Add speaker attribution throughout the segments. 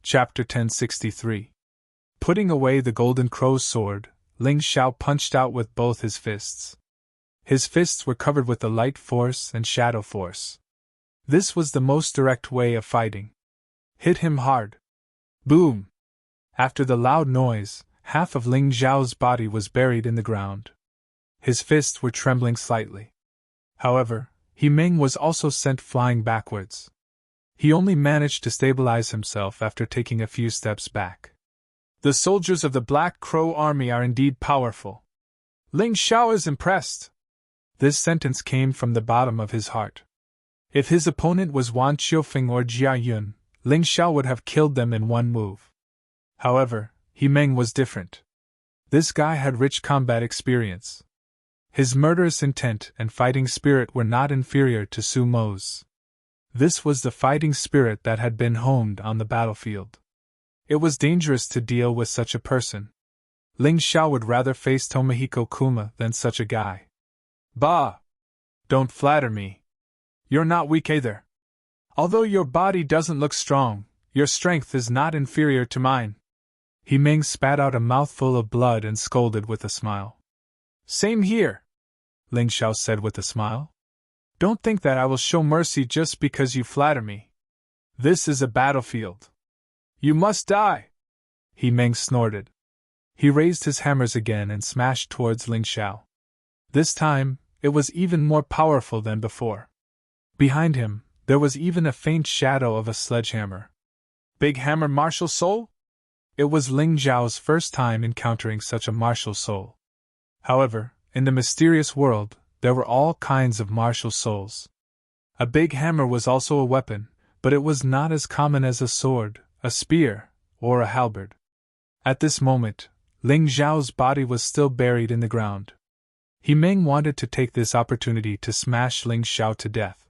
Speaker 1: Chapter 1063. Putting away the Golden Crow's sword, Ling Xiao punched out with both his fists. His fists were covered with the light force and shadow force. This was the most direct way of fighting. Hit him hard. Boom! After the loud noise, half of Ling Xiao's body was buried in the ground. His fists were trembling slightly. However, He Meng was also sent flying backwards. He only managed to stabilize himself after taking a few steps back. The soldiers of the Black Crow army are indeed powerful. Ling Xiao is impressed. This sentence came from the bottom of his heart. If his opponent was Wan Qiufeng or Jia Yun, Ling Xiao would have killed them in one move. However, He Meng was different. This guy had rich combat experience. His murderous intent and fighting spirit were not inferior to Su Mo's. This was the fighting spirit that had been honed on the battlefield. It was dangerous to deal with such a person. Ling Xiao would rather face Tomohiko Kuma than such a guy. Bah! Don't flatter me. You're not weak either. Although your body doesn't look strong, your strength is not inferior to mine. He Meng spat out a mouthful of blood and scolded with a smile. Same here, Ling Xiao said with a smile. Don't think that I will show mercy just because you flatter me. This is a battlefield. You must die! He Meng snorted. He raised his hammers again and smashed towards Ling Xiao. This time, it was even more powerful than before. Behind him, there was even a faint shadow of a sledgehammer. Big hammer martial soul? It was Ling Xiao's first time encountering such a martial soul. However, in the mysterious world, there were all kinds of martial souls. A big hammer was also a weapon, but it was not as common as a sword, a spear, or a halberd. At this moment, Ling Xiao's body was still buried in the ground. He Meng wanted to take this opportunity to smash Ling Xiao to death.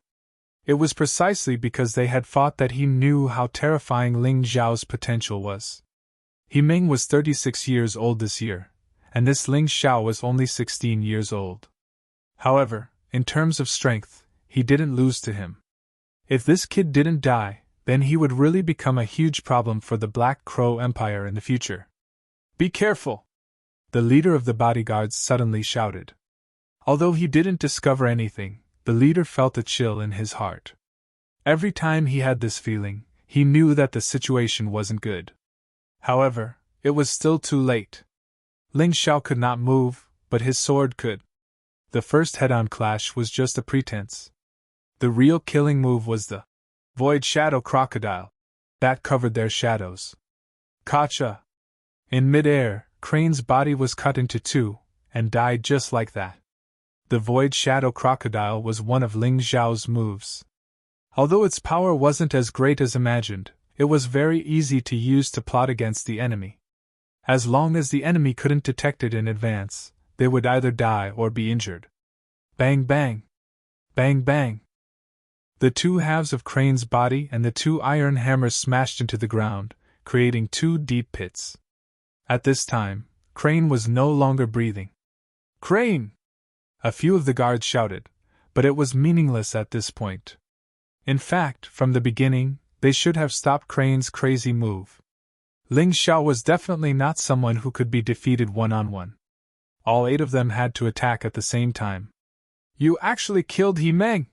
Speaker 1: It was precisely because they had fought that he knew how terrifying Ling Xiao's potential was. He Meng was 36 years old this year, and this Ling Xiao was only 16 years old. However, in terms of strength, he didn't lose to him. If this kid didn't die, then he would really become a huge problem for the Black Crow Empire in the future. Be careful! The leader of the bodyguards suddenly shouted. Although he didn't discover anything, the leader felt a chill in his heart. Every time he had this feeling, he knew that the situation wasn't good. However, it was still too late. Ling Xiao could not move, but his sword could. The first head-on clash was just a pretense. The real killing move was the Void Shadow Crocodile that covered their shadows. Kacha! In mid-air, Crane's body was cut into two, and died just like that. The Void Shadow Crocodile was one of Ling Xiao's moves. Although its power wasn't as great as imagined, it was very easy to use to plot against the enemy. As long as the enemy couldn't detect it in advance, they would either die or be injured. Bang bang! Bang bang! The two halves of Crane's body and the two iron hammers smashed into the ground, creating two deep pits. At this time, Crane was no longer breathing. Crane! A few of the guards shouted, but it was meaningless at this point. In fact, from the beginning, they should have stopped Crane's crazy move. Ling Xiao was definitely not someone who could be defeated one-on-one. All 8 of them had to attack at the same time. You actually killed He Meng!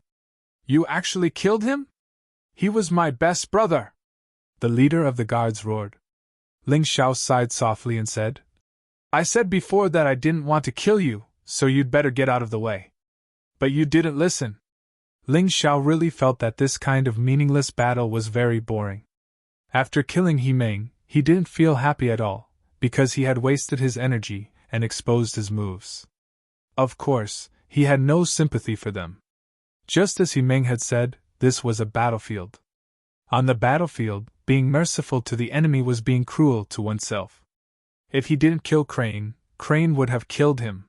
Speaker 1: You actually killed him? He was my best brother! The leader of the guards roared. Ling Xiao sighed softly and said, I said before that I didn't want to kill you, so you'd better get out of the way. But you didn't listen. Ling Xiao really felt that this kind of meaningless battle was very boring. After killing He Meng, he didn't feel happy at all, because he had wasted his energy and exposed his moves. Of course, he had no sympathy for them. Just as He Meng had said, this was a battlefield. On the battlefield, being merciful to the enemy was being cruel to oneself. If he didn't kill Crane, Crane would have killed him.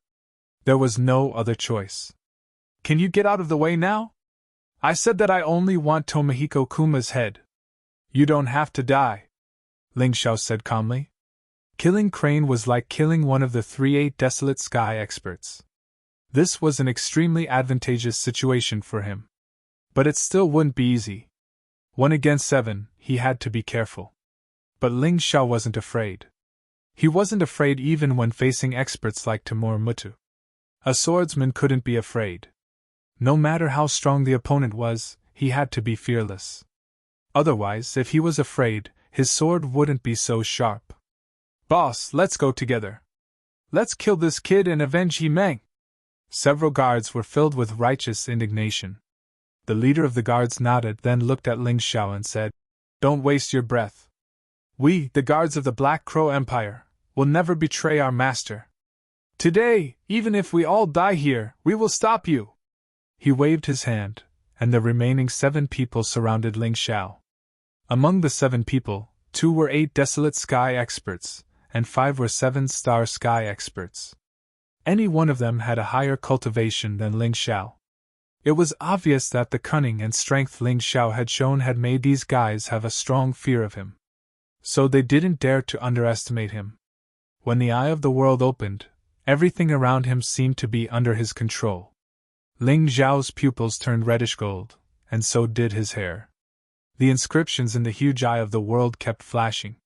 Speaker 1: There was no other choice. Can you get out of the way now? I said that I only want Tomohiko Kuma's head. You don't have to die, Ling Xiao said calmly. Killing Crane was like killing one of the 3-8 Desolate Sky experts. This was an extremely advantageous situation for him. But it still wouldn't be easy. 1 against 7, he had to be careful. But Ling Xiao wasn't afraid. He wasn't afraid even when facing experts like Timur Mutu. A swordsman couldn't be afraid. No matter how strong the opponent was, he had to be fearless. Otherwise, if he was afraid, his sword wouldn't be so sharp. "Boss, let's go together. Let's kill this kid and avenge He Meng." Several guards were filled with righteous indignation. The leader of the guards nodded, then looked at Ling Xiao and said, "Don't waste your breath. We, the guards of the Black Crow Empire, will never betray our master. Today, even if we all die here, we will stop you." He waved his hand, and the remaining 7 people surrounded Ling Xiao. Among the 7 people, 2 were 8 desolate sky experts, and 5 were 7-star sky experts. Any one of them had a higher cultivation than Ling Xiao. It was obvious that the cunning and strength Ling Xiao had shown had made these guys have a strong fear of him. So they didn't dare to underestimate him. When the eye of the world opened, everything around him seemed to be under his control. Ling Xiao's pupils turned reddish gold, and so did his hair. The inscriptions in the huge eye of the world kept flashing.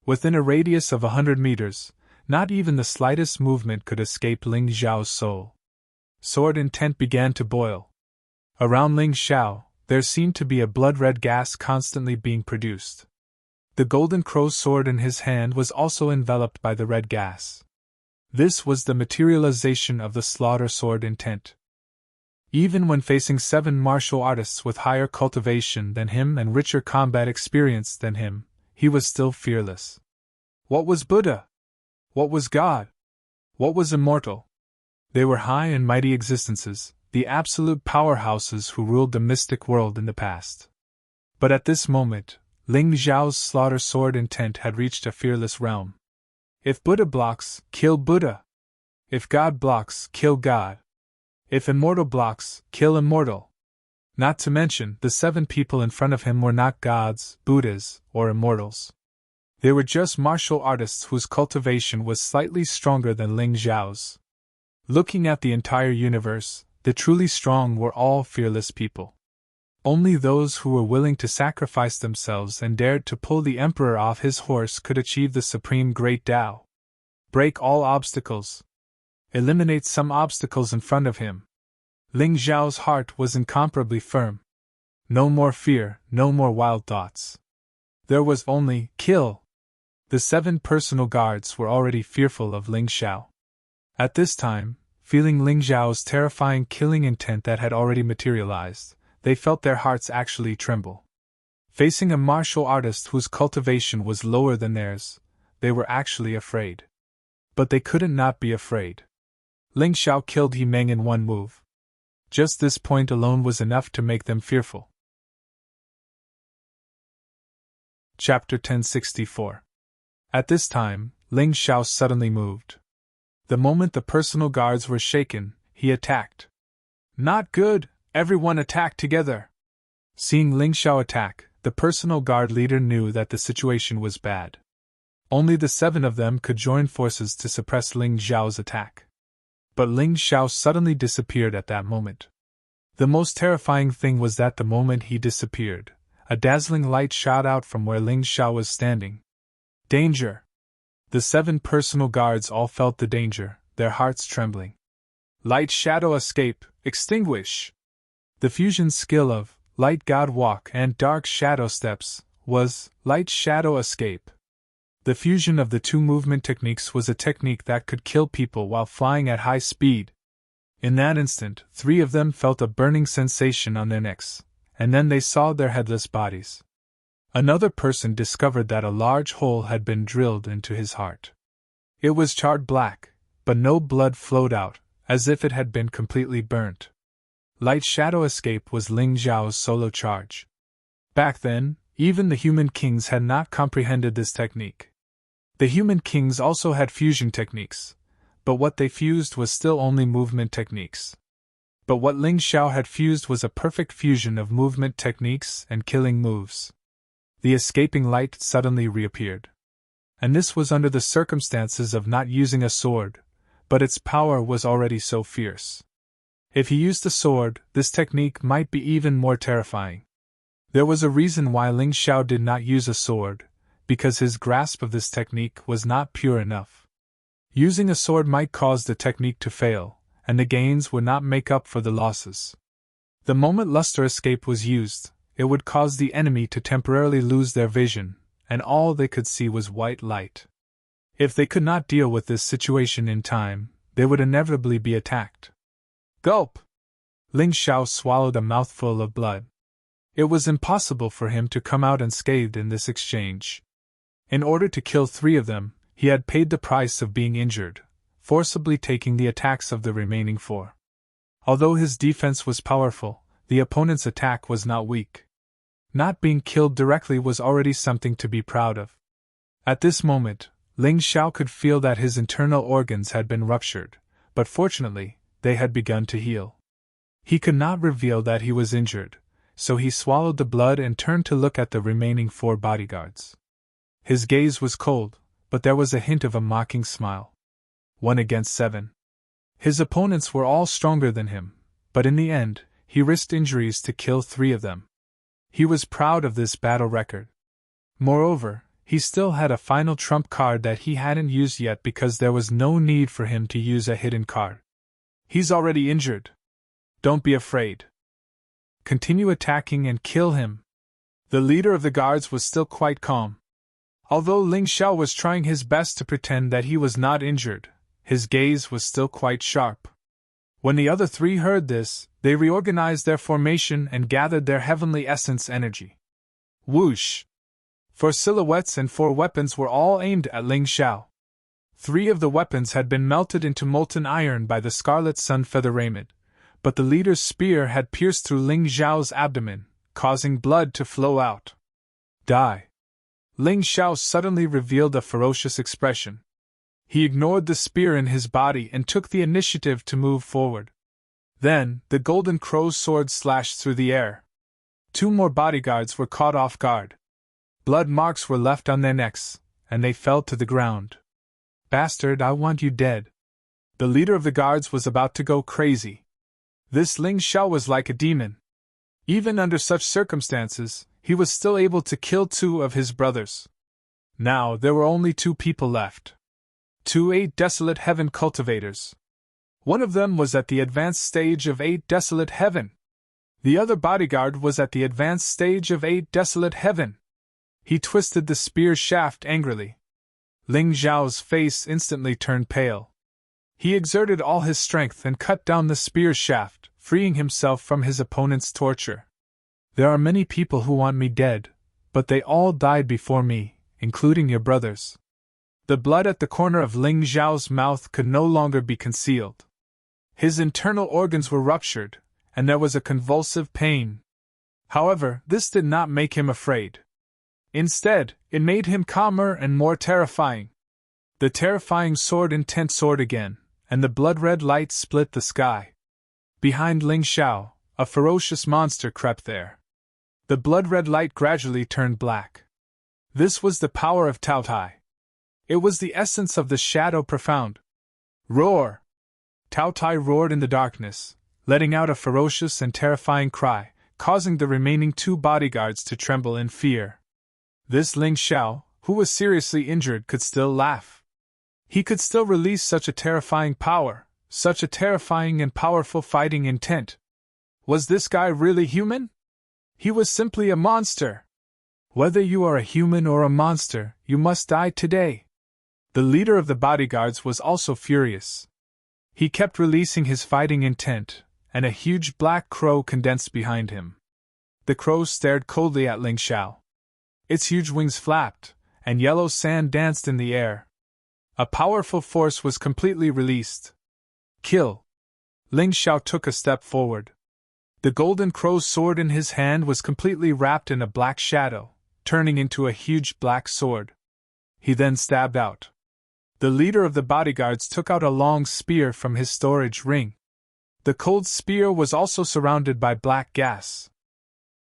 Speaker 1: Within a radius of 100 meters, not even the slightest movement could escape Ling Xiao's soul. Sword intent began to boil. Around Ling Xiao, there seemed to be a blood-red gas constantly being produced. The golden crow's sword in his hand was also enveloped by the red gas. This was the materialization of the slaughter sword intent. Even when facing 7 martial artists with higher cultivation than him and richer combat experience than him, he was still fearless. What was Buddha? What was God? What was immortal? They were high and mighty existences, the absolute powerhouses who ruled the mystic world in the past. But at this moment, Ling Xiao's slaughter sword intent had reached a fearless realm. If Buddha blocks, kill Buddha. If God blocks, kill God. If immortal blocks, kill immortal. Not to mention, the 7 people in front of him were not gods, Buddhas, or immortals. They were just martial artists whose cultivation was slightly stronger than Ling Xiao's. Looking at the entire universe, the truly strong were all fearless people. Only those who were willing to sacrifice themselves and dared to pull the emperor off his horse could achieve the supreme great Tao. Break all obstacles. Eliminate some obstacles in front of him. Ling Xiao's heart was incomparably firm. No more fear, no more wild thoughts. There was only kill. The 7 personal guards were already fearful of Ling Xiao. At this time, feeling Ling Xiao's terrifying killing intent that had already materialized, they felt their hearts actually tremble. Facing a martial artist whose cultivation was lower than theirs, they were actually afraid. But they couldn't not be afraid. Ling Xiao killed He Meng in one move. Just this point alone was enough to make them fearful. Chapter 1064. At this time, Ling Xiao suddenly moved. The moment the personal guards were shaken, he attacked. Not good, everyone attack together. Seeing Ling Xiao attack, the personal guard leader knew that the situation was bad. Only the 7 of them could join forces to suppress Ling Xiao's attack. But Ling Xiao suddenly disappeared at that moment. The most terrifying thing was that the moment he disappeared, a dazzling light shot out from where Ling Xiao was standing. Danger! The 7 personal guards all felt the danger, their hearts trembling. Light shadow escape, extinguish! The fusion skill of Light God Walk and Dark Shadow Steps was Light Shadow Escape. The fusion of the 2 movement techniques was a technique that could kill people while flying at high speed. In that instant, 3 of them felt a burning sensation on their necks, and then they saw their headless bodies. Another person discovered that a large hole had been drilled into his heart. It was charred black, but no blood flowed out, as if it had been completely burnt. Light Shadow Escape was Ling Xiao's solo charge. Back then, even the human kings had not comprehended this technique. The human kings also had fusion techniques, but what they fused was still only movement techniques. But what Ling Xiao had fused was a perfect fusion of movement techniques and killing moves. The escaping light suddenly reappeared. And this was under the circumstances of not using a sword, but its power was already so fierce. If he used a sword, this technique might be even more terrifying. There was a reason why Ling Xiao did not use a sword, because his grasp of this technique was not pure enough. Using a sword might cause the technique to fail, and the gains would not make up for the losses. The moment luster escape was used, it would cause the enemy to temporarily lose their vision, and all they could see was white light. If they could not deal with this situation in time, they would inevitably be attacked. Gulp! Ling Xiao swallowed a mouthful of blood. It was impossible for him to come out unscathed in this exchange. In order to kill 3 of them, he had paid the price of being injured, forcibly taking the attacks of the remaining 4. Although his defense was powerful, the opponent's attack was not weak. Not being killed directly was already something to be proud of. At this moment, Ling Xiao could feel that his internal organs had been ruptured, but fortunately, they had begun to heal. He could not reveal that he was injured, so he swallowed the blood and turned to look at the remaining 4 bodyguards. His gaze was cold, but there was a hint of a mocking smile. 1 against 7. His opponents were all stronger than him, but in the end, he risked injuries to kill 3 of them. He was proud of this battle record. Moreover, he still had a final trump card that he hadn't used yet because there was no need for him to use a hidden card. He's already injured. Don't be afraid. Continue attacking and kill him. The leader of the guards was still quite calm. Although Ling Xiao was trying his best to pretend that he was not injured, his gaze was still quite sharp. When the other 3 heard this, they reorganized their formation and gathered their heavenly essence energy. Whoosh! 4 silhouettes and 4 weapons were all aimed at Ling Xiao. 3 of the weapons had been melted into molten iron by the Scarlet Sun Feather Raiment, but the leader's spear had pierced through Ling Xiao's abdomen, causing blood to flow out. Die! Ling Xiao suddenly revealed a ferocious expression. He ignored the spear in his body and took the initiative to move forward. Then, the golden crow's sword slashed through the air. 2 more bodyguards were caught off guard. Blood marks were left on their necks, and they fell to the ground. Bastard, I want you dead. The leader of the guards was about to go crazy. This Ling Xiao was like a demon. Even under such circumstances, he was still able to kill 2 of his brothers. Now there were only 2 people left. 2 8 Desolate Heaven cultivators. One of them was at the advanced stage of 8 Desolate Heaven. The other bodyguard was at the advanced stage of 8 Desolate Heaven. He twisted the spear shaft angrily. Ling Xiao's face instantly turned pale. He exerted all his strength and cut down the spear shaft, freeing himself from his opponent's torture. There are many people who want me dead, but they all died before me, including your brothers. The blood at the corner of Ling Xiao's mouth could no longer be concealed. His internal organs were ruptured, and there was a convulsive pain. However, this did not make him afraid. Instead, it made him calmer and more terrifying. The terrifying sword intent soared again, and the blood-red light split the sky. Behind Ling Xiao, a ferocious monster crept there. The blood-red light gradually turned black. This was the power of Tao Tai. It was the essence of the shadow profound. Roar! Tao Tai roared in the darkness, letting out a ferocious and terrifying cry, causing the remaining 2 bodyguards to tremble in fear. This Ling Xiao, who was seriously injured, could still laugh. He could still release such a terrifying power, such a terrifying and powerful fighting intent. Was this guy really human? He was simply a monster. Whether you are a human or a monster, you must die today. The leader of the bodyguards was also furious. He kept releasing his fighting intent, and a huge black crow condensed behind him. The crow stared coldly at Ling Xiao. Its huge wings flapped, and yellow sand danced in the air. A powerful force was completely released. Kill! Ling Xiao took a step forward. The golden crow's sword in his hand was completely wrapped in a black shadow, turning into a huge black sword. He then stabbed out. The leader of the bodyguards took out a long spear from his storage ring. The cold spear was also surrounded by black gas.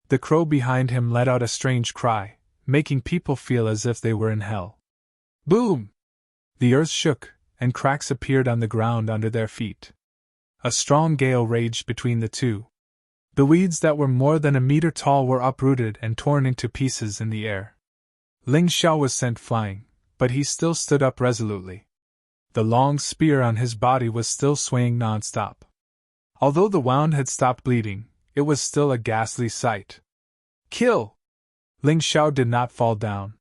Speaker 1: The crow behind him let out a strange cry, making people feel as if they were in hell. Boom! The earth shook, and cracks appeared on the ground under their feet. A strong gale raged between the 2. The weeds that were more than a meter tall were uprooted and torn into pieces in the air. Ling Xiao was sent flying, but he still stood up resolutely. The long spear on his body was still swaying non-stop. Although the wound had stopped bleeding, it was still a ghastly sight. Kill! Ling Xiao did not fall down.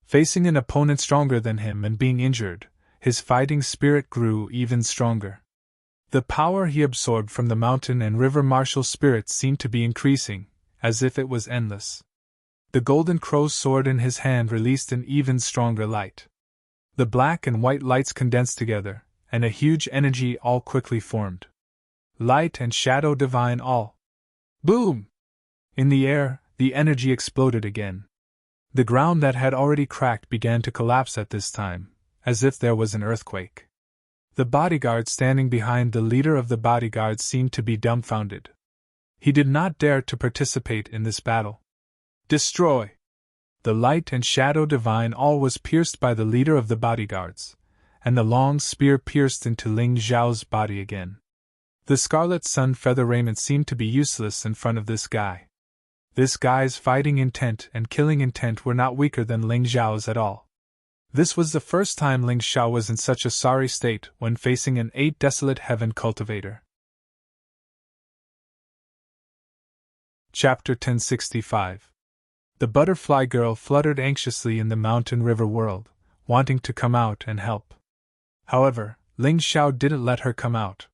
Speaker 1: Facing an opponent stronger than him and being injured, his fighting spirit grew even stronger. The power he absorbed from the mountain and river martial spirits seemed to be increasing, as if it was endless. The golden crow's sword in his hand released an even stronger light. The black and white lights condensed together, and a huge energy all quickly formed. Light and shadow divine all. Boom! In the air, the energy exploded again. The ground that had already cracked began to collapse at this time, as if there was an earthquake. The bodyguard standing behind the leader of the bodyguards seemed to be dumbfounded. He did not dare to participate in this battle. Destroy! The light and shadow divine all was pierced by the leader of the bodyguards, and the long spear pierced into Ling Xiao's body again. The scarlet sun feather raiment seemed to be useless in front of this guy. This guy's fighting intent and killing intent were not weaker than Ling Xiao's at all. This was the first time Ling Xiao was in such a sorry state when facing an 8 desolate heaven cultivator. Chapter 1065. The butterfly girl fluttered anxiously in the mountain river world, wanting to come out and help. However, Ling Xiao didn't let her come out.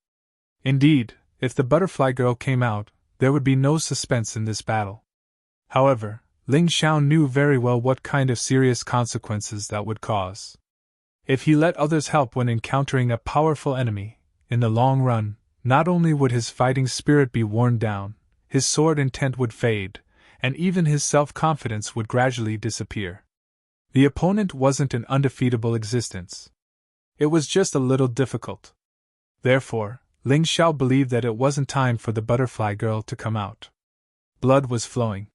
Speaker 1: Indeed, if the butterfly girl came out, there would be no suspense in this battle. However, Ling Xiao knew very well what kind of serious consequences that would cause. If he let others help when encountering a powerful enemy, in the long run, not only would his fighting spirit be worn down, his sword intent would fade, and even his self-confidence would gradually disappear. The opponent wasn't an undefeatable existence. It was just a little difficult. Therefore, Ling Xiao believed that it wasn't time for the butterfly girl to come out. Blood was flowing.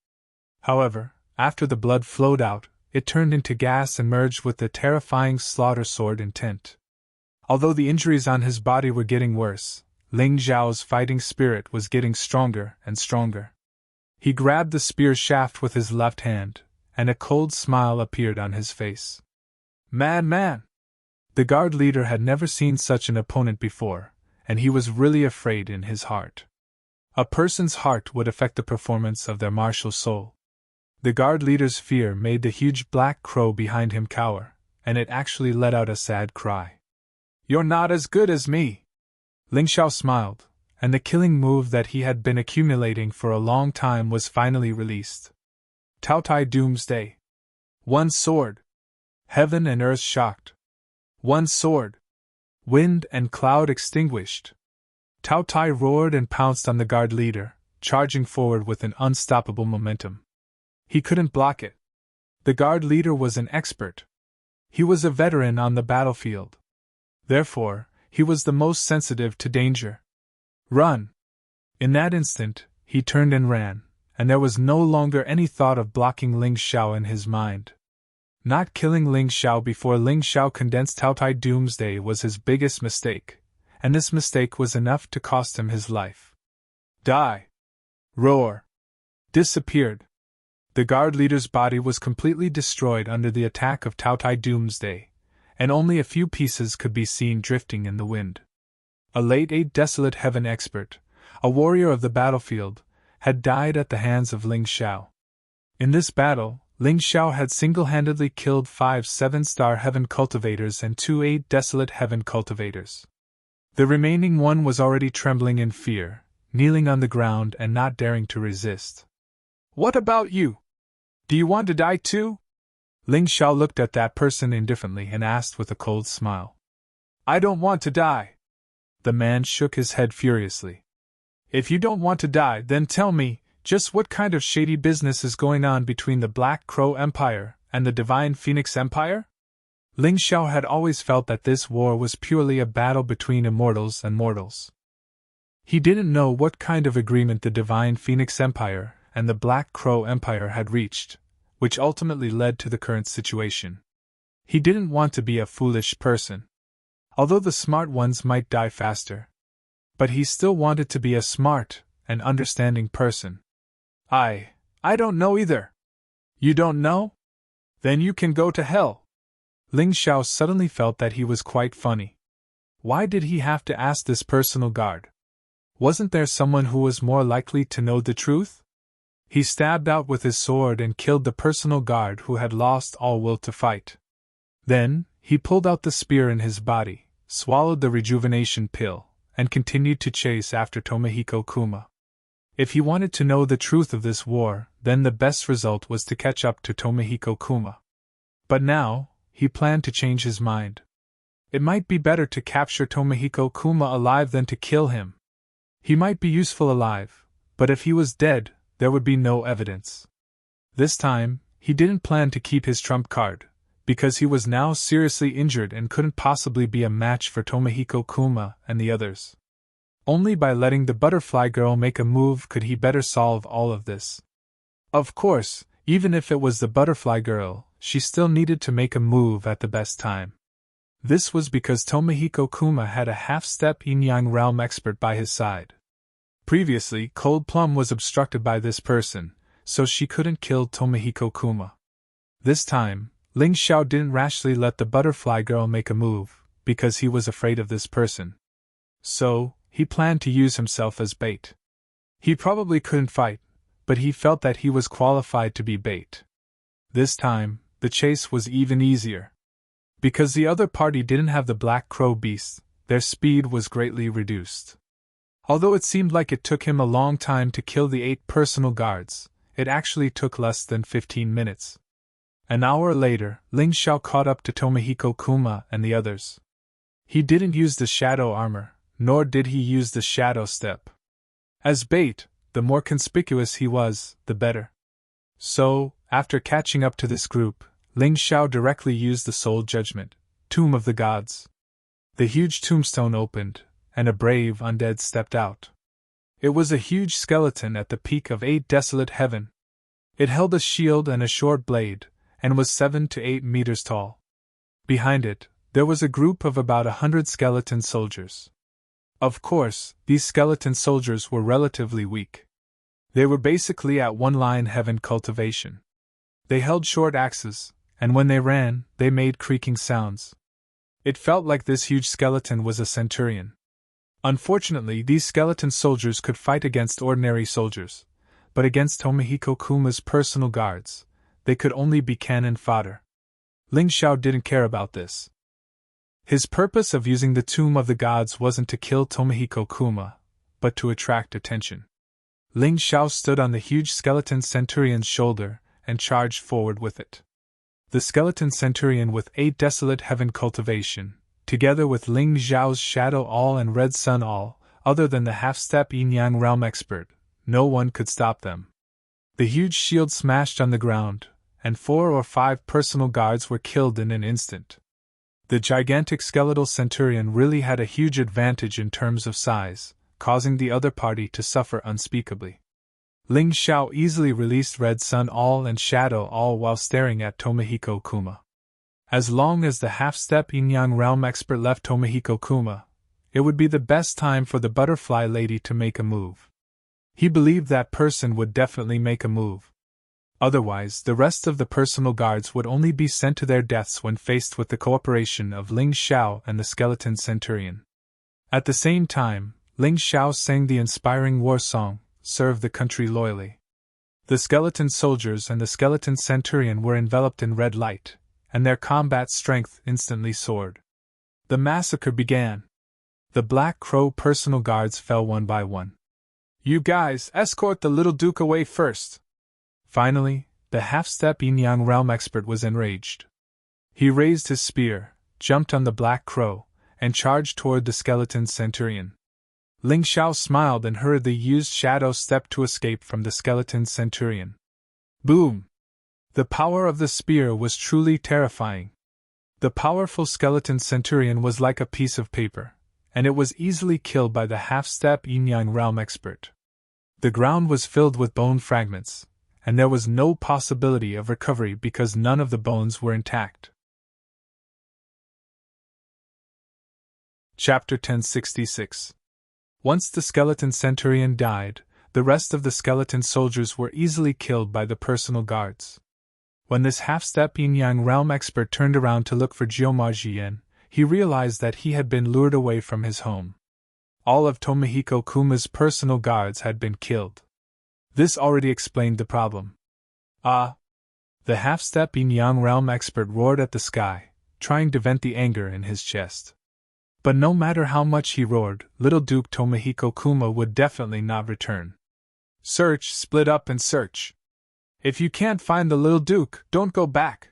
Speaker 1: However, after the blood flowed out, it turned into gas and merged with the terrifying slaughter sword intent. Although the injuries on his body were getting worse, Ling Xiao's fighting spirit was getting stronger and stronger. He grabbed the spear shaft with his left hand, and a cold smile appeared on his face. Man! The guard leader had never seen such an opponent before, and he was really afraid in his heart. A person's heart would affect the performance of their martial soul. The guard leader's fear made the huge black crow behind him cower, and it actually let out a sad cry. You're not as good as me! Ling Xiao smiled, and the killing move that he had been accumulating for a long time was finally released. Taotai Doomsday. One sword. Heaven and earth shocked. One sword. Wind and cloud extinguished. Taotai roared and pounced on the guard leader, charging forward with an unstoppable momentum. He couldn't block it. The guard leader was an expert. He was a veteran on the battlefield. Therefore, he was the most sensitive to danger. Run! In that instant, he turned and ran, and there was no longer any thought of blocking Ling Xiao in his mind. Not killing Ling Xiao before Ling Xiao condensed Taotai Doomsday was his biggest mistake, and this mistake was enough to cost him his life. Die! Roar! Disappeared. The guard leader's body was completely destroyed under the attack of Taotai Doomsday, and only a few pieces could be seen drifting in the wind. A late 8 desolate heaven expert, a warrior of the battlefield, had died at the hands of Ling Xiao. In this battle, Ling Xiao had single-handedly killed 5 7-star heaven cultivators and 2 8 desolate heaven cultivators. The remaining one was already trembling in fear, kneeling on the ground and not daring to resist. What about you? Do you want to die too? Ling Xiao looked at that person indifferently and asked with a cold smile. I don't want to die. The man shook his head furiously. If you don't want to die, then tell me, just what kind of shady business is going on between the Black Crow Empire and the Divine Phoenix Empire? Ling Xiao had always felt that this war was purely a battle between immortals and mortals. He didn't know what kind of agreement the Divine Phoenix Empire and the Black Crow Empire had reached, which ultimately led to the current situation. He didn't want to be a foolish person. Although the smart ones might die faster. But he still wanted to be a smart and understanding person. I don't know either. You don't know? Then you can go to hell. Ling Xiao suddenly felt that he was quite funny. Why did he have to ask this personal guard? Wasn't there someone who was more likely to know the truth? He stabbed out with his sword and killed the personal guard who had lost all will to fight. Then, he pulled out the spear in his body, swallowed the rejuvenation pill, and continued to chase after Tomohiko Kuma. If he wanted to know the truth of this war, then the best result was to catch up to Tomohiko Kuma. But now, he planned to change his mind. It might be better to capture Tomohiko Kuma alive than to kill him. He might be useful alive, but if he was dead, there would be no evidence. This time, he didn't plan to keep his trump card, because he was now seriously injured and couldn't possibly be a match for Tomohiko Kuma and the others. Only by letting the butterfly girl make a move could he better solve all of this. Of course, even if it was the butterfly girl, she still needed to make a move at the best time. This was because Tomohiko Kuma had a half-step yin-yang realm expert by his side. Previously, Cold Plum was obstructed by this person, so she couldn't kill Tomohiko Kuma. This time, Ling Xiao didn't rashly let the butterfly girl make a move, because he was afraid of this person. So, he planned to use himself as bait. He probably couldn't fight, but he felt that he was qualified to be bait. This time, the chase was even easier. Because the other party didn't have the black crow beast, their speed was greatly reduced. Although it seemed like it took him a long time to kill the 8 personal guards, it actually took less than 15 minutes. An hour later, Ling Xiao caught up to Tomohiko Kuma and the others. He didn't use the shadow armor, nor did he use the shadow step. As bait, the more conspicuous he was, the better. So, after catching up to this group, Ling Xiao directly used the Soul Judgment, Tomb of the Gods. The huge tombstone opened, and a brave undead stepped out. It was a huge skeleton at the peak of 8 desolate heaven. It held a shield and a short blade, and was 7 to 8 meters tall. Behind it, there was a group of about 100 skeleton soldiers. Of course, these skeleton soldiers were relatively weak. They were basically at one-line heaven cultivation. They held short axes, and when they ran, they made creaking sounds. It felt like this huge skeleton was a centurion. Unfortunately, these skeleton soldiers could fight against ordinary soldiers, but against Tomohiko Kuma's personal guards, they could only be cannon fodder. Ling Xiao didn't care about this. His purpose of using the Tomb of the Gods wasn't to kill Tomohiko Kuma, but to attract attention. Ling Xiao stood on the huge skeleton centurion's shoulder and charged forward with it. The skeleton centurion with 8 desolate heaven cultivation, together with Ling Xiao's Shadow All and Red Sun All, other than the half-step yin-yang realm expert, no one could stop them. The huge shield smashed on the ground, and 4 or 5 personal guards were killed in an instant. The gigantic skeletal centurion really had a huge advantage in terms of size, causing the other party to suffer unspeakably. Ling Xiao easily released Red Sun All and Shadow All while staring at Tomohiko Kuma. As long as the half-step yin-yang realm expert left Tomohiko Kuma, it would be the best time for the butterfly lady to make a move. He believed that person would definitely make a move. Otherwise, the rest of the personal guards would only be sent to their deaths when faced with the cooperation of Ling Xiao and the skeleton centurion. At the same time, Ling Xiao sang the inspiring war song, "Serve the country loyally." The skeleton soldiers and the skeleton centurion were enveloped in red light, and their combat strength instantly soared. The massacre began. The Black Crow personal guards fell one by one. "You guys, escort the little duke away first." Finally, the half-step yin-yang realm expert was enraged. He raised his spear, jumped on the Black Crow, and charged toward the skeleton centurion. Ling Xiao smiled and hurriedly used Shadow Step to escape from the skeleton centurion. Boom! The power of the spear was truly terrifying. The powerful skeleton centurion was like a piece of paper, and it was easily killed by the half-step yin-yang realm expert. The ground was filled with bone fragments, and there was no possibility of recovery because none of the bones were intact. Chapter 1066. Once the skeleton centurion died, the rest of the skeleton soldiers were easily killed by the personal guards. When this half-step yin-yang realm expert turned around to look for Jiomar Jian, he realized that he had been lured away from his home. All of Tomohiko Kuma's personal guards had been killed. This already explained the problem. Ah! The half-step yin-yang realm expert roared at the sky, trying to vent the anger in his chest. But no matter how much he roared, little Duke Tomohiko Kuma would definitely not return. Search, split up and search. If you can't find the little Duke, don't go back.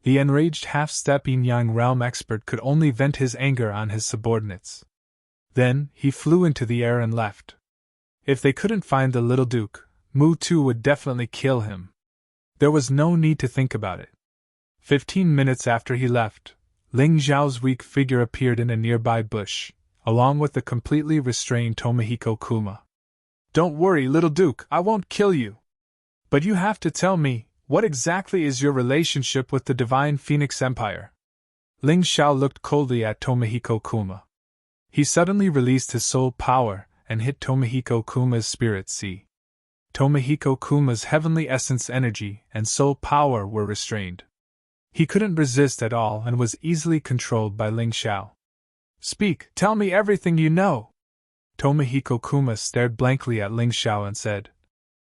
Speaker 1: The enraged half-step yin-yang realm expert could only vent his anger on his subordinates. Then, he flew into the air and left. If they couldn't find the little Duke, Mu Tu would definitely kill him. There was no need to think about it. 15 minutes after he left, Ling Zhao's weak figure appeared in a nearby bush, along with the completely restrained Tomohiko Kuma. Don't worry, little Duke, I won't kill you. But you have to tell me, what exactly is your relationship with the Divine Phoenix Empire? Ling Zhao looked coldly at Tomohiko Kuma. He suddenly released his soul power and hit Tomohiko Kuma's spirit sea. Tomohiko Kuma's heavenly essence energy and soul power were restrained. He couldn't resist at all and was easily controlled by Ling Zhao. Speak, tell me everything you know. Tomohiko Kuma stared blankly at Ling Zhao and said,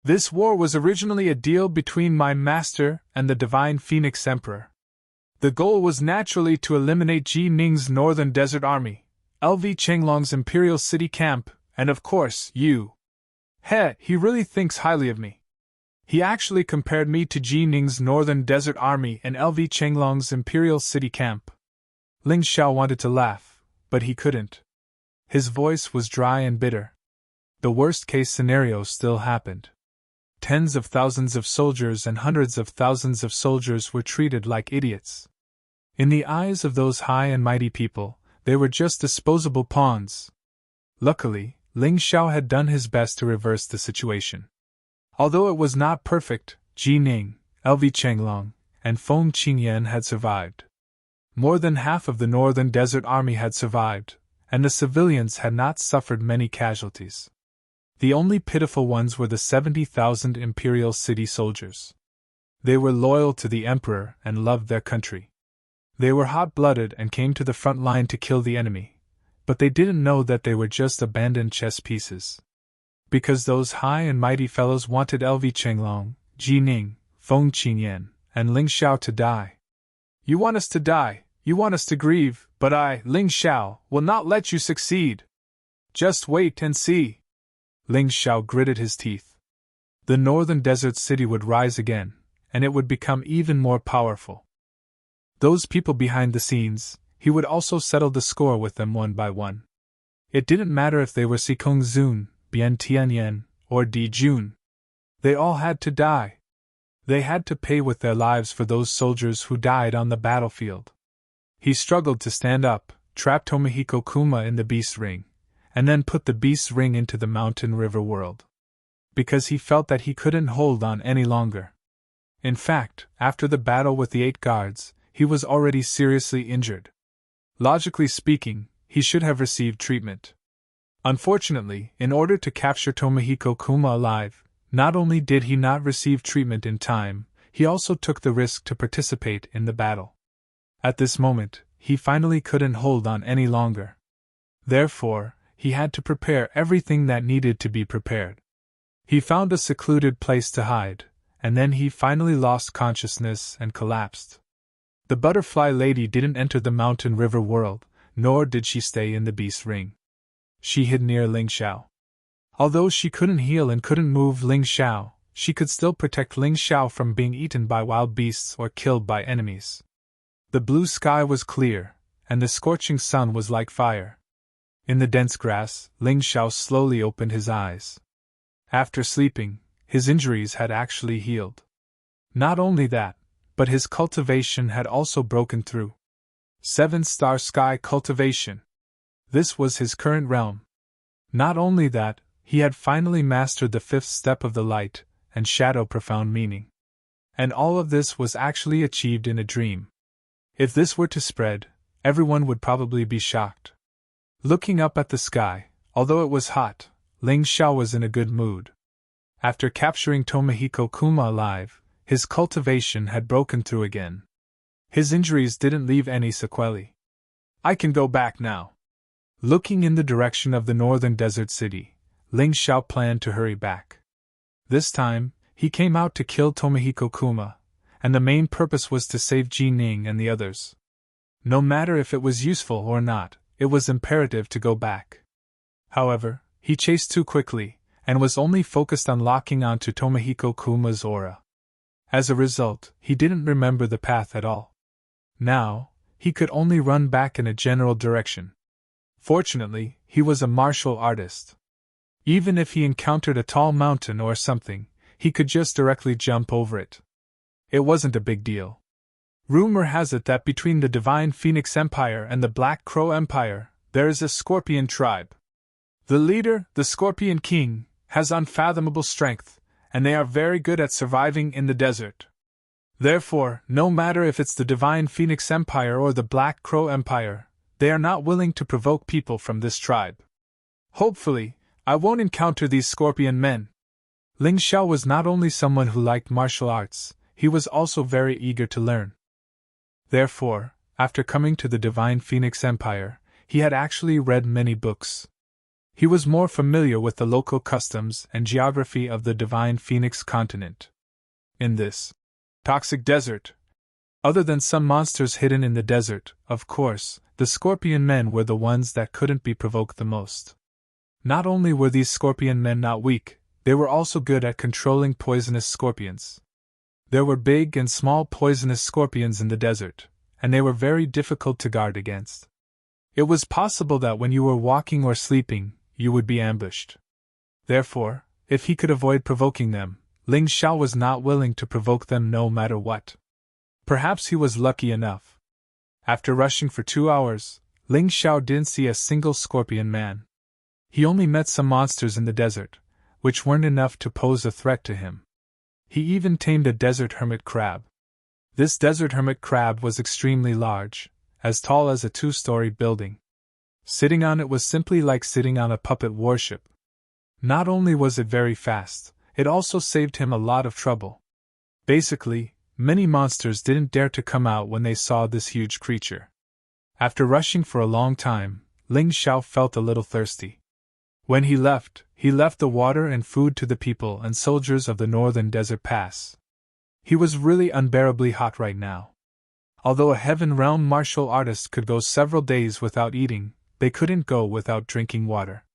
Speaker 1: This war was originally a deal between my master and the Divine Phoenix Emperor. The goal was naturally to eliminate Ji Ning's Northern Desert Army, LV Chenglong's Imperial City Camp, and of course, you. He really thinks highly of me. He actually compared me to Ji Ning's Northern Desert Army and LV Chenglong's Imperial City Camp. Ling Zhao wanted to laugh, but he couldn't. His voice was dry and bitter. The worst-case scenario still happened. Tens of thousands of soldiers and hundreds of thousands of soldiers were treated like idiots. In the eyes of those high and mighty people, they were just disposable pawns. Luckily, Ling Zhao had done his best to reverse the situation. Although it was not perfect, Ji Ning, LV Chenglong, and Feng Qingyan had survived. More than half of the Northern Desert Army had survived, and the civilians had not suffered many casualties. The only pitiful ones were the 70,000 Imperial City soldiers. They were loyal to the Emperor and loved their country. They were hot-blooded and came to the front line to kill the enemy, but they didn't know that they were just abandoned chess pieces. Because those high and mighty fellows wanted LV Chenglong, Ji Ning, Feng Qingyan, and Ling Zhao to die. You want us to die, you want us to grieve, but I, Ling Zhao, will not let you succeed. Just wait and see. Ling Zhao gritted his teeth. The Northern Desert City would rise again, and it would become even more powerful. Those people behind the scenes, he would also settle the score with them one by one. It didn't matter if they were Sikong Zun, Bian Tianyan, or Di Jun. They all had to die. They had to pay with their lives for those soldiers who died on the battlefield. He struggled to stand up, trapped Tomohiko Kuma in the Beast Ring, and then put the Beast Ring into the Mountain River world. Because he felt that he couldn't hold on any longer. In fact, after the battle with the 8 guards, he was already seriously injured. Logically speaking, he should have received treatment. Unfortunately, in order to capture Tomohiko Kuma alive, not only did he not receive treatment in time, he also took the risk to participate in the battle. At this moment, he finally couldn't hold on any longer. Therefore, he had to prepare everything that needed to be prepared. He found a secluded place to hide, and then he finally lost consciousness and collapsed. The butterfly lady didn't enter the Mountain River world, nor did she stay in the Beast Ring. She hid near Ling Zhao. Although she couldn't heal and couldn't move Ling Zhao, she could still protect Ling Zhao from being eaten by wild beasts or killed by enemies. The blue sky was clear, and the scorching sun was like fire. In the dense grass, Ling Zhao slowly opened his eyes. After sleeping, his injuries had actually healed. Not only that, but his cultivation had also broken through. 7-star sky cultivation. This was his current realm. Not only that, he had finally mastered the 5th step of the light and shadow profound meaning. And all of this was actually achieved in a dream. If this were to spread, everyone would probably be shocked. Looking up at the sky, although it was hot, Ling Zhao was in a good mood. After capturing Tomohiko Kuma alive, his cultivation had broken through again. His injuries didn't leave any sequelae. I can go back now. Looking in the direction of the northern desert city, Ling Xiao planned to hurry back. This time, he came out to kill Tomohiko Kuma, and the main purpose was to save Ji Ning and the others. No matter if it was useful or not, it was imperative to go back. However, he chased too quickly, and was only focused on locking onto Tomohiko Kuma's aura. As a result, he didn't remember the path at all. Now, he could only run back in a general direction. Fortunately, he was a martial artist. Even if he encountered a tall mountain or something, he could just directly jump over it. It wasn't a big deal. Rumor has it that between the Divine Phoenix Empire and the Black Crow Empire, there is a scorpion tribe. The leader, the Scorpion King, has unfathomable strength, and they are very good at surviving in the desert. Therefore, no matter if it's the Divine Phoenix Empire or the Black Crow Empire, they are not willing to provoke people from this tribe. Hopefully, I won't encounter these scorpion men. Ling Xiao was not only someone who liked martial arts, he was also very eager to learn. Therefore, after coming to the Divine Phoenix Empire, he had actually read many books. He was more familiar with the local customs and geography of the Divine Phoenix continent. In this toxic desert, other than some monsters hidden in the desert, of course, the scorpion men were the ones that couldn't be provoked the most. Not only were these scorpion men not weak, they were also good at controlling poisonous scorpions. There were big and small poisonous scorpions in the desert, and they were very difficult to guard against. It was possible that when you were walking or sleeping, you would be ambushed. Therefore, if he could avoid provoking them, Ling Xiao was not willing to provoke them no matter what. Perhaps he was lucky enough. After rushing for 2 hours, Ling Xiao didn't see a single scorpion man. He only met some monsters in the desert, which weren't enough to pose a threat to him. He even tamed a desert hermit crab. This desert hermit crab was extremely large, as tall as a 2-story building. Sitting on it was simply like sitting on a puppet warship. Not only was it very fast, it also saved him a lot of trouble. Basically, many monsters didn't dare to come out when they saw this huge creature. After rushing for a long time, Ling Xiao felt a little thirsty. When he left the water and food to the people and soldiers of the northern desert pass. He was really unbearably hot right now. Although a Heaven Realm martial artist could go several days without eating, they couldn't go without drinking water.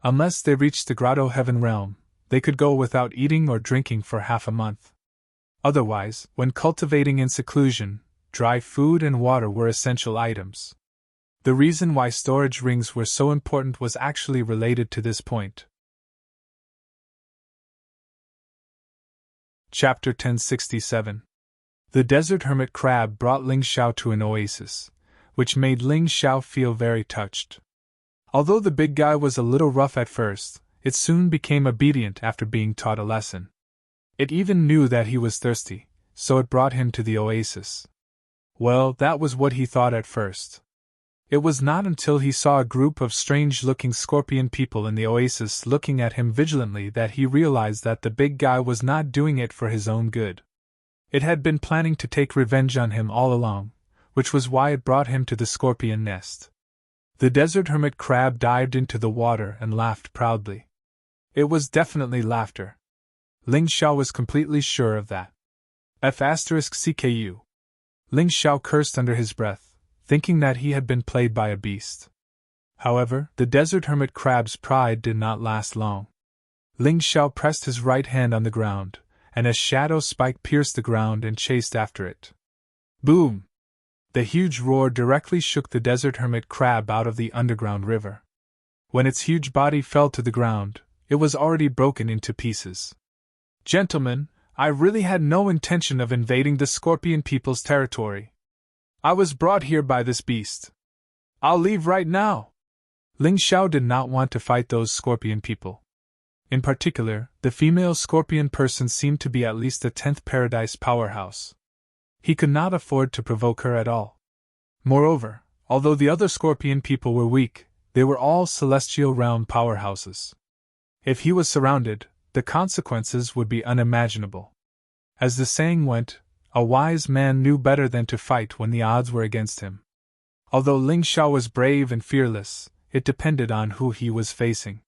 Speaker 1: Unless they reached the Grotto Heaven Realm, they could go without eating or drinking for half a month. Otherwise, when cultivating in seclusion, dry food and water were essential items. The reason why storage rings were so important was actually related to this point. Chapter 1067. The desert hermit crab brought Ling Xiao to an oasis, which made Ling Xiao feel very touched. Although the big guy was a little rough at first, it soon became obedient after being taught a lesson. It even knew that he was thirsty, so it brought him to the oasis. Well, that was what he thought at first. It was not until he saw a group of strange-looking scorpion people in the oasis looking at him vigilantly that he realized that the big guy was not doing it for his own good. It had been planning to take revenge on him all along, which was why it brought him to the scorpion nest. The desert hermit crab dived into the water and laughed proudly. It was definitely laughter. Ling Xiao was completely sure of that. F***CKU. Ling Xiao cursed under his breath, thinking that he had been played by a beast. However, the desert hermit crab's pride did not last long. Ling Xiao pressed his right hand on the ground, and a shadow spike pierced the ground and chased after it. Boom! The huge roar directly shook the desert hermit crab out of the underground river. When its huge body fell to the ground, it was already broken into pieces. Gentlemen, I really had no intention of invading the scorpion people's territory. I was brought here by this beast. I'll leave right now. Ling Xiao did not want to fight those scorpion people. In particular, the female scorpion person seemed to be at least a 10th paradise powerhouse. He could not afford to provoke her at all. Moreover, although the other scorpion people were weak, they were all celestial realm powerhouses. If he was surrounded, the consequences would be unimaginable. As the saying went, a wise man knew better than to fight when the odds were against him. Although Ling Xiao was brave and fearless, it depended on who he was facing.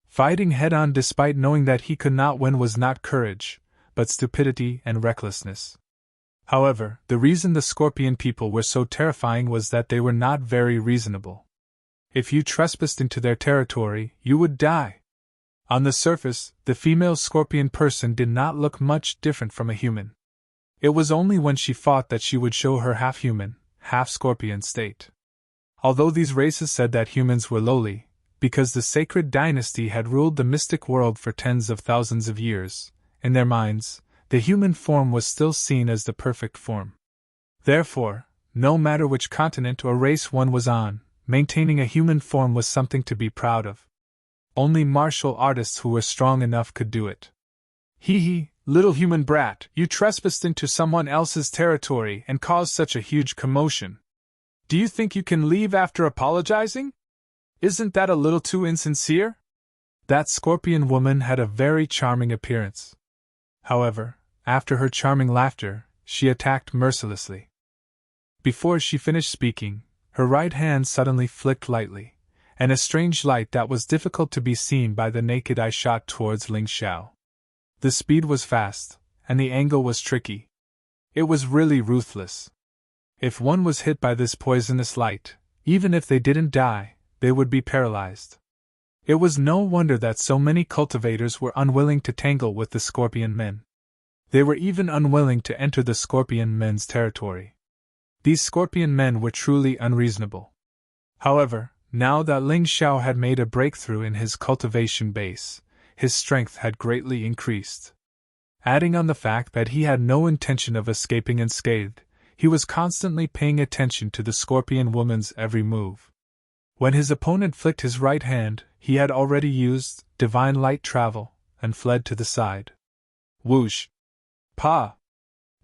Speaker 1: Fighting head-on despite knowing that he could not win was not courage, but stupidity and recklessness. However, the reason the Scorpion people were so terrifying was that they were not very reasonable. If you trespassed into their territory, you would die. On the surface, the female Scorpion person did not look much different from a human. It was only when she fought that she would show her half-human, half-Scorpion state. Although these races said that humans were lowly, because the sacred dynasty had ruled the mystic world for tens of thousands of years, in their minds, the human form was still seen as the perfect form. Therefore, no matter which continent or race one was on, maintaining a human form was something to be proud of. Only martial artists who were strong enough could do it. Hee, little human brat, you trespassed into someone else's territory and caused such a huge commotion. Do you think you can leave after apologizing? Isn't that a little too insincere? That Scorpion woman had a very charming appearance. However, after her charming laughter, she attacked mercilessly. Before she finished speaking, her right hand suddenly flicked lightly, and a strange light that was difficult to be seen by the naked eye shot towards Ling Xiao. The speed was fast, and the angle was tricky. It was really ruthless. If one was hit by this poisonous light, even if they didn't die, they would be paralyzed. It was no wonder that so many cultivators were unwilling to tangle with the Scorpion men. They were even unwilling to enter the Scorpion men's territory. These Scorpion men were truly unreasonable. However, now that Ling Xiao had made a breakthrough in his cultivation base, his strength had greatly increased. Adding on the fact that he had no intention of escaping unscathed, he was constantly paying attention to the Scorpion woman's every move. When his opponent flicked his right hand, he had already used divine light travel and fled to the side. Whoosh! Pa!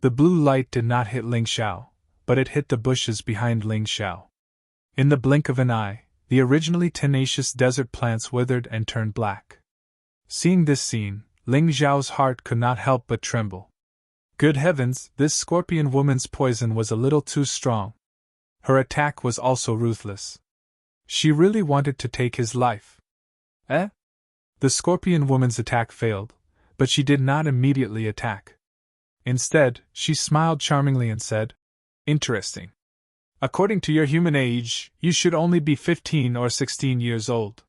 Speaker 1: The blue light did not hit Ling Xiao, but it hit the bushes behind Ling Xiao. In the blink of an eye, the originally tenacious desert plants withered and turned black. Seeing this scene, Ling Xiao's heart could not help but tremble. Good heavens, this Scorpion woman's poison was a little too strong. Her attack was also ruthless. She really wanted to take his life. Eh? The Scorpion woman's attack failed, but she did not immediately attack. Instead, she smiled charmingly and said, "Interesting. According to your human age, you should only be 15 or 16 years old.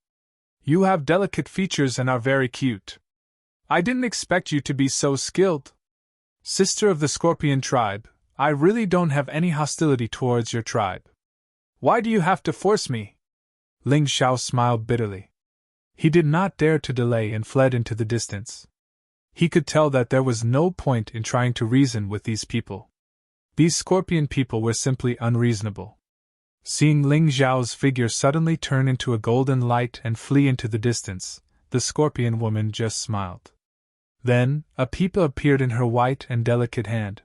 Speaker 1: You have delicate features and are very cute. I didn't expect you to be so skilled. Sister of the Scorpion tribe, I really don't have any hostility towards your tribe. Why do you have to force me?" Ling Xiao smiled bitterly. He did not dare to delay and fled into the distance. He could tell that there was no point in trying to reason with these people. These Scorpion people were simply unreasonable. Seeing Ling Xiao's figure suddenly turn into a golden light and flee into the distance, the Scorpion woman just smiled. Then, a pipa appeared in her white and delicate hand.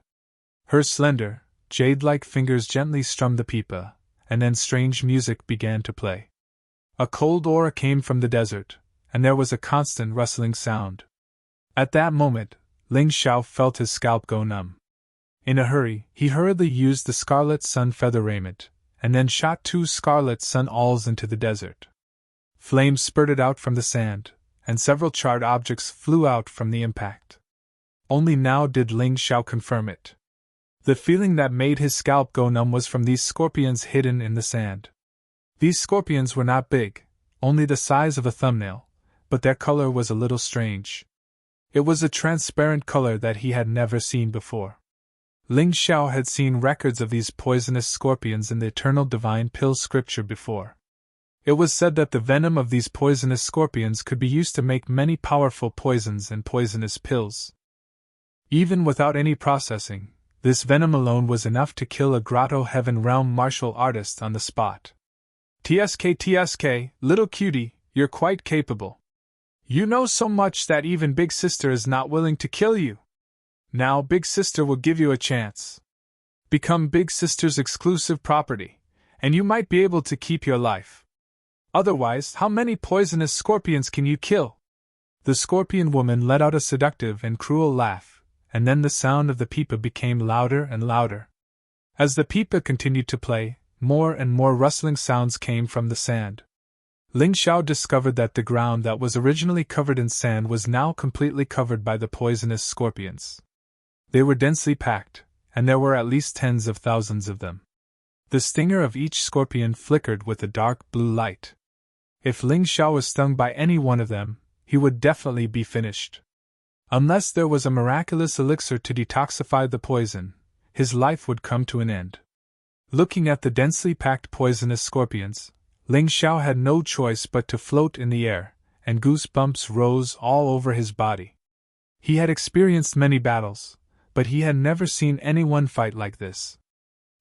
Speaker 1: Her slender, jade-like fingers gently strummed the pipa, and then strange music began to play. A cold aura came from the desert, and there was a constant rustling sound. At that moment, Ling Xiao felt his scalp go numb. In a hurry, he hurriedly used the Scarlet Sun feather raiment, and then shot 2 Scarlet Sun awls into the desert. Flames spurted out from the sand, and several charred objects flew out from the impact. Only now did Ling Xiao confirm it. The feeling that made his scalp go numb was from these scorpions hidden in the sand. These scorpions were not big, only the size of a thumbnail, but their color was a little strange. It was a transparent color that he had never seen before. Ling Xiao had seen records of these poisonous scorpions in the Eternal Divine Pill scripture before. It was said that the venom of these poisonous scorpions could be used to make many powerful poisons and poisonous pills. Even without any processing, this venom alone was enough to kill a Grotto Heaven Realm martial artist on the spot. TSK, little cutie, you're quite capable. You know so much that even Big Sister is not willing to kill you. Now Big Sister will give you a chance. Become Big Sister's exclusive property, and you might be able to keep your life. Otherwise, how many poisonous scorpions can you kill? The Scorpion woman let out a seductive and cruel laugh, and then the sound of the pipa became louder and louder. As the pipa continued to play, more and more rustling sounds came from the sand. Ling Xiao discovered that the ground that was originally covered in sand was now completely covered by the poisonous scorpions. They were densely packed, and there were at least tens of thousands of them. The stinger of each scorpion flickered with a dark blue light. If Ling Xiao was stung by any one of them, he would definitely be finished. Unless there was a miraculous elixir to detoxify the poison, his life would come to an end. Looking at the densely packed poisonous scorpions, Ling Xiao had no choice but to float in the air, and goosebumps rose all over his body. He had experienced many battles, but he had never seen anyone fight like this.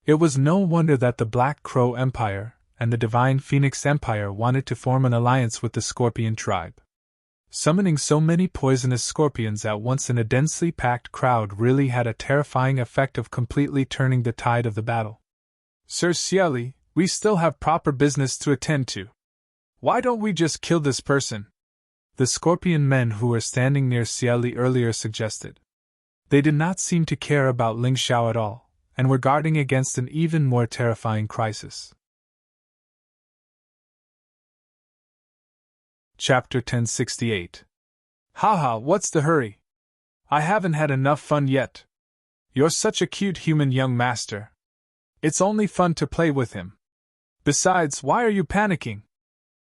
Speaker 1: It was no wonder that the Black Crow Empire and the Divine Phoenix Empire wanted to form an alliance with the Scorpion tribe. Summoning so many poisonous scorpions at once in a densely packed crowd really had a terrifying effect of completely turning the tide of the battle. Sir Xieli, we still have proper business to attend to. Why don't we just kill this person? The scorpion men who were standing near Xieli earlier suggested. They did not seem to care about Ling Xiao at all, and were guarding against an even more terrifying crisis. Chapter 1068. Haha, what's the hurry? I haven't had enough fun yet. You're such a cute human, young master. It's only fun to play with him. Besides, why are you panicking?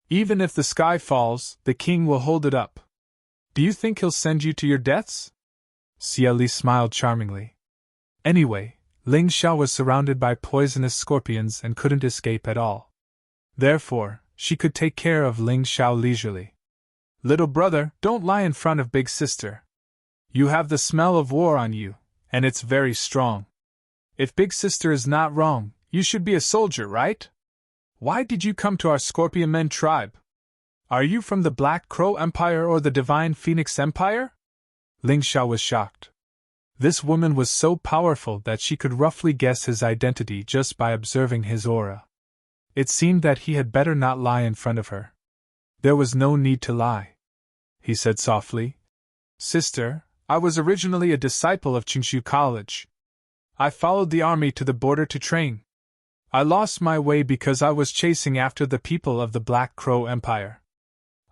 Speaker 1: Even if the sky falls, the king will hold it up. Do you think he'll send you to your deaths? Xieli smiled charmingly. Anyway, Ling Xiao was surrounded by poisonous scorpions and couldn't escape at all. Therefore, she could take care of Ling Xiao leisurely. Little brother, don't lie in front of big sister. You have the smell of war on you, and it's very strong. If big sister is not wrong, you should be a soldier, right? Why did you come to our Scorpion Men tribe? Are you from the Black Crow Empire or the Divine Phoenix Empire? Ling Xiao was shocked. This woman was so powerful that she could roughly guess his identity just by observing his aura. It seemed that he had better not lie in front of her. There was no need to lie. He said softly, Sister, I was originally a disciple of Qingshu College. I followed the army to the border to train. I lost my way because I was chasing after the people of the Black Crow Empire.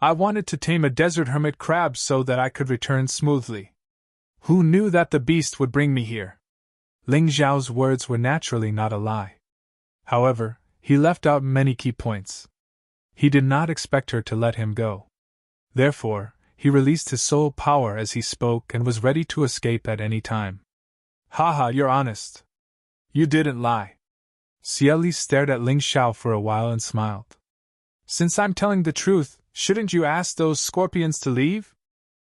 Speaker 1: I wanted to tame a desert hermit crab so that I could return smoothly. Who knew that the beast would bring me here? Ling Xiao's words were naturally not a lie. However, he left out many key points. He did not expect her to let him go. Therefore, he released his soul power as he spoke and was ready to escape at any time. Haha, you're honest. You didn't lie. Xieli stared at Ling Xiao for a while and smiled. Since I'm telling the truth, shouldn't you ask those scorpions to leave?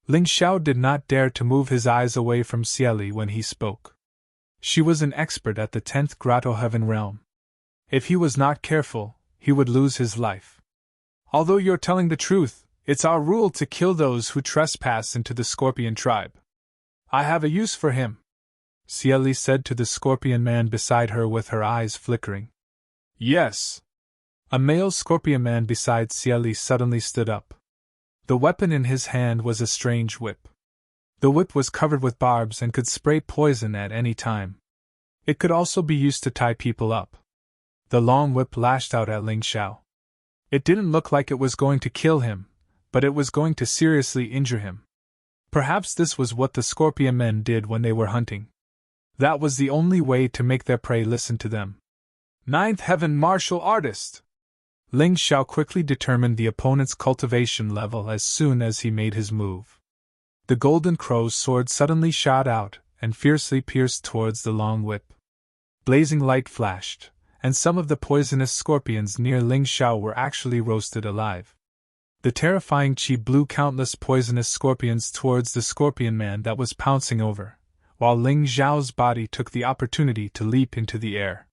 Speaker 1: Ling Xiao did not dare to move his eyes away from Xieli when he spoke. She was an expert at the 10th Grotto Heaven realm. If he was not careful, he would lose his life. Although you're telling the truth, it's our rule to kill those who trespass into the Scorpion tribe. I have a use for him, Xieli said to the Scorpion man beside her with her eyes flickering. Yes. A male Scorpion man beside Xieli suddenly stood up. The weapon in his hand was a strange whip. The whip was covered with barbs and could spray poison at any time. It could also be used to tie people up. The long whip lashed out at Ling Xiao. It didn't look like it was going to kill him, but it was going to seriously injure him. Perhaps this was what the Scorpion men did when they were hunting. That was the only way to make their prey listen to them. 9th Heaven Martial Artist! Ling Xiao quickly determined the opponent's cultivation level as soon as he made his move. The Golden Crow's sword suddenly shot out and fiercely pierced towards the long whip. Blazing light flashed, and some of the poisonous scorpions near Ling Xiao were actually roasted alive. The terrifying chi blew countless poisonous scorpions towards the Scorpion man that was pouncing over, while Ling Xiao's body took the opportunity to leap into the air.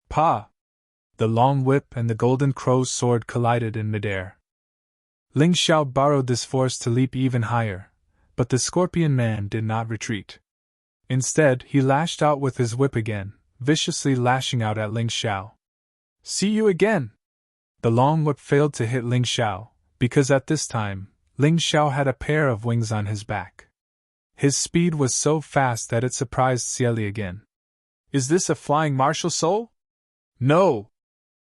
Speaker 1: Pa! The long whip and the Golden Crow's sword collided in midair. Ling Xiao borrowed this force to leap even higher, but the Scorpion man did not retreat. Instead, he lashed out with his whip again, viciously lashing out at Ling Xiao. See you again! The long whip failed to hit Ling Xiao, because at this time, Ling Xiao had a pair of wings on his back. His speed was so fast that it surprised Cieli again. Is this a flying martial soul? No!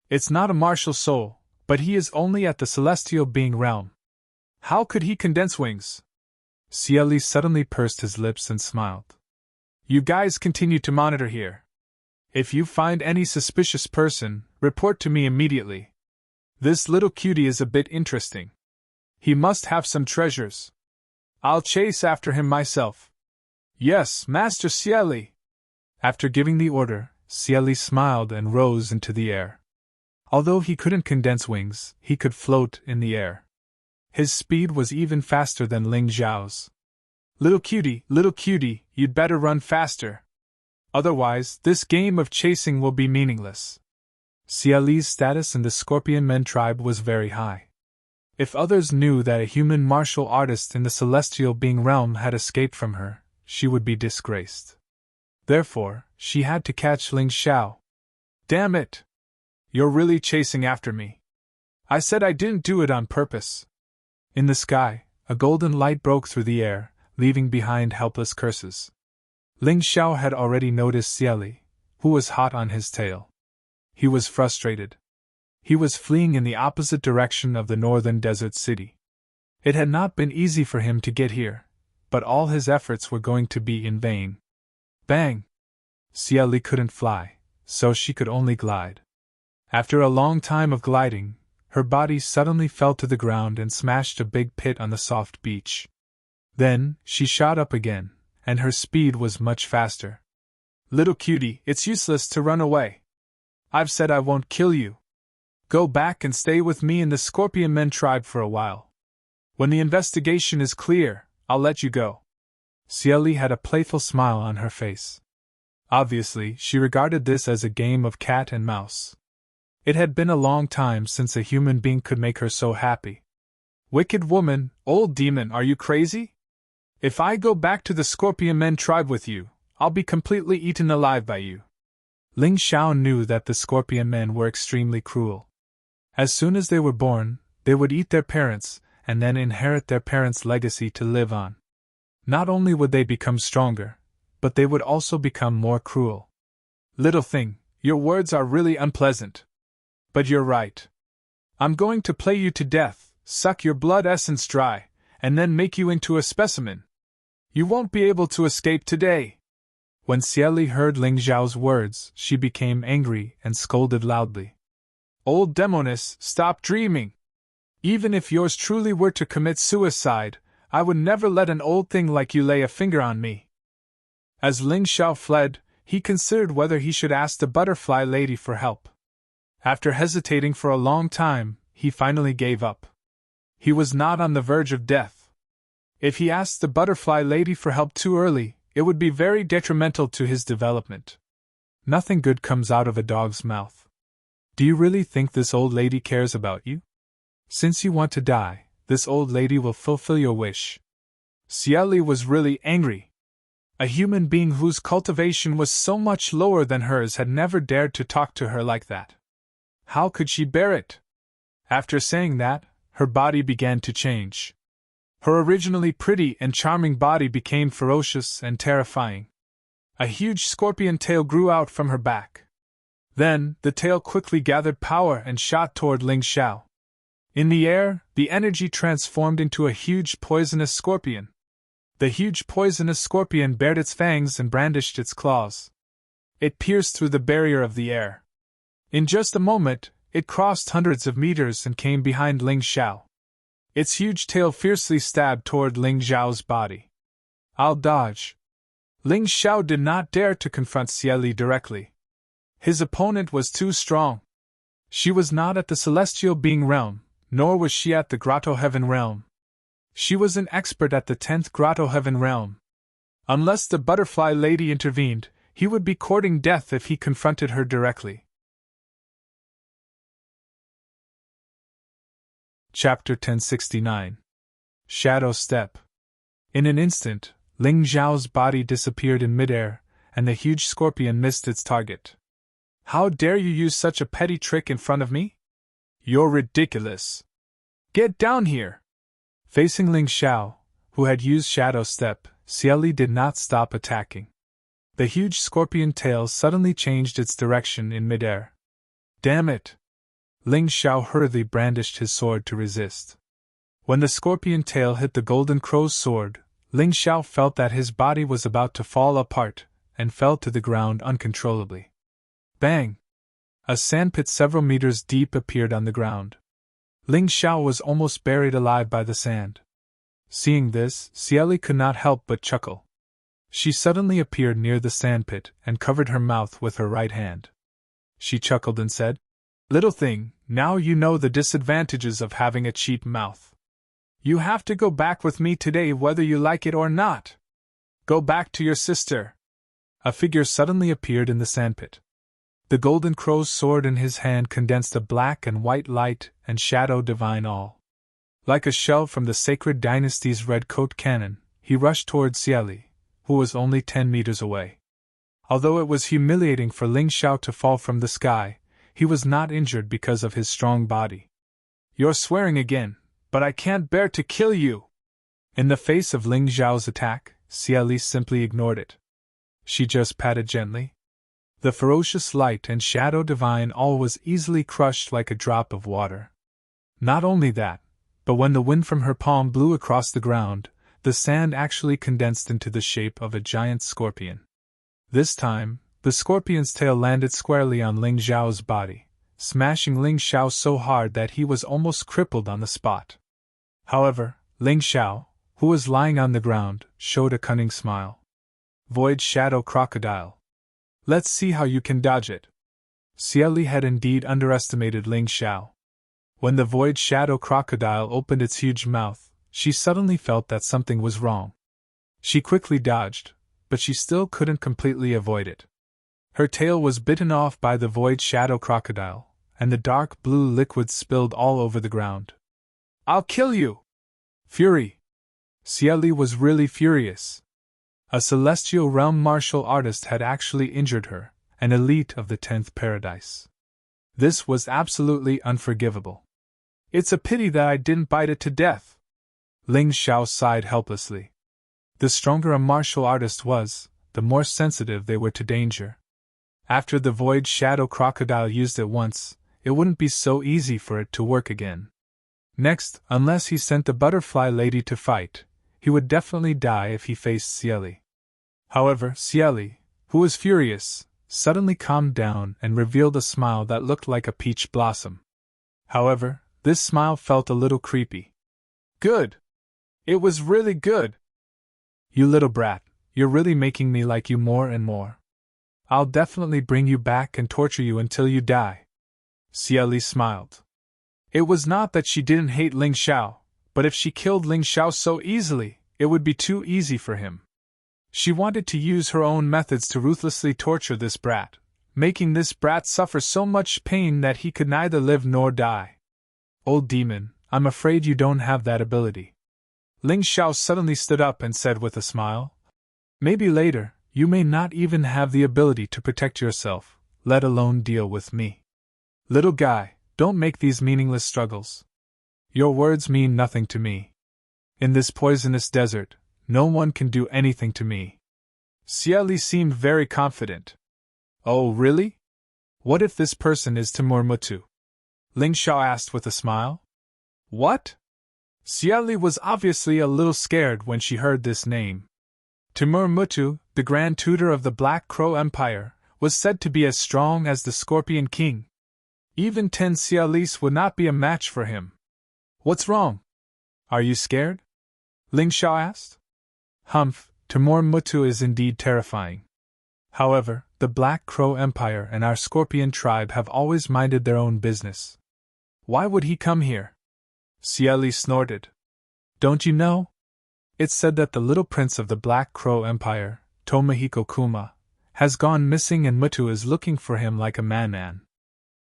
Speaker 1: It's not a martial soul, but he is only at the celestial being realm. How could he condense wings? Cieli suddenly pursed his lips and smiled. You guys continue to monitor here. If you find any suspicious person, report to me immediately. This little cutie is a bit interesting. He must have some treasures. I'll chase after him myself. Yes, Master Cieli. After giving the order, Cieli smiled and rose into the air. Although he couldn't condense wings, he could float in the air. His speed was even faster than Ling Xiao's. Little cutie, you'd better run faster. Otherwise, this game of chasing will be meaningless. Cieli's status in the Scorpion Men tribe was very high. If others knew that a human martial artist in the celestial being realm had escaped from her, she would be disgraced. Therefore, she had to catch Ling Xiao. Damn it! You're really chasing after me. I said I didn't do it on purpose. In the sky, a golden light broke through the air, leaving behind helpless curses. Ling Xiao had already noticed Cieli, who was hot on his tail. He was frustrated. He was fleeing in the opposite direction of the northern desert city. It had not been easy for him to get here, but all his efforts were going to be in vain. Bang! Cieli couldn't fly, so she could only glide. After a long time of gliding, her body suddenly fell to the ground and smashed a big pit on the soft beach. Then, she shot up again, and her speed was much faster. Little cutie, it's useless to run away. I've said I won't kill you. Go back and stay with me in the Scorpion Men tribe for a while. When the investigation is clear, I'll let you go. Cieli had a playful smile on her face. Obviously, she regarded this as a game of cat and mouse. It had been a long time since a human being could make her so happy. Wicked woman, old demon, are you crazy? If I go back to the Scorpion Men tribe with you, I'll be completely eaten alive by you. Ling Xiao knew that the Scorpion Men were extremely cruel. As soon as they were born, they would eat their parents, and then inherit their parents' legacy to live on. Not only would they become stronger, but they would also become more cruel. Little thing, your words are really unpleasant. But you're right. I'm going to play you to death, suck your blood essence dry, and then make you into a specimen. You won't be able to escape today. When Cieli heard Ling Xiao's words, she became angry and scolded loudly. Old demoness, stop dreaming. Even if yours truly were to commit suicide, I would never let an old thing like you lay a finger on me. As Ling Xiao fled, he considered whether he should ask the butterfly lady for help. After hesitating for a long time, he finally gave up. He was not on the verge of death. If he asked the butterfly lady for help too early, it would be very detrimental to his development. Nothing good comes out of a dog's mouth. Do you really think this old lady cares about you? Since you want to die, this old lady will fulfill your wish. Cieli was really angry. A human being whose cultivation was so much lower than hers had never dared to talk to her like that. How could she bear it? After saying that, her body began to change. Her originally pretty and charming body became ferocious and terrifying. A huge scorpion tail grew out from her back. Then, the tail quickly gathered power and shot toward Ling Xiao. In the air, the energy transformed into a huge poisonous scorpion. The huge poisonous scorpion bared its fangs and brandished its claws. It pierced through the barrier of the air. In just a moment, it crossed hundreds of meters and came behind Ling Xiao. Its huge tail fiercely stabbed toward Ling Xiao's body. I'll dodge. Ling Xiao did not dare to confront Cieli directly. His opponent was too strong. She was not at the celestial being realm, nor was she at the grotto heaven realm. She was an expert at the 10th grotto heaven realm. Unless the butterfly lady intervened, he would be courting death if he confronted her directly. Chapter 1069. Shadow Step. In an instant, Ling Xiao's body disappeared in midair, and the huge scorpion missed its target. How dare you use such a petty trick in front of me? You're ridiculous. Get down here! Facing Ling Xiao, who had used Shadow Step, Cieli did not stop attacking. The huge scorpion tail suddenly changed its direction in midair. Damn it! Ling Xiao hurriedly brandished his sword to resist. When the scorpion tail hit the golden crow's sword, Ling Xiao felt that his body was about to fall apart, and fell to the ground uncontrollably. Bang! A sandpit several meters deep appeared on the ground. Ling Xiao was almost buried alive by the sand. Seeing this, Cieli could not help but chuckle. She suddenly appeared near the sandpit and covered her mouth with her right hand. She chuckled and said, "Little thing, now you know the disadvantages of having a cheap mouth. You have to go back with me today whether you like it or not. Go back to your sister." A figure suddenly appeared in the sandpit. The golden crow's sword in his hand condensed a black and white light and shadow divine all. Like a shell from the sacred dynasty's red coat cannon, he rushed toward Cieli, who was only 10 meters away. Although it was humiliating for Ling Xiao to fall from the sky, he was not injured because of his strong body. "You're swearing again, but I can't bear to kill you!" In the face of Ling Xiao's attack, Cieli simply ignored it. She just patted gently. The ferocious light and shadow divine all was easily crushed like a drop of water. Not only that, but when the wind from her palm blew across the ground, the sand actually condensed into the shape of a giant scorpion. This time, the scorpion's tail landed squarely on Ling Xiao's body, smashing Ling Xiao so hard that he was almost crippled on the spot. However, Ling Xiao, who was lying on the ground, showed a cunning smile. "Void Shadow Crocodile. Let's see how you can dodge it." Cieli had indeed underestimated Ling Xiao. When the Void Shadow Crocodile opened its huge mouth, she suddenly felt that something was wrong. She quickly dodged, but she still couldn't completely avoid it. Her tail was bitten off by the Void Shadow Crocodile, and the dark blue liquid spilled all over the ground. "I'll kill you!" Fury! Cieli was really furious. A celestial realm martial artist had actually injured her, an elite of the 10th paradise. This was absolutely unforgivable. "It's a pity that I didn't bite it to death." Ling Xiao sighed helplessly. The stronger a martial artist was, the more sensitive they were to danger. After the Void Shadow Crocodile used it once, it wouldn't be so easy for it to work again. Next, unless he sent the Butterfly Lady to fight, he would definitely die if he faced Cieli. However, Cieli, who was furious, suddenly calmed down and revealed a smile that looked like a peach blossom. However, this smile felt a little creepy. "Good! It was really good! You little brat, you're really making me like you more and more. I'll definitely bring you back and torture you until you die." Cieli smiled. It was not that she didn't hate Ling Xiao, but if she killed Ling Xiao so easily, it would be too easy for him. She wanted to use her own methods to ruthlessly torture this brat, making this brat suffer so much pain that he could neither live nor die. "Old demon, I'm afraid you don't have that ability." Ling Xiao suddenly stood up and said with a smile, "Maybe later, you may not even have the ability to protect yourself, let alone deal with me. Little guy, don't make these meaningless struggles. Your words mean nothing to me. In this poisonous desert, no one can do anything to me." Cieli seemed very confident. "Oh, really? What if this person is Timur Mutu?" Ling Xiao asked with a smile. "What?" Cieli was obviously a little scared when she heard this name. Timur Mutu, the Grand Tutor of the Black Crow Empire, was said to be as strong as the Scorpion King. Even 10 Cielis would not be a match for him. "What's wrong? Are you scared?" Ling Xiao asked. "Humph, Timur Mutu is indeed terrifying. However, the Black Crow Empire and our Scorpion tribe have always minded their own business. Why would he come here?" Cieli snorted. "Don't you know? It's said that the little prince of the Black Crow Empire, Tomohiko Kuma, has gone missing and Mutu is looking for him like a madman.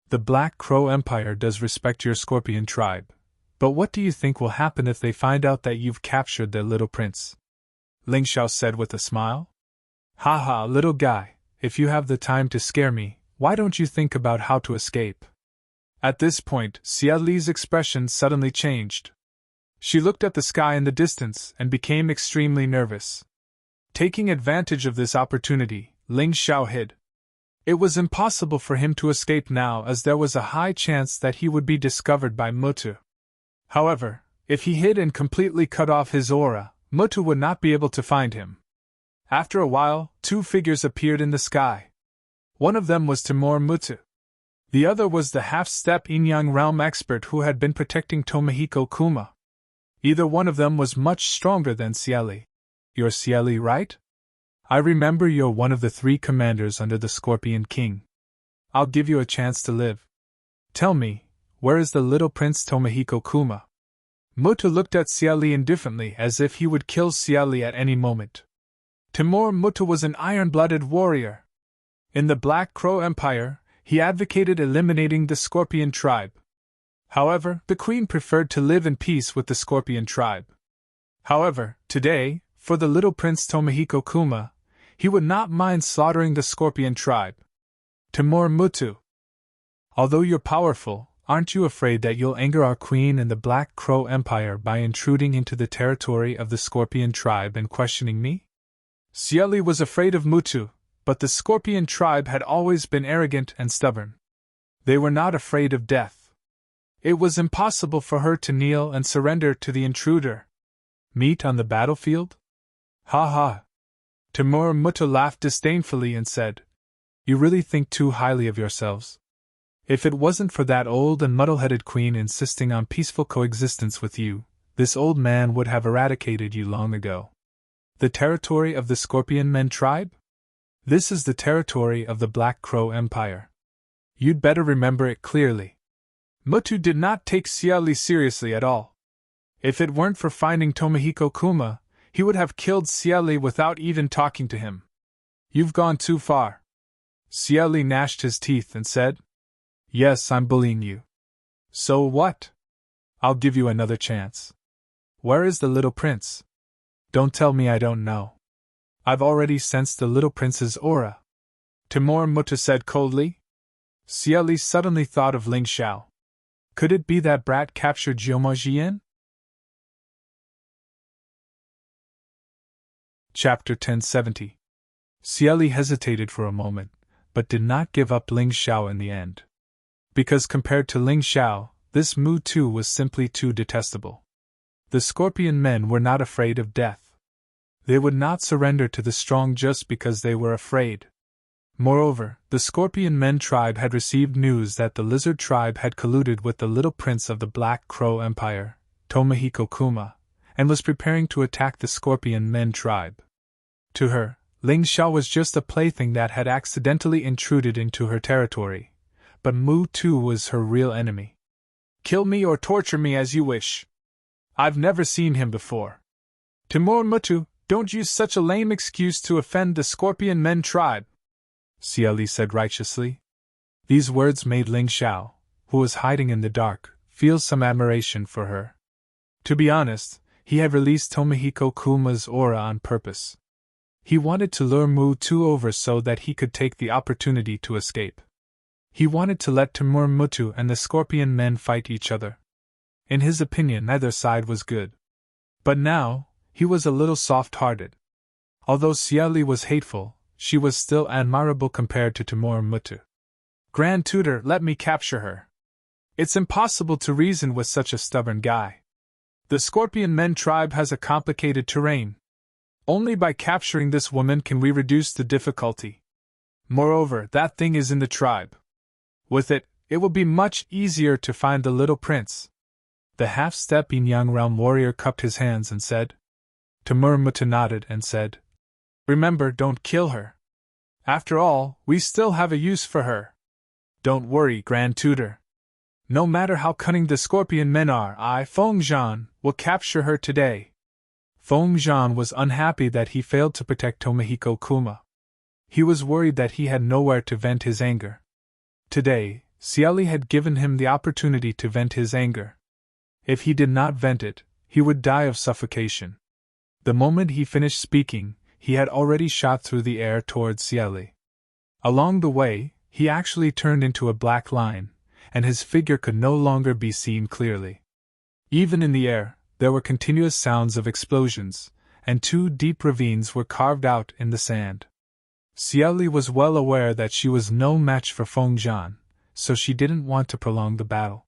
Speaker 1: The Black Crow Empire does respect your Scorpion tribe, but what do you think will happen if they find out that you've captured their little prince?" Ling Xiao said with a smile. "Ha ha, little guy, if you have the time to scare me, why don't you think about how to escape?" At this point, Cieli's expression suddenly changed. She looked at the sky in the distance and became extremely nervous. Taking advantage of this opportunity, Ling Xiao hid. It was impossible for him to escape now, as there was a high chance that he would be discovered by Mutu. However, if he hid and completely cut off his aura, Mutu would not be able to find him. After a while, two figures appeared in the sky. One of them was Timur Mutu. The other was the half-step Yin-Yang realm expert who had been protecting Tomohiko Kuma. Either one of them was much stronger than Cieli. You're Cieli, right? I remember you're one of the 3 commanders under the Scorpion King. I'll give you a chance to live. Tell me, where is the little prince Tomohiko Kuma? Mutu looked at Cieli indifferently, as if he would kill Cieli at any moment. Timur Mutu was an iron-blooded warrior. In the Black Crow Empire, he advocated eliminating the Scorpion tribe. However, the queen preferred to live in peace with the Scorpion tribe. However, today, for the little prince Tomohiko Kuma, he would not mind slaughtering the Scorpion tribe. Timur Mutu. Although you're powerful, aren't you afraid that you'll anger our queen and the Black Crow Empire by intruding into the territory of the Scorpion tribe and questioning me? Cieli was afraid of Mutu, but the Scorpion tribe had always been arrogant and stubborn. They were not afraid of death. It was impossible for her to kneel and surrender to the intruder. Meet on the battlefield? Ha ha! Timur Mutu laughed disdainfully and said, You really think too highly of yourselves. If it wasn't for that old and muddle-headed queen insisting on peaceful coexistence with you, this old man would have eradicated you long ago. The territory of the Scorpion Men tribe? This is the territory of the Black Crow Empire. You'd better remember it clearly. Mutu did not take Cieli seriously at all. If it weren't for finding Tomohiko Kuma, he would have killed Cieli without even talking to him. You've gone too far. Cieli gnashed his teeth and said, Yes, I'm bullying you. So what? I'll give you another chance. Where is the little prince? Don't tell me I don't know. I've already sensed the little prince's aura. Timur Mutu said coldly. Cieli suddenly thought of Ling Xiao. Could it be that brat captured Jioma Jian? Chapter 1070. Cieli hesitated for a moment, but did not give up Ling Xiao in the end. Because compared to Ling Xiao, this Mutu was simply too detestable. The Scorpion Men were not afraid of death. They would not surrender to the strong just because they were afraid. Moreover, the Scorpion Men tribe had received news that the Lizard tribe had colluded with the little prince of the Black Crow Empire, Tomohiko Kuma, and was preparing to attack the Scorpion Men tribe. To her, Ling Xiao was just a plaything that had accidentally intruded into her territory, but Mutu was her real enemy. Kill me or torture me as you wish. I've never seen him before. Timur Mutu, don't use such a lame excuse to offend the Scorpion Men tribe, Cieli said righteously. These words made Ling Xiao, who was hiding in the dark, feel some admiration for her. To be honest, he had released Tomohiko Kuma's aura on purpose. He wanted to lure Mutu over so that he could take the opportunity to escape. He wanted to let Timur Mutu and the Scorpion Men fight each other. In his opinion, neither side was good. But now, he was a little soft-hearted. Although Cieli was hateful, she was still admirable compared to Timur Mutu. Grand Tutor, let me capture her. It's impossible to reason with such a stubborn guy. The Scorpion Men tribe has a complicated terrain. Only by capturing this woman can we reduce the difficulty. Moreover, that thing is in the tribe. With it, it will be much easier to find the little prince. The half-step Yin-Yang realm warrior cupped his hands and said. Timur Mutu nodded and said, Remember, don't kill her. After all, we still have a use for her. Don't worry, Grand Tutor. No matter how cunning the Scorpion Men are, I, Feng Zhan, will capture her today. Feng Zhan was unhappy that he failed to protect Tomohiko Kuma. He was worried that he had nowhere to vent his anger. Today, Cieli had given him the opportunity to vent his anger. If he did not vent it, he would die of suffocation. The moment he finished speaking, he had already shot through the air towards Cieli. Along the way, he actually turned into a black line, and his figure could no longer be seen clearly. Even in the air, there were continuous sounds of explosions, and 2 deep ravines were carved out in the sand. Xiaoli was well aware that she was no match for Feng Zhan, so she didn't want to prolong the battle.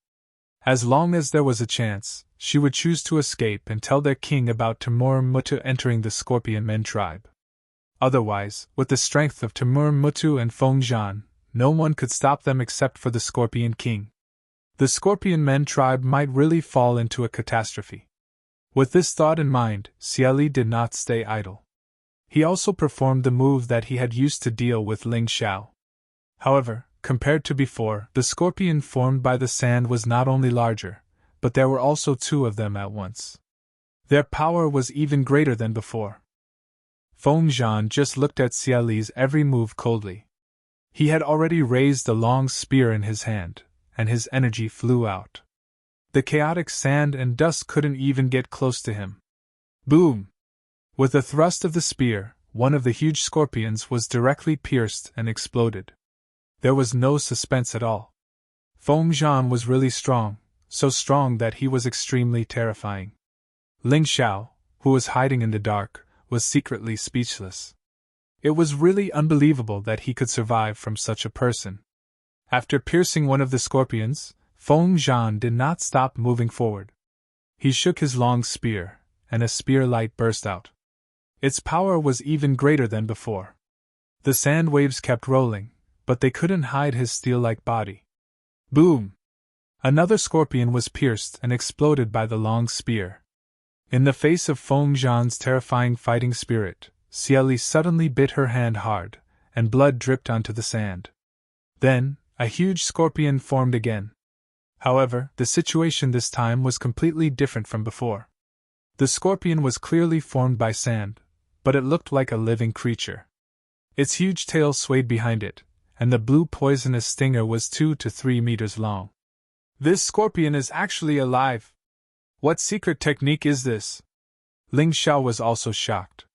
Speaker 1: As long as there was a chance, she would choose to escape and tell their king about Timur Mutu entering the Scorpion Men tribe. Otherwise, with the strength of Timur Mutu and Feng Zhan, no one could stop them except for the Scorpion King. The Scorpion Men tribe might really fall into a catastrophe. With this thought in mind, Xiaoli did not stay idle. He also performed the move that he had used to deal with Ling Xiao. However, compared to before, the scorpion formed by the sand was not only larger, but there were also 2 of them at once. Their power was even greater than before. Feng Zhan just looked at Xiaoli's every move coldly. He had already raised a long spear in his hand, and his energy flew out. The chaotic sand and dust couldn't even get close to him. Boom! With a thrust of the spear, one of the huge scorpions was directly pierced and exploded. There was no suspense at all. Feng Zhan was really strong, so strong that he was extremely terrifying. Ling Xiao, who was hiding in the dark, was secretly speechless. It was really unbelievable that he could survive from such a person. After piercing one of the scorpions, Feng Zhan did not stop moving forward. He shook his long spear, and a spear light burst out. Its power was even greater than before. The sand waves kept rolling, but they couldn't hide his steel-like body. Boom! Another scorpion was pierced and exploded by the long spear. In the face of Feng Zhan's terrifying fighting spirit, Xiaoli suddenly bit her hand hard, and blood dripped onto the sand. Then, a huge scorpion formed again. However, the situation this time was completely different from before. The scorpion was clearly formed by sand, but it looked like a living creature. Its huge tail swayed behind it, and the blue poisonous stinger was 2 to 3 meters long. This scorpion is actually alive! What secret technique is this? Ling Xiao was also shocked.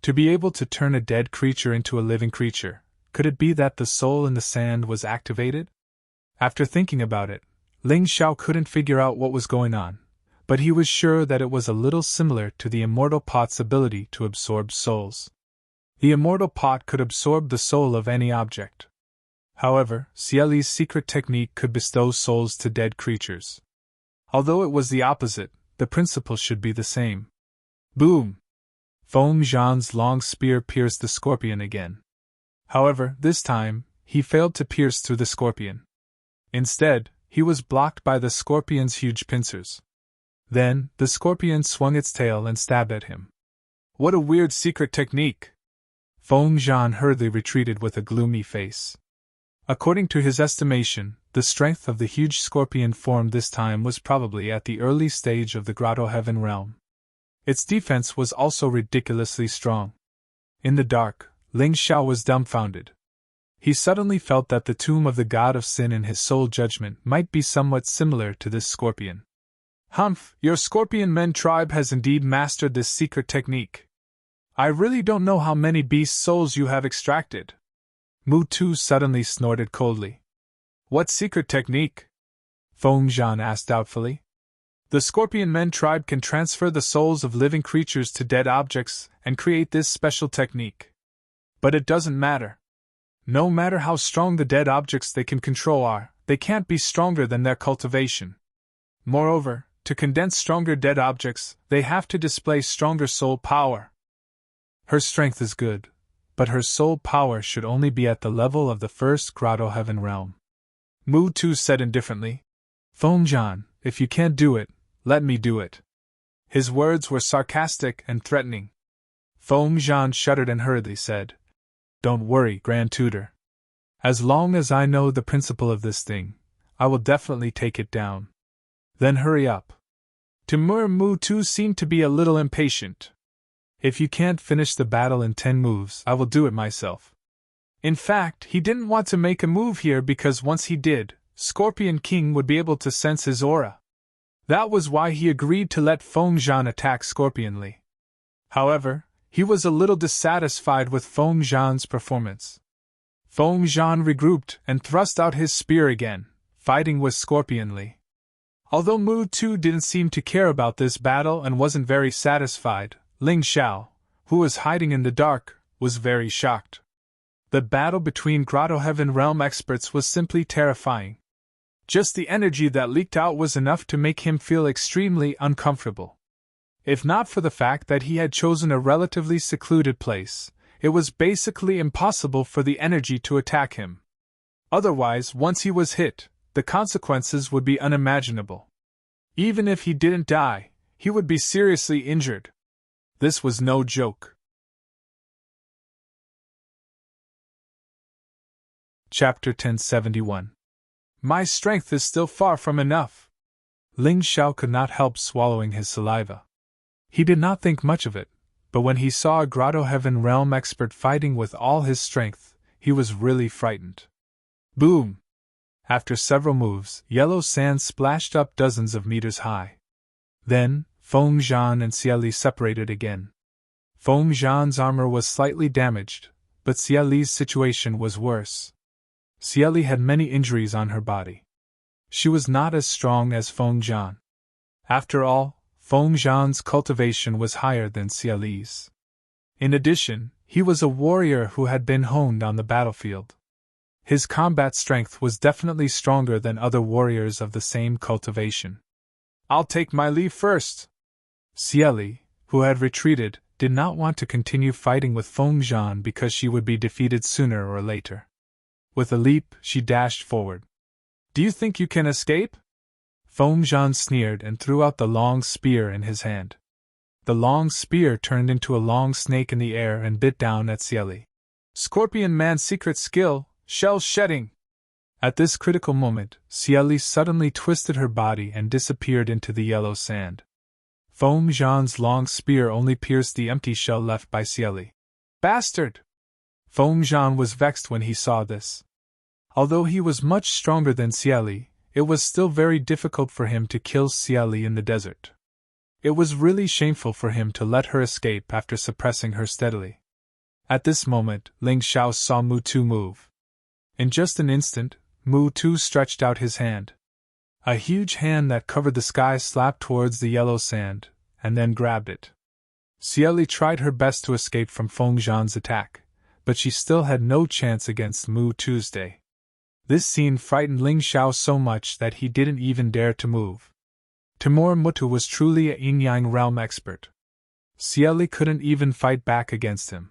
Speaker 1: To be able to turn a dead creature into a living creature, could it be that the soul in the sand was activated? After thinking about it, Ling Xiao couldn't figure out what was going on, but he was sure that it was a little similar to the immortal pot's ability to absorb souls. The immortal pot could absorb the soul of any object. However, Xiaoli's secret technique could bestow souls to dead creatures. Although it was the opposite, the principle should be the same. Boom! Feng Zhan's long spear pierced the scorpion again. However, this time, he failed to pierce through the scorpion. Instead, he was blocked by the scorpion's huge pincers. Then, the scorpion swung its tail and stabbed at him. What a weird secret technique! Feng Zhan hurriedly retreated with a gloomy face. According to his estimation, the strength of the huge scorpion formed this time was probably at the early stage of the Grotto Heaven realm. Its defense was also ridiculously strong. In the dark, Ling Xiao was dumbfounded. He suddenly felt that the tomb of the god of sin in his soul judgment might be somewhat similar to this scorpion. Humph, your Scorpion Men tribe has indeed mastered this secret technique. I really don't know how many beast souls you have extracted. Mu Tu suddenly snorted coldly. What secret technique? Feng Zhan asked doubtfully. The Scorpion Men tribe can transfer the souls of living creatures to dead objects and create this special technique. But it doesn't matter. No matter how strong the dead objects they can control are, they can't be stronger than their cultivation. Moreover, to condense stronger dead objects, they have to display stronger soul power. Her strength is good, but her soul power should only be at the level of the first Grotto Heaven realm. Mu Tu said indifferently. Feng Zhan, if you can't do it, let me do it. His words were sarcastic and threatening. Feng Zhan shuddered and hurriedly said, Don't worry, Grand Tutor. As long as I know the principle of this thing, I will definitely take it down. Then hurry up. Timur Mu Tu seemed to be a little impatient. If you can't finish the battle in 10 moves, I will do it myself. In fact, he didn't want to make a move here because once he did, Scorpion King would be able to sense his aura. That was why he agreed to let Feng Zhan attack Scorpionly. However, he was a little dissatisfied with Feng Zhan's performance. Feng Zhan regrouped and thrust out his spear again, fighting with Scorpionly. Although Mu Tu didn't seem to care about this battle and wasn't very satisfied, Ling Xiao, who was hiding in the dark, was very shocked. The battle between Grotto Heaven Realm experts was simply terrifying. Just the energy that leaked out was enough to make him feel extremely uncomfortable. If not for the fact that he had chosen a relatively secluded place, it was basically impossible for the energy to attack him. Otherwise, once he was hit, the consequences would be unimaginable. Even if he didn't die, he would be seriously injured. This was no joke. Chapter 1071. My strength is still far from enough. Ling Xiao could not help swallowing his saliva. He did not think much of it, but when he saw a Grotto Heaven Realm expert fighting with all his strength, he was really frightened. Boom! After several moves, yellow sand splashed up dozens of meters high. Then, Feng Zhan and Xie Li separated again. Feng Zhan's armor was slightly damaged, but Xie Li's situation was worse. Xie Li had many injuries on her body. She was not as strong as Feng Zhan. After all, Feng Zhan's cultivation was higher than Xie Li's. In addition, he was a warrior who had been honed on the battlefield. His combat strength was definitely stronger than other warriors of the same cultivation. I'll take my leave first. Xie Li, who had retreated, did not want to continue fighting with Feng Zhan because she would be defeated sooner or later. With a leap, she dashed forward. Do you think you can escape? Feng Zhan sneered and threw out the long spear in his hand. The long spear turned into a long snake in the air and bit down at Xie Li. Scorpion Man's secret skill, shell shedding. At this critical moment, Xie Li suddenly twisted her body and disappeared into the yellow sand. Feng Zhan's long spear only pierced the empty shell left by Xie Li. Bastard! Feng Zhan was vexed when he saw this. Although he was much stronger than Xie Li, it was still very difficult for him to kill Xie Li in the desert. It was really shameful for him to let her escape after suppressing her steadily. At this moment, Ling Xiao saw Mu Tu move. In just an instant, Mu Tu stretched out his hand. A huge hand that covered the sky slapped towards the yellow sand, and then grabbed it. Xie Li tried her best to escape from Feng Zhan's attack, but she still had no chance against Mu Tu's day. This scene frightened Ling Xiao so much that he didn't even dare to move. Timur Mutu was truly a yin-yang realm expert. Xie Li couldn't even fight back against him.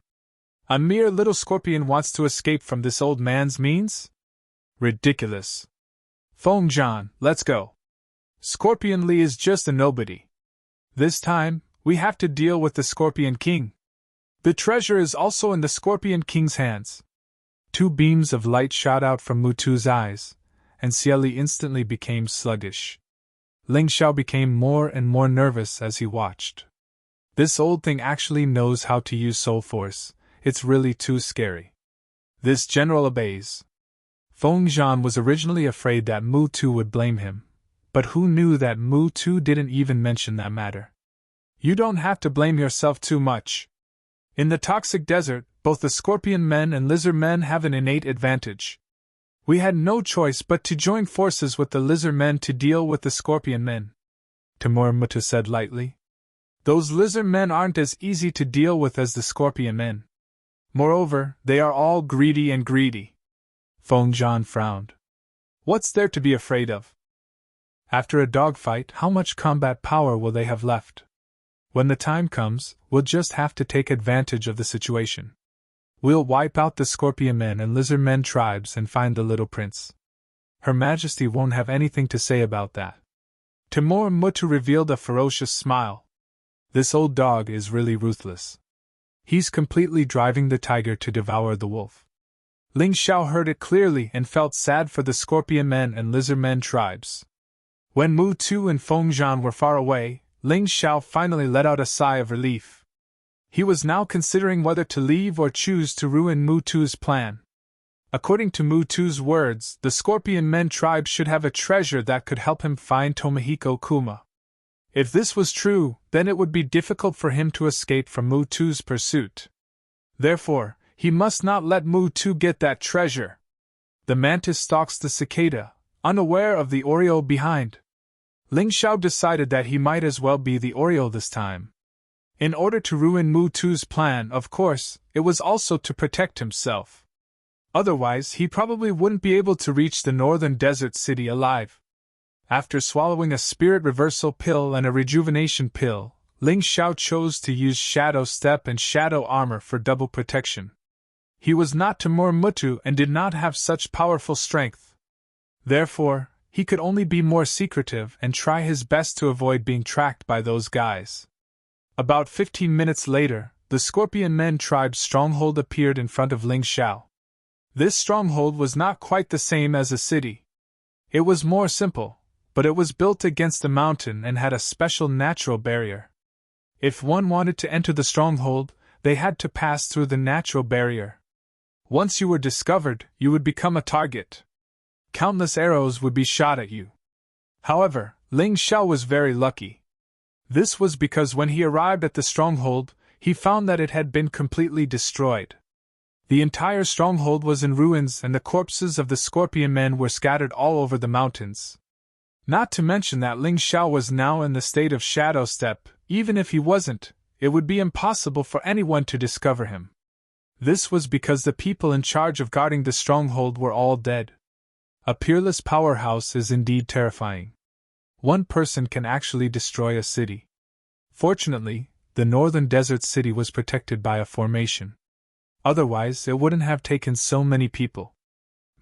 Speaker 1: A mere little scorpion wants to escape from this old man's means? Ridiculous. Feng Zhan, let's go. Scorpion Li is just a nobody. This time, we have to deal with the Scorpion King. The treasure is also in the Scorpion King's hands. Two beams of light shot out from Mutu's eyes, and Xie Li instantly became sluggish. Ling Xiao became more and more nervous as he watched. This old thing actually knows how to use soul force, it's really too scary. This general obeys. Feng Zhan was originally afraid that Mu Tu would blame him, but who knew that Mu Tu didn't even mention that matter? You don't have to blame yourself too much. In the toxic desert, both the Scorpion Men and Lizard Men have an innate advantage. We had no choice but to join forces with the Lizard Men to deal with the Scorpion Men. Timur Mutu said lightly. Those Lizard Men aren't as easy to deal with as the Scorpion Men. Moreover, they are all greedy. Feng Zhan frowned. What's there to be afraid of? After a dogfight, how much combat power will they have left? When the time comes, we'll just have to take advantage of the situation. We'll wipe out the Scorpion Men and Lizard Men tribes and find the little prince. Her Majesty won't have anything to say about that. Timur Mutu revealed a ferocious smile. This old dog is really ruthless. He's completely driving the tiger to devour the wolf. Ling Xiao heard it clearly and felt sad for the Scorpion Men and Lizard Men tribes. When Mu Tu and Feng Zhan were far away, Ling Xiao finally let out a sigh of relief. He was now considering whether to leave or choose to ruin Mu Tu's plan. According to Mu Tu's words, the Scorpion Men tribe should have a treasure that could help him find Tomohiko Kuma. If this was true, then it would be difficult for him to escape from Mu Tu's pursuit. Therefore, he must not let Mu Tu get that treasure. The mantis stalks the cicada, unaware of the oriole behind. Ling Xiao decided that he might as well be the oriole this time. In order to ruin Mutu's plan, of course, it was also to protect himself. Otherwise, he probably wouldn't be able to reach the northern desert city alive. After swallowing a spirit reversal pill and a rejuvenation pill, Ling Xiao chose to use Shadow Step and Shadow Armor for double protection. He was not Timur Mutu and did not have such powerful strength. Therefore, he could only be more secretive and try his best to avoid being tracked by those guys. About 15 minutes later, the Scorpion Men tribe's stronghold appeared in front of Ling Xiao. This stronghold was not quite the same as a city. It was more simple, but it was built against a mountain and had a special natural barrier. If one wanted to enter the stronghold, they had to pass through the natural barrier. Once you were discovered, you would become a target. Countless arrows would be shot at you. However, Ling Xiao was very lucky. This was because when he arrived at the stronghold, he found that it had been completely destroyed. The entire stronghold was in ruins and the corpses of the Scorpion Men were scattered all over the mountains. Not to mention that Ling Xiao was now in the state of Shadow Step. Even if he wasn't, it would be impossible for anyone to discover him. This was because the people in charge of guarding the stronghold were all dead. A peerless powerhouse is indeed terrifying. One person can actually destroy a city. Fortunately, the northern desert city was protected by a formation. Otherwise, it wouldn't have taken so many people.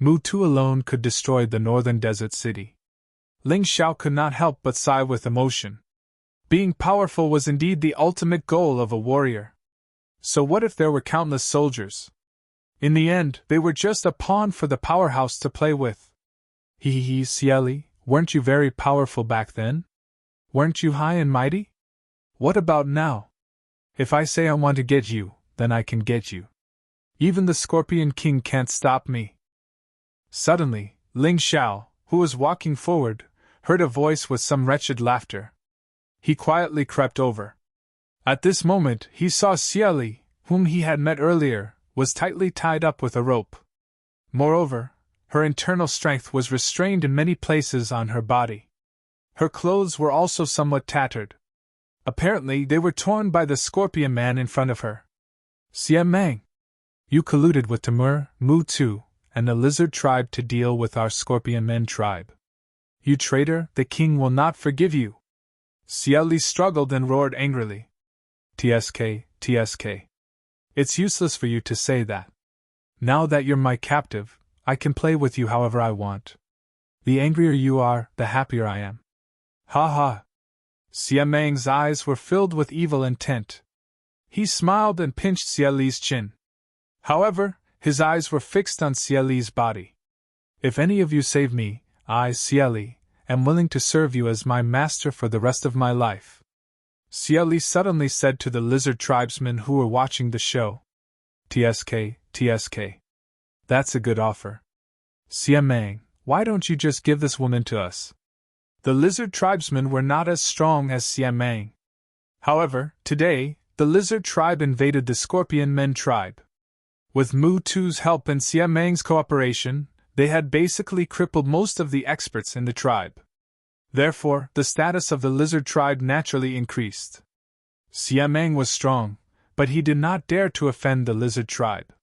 Speaker 1: Mutu alone could destroy the northern desert city. Ling Xiao could not help but sigh with emotion. Being powerful was indeed the ultimate goal of a warrior. So what if there were countless soldiers? In the end, they were just a pawn for the powerhouse to play with. Cieli, weren't you very powerful back then? Weren't you high and mighty? What about now? If I say I want to get you, then I can get you. Even the Scorpion King can't stop me. Suddenly, Ling Xiao, who was walking forward, heard a voice with some wretched laughter. He quietly crept over. At this moment, he saw Cieli, whom he had met earlier, was tightly tied up with a rope. Moreover, her internal strength was restrained in many places on her body. Her clothes were also somewhat tattered. Apparently, they were torn by the Scorpion Man in front of her. Xie Meng, you colluded with Timur, Mutu, and the Lizard Tribe to deal with our Scorpion Men tribe. You traitor, the king will not forgive you. Cieli struggled and roared angrily. TSK, TSK. It's useless for you to say that. Now that you're my captive, I can play with you however I want. The angrier you are, the happier I am. Ha ha. Xie Meng's eyes were filled with evil intent. He smiled and pinched Cieli's chin. However, his eyes were fixed on Cieli's body. If any of you save me, I, Cieli, am willing to serve you as my master for the rest of my life. Cieli suddenly said to the lizard tribesmen who were watching the show. TSK, TSK. That's a good offer. Xie Meng, why don't you just give this woman to us? The lizard tribesmen were not as strong as Xie Meng. However, today, the lizard tribe invaded the Scorpion Men tribe. With Mutu's help and Xie Meng's cooperation, they had basically crippled most of the experts in the tribe. Therefore, the status of the lizard tribe naturally increased. Xie Meng was strong, but he did not dare to offend the lizard tribe.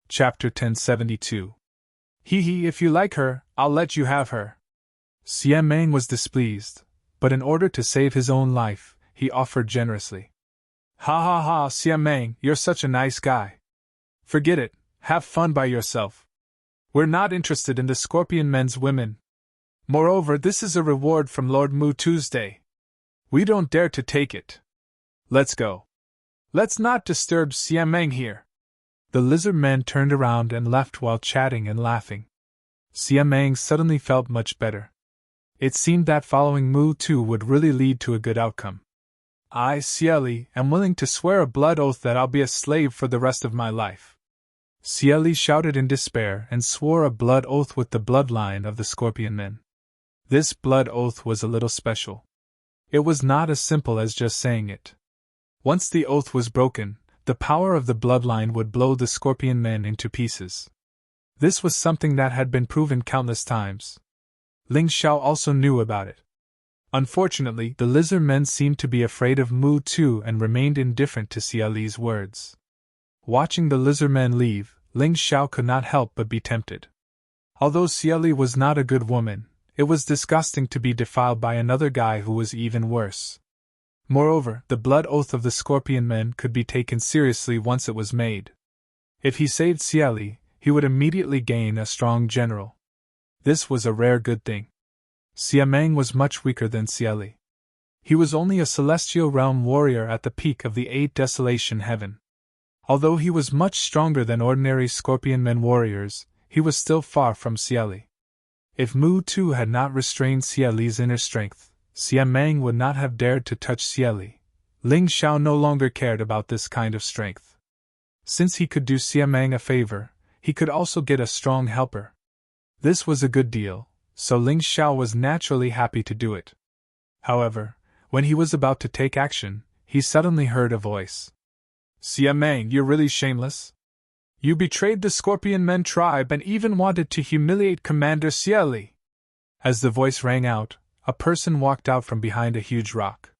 Speaker 1: Chapter 1072. If you like her, I'll let you have her. Xie Meng was displeased, but in order to save his own life, he offered generously. Ha ha ha, Xie Meng, you're such a nice guy. Forget it, have fun by yourself. We're not interested in the Scorpion Men's women. Moreover, this is a reward from Lord Mu Tuesday. We don't dare to take it. Let's go. Let's not disturb Xie Meng here. The lizard men turned around and left while chatting and laughing. Xie Meng suddenly felt much better. It seemed that following Mu Tu would really lead to a good outcome. I, Cieli, am willing to swear a blood oath that I'll be a slave for the rest of my life. Cieli shouted in despair and swore a blood oath with the bloodline of the Scorpion Men. This blood oath was a little special. It was not as simple as just saying it. Once the oath was broken, the power of the bloodline would blow the Scorpion Men into pieces. This was something that had been proven countless times. Ling Xiao also knew about it. Unfortunately, the lizard men seemed to be afraid of Mu too and remained indifferent to Xia Li's words. Watching the lizard men leave, Ling Xiao could not help but be tempted. Although Xia Li was not a good woman, it was disgusting to be defiled by another guy who was even worse. Moreover, the blood oath of the Scorpion men could be taken seriously once it was made. If he saved Xia Li, he would immediately gain a strong general. This was a rare good thing. Xia Meng was much weaker than Xia Li. He was only a celestial realm warrior at the peak of the 8 Desolation Heaven. Although he was much stronger than ordinary Scorpion men warriors, he was still far from Xia Li. If Mu Tu had not restrained Xia Li's inner strength, Xia Meng would not have dared to touch Xia Li. Ling Xiao no longer cared about this kind of strength. Since he could do Xia Meng a favor, he could also get a strong helper. This was a good deal, so Ling Xiao was naturally happy to do it. However, when he was about to take action, he suddenly heard a voice. Xia Meng, you're really shameless. You betrayed the Scorpion Men tribe and even wanted to humiliate Commander Xia Li. As the voice rang out, a person walked out from behind a huge rock.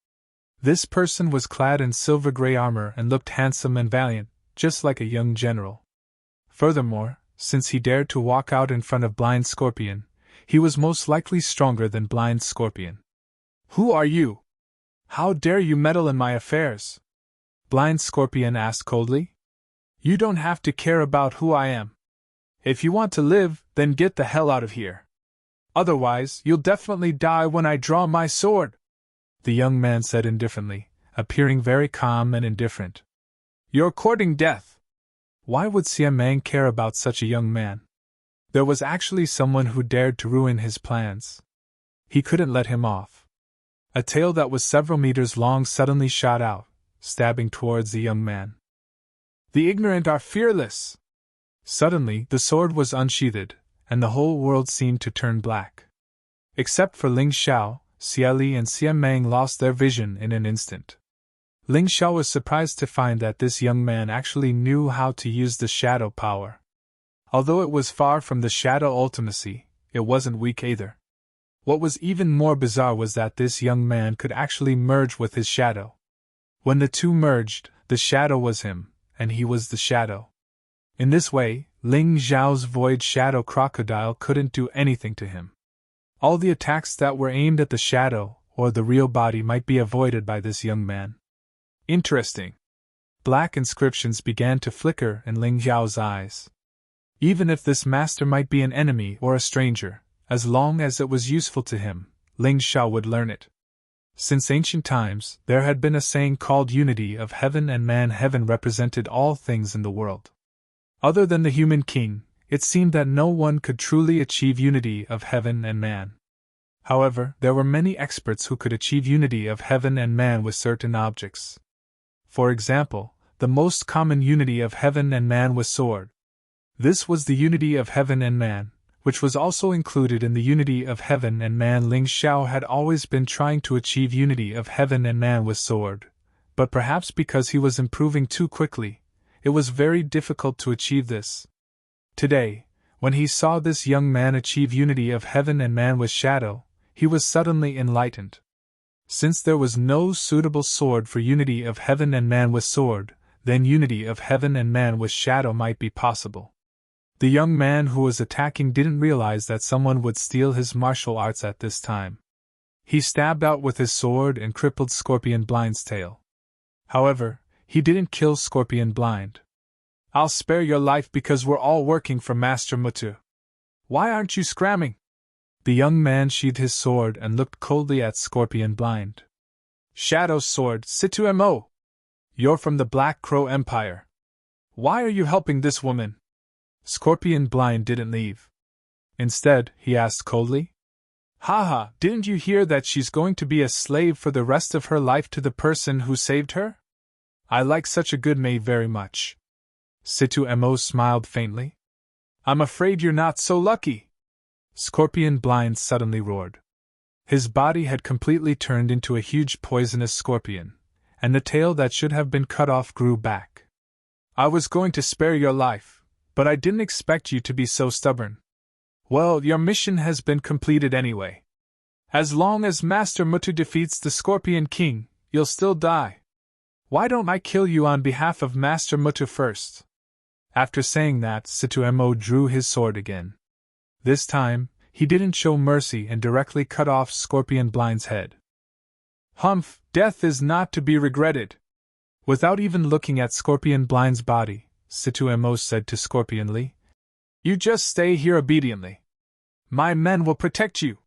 Speaker 1: This person was clad in silver-gray armor and looked handsome and valiant, just like a young general. Furthermore, since he dared to walk out in front of Blind Scorpion, he was most likely stronger than Blind Scorpion. Who are you? How dare you meddle in my affairs? Blind Scorpion asked coldly. You don't have to care about who I am. If you want to live, then get the hell out of here. Otherwise, you'll definitely die when I draw my sword, the young man said indifferently, appearing very calm and indifferent. You're courting death. Why would Xia Meng care about such a young man? There was actually someone who dared to ruin his plans. He couldn't let him off. A tail that was several meters long suddenly shot out, stabbing towards the young man. The ignorant are fearless! Suddenly, the sword was unsheathed, and the whole world seemed to turn black. Except for Ling Xiao, Xia Li and Xia Meng lost their vision in an instant. Ling Xiao was surprised to find that this young man actually knew how to use the shadow power. Although it was far from the shadow ultimacy, it wasn't weak either. What was even more bizarre was that this young man could actually merge with his shadow. When the two merged, the shadow was him, and he was the shadow. In this way, Ling Xiao's void shadow crocodile couldn't do anything to him. All the attacks that were aimed at the shadow, or the real body, might be avoided by this young man. Interesting. Black inscriptions began to flicker in Ling Xiao's eyes. Even if this master might be an enemy or a stranger, as long as it was useful to him, Ling Xiao would learn it. Since ancient times, there had been a saying called unity of heaven and man. Heaven represented all things in the world. Other than the human king, it seemed that no one could truly achieve unity of heaven and man. However, there were many experts who could achieve unity of heaven and man with certain objects. For example, the most common unity of heaven and man was sword. This was the unity of heaven and man, which was also included in the unity of heaven and man. Ling Xiao had always been trying to achieve unity of heaven and man with sword, but perhaps because he was improving too quickly, it was very difficult to achieve this. Today, when he saw this young man achieve unity of heaven and man with shadow, he was suddenly enlightened. Since there was no suitable sword for unity of heaven and man with sword, then unity of heaven and man with shadow might be possible. The young man who was attacking didn't realize that someone would steal his martial arts at this time. He stabbed out with his sword and crippled Scorpion Blind's tail. However, he didn't kill Scorpion Blind. I'll spare your life because we're all working for Master Mutu. Why aren't you scramming? The young man sheathed his sword and looked coldly at Scorpion Blind. Shadow Sword, Situ Mo! You're from the Black Crow Empire. Why are you helping this woman? Scorpion Blind didn't leave. Instead, he asked coldly, Haha, didn't you hear that she's going to be a slave for the rest of her life to the person who saved her? I like such a good maid very much. Situ Mo smiled faintly. I'm afraid you're not so lucky. Scorpion Blind suddenly roared. His body had completely turned into a huge poisonous scorpion, and the tail that should have been cut off grew back. I was going to spare your life, but I didn't expect you to be so stubborn. Well, your mission has been completed anyway. As long as Master Mutu defeats the Scorpion King, you'll still die. Why don't I kill you on behalf of Master Mutu first? After saying that, Situemo drew his sword again. This time, he didn't show mercy and directly cut off Scorpion Blind's head. Humph, death is not to be regretted. Without even looking at Scorpion Blind's body, Situemo said to Scorpion Lee, You just stay here obediently. My men will protect you.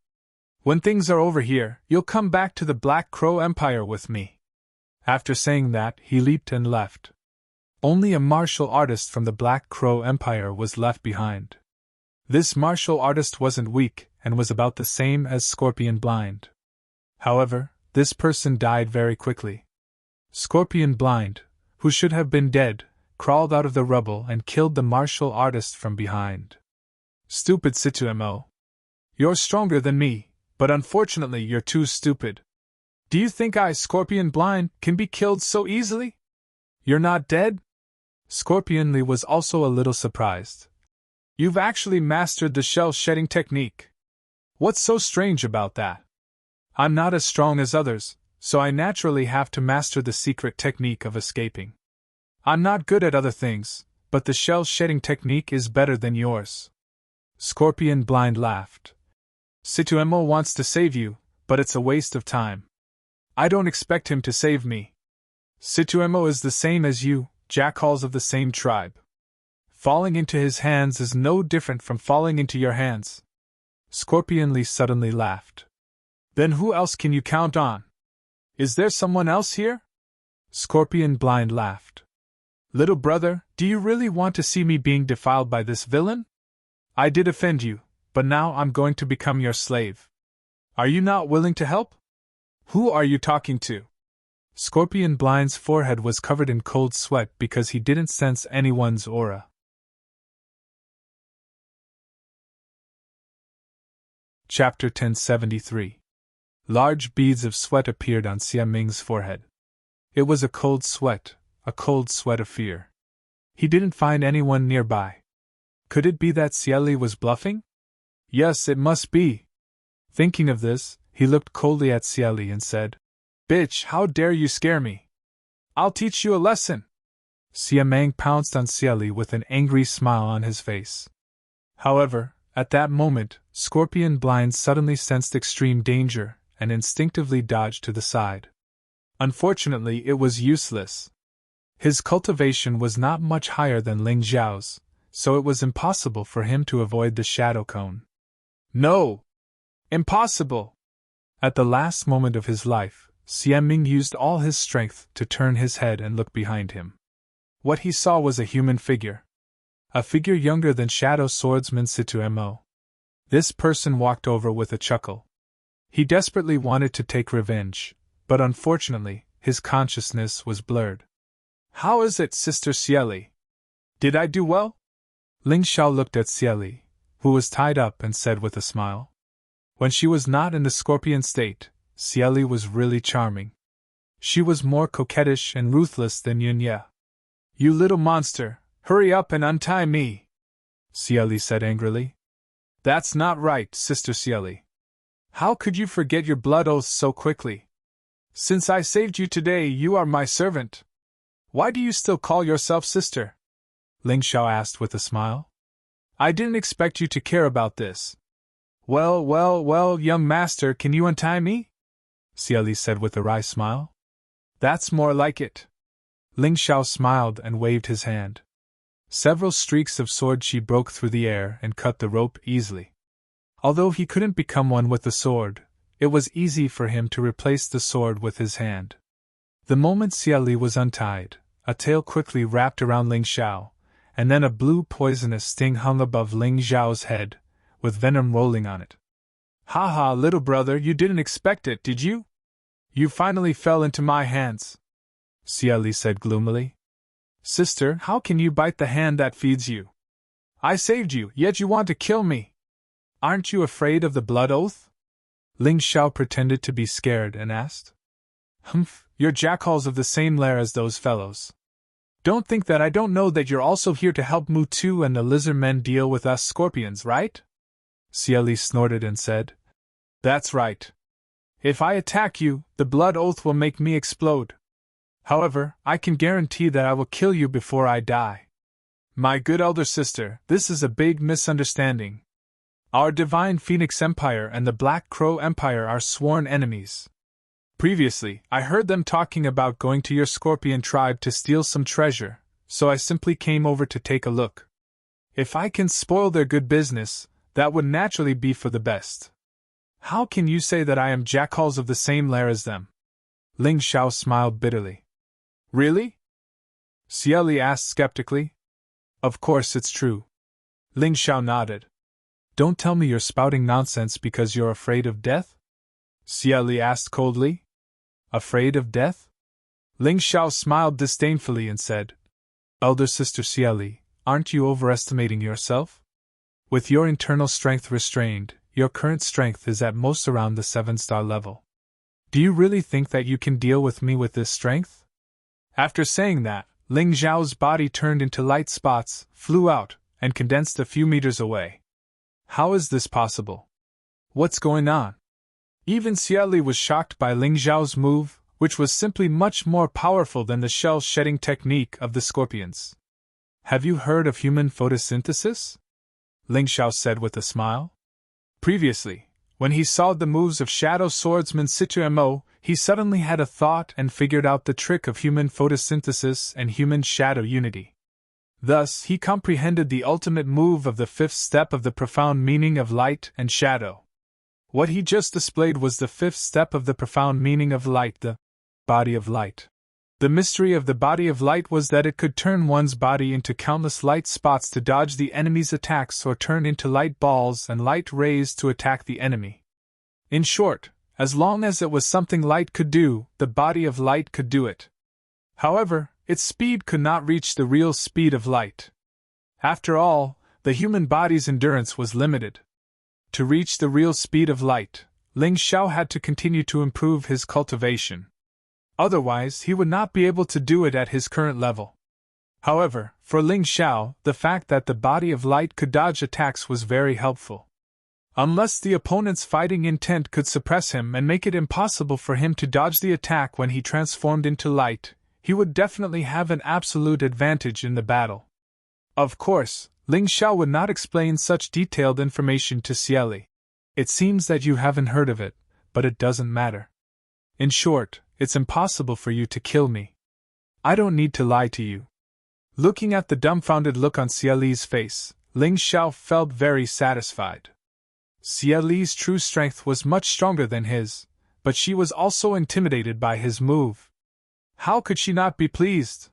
Speaker 1: When things are over here, you'll come back to the Black Crow Empire with me. After saying that, he leaped and left. Only a martial artist from the Black Crow Empire was left behind. This martial artist wasn't weak and was about the same as Scorpion Blind. However, this person died very quickly. Scorpion Blind, who should have been dead, crawled out of the rubble and killed the martial artist from behind. Stupid Situemo. You're stronger than me, but unfortunately you're too stupid. Do you think I, Scorpion Blind, can be killed so easily? You're not dead? Scorpion Lee was also a little surprised. You've actually mastered the shell-shedding technique. What's so strange about that? I'm not as strong as others, so I naturally have to master the secret technique of escaping. I'm not good at other things, but the shell-shedding technique is better than yours. Scorpion Blind laughed. Situemo wants to save you, but it's a waste of time. I don't expect him to save me. Situemo is the same as you, jackals of the same tribe. Falling into his hands is no different from falling into your hands. Scorpion Lee suddenly laughed. Then who else can you count on? Is there someone else here? Scorpion Blind laughed. Little brother, do you really want to see me being defiled by this villain? I did offend you, but now I'm going to become your slave. Are you not willing to help? Who are you talking to? Scorpion Blind's forehead was covered in cold sweat because he didn't sense anyone's aura. Chapter 1073. Large beads of sweat appeared on Xia Ming's forehead. It was a cold sweat of fear. He didn't find anyone nearby. Could it be that Xia Li was bluffing? Yes, it must be. Thinking of this, he looked coldly at Xia Li and said, Bitch, how dare you scare me? I'll teach you a lesson. Xia Ming pounced on Xia Li with an angry smile on his face. However, at that moment, Scorpion Blind suddenly sensed extreme danger and instinctively dodged to the side. Unfortunately, it was useless. His cultivation was not much higher than Ling Zhao's, so it was impossible for him to avoid the shadow cone. No! Impossible! At the last moment of his life, Xia Ming used all his strength to turn his head and look behind him. What he saw was a human figure. A figure younger than Shadow Swordsman Situemo. This person walked over with a chuckle. He desperately wanted to take revenge, but unfortunately, his consciousness was blurred. How is it, Sister Xia Li? Did I do well? Ling Xiao looked at Xia Li, who was tied up, and said with a smile. When she was not in the scorpion state, Xia Li was really charming. She was more coquettish and ruthless than Yun Ye. You little monster, hurry up and untie me, Xia Li said angrily. That's not right, Sister Xia Li. How could you forget your blood oaths so quickly? Since I saved you today, you are my servant. Why do you still call yourself sister? Ling Xiao asked with a smile. I didn't expect you to care about this. Well, young master, can you untie me? Xia Li said with a wry smile. That's more like it. Ling Xiao smiled and waved his hand. Several streaks of sword chi broke through the air and cut the rope easily. Although he couldn't become one with the sword, it was easy for him to replace the sword with his hand. The moment Xia Li was untied, a tail quickly wrapped around Ling Xiao, and then a blue poisonous sting hung above Ling Xiao's head, with venom rolling on it. Ha ha, little brother, you didn't expect it, did you? You finally fell into my hands, Xia Li said gloomily. Sister, how can you bite the hand that feeds you? I saved you, yet you want to kill me. Aren't you afraid of the blood oath? Ling Xiao pretended to be scared and asked. Humph, you're jackals of the same lair as those fellows. Don't think that I don't know that you're also here to help Mutu and the lizard men deal with us scorpions, right? Xia Li snorted and said. That's right. If I attack you, the blood oath will make me explode. However, I can guarantee that I will kill you before I die. My good elder sister, this is a big misunderstanding. Our Divine Phoenix Empire and the Black Crow Empire are sworn enemies. Previously, I heard them talking about going to your Scorpion tribe to steal some treasure, so I simply came over to take a look. If I can spoil their good business, that would naturally be for the best. How can you say that I am jackals of the same lair as them? Ling Xiao smiled bitterly. Really? Xie Li asked skeptically. Of course it's true. Ling Xiao nodded. Don't tell me you're spouting nonsense because you're afraid of death? Xie Li asked coldly. Afraid of death? Ling Xiao smiled disdainfully and said, Elder sister Xie Li, aren't you overestimating yourself? With your internal strength restrained, your current strength is at most around the 7-star level. Do you really think that you can deal with me with this strength? After saying that, Ling Xiao's body turned into light spots, flew out, and condensed a few meters away. How is this possible? What's going on? Even Xie Li was shocked by Ling Xiao's move, which was simply much more powerful than the shell-shedding technique of the scorpions. Have you heard of human photosynthesis? Ling Xiao said with a smile. Previously, when he saw the moves of Shadow Swordsman Situ Mo, he suddenly had a thought and figured out the trick of human photosynthesis and human shadow unity. Thus, he comprehended the ultimate move of the 5th step of the profound meaning of light and shadow. What he just displayed was the 5th step of the profound meaning of light, the body of light. The mystery of the body of light was that it could turn one's body into countless light spots to dodge the enemy's attacks or turn into light balls and light rays to attack the enemy. In short, as long as it was something light could do, the body of light could do it. However, its speed could not reach the real speed of light. After all, the human body's endurance was limited. To reach the real speed of light, Ling Xiao had to continue to improve his cultivation. Otherwise, he would not be able to do it at his current level. However, for Ling Xiao, the fact that the body of light could dodge attacks was very helpful. Unless the opponent's fighting intent could suppress him and make it impossible for him to dodge the attack when he transformed into light, he would definitely have an absolute advantage in the battle. Of course, Ling Xiao would not explain such detailed information to Xie Li. It seems that you haven't heard of it, but it doesn't matter. In short, it's impossible for you to kill me. I don't need to lie to you. Looking at the dumbfounded look on Xie Li's face, Ling Xiao felt very satisfied. Xie Li's true strength was much stronger than his, but she was also intimidated by his move. How could she not be pleased?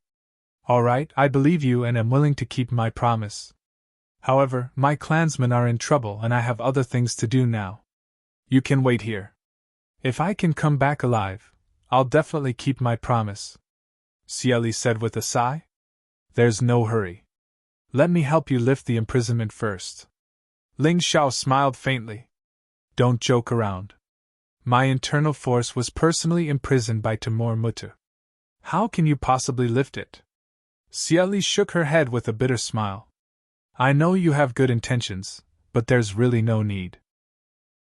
Speaker 1: All right, I believe you and am willing to keep my promise. However, my clansmen are in trouble and I have other things to do now. You can wait here. If I can come back alive, I'll definitely keep my promise. Xie Li said with a sigh. There's no hurry. Let me help you lift the imprisonment first. Ling Xiao smiled faintly. Don't joke around. My internal force was personally imprisoned by Timur Mutu. How can you possibly lift it? Xie Li shook her head with a bitter smile. I know you have good intentions, but there's really no need.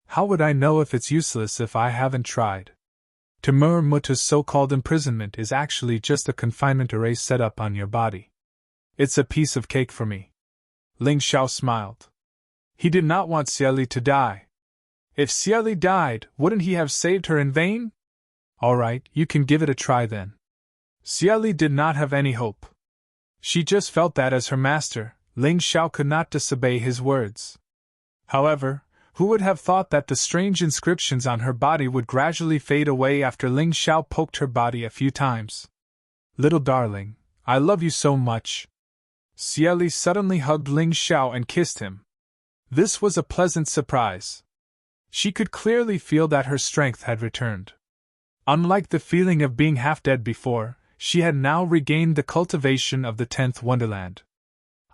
Speaker 1: How would I know if it's useless if I haven't tried? Timur Mutu's so-called imprisonment is actually just a confinement array set up on your body. It's a piece of cake for me. Ling Xiao smiled. He did not want Xie Li to die. If Xie Li died, wouldn't he have saved her in vain? All right, you can give it a try then. Xie Li did not have any hope. She just felt that as her master, Ling Xiao could not disobey his words. However, who would have thought that the strange inscriptions on her body would gradually fade away after Ling Xiao poked her body a few times? Little darling, I love you so much. Xie Li suddenly hugged Ling Xiao and kissed him. This was a pleasant surprise. She could clearly feel that her strength had returned. Unlike the feeling of being half dead before, she had now regained the cultivation of the 10th Wonderland.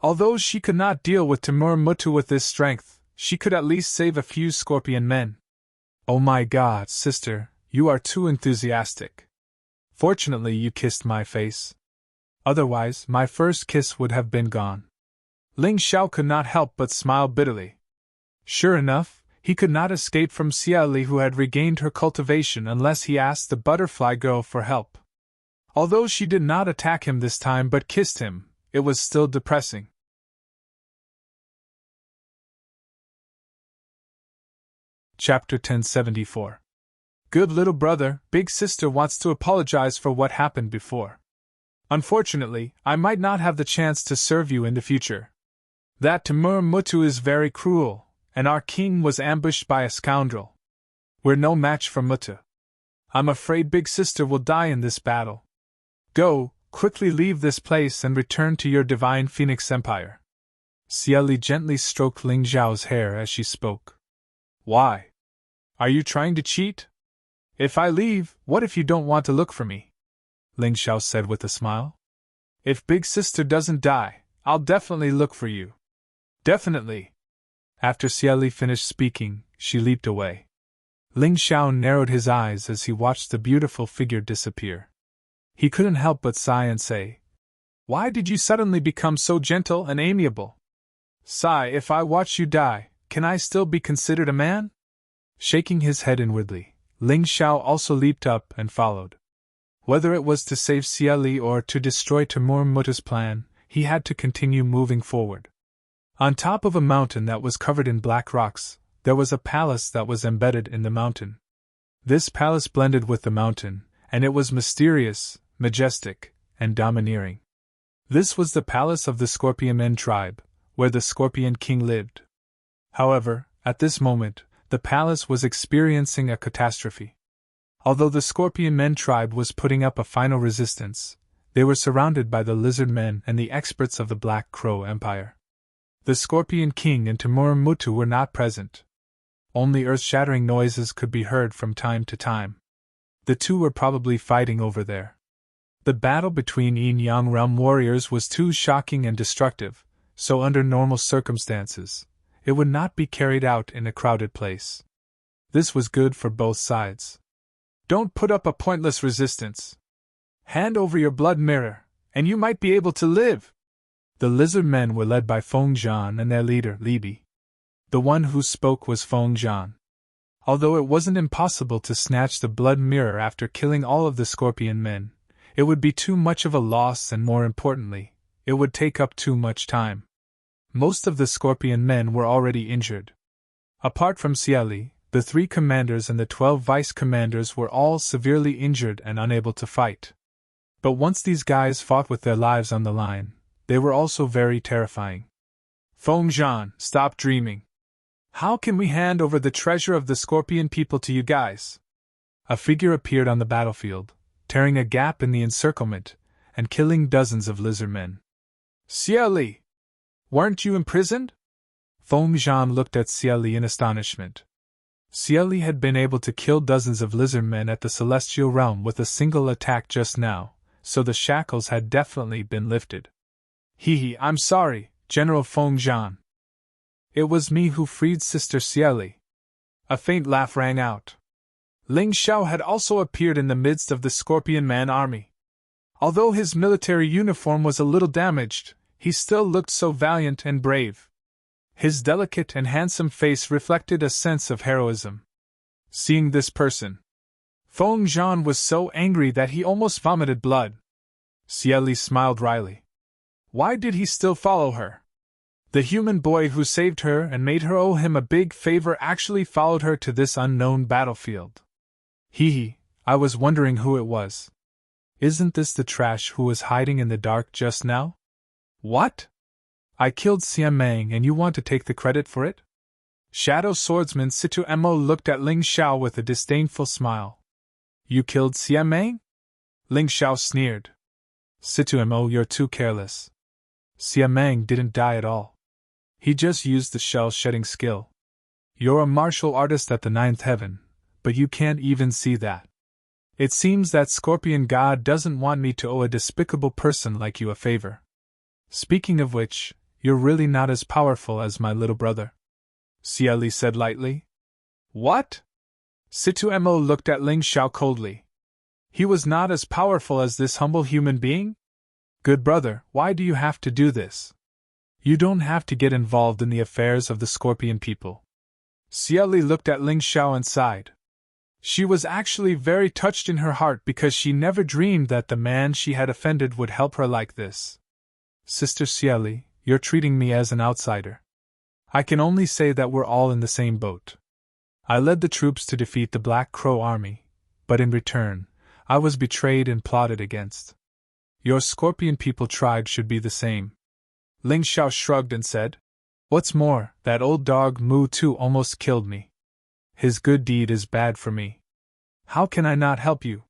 Speaker 1: Although she could not deal with Timur Mutu with this strength, she could at least save a few scorpion men. Oh my God, sister, you are too enthusiastic. Fortunately, you kissed my face. Otherwise, my first kiss would have been gone. Ling Xiao could not help but smile bitterly. Sure enough, He could not escape from Xia Li, who had regained her cultivation, unless he asked the butterfly girl for help. Although she did not attack him this time but kissed him, it was still depressing. Chapter 1074. Good little brother, big sister wants to apologize for what happened before. Unfortunately, I might not have the chance to serve you in the future. That Timur Mutu is very cruel, and our king was ambushed by a scoundrel. We're no match for Mutu. I'm afraid big sister will die in this battle. Go, quickly leave this place and return to your divine Phoenix Empire. Xia Li gently stroked Ling Zhao's hair as she spoke. Why? Are you trying to cheat? If I leave, what if you don't want to look for me? Ling Zhao said with a smile. If big sister doesn't die, I'll definitely look for you. Definitely. After Xia Li finished speaking, she leaped away. Ling Zhao narrowed his eyes as he watched the beautiful figure disappear. He couldn't help but sigh and say, Why did you suddenly become so gentle and amiable? Sigh, if I watch you die, can I still be considered a man? Shaking his head inwardly, Ling Zhao also leaped up and followed. Whether it was to save Xia Li or to destroy Timur Muta's plan, he had to continue moving forward. On top of a mountain that was covered in black rocks, there was a palace that was embedded in the mountain. This palace blended with the mountain, and it was mysterious, majestic, and domineering. This was the palace of the Scorpion Men tribe, where the Scorpion King lived. However, at this moment, the palace was experiencing a catastrophe. Although the Scorpion Men tribe was putting up a final resistance, they were surrounded by the Lizard Men and the experts of the Black Crow Empire. The Scorpion King and Timur Mutu were not present. Only earth-shattering noises could be heard from time to time. The two were probably fighting over there. The battle between Yin-Yang realm warriors was too shocking and destructive, so under normal circumstances, it would not be carried out in a crowded place. This was good for both sides. Don't put up a pointless resistance. Hand over your blood mirror, and you might be able to live. The lizard men were led by Feng Zhan and their leader, Li Bi. The one who spoke was Feng Zhan. Although it wasn't impossible to snatch the blood mirror after killing all of the Scorpion Men, it would be too much of a loss, and more importantly, it would take up too much time. Most of the Scorpion Men were already injured. Apart from Xia Li, the 3 commanders and the 12 vice-commanders were all severely injured and unable to fight. But once these guys fought with their lives on the line, they were also very terrifying. Feng Zhan, stop dreaming. How can we hand over the treasure of the Scorpion people to you guys? A figure appeared on the battlefield, tearing a gap in the encirclement, and killing dozens of lizard men. Xia Li! Weren't you imprisoned? Feng Zhan looked at Xia Li in astonishment. Xia Li had been able to kill dozens of lizard men at the Celestial Realm with a single attack just now, so the shackles had definitely been lifted. I'm sorry, General Feng Zhan. It was me who freed Sister Xia Li. A faint laugh rang out. Ling Zhao had also appeared in the midst of the Scorpion Man army. Although his military uniform was a little damaged, he still looked so valiant and brave. His delicate and handsome face reflected a sense of heroism. Seeing this person, Feng Zhan was so angry that he almost vomited blood. Xia Li smiled wryly. Why did he still follow her? The human boy who saved her and made her owe him a big favor actually followed her to this unknown battlefield. I was wondering who it was. Isn't this the trash who was hiding in the dark just now? What? I killed Xian Meng and you want to take the credit for it? Shadow swordsman Situ Mo looked at Ling Zhao with a disdainful smile. You killed Xian Meng? Ling Zhao sneered. Situ Mo, you're too careless. Xian Meng didn't die at all. He just used the shell-shedding skill. You're a martial artist at the 9th heaven, but you can't even see that. It seems that Scorpion God doesn't want me to owe a despicable person like you a favor. Speaking of which, you're really not as powerful as my little brother. Xia Li said lightly. What? Situ Mo looked at Ling Zhao coldly. He was not as powerful as this humble human being? Good brother, why do you have to do this? You don't have to get involved in the affairs of the Scorpion people. Xia Li looked at Ling Xiao and sighed. She was actually very touched in her heart because she never dreamed that the man she had offended would help her like this. Sister Xia Li, you're treating me as an outsider. I can only say that we're all in the same boat. I led the troops to defeat the Black Crow army, but in return, I was betrayed and plotted against. Your Scorpion People tribe should be the same. Ling Xiao shrugged and said, What's more, that old dog Mu Tu almost killed me. His good deed is bad for me. How can I not help you?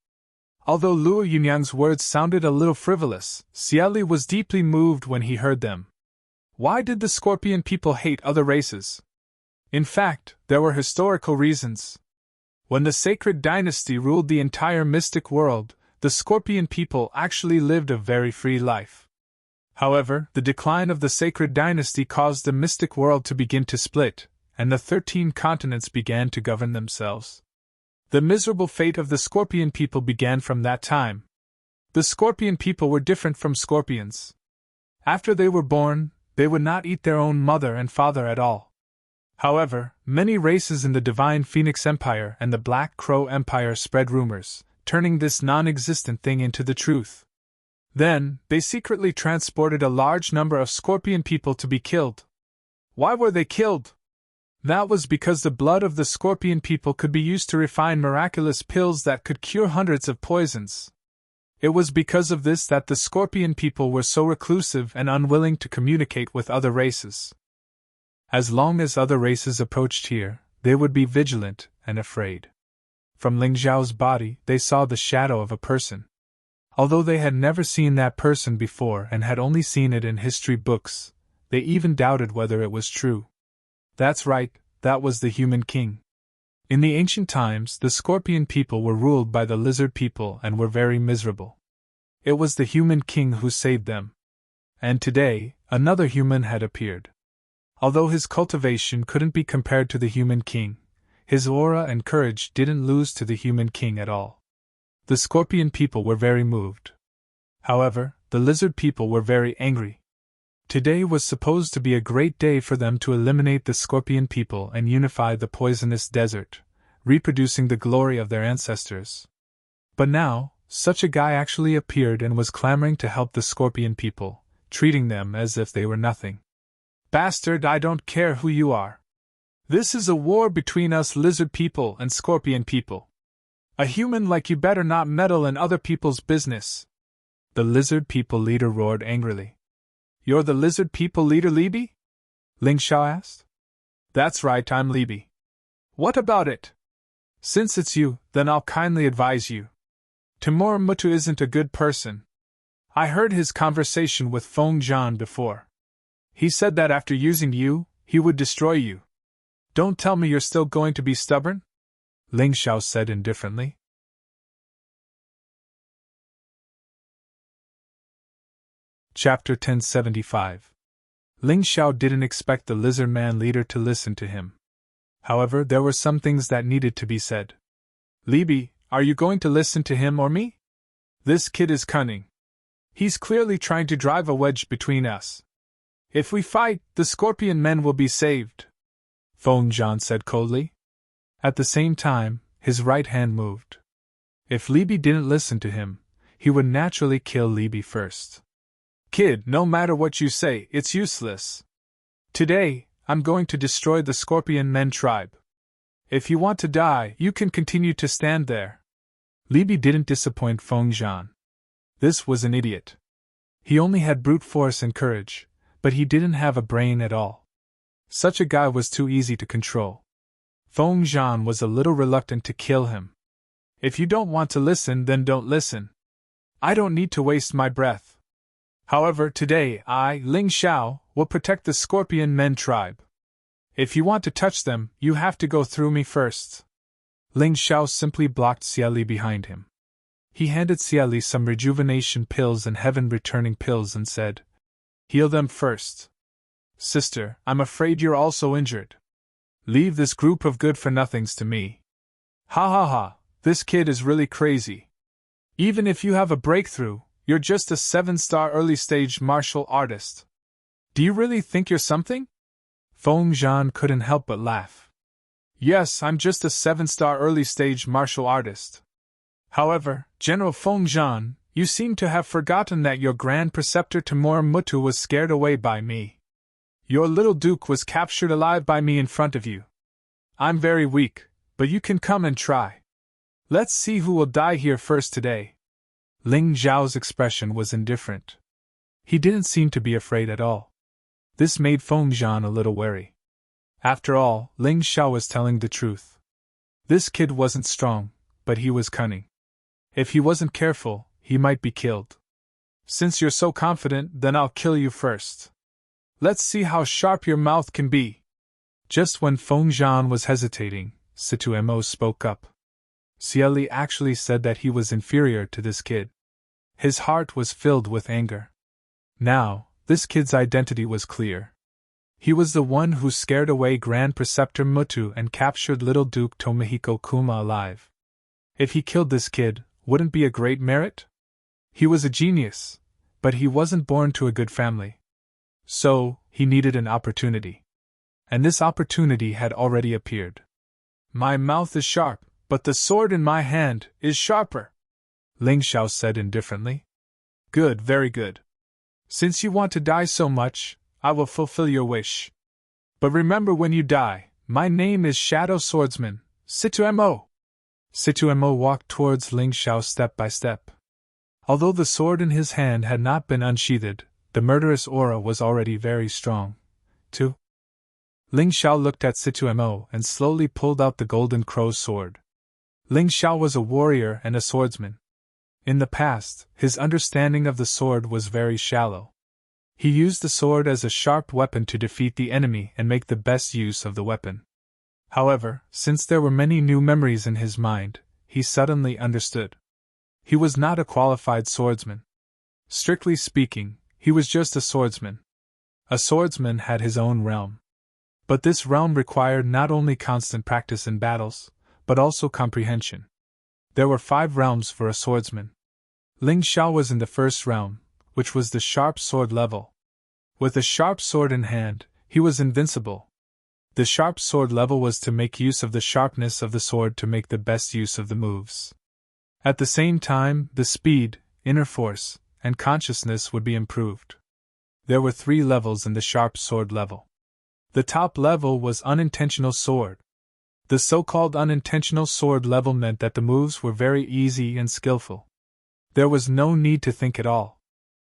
Speaker 1: Although Luo Yunyang's words sounded a little frivolous, Xia Li was deeply moved when he heard them. Why did the Scorpion People hate other races? In fact, there were historical reasons. When the Sacred Dynasty ruled the entire mystic world, the Scorpion People actually lived a very free life. However, the decline of the Sacred Dynasty caused the mystic world to begin to split, and the 13 continents began to govern themselves. The miserable fate of the Scorpion People began from that time. The Scorpion People were different from scorpions. After they were born, they would not eat their own mother and father at all. However, many races in the Divine Phoenix Empire and the Black Crow Empire spread rumors, turning this non-existent thing into the truth. Then, they secretly transported a large number of Scorpion People to be killed. Why were they killed? That was because the blood of the Scorpion People could be used to refine miraculous pills that could cure hundreds of poisons. It was because of this that the Scorpion People were so reclusive and unwilling to communicate with other races. As long as other races approached here, they would be vigilant and afraid. From Ling Xiao's body, they saw the shadow of a person. Although they had never seen that person before and had only seen it in history books, they even doubted whether it was true. That's right, that was the Human King. In the ancient times, the Scorpion People were ruled by the Lizard People and were very miserable. It was the Human King who saved them. And today, another human had appeared. Although his cultivation couldn't be compared to the Human King, his aura and courage didn't lose to the Human King at all. The Scorpion People were very moved. However, the Lizard People were very angry. Today was supposed to be a great day for them to eliminate the Scorpion People and unify the poisonous desert, reproducing the glory of their ancestors. But now, such a guy actually appeared and was clamoring to help the Scorpion People, treating them as if they were nothing. Bastard, I don't care who you are. This is a war between us Lizard People and Scorpion People. A human like you better not meddle in other people's business. The Lizard People leader roared angrily. You're the Lizard People leader, Libi? Ling Xiao asked. That's right, I'm Libi. What about it? Since it's you, then I'll kindly advise you. Timur Mutu isn't a good person. I heard his conversation with Feng Zhan before. He said that after using you, he would destroy you. Don't tell me you're still going to be stubborn? Ling Xiao said indifferently. Chapter 1075. Ling Xiao didn't expect the Lizard Man leader to listen to him. However, there were some things that needed to be said. Libi, are you going to listen to him or me? This kid is cunning. He's clearly trying to drive a wedge between us. If we fight, the Scorpion men will be saved, Feng Zhan said coldly. At the same time, his right hand moved. If Libi didn't listen to him, he would naturally kill Libi first. Kid, no matter what you say, it's useless. Today, I'm going to destroy the Scorpion Men tribe. If you want to die, you can continue to stand there. Libi didn't disappoint Feng Zhan. This was an idiot. He only had brute force and courage, but he didn't have a brain at all. Such a guy was too easy to control. Feng Zhan was a little reluctant to kill him. If you don't want to listen, then don't listen. I don't need to waste my breath. However, today I, Ling Xiao, will protect the Scorpion Men tribe. If you want to touch them, you have to go through me first. Ling Xiao simply blocked Xia Li behind him. He handed Xia Li some rejuvenation pills and heaven-returning pills and said, Heal them first. Sister, I'm afraid you're also injured. Leave this group of good-for-nothings to me. Ha ha ha, this kid is really crazy. Even if you have a breakthrough, you're just a 7-star early-stage martial artist. Do you really think you're something? Feng Zhan couldn't help but laugh. Yes, I'm just a 7-star early-stage martial artist. However, General Feng Zhan, you seem to have forgotten that your Grand Preceptor Timur Mutu was scared away by me. Your little duke was captured alive by me in front of you. I'm very weak, but you can come and try. Let's see who will die here first today. Ling Zhao's expression was indifferent. He didn't seem to be afraid at all. This made Feng Zhan a little wary. After all, Ling Xiao was telling the truth. This kid wasn't strong, but he was cunning. If he wasn't careful, he might be killed. Since you're so confident, then I'll kill you first. Let's see how sharp your mouth can be. Just when Feng Zhan was hesitating, Situmo spoke up. Cieli actually said that he was inferior to this kid. His heart was filled with anger. Now, this kid's identity was clear. He was the one who scared away Grand Preceptor Mutu and captured little Duke Tomohiko Kuma alive. If he killed this kid, wouldn't be a great merit? He was a genius, but he wasn't born to a good family. So, he needed an opportunity. And this opportunity had already appeared. My mouth is sharp, but the sword in my hand is sharper, Ling Xiao said indifferently. Good, very good. Since you want to die so much, I will fulfill your wish. But remember, when you die, my name is Shadow Swordsman, Situmo. Situmo walked towards Ling Xiao step by step. Although the sword in his hand had not been unsheathed, the murderous aura was already very strong. Too. Ling Xiao looked at Situmo and slowly pulled out the golden crow's sword. Ling Xiao was a warrior and a swordsman. In the past, his understanding of the sword was very shallow. He used the sword as a sharp weapon to defeat the enemy and make the best use of the weapon. However, since there were many new memories in his mind, he suddenly understood. He was not a qualified swordsman. Strictly speaking, he was just a swordsman. A swordsman had his own realm. But this realm required not only constant practice in battles, but also comprehension. There were 5 realms for a swordsman. Ling Xiao was in the first realm, which was the sharp sword level. With a sharp sword in hand, he was invincible. The sharp sword level was to make use of the sharpness of the sword to make the best use of the moves. At the same time, the speed, inner force, and consciousness would be improved. There were 3 levels in the sharp sword level. The top level was unintentional sword. The so-called unintentional sword level meant that the moves were very easy and skillful. There was no need to think at all.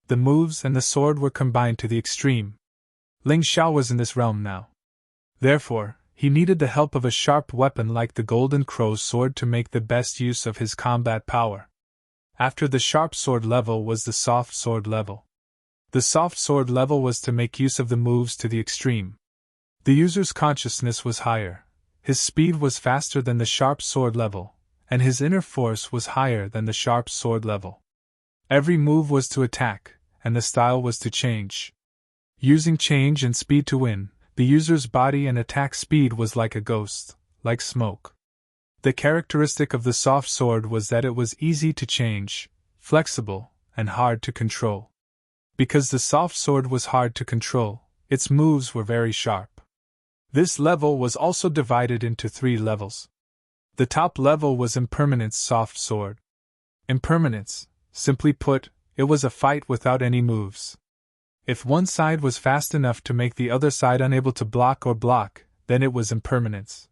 Speaker 1: The moves and the sword were combined to the extreme. Ling Xiao was in this realm now. Therefore, he needed the help of a sharp weapon like the Golden Crow's sword to make the best use of his combat power. After the sharp sword level was the soft sword level. The soft sword level was to make use of the moves to the extreme. The user's consciousness was higher, his speed was faster than the sharp sword level, and his inner force was higher than the sharp sword level. Every move was to attack, and the style was to change. Using change and speed to win, the user's body and attack speed was like a ghost, like smoke. The characteristic of the soft sword was that it was easy to change, flexible, and hard to control. Because the soft sword was hard to control, its moves were very sharp. This level was also divided into 3 levels. The top level was Impermanence soft sword. Impermanence, simply put, it was a fight without any moves. If one side was fast enough to make the other side unable to block, then it was impermanence.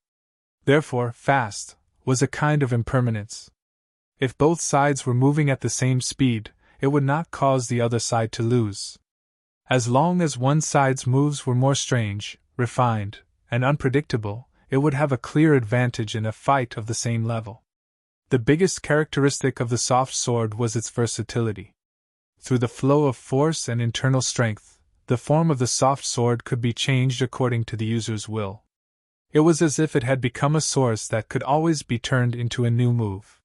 Speaker 1: Therefore, fast was a kind of impermanence. If both sides were moving at the same speed, it would not cause the other side to lose. As long as one side's moves were more strange, refined, and unpredictable, it would have a clear advantage in a fight of the same level. The biggest characteristic of the soft sword was its versatility. Through the flow of force and internal strength, the form of the soft sword could be changed according to the user's will. It was as if it had become a source that could always be turned into a new move.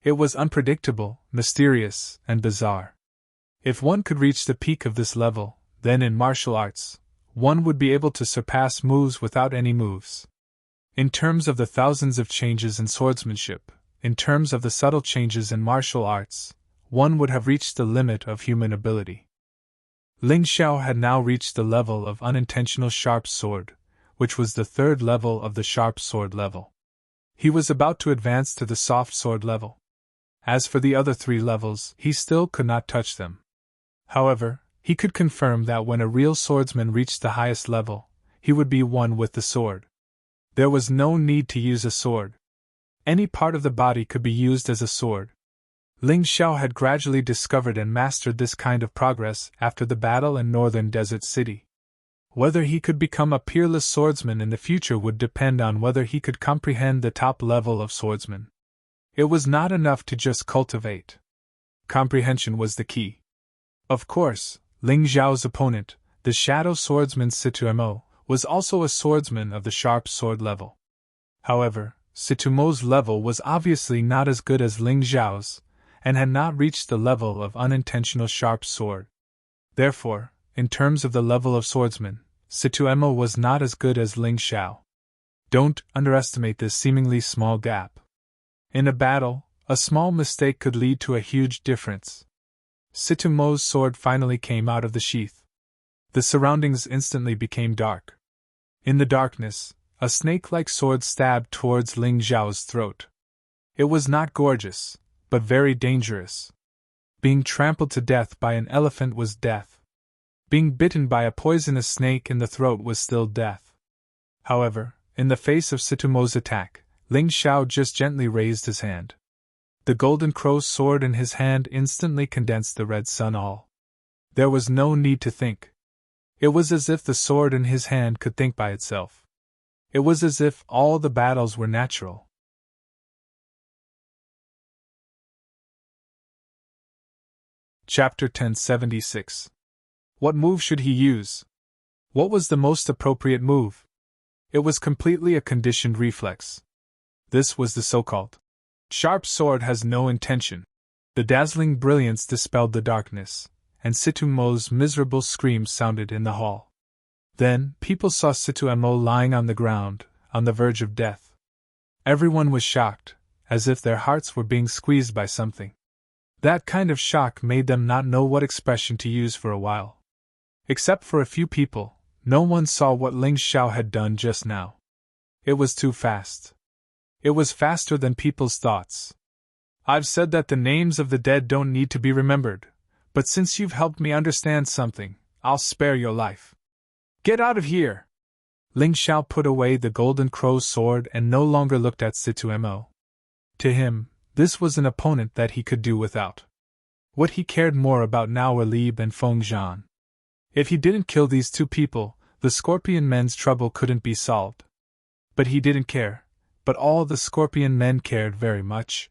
Speaker 1: It was unpredictable, mysterious, and bizarre. If one could reach the peak of this level, then in martial arts, one would be able to surpass moves without any moves. In terms of the thousands of changes in swordsmanship, in terms of the subtle changes in martial arts, one would have reached the limit of human ability. Ling Xiao had now reached the level of unintentional sharp sword, which was the third level of the sharp sword level. He was about to advance to the soft sword level. As for the other 3 levels, he still could not touch them. However, he could confirm that when a real swordsman reached the highest level, he would be one with the sword. There was no need to use a sword. Any part of the body could be used as a sword. Ling Xiao had gradually discovered and mastered this kind of progress after the battle in northern Desert City. Whether he could become a peerless swordsman in the future would depend on whether he could comprehend the top level of swordsman. It was not enough to just cultivate. Comprehension was the key. Of course, Ling Xiao's opponent, the shadow swordsman Situmo, was also a swordsman of the sharp sword level. However, Situmo's level was obviously not as good as Ling Xiao's, and had not reached the level of unintentional sharp sword. Therefore, in terms of the level of swordsman, Situmo was not as good as Ling Xiao. Don't underestimate this seemingly small gap. In a battle, a small mistake could lead to a huge difference. Situmo's sword finally came out of the sheath. The surroundings instantly became dark. In the darkness, a snake-like sword stabbed towards Ling Xiao's throat. It was not gorgeous, but very dangerous. Being trampled to death by an elephant was death. Being bitten by a poisonous snake in the throat was still death. However, in the face of Situmo's attack, Ling Xiao just gently raised his hand. The golden crow's sword in his hand instantly condensed the red sun all. There was no need to think. It was as if the sword in his hand could think by itself. It was as if all the battles were natural. Chapter 1076. What move should he use? What was the most appropriate move? It was completely a conditioned reflex. This was the so-called sharp sword has no intention. The dazzling brilliance dispelled the darkness, and Situmo's miserable screams sounded in the hall. Then, people saw Situmo lying on the ground, on the verge of death. Everyone was shocked, as if their hearts were being squeezed by something. That kind of shock made them not know what expression to use for a while. Except for a few people, no one saw what Ling Xiao had done just now. It was too fast. It was faster than people's thoughts. I've said that the names of the dead don't need to be remembered, but since you've helped me understand something, I'll spare your life. Get out of here! Ling Xiao put away the golden crow's sword and no longer looked at Situmo. To him, this was an opponent that he could do without. What he cared more about now were Lieb and Feng Zhan. If he didn't kill these 2 people, the Scorpion men's trouble couldn't be solved. But he didn't care, but all the Scorpion men cared very much.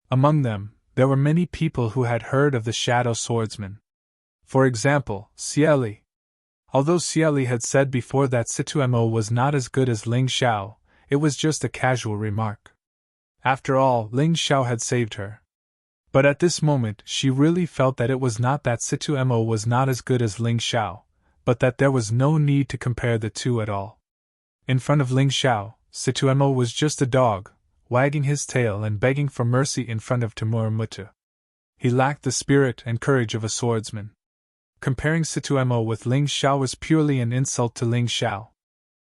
Speaker 1: Among them, there were many people who had heard of the Shadow Swordsman. For example, Cieli. Although Cieli had said before that Situmo was not as good as Ling Xiao, it was just a casual remark. After all, Ling Xiao had saved her. But at this moment she really felt that it was not that Situmo was not as good as Ling Xiao, but that there was no need to compare the 2 at all. In front of Ling Xiao, Situmo was just a dog, wagging his tail and begging for mercy in front of Timur Mutu. He lacked the spirit and courage of a swordsman. Comparing Situmo with Ling Xiao was purely an insult to Ling Xiao.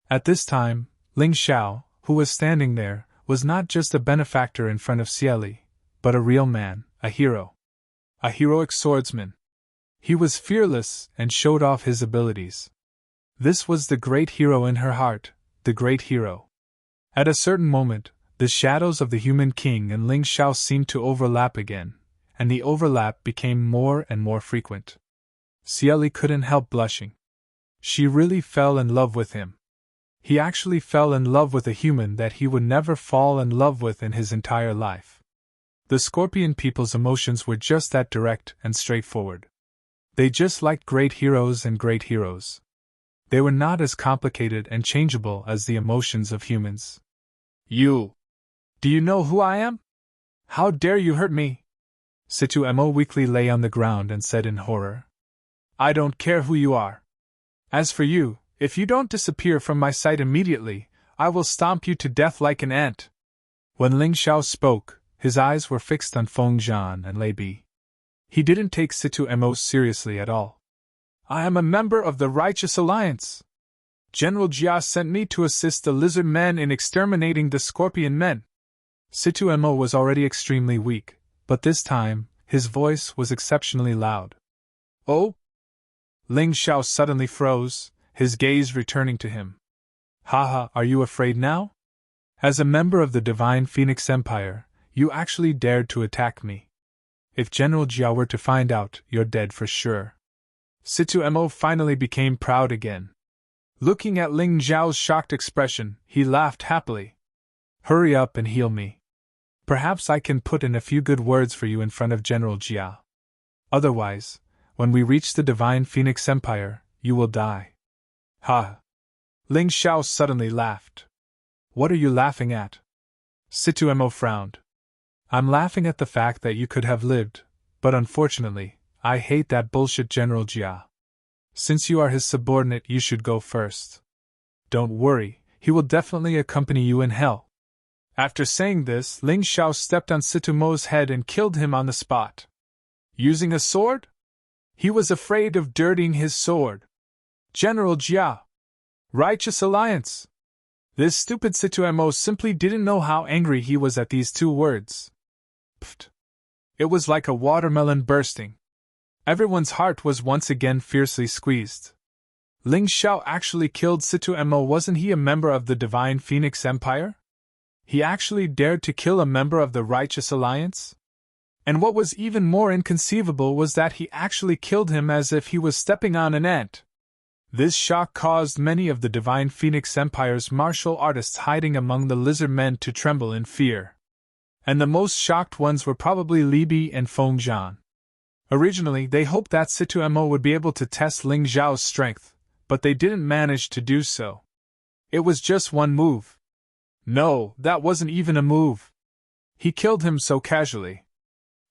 Speaker 1: At this time, Ling Xiao, who was standing there, was not just a benefactor in front of Cieli, but a real man, a hero. A heroic swordsman. He was fearless and showed off his abilities. This was the great hero in her heart, the great hero. At a certain moment, the shadows of the human king and Ling Xiao seemed to overlap again, and the overlap became more and more frequent. Cieli couldn't help blushing. She really fell in love with him. He actually fell in love with a human that he would never fall in love with in his entire life. The Scorpion people's emotions were just that direct and straightforward. They just liked great heroes and great heroes. They were not as complicated and changeable as the emotions of humans. You! Do you know who I am? How dare you hurt me? Situmo weakly lay on the ground and said in horror. I don't care who you are. As for you, if you don't disappear from my sight immediately, I will stomp you to death like an ant. When Ling Xiao spoke, his eyes were fixed on Feng Zhan and Lei Bi. He didn't take Situmo seriously at all. I am a member of the Righteous Alliance. General Jia sent me to assist the lizard men in exterminating the scorpion men. Situemo was already extremely weak, but this time, his voice was exceptionally loud. Oh? Ling Xiao suddenly froze, his gaze returning to him. Haha, are you afraid now? As a member of the Divine Phoenix Empire, you actually dared to attack me. If General Jia were to find out, you're dead for sure. Situemo finally became proud again. Looking at Ling Xiao's shocked expression, he laughed happily. Hurry up and heal me. Perhaps I can put in a few good words for you in front of General Jia. Otherwise, when we reach the Divine Phoenix Empire, you will die. Ha! Ling Xiao suddenly laughed. What are you laughing at? Situemo frowned. I'm laughing at the fact that you could have lived, but unfortunately, I hate that bullshit General Jia. Since you are his subordinate, you should go first. Don't worry, he will definitely accompany you in hell. After saying this, Ling Xiao stepped on Situemo's head and killed him on the spot. Using a sword? He was afraid of dirtying his sword. General Jia. Righteous Alliance. This stupid Situemo simply didn't know how angry he was at these two words. Pfft. It was like a watermelon bursting. Everyone's heart was once again fiercely squeezed. Ling Xiao actually killed Situemo. Wasn't he a member of the Divine Phoenix Empire? He actually dared to kill a member of the Righteous Alliance? And what was even more inconceivable was that he actually killed him as if he was stepping on an ant. This shock caused many of the Divine Phoenix Empire's martial artists hiding among the lizard men to tremble in fear. And the most shocked ones were probably Li Bi and Feng Zhan. Originally, they hoped that Situemo would be able to test Ling Xiao's strength, but they didn't manage to do so. It was just one move. No, that wasn't even a move. He killed him so casually.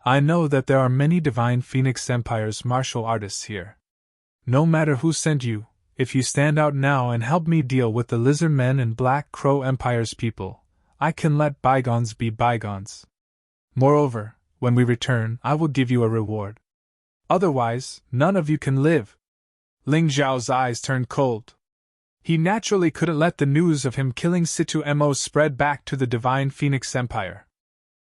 Speaker 1: I know that there are many Divine Phoenix Empire's martial artists here. No matter who sent you, if you stand out now and help me deal with the Lizard Men and Black Crow Empire's people, I can let bygones be bygones. Moreover, when we return, I will give you a reward. Otherwise, none of you can live. Ling Xiao's eyes turned cold. He naturally couldn't let the news of him killing Situemo spread back to the Divine Phoenix Empire.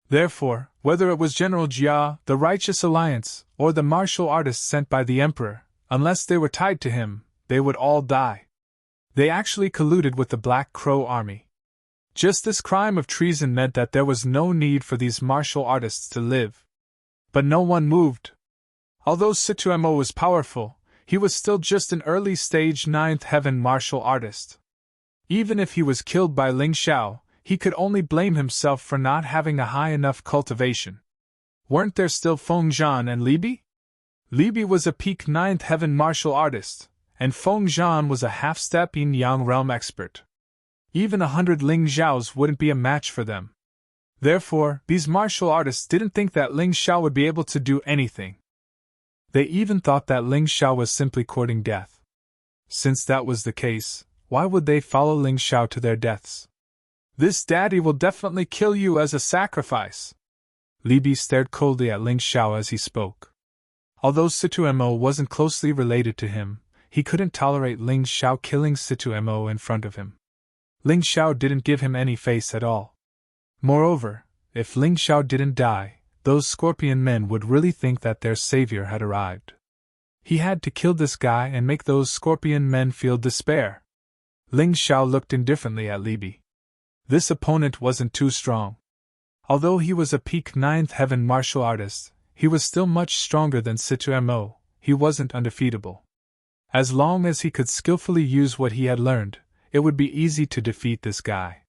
Speaker 1: Therefore, whether it was General Jia, the Righteous Alliance, or the martial artists sent by the Emperor, unless they were tied to him, they would all die. They actually colluded with the Black Crow army. Just this crime of treason meant that there was no need for these martial artists to live. But no one moved. Although Situemo was powerful, he was still just an early-stage ninth heaven martial artist. Even if he was killed by Ling Xiao, he could only blame himself for not having a high enough cultivation. Weren't there still Feng Zhan and Li Bi? Li Bi was a peak ninth heaven martial artist, and Feng Zhan was a half-step yin-yang realm expert. Even 100 Ling Xiaos wouldn't be a match for them. Therefore, these martial artists didn't think that Ling Xiao would be able to do anything. They even thought that Ling Xiao was simply courting death. Since that was the case, why would they follow Ling Xiao to their deaths? This daddy will definitely kill you as a sacrifice. Li Bi stared coldly at Ling Xiao as he spoke. Although Situemo wasn't closely related to him, he couldn't tolerate Ling Xiao killing Situemo in front of him. Ling Xiao didn't give him any face at all. Moreover, if Ling Xiao didn't die, those scorpion men would really think that their savior had arrived. He had to kill this guy and make those scorpion men feel despair. Ling Xiao looked indifferently at Li Bi. This opponent wasn't too strong. Although he was a peak ninth heaven martial artist, he was still much stronger than Situemo. He wasn't undefeatable. As long as he could skillfully use what he had learned, it would be easy to defeat this guy.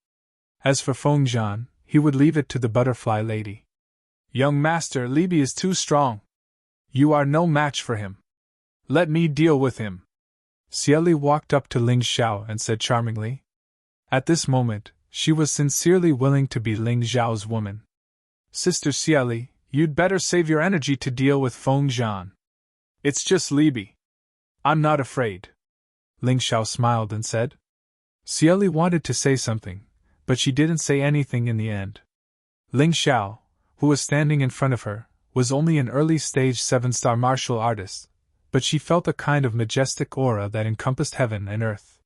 Speaker 1: As for Feng Zhan, he would leave it to the butterfly lady. Young master, Li Bi is too strong. You are no match for him. Let me deal with him. Xieli walked up to Ling Xiao and said charmingly. At this moment, she was sincerely willing to be Ling Xiao's woman. Sister Xieli, you'd better save your energy to deal with Feng Zhan. It's just Li Bi. I'm not afraid. Ling Xiao smiled and said. Xieli wanted to say something, but she didn't say anything in the end. Ling Xiao, who was standing in front of her, was only an early-stage 7-star martial artist, but she felt a kind of majestic aura that encompassed heaven and earth.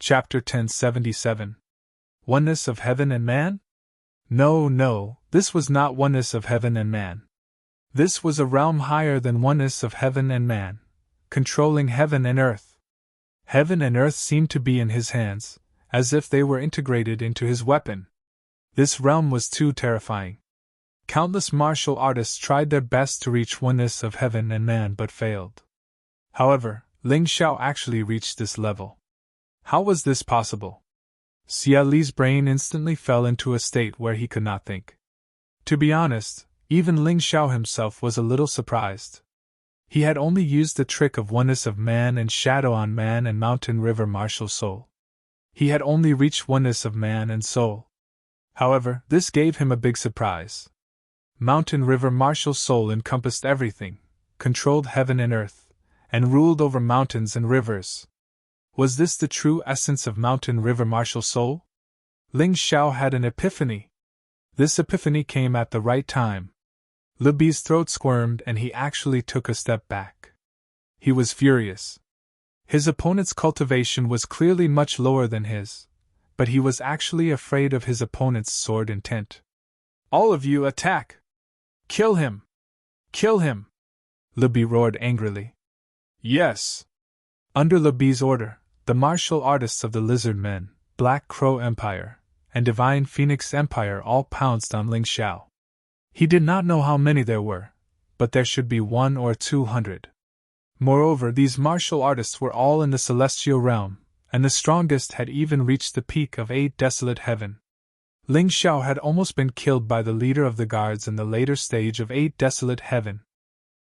Speaker 1: Chapter 1077. Oneness of Heaven and Man? No, this was not oneness of heaven and man. This was a realm higher than oneness of heaven and man, controlling heaven and earth. Heaven and earth seemed to be in his hands, as if they were integrated into his weapon. This realm was too terrifying. Countless martial artists tried their best to reach oneness of heaven and man but failed. However, Ling Xiao actually reached this level. How was this possible? Xia Li's brain instantly fell into a state where he could not think. To be honest, even Ling Xiao himself was a little surprised. He had only used the trick of oneness of man and shadow on man and mountain river martial soul. He had only reached oneness of man and soul. However, this gave him a big surprise. Mountain river martial soul encompassed everything, controlled heaven and earth, and ruled over mountains and rivers. Was this the true essence of mountain river martial soul? Ling Xiao had an epiphany. This epiphany came at the right time. Li Bi's throat squirmed and he actually took a step back. He was furious. His opponent's cultivation was clearly much lower than his, but he was actually afraid of his opponent's sword intent. All of you attack! Kill him! Kill him! Li Bi roared angrily. Yes! Under Li Bi's order, the martial artists of the Lizard Men, Black Crow Empire, and Divine Phoenix Empire all pounced on Ling Xiao. He did not know how many there were, but there should be 100 or 200. Moreover, these martial artists were all in the celestial realm, and the strongest had even reached the peak of 8 desolate heaven. Ling Xiao had almost been killed by the leader of the guards in the later stage of 8 desolate heaven.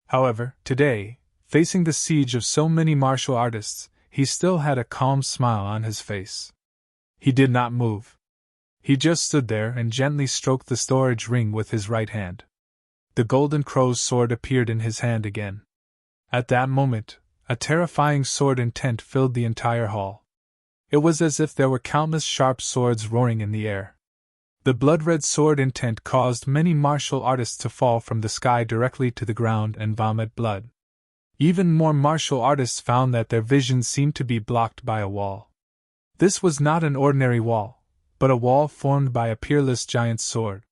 Speaker 1: However, today, facing the siege of so many martial artists, he still had a calm smile on his face. He did not move. He just stood there and gently stroked the storage ring with his right hand. The golden crow's sword appeared in his hand again. At that moment, a terrifying sword intent filled the entire hall. It was as if there were countless sharp swords roaring in the air. The blood-red sword intent caused many martial artists to fall from the sky directly to the ground and vomit blood. Even more martial artists found that their vision seemed to be blocked by a wall. This was not an ordinary wall, but a wall formed by a peerless giant sword.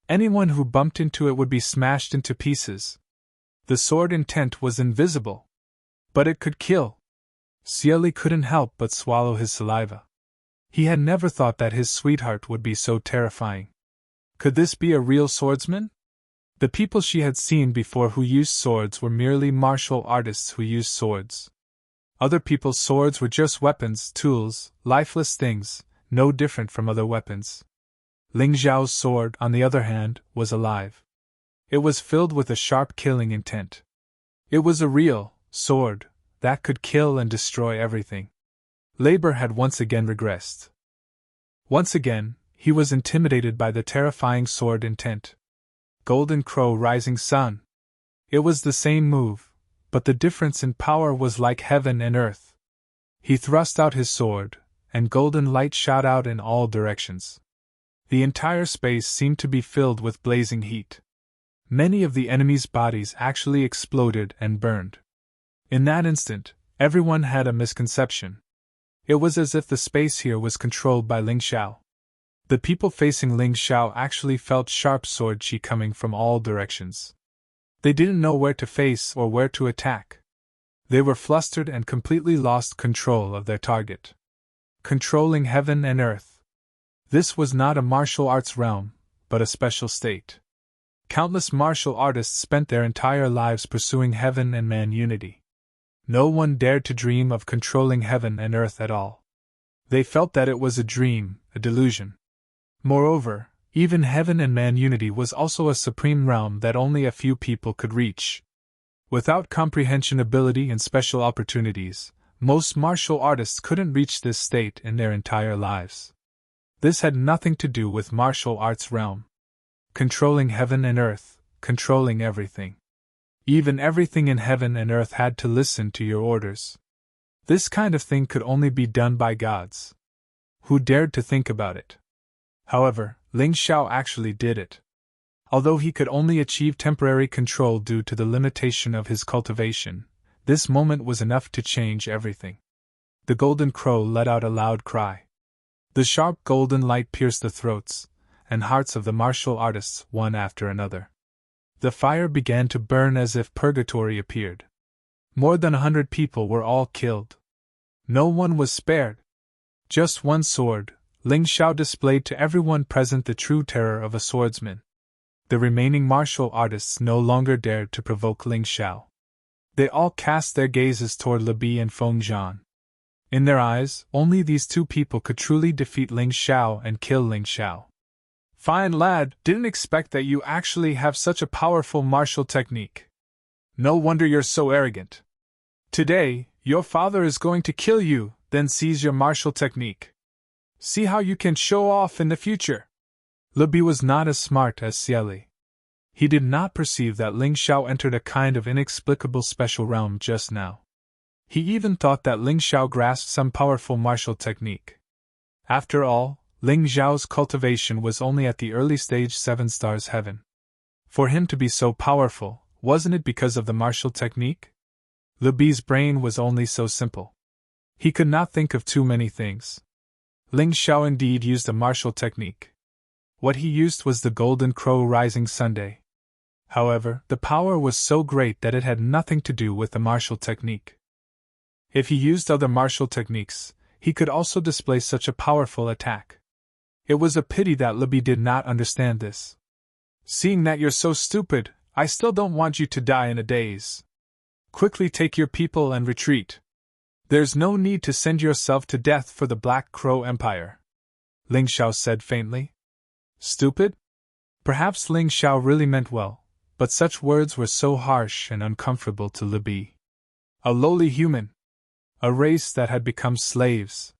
Speaker 1: Anyone who bumped into it would be smashed into pieces. The sword intent was invisible, but it could kill. Xia Li couldn't help but swallow his saliva. He had never thought that his sweetheart would be so terrifying. Could this be a real swordsman? The people she had seen before who used swords were merely martial artists who used swords. Other people's swords were just weapons, tools, lifeless things, no different from other weapons. Ling Xiao's sword, on the other hand, was alive. It was filled with a sharp killing intent. It was a real sword that could kill and destroy everything. Labor had once again regressed. Once again, he was intimidated by the terrifying sword intent. Golden Crow Rising Sun. It was the same move, but the difference in power was like heaven and earth. He thrust out his sword, and golden light shot out in all directions. The entire space seemed to be filled with blazing heat. Many of the enemy's bodies actually exploded and burned. In that instant, everyone had a misconception. It was as if the space here was controlled by Ling Xiao. The people facing Ling Xiao actually felt sharp sword chi coming from all directions. They didn't know where to face or where to attack. They were flustered and completely lost control of their target. Controlling heaven and earth. This was not a martial arts realm, but a special state. Countless martial artists spent their entire lives pursuing heaven and man unity. No one dared to dream of controlling heaven and earth at all. They felt that it was a dream, a delusion. Moreover, even heaven and man unity was also a supreme realm that only a few people could reach. Without comprehension ability and special opportunities, most martial artists couldn't reach this state in their entire lives. This had nothing to do with martial arts realm. Controlling heaven and earth, controlling everything. Even everything in heaven and earth had to listen to your orders. This kind of thing could only be done by gods. Who dared to think about it? However, Ling Xiao actually did it. Although he could only achieve temporary control due to the limitation of his cultivation, this moment was enough to change everything. The golden crow let out a loud cry. The sharp golden light pierced the throats and hearts of the martial artists one after another. The fire began to burn as if purgatory appeared. More than 100 people were all killed. No one was spared. Just one sword, Ling Xiao displayed to everyone present the true terror of a swordsman. The remaining martial artists no longer dared to provoke Ling Xiao. They all cast their gazes toward Li Bi and Feng Zhan. In their eyes, only these two people could truly defeat Ling Xiao and kill Ling Xiao. Fine lad, didn't expect that you actually have such a powerful martial technique. No wonder you're so arrogant. Today, your father is going to kill you, then seize your martial technique. See how you can show off in the future. Li Bi was not as smart as Xieli. He did not perceive that Ling Xiao entered a kind of inexplicable special realm just now. He even thought that Ling Xiao grasped some powerful martial technique. After all, Ling Xiao's cultivation was only at the early stage 7 stars heaven. For him to be so powerful, wasn't it because of the martial technique? Li Bi's brain was only so simple. He could not think of too many things. Ling Xiao indeed used a martial technique. What he used was the golden crow rising Sunday. However, the power was so great that it had nothing to do with the martial technique. If he used other martial techniques, he could also display such a powerful attack. It was a pity that Li Bi did not understand this. Seeing that you're so stupid, I still don't want you to die in a daze. Quickly take your people and retreat. There's no need to send yourself to death for the Black Crow Empire. Ling Xiao said faintly. Stupid? Perhaps Ling Xiao really meant well, but such words were so harsh and uncomfortable to Li Bi. A lowly human. A race that had become slaves.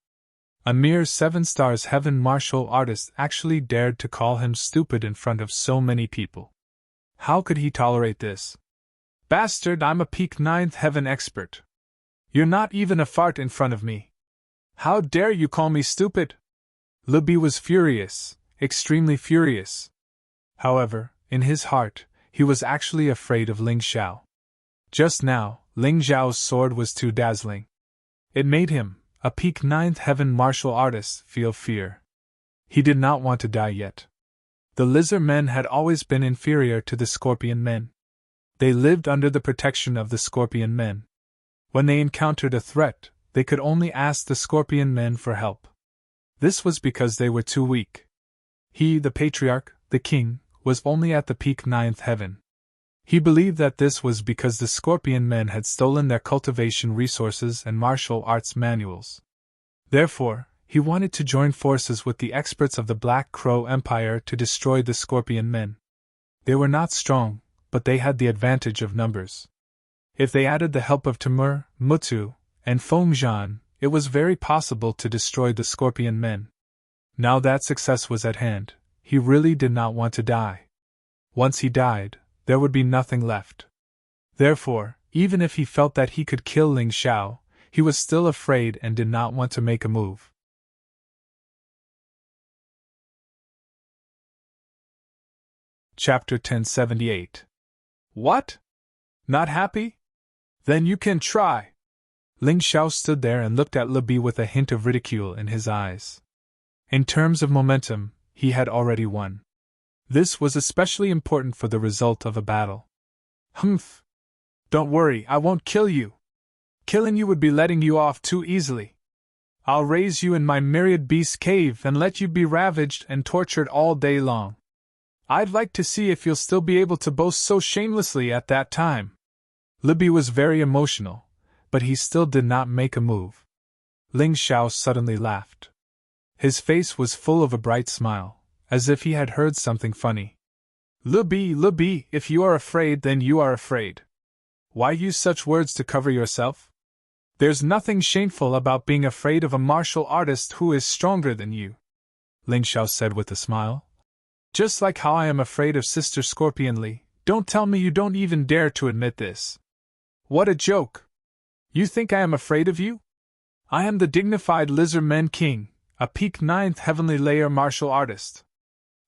Speaker 1: A mere 7 stars heaven martial artist actually dared to call him stupid in front of so many people. How could he tolerate this? Bastard, I'm a peak 9th heaven expert. You're not even a fart in front of me. How dare you call me stupid? Li Bi was furious, extremely furious. However, in his heart, he was actually afraid of Ling Xiao. Just now, Ling Xiao's sword was too dazzling. It made him, a peak 9th heaven martial artist, feel fear. He did not want to die yet. The lizard men had always been inferior to the scorpion men. They lived under the protection of the scorpion men. When they encountered a threat, they could only ask the scorpion men for help. This was because they were too weak. He, the patriarch, the king, was only at the peak 9th heaven. He believed that this was because the scorpion men had stolen their cultivation resources and martial arts manuals. Therefore, he wanted to join forces with the experts of the Black Crow Empire to destroy the scorpion men. They were not strong, but they had the advantage of numbers. If they added the help of Timur, Mutu, and Feng Zhan, it was very possible to destroy the scorpion men. Now that success was at hand, he really did not want to die. Once he died, there would be nothing left. Therefore, even if he felt that he could kill Ling Xiao, he was still afraid and did not want to make a move. Chapter 1078. What? Not happy? Then you can try. Ling Xiao stood there and looked at Li Bi with a hint of ridicule in his eyes. In terms of momentum, he had already won. This was especially important for the result of a battle. Humph! Don't worry, I won't kill you. Killing you would be letting you off too easily. I'll raise you in my myriad beast cave and let you be ravaged and tortured all day long. I'd like to see if you'll still be able to boast so shamelessly at that time. Li Bi was very emotional, but he still did not make a move. Ling Xiao suddenly laughed. His face was full of a bright smile, as if he had heard something funny. Li Bi, if you are afraid, then you are afraid. Why use such words to cover yourself? There's nothing shameful about being afraid of a martial artist who is stronger than you, Ling Xiao said with a smile. Just like how I am afraid of Sister Scorpion Li, don't tell me you don't even dare to admit this. What a joke! You think I am afraid of you? I am the dignified Lizard Men King, a peak 9th heavenly layer martial artist.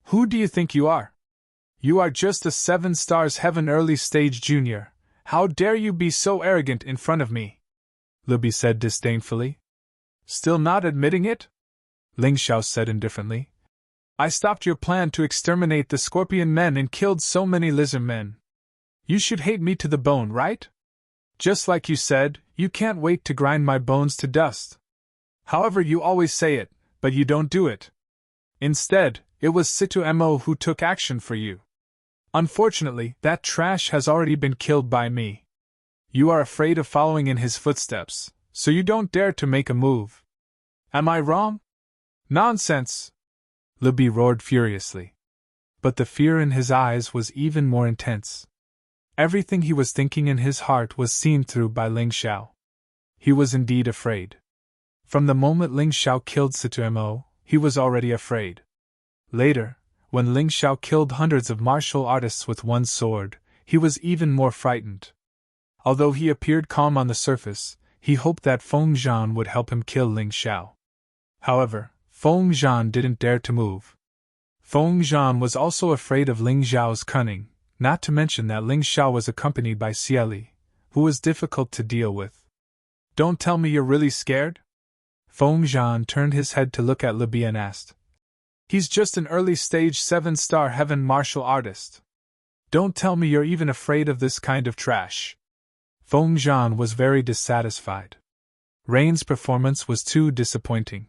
Speaker 1: Who do you think you are? You are just a 7 stars heaven early stage junior. How dare you be so arrogant in front of me? Li Bi said disdainfully. Still not admitting it? Ling Xiao said indifferently. I stopped your plan to exterminate the scorpion men and killed so many lizard men. You should hate me to the bone, right? Just like you said, you can't wait to grind my bones to dust. However, you always say it, but you don't do it. Instead, it was Situ Mo who took action for you. Unfortunately, that trash has already been killed by me. You are afraid of following in his footsteps, so you don't dare to make a move. Am I wrong? Nonsense! Libby roared furiously. But the fear in his eyes was even more intense. Everything he was thinking in his heart was seen through by Ling Xiao. He was indeed afraid. From the moment Ling Xiao killed Situ Mo, he was already afraid. Later, when Ling Xiao killed hundreds of martial artists with one sword, he was even more frightened. Although he appeared calm on the surface, he hoped that Feng Zhan would help him kill Ling Xiao. However, Feng Zhan didn't dare to move. Feng Zhan was also afraid of Ling Xiao's cunning, not to mention that Ling Xiao was accompanied by Xieli, who was difficult to deal with. Don't tell me you're really scared? Feng Zhan turned his head to look at Libby and asked. He's just an early-stage 7-star heaven martial artist. Don't tell me you're even afraid of this kind of trash. Feng Zhan was very dissatisfied. Rain's performance was too disappointing.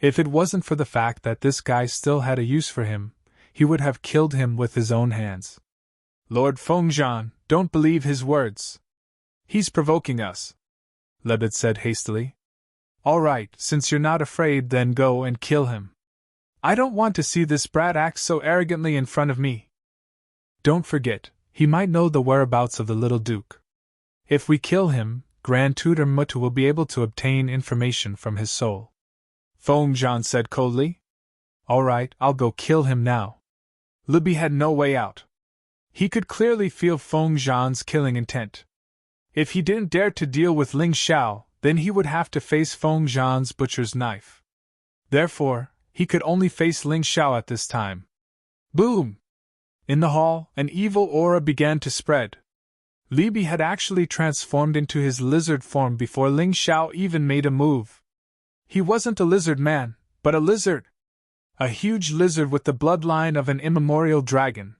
Speaker 1: If it wasn't for the fact that this guy still had a use for him, he would have killed him with his own hands. Lord Feng Zhan, don't believe his words. He's provoking us, Lebed said hastily. All right, since you're not afraid, then go and kill him. I don't want to see this brat act so arrogantly in front of me. Don't forget, he might know the whereabouts of the little duke. If we kill him, Grand Tutor Mutu will be able to obtain information from his soul. Feng Zhan said coldly. All right, I'll go kill him now. Libby had no way out. He could clearly feel Feng Zhan's killing intent. If he didn't dare to deal with Ling Xiao, then he would have to face Feng Zhan's butcher's knife. Therefore, he could only face Ling Xiao at this time. Boom! In the hall, an evil aura began to spread. Libby had actually transformed into his lizard form before Ling Xiao even made a move. He wasn't a lizard man, but a lizard. A huge lizard with the bloodline of an immemorial dragon.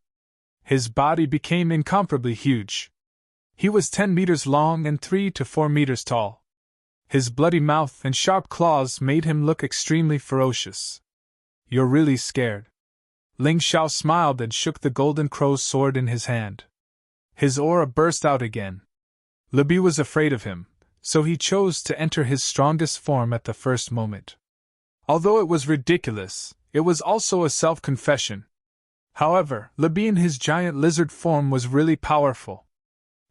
Speaker 1: His body became incomparably huge. He was 10 meters long and 3 to 4 meters tall. His bloody mouth and sharp claws made him look extremely ferocious. You're really scared. Ling Xiao smiled and shook the golden crow's sword in his hand. His aura burst out again. Libby was afraid of him, so he chose to enter his strongest form at the first moment. Although it was ridiculous, it was also a self-confession. However, Libby in his giant lizard form was really powerful.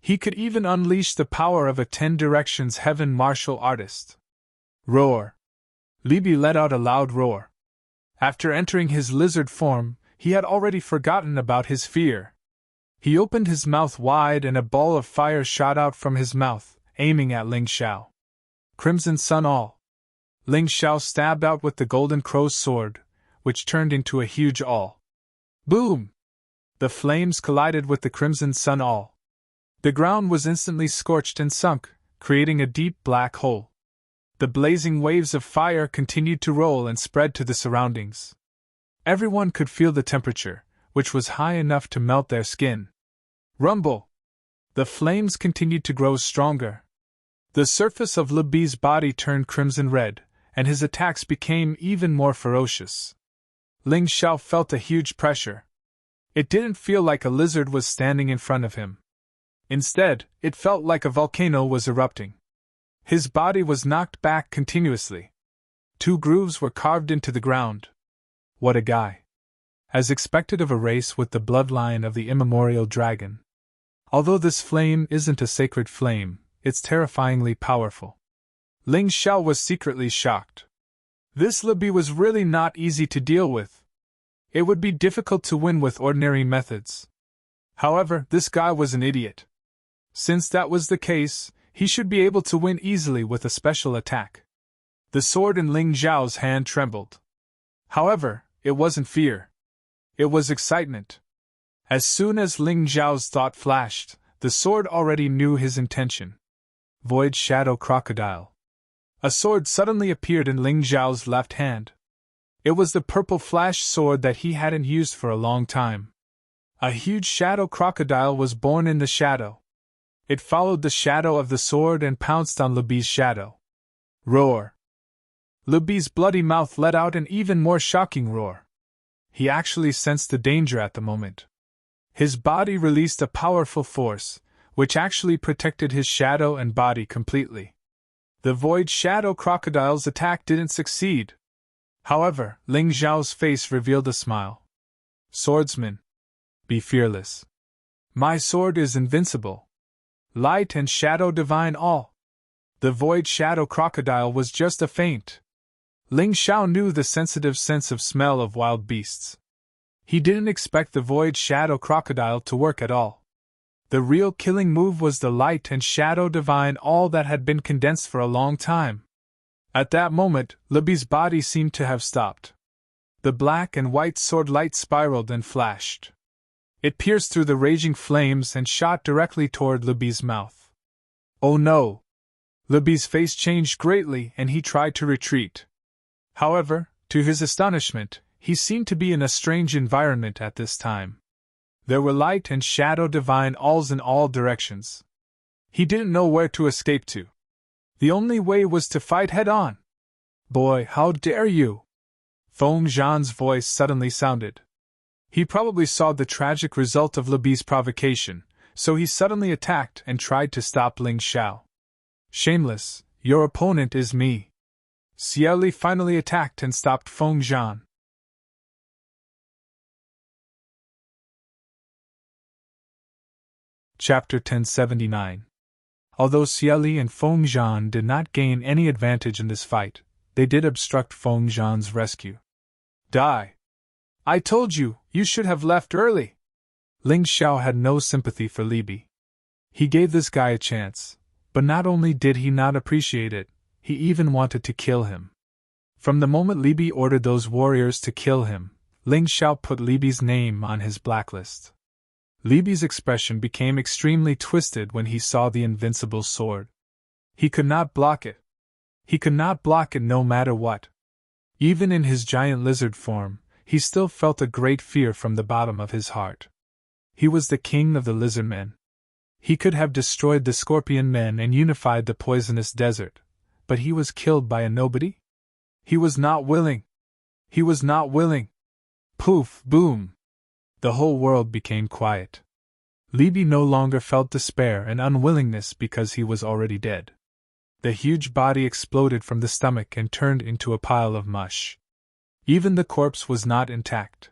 Speaker 1: He could even unleash the power of a 10 Directions heaven martial artist. Roar! Libby let out a loud roar. After entering his lizard form, he had already forgotten about his fear. He opened his mouth wide and a ball of fire shot out from his mouth, aiming at Ling Xiao. Crimson Sun All. Ling Xiao stabbed out with the golden crow's sword, which turned into a huge awl. Boom! The flames collided with the Crimson Sun All. The ground was instantly scorched and sunk, creating a deep black hole. The blazing waves of fire continued to roll and spread to the surroundings. Everyone could feel the temperature, which was high enough to melt their skin. Rumble! The flames continued to grow stronger. The surface of Libby's body turned crimson red, and his attacks became even more ferocious. Ling Xiao felt a huge pressure. It didn't feel like a lizard was standing in front of him. Instead, it felt like a volcano was erupting. His body was knocked back continuously. 2 grooves were carved into the ground. What a guy! As expected of a race with the bloodline of the immemorial dragon. Although this flame isn't a sacred flame, it's terrifyingly powerful. Ling Xiao was secretly shocked. This Libby was really not easy to deal with. It would be difficult to win with ordinary methods. However, this guy was an idiot. Since that was the case, he should be able to win easily with a special attack. The sword in Ling Xiao's hand trembled. However, it wasn't fear. It was excitement. As soon as Ling Xiao's thought flashed, the sword already knew his intention. Void Shadow Crocodile. A sword suddenly appeared in Ling Xiao's left hand. It was the purple flash sword that he hadn't used for a long time. A huge shadow crocodile was born in the shadow. It followed the shadow of the sword and pounced on Lu Bi's shadow. Roar! Lu Bi's bloody mouth let out an even more shocking roar. He actually sensed the danger at the moment. His body released a powerful force, which actually protected his shadow and body completely. The void shadow crocodile's attack didn't succeed. However, Ling Xiao's face revealed a smile. Swordsman, be fearless. My sword is invincible. Light and shadow divine all. The void shadow crocodile was just a feint. Ling Xiao knew the sensitive sense of smell of wild beasts. He didn't expect the void shadow crocodile to work at all. The real killing move was the light and shadow divine all that had been condensed for a long time. At that moment, Lu Bi's body seemed to have stopped. The black and white sword light spiraled and flashed. It pierced through the raging flames and shot directly toward Lu Bi's mouth. Oh no! Lu Bi's face changed greatly and he tried to retreat. However, to his astonishment, he seemed to be in a strange environment at this time. There were light and shadow divine alls in all directions. He didn't know where to escape to. The only way was to fight head-on. Boy, how dare you! Feng Zhan's voice suddenly sounded. He probably saw the tragic result of Lu Bi's provocation, so he suddenly attacked and tried to stop Ling Xiao. Shameless, your opponent is me. Xiao Li finally attacked and stopped Feng Zhan. Chapter 1079. Although Xiao Li and Feng Zhan did not gain any advantage in this fight, they did obstruct Feng Zhan's rescue. Die! I told you, you should have left early! Ling Xiao had no sympathy for Li Bi. He gave this guy a chance, but not only did he not appreciate it, he even wanted to kill him. From the moment Li Bi ordered those warriors to kill him, Ling Xiao put Li Bi's name on his blacklist. Li Bi's expression became extremely twisted when he saw the invincible sword. He could not block it. He could not block it no matter what. Even in his giant lizard form, he still felt a great fear from the bottom of his heart. He was the king of the lizard men. He could have destroyed the scorpion men and unified the poisonous desert, but he was killed by a nobody? He was not willing. He was not willing. Poof, boom! The whole world became quiet. Li Bi no longer felt despair and unwillingness because he was already dead. The huge body exploded from the stomach and turned into a pile of mush. Even the corpse was not intact.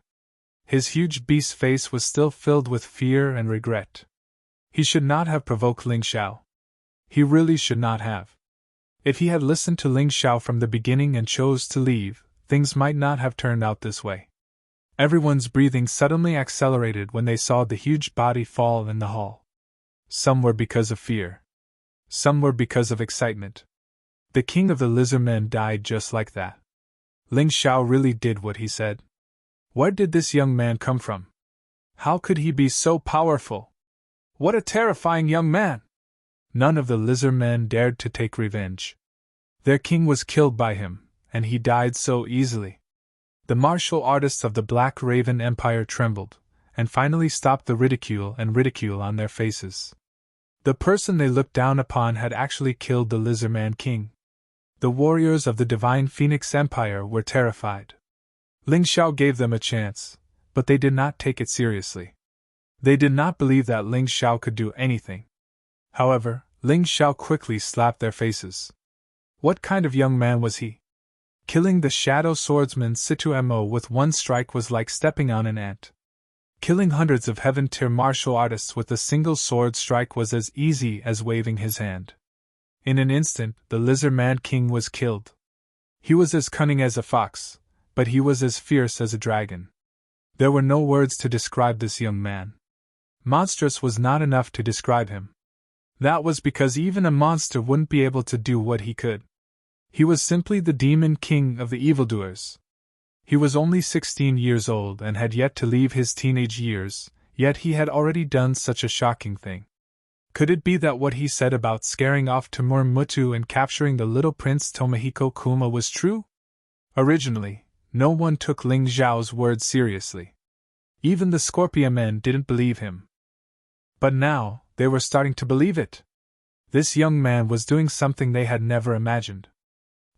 Speaker 1: His huge beast face was still filled with fear and regret. He should not have provoked Ling Xiao. He really should not have. If he had listened to Ling Xiao from the beginning and chose to leave, things might not have turned out this way. Everyone's breathing suddenly accelerated when they saw the huge body fall in the hall. Some were because of fear. Some were because of excitement. The king of the lizard men died just like that. Ling Xiao really did what he said. Where did this young man come from? How could he be so powerful? What a terrifying young man! None of the lizard men dared to take revenge. Their king was killed by him, and he died so easily. The martial artists of the Black Raven Empire trembled, and finally stopped the ridicule on their faces. The person they looked down upon had actually killed the Lizardman King. The warriors of the Divine Phoenix Empire were terrified. Ling Xiao gave them a chance, but they did not take it seriously. They did not believe that Ling Xiao could do anything. However, Ling Xiao quickly slapped their faces. What kind of young man was he? Killing the shadow swordsman Situemo with one strike was like stepping on an ant. Killing hundreds of heaven-tier martial artists with a single sword strike was as easy as waving his hand. In an instant, the Lizardman King was killed. He was as cunning as a fox, but he was as fierce as a dragon. There were no words to describe this young man. Monstrous was not enough to describe him. That was because even a monster wouldn't be able to do what he could. He was simply the demon king of the evildoers. He was only 16 years old and had yet to leave his teenage years, yet he had already done such a shocking thing. Could it be that what he said about scaring off Timur Mutu and capturing the little prince Tomohiko Kuma was true? Originally, no one took Ling Zhao's words seriously. Even the Scorpion men didn't believe him. But now, they were starting to believe it. This young man was doing something they had never imagined.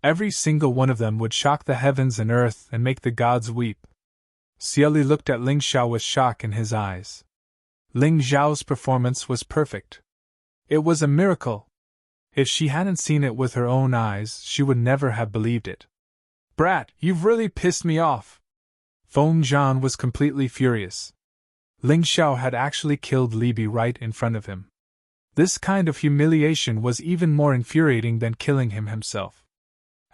Speaker 1: Every single one of them would shock the heavens and earth and make the gods weep. Xieli looked at Ling Xiao with shock in his eyes. Ling Zhao's performance was perfect. It was a miracle. If she hadn't seen it with her own eyes, she would never have believed it. Brat, you've really pissed me off. Feng Zhan was completely furious. Ling Xiao had actually killed Li Bi right in front of him. This kind of humiliation was even more infuriating than killing him himself.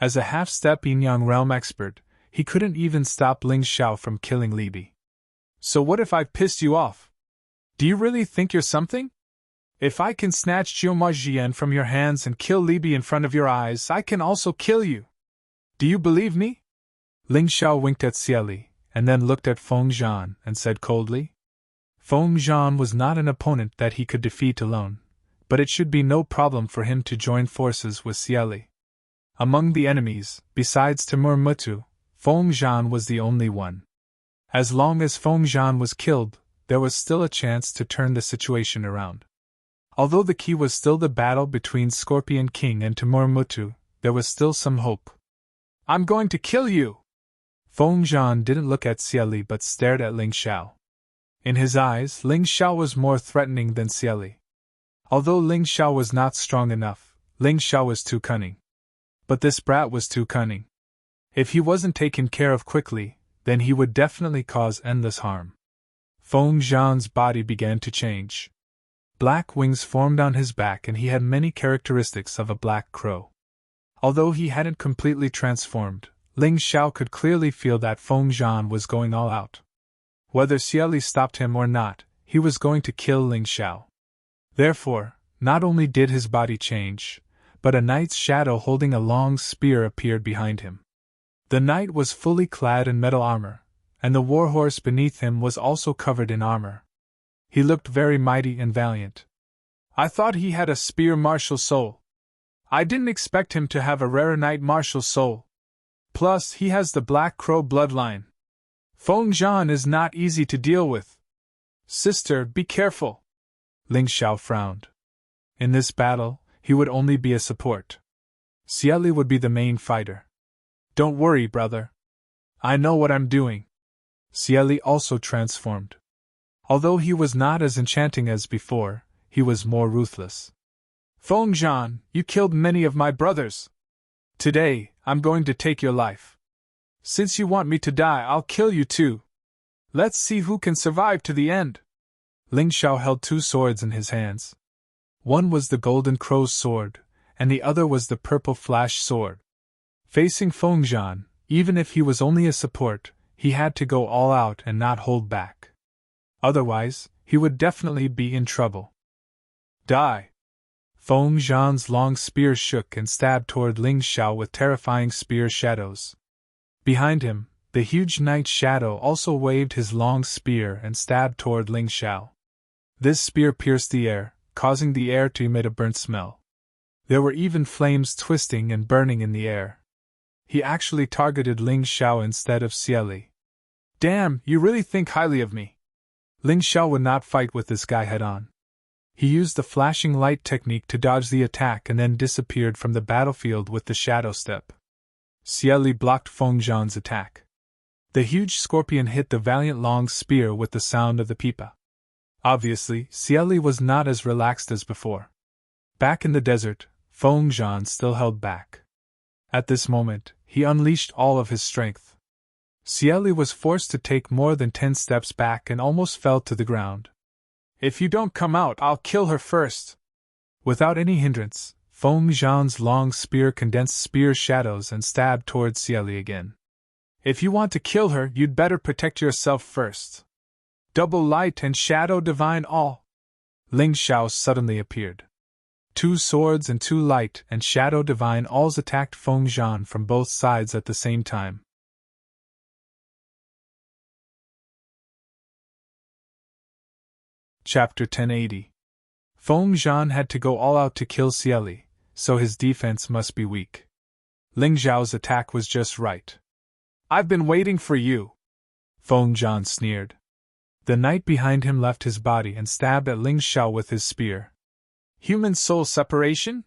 Speaker 1: As a half-step Yin-Yang realm expert, he couldn't even stop Ling Xiao from killing Li Bi. So what if I've pissed you off? Do you really think you're something? If I can snatch Jioma Jian from your hands and kill Li Bi in front of your eyes, I can also kill you. Do you believe me? Ling Xiao winked at Xieli, and then looked at Feng Zhan and said coldly. Feng Zhan was not an opponent that he could defeat alone, but it should be no problem for him to join forces with Xieli. Among the enemies, besides Timur Mutu, Feng Zhan was the only one. As long as Feng Zhan was killed, there was still a chance to turn the situation around. Although the key was still the battle between Scorpion King and Timur Mutu, there was still some hope. I'm going to kill you! Feng Zhan didn't look at Xieli but stared at Ling Xiao. In his eyes, Ling Xiao was more threatening than Xieli. Although Ling Xiao was not strong enough, Ling Xiao was too cunning. But this brat was too cunning. If he wasn't taken care of quickly, then he would definitely cause endless harm. Feng Zhan's body began to change. Black wings formed on his back and he had many characteristics of a black crow. Although he hadn't completely transformed, Ling Xiao could clearly feel that Feng Zhan was going all out. Whether Xieli stopped him or not, he was going to kill Ling Xiao. Therefore, not only did his body change, but a knight's shadow holding a long spear appeared behind him. The knight was fully clad in metal armor, and the warhorse beneath him was also covered in armor. He looked very mighty and valiant. I thought he had a spear martial soul. I didn't expect him to have a rare knight martial soul. Plus, he has the Black Crow bloodline. Feng Zhan is not easy to deal with. Sister, be careful. Ling Xiao frowned. In this battle, he would only be a support. Xieli would be the main fighter. Don't worry, brother. I know what I'm doing. Xieli also transformed. Although he was not as enchanting as before, he was more ruthless. Feng Zhan, you killed many of my brothers. Today, I'm going to take your life. Since you want me to die, I'll kill you too. Let's see who can survive to the end. Ling Xiao held two swords in his hands. One was the Golden Crow's sword, and the other was the Purple Flash sword. Facing Feng Zhan, even if he was only a support, he had to go all out and not hold back. Otherwise, he would definitely be in trouble. Die! Feng Zhan's long spear shook and stabbed toward Ling Xiao with terrifying spear shadows. Behind him, the huge Night Shadow also waved his long spear and stabbed toward Ling Xiao. This spear pierced the air, causing the air to emit a burnt smell. There were even flames twisting and burning in the air. He actually targeted Ling Xiao instead of Xieli. Damn, you really think highly of me. Ling Xiao would not fight with this guy head-on. He used the flashing light technique to dodge the attack and then disappeared from the battlefield with the shadow step. Xieli blocked Feng Zhan's attack. The huge scorpion hit the valiant long spear with the sound of the pipa. Obviously, Xieli was not as relaxed as before. Back in the desert, Feng Zhan still held back. At this moment, he unleashed all of his strength. Xieli was forced to take more than 10 steps back and almost fell to the ground. If you don't come out, I'll kill her first. Without any hindrance, Feng Zhan's long spear condensed spear shadows and stabbed towards Xieli again. If you want to kill her, you'd better protect yourself first. Double light and shadow divine all. Ling Xiao suddenly appeared. 2 swords and 2 light and shadow divine alls attacked Feng Zhan from both sides at the same time. Chapter 1080. Feng Zhan had to go all out to kill Cieli, so his defense must be weak. Ling Zhao's attack was just right. "I've been waiting for you," Feng Zhan sneered. The knight behind him left his body and stabbed at Ling Xiao with his spear. "Human soul separation?"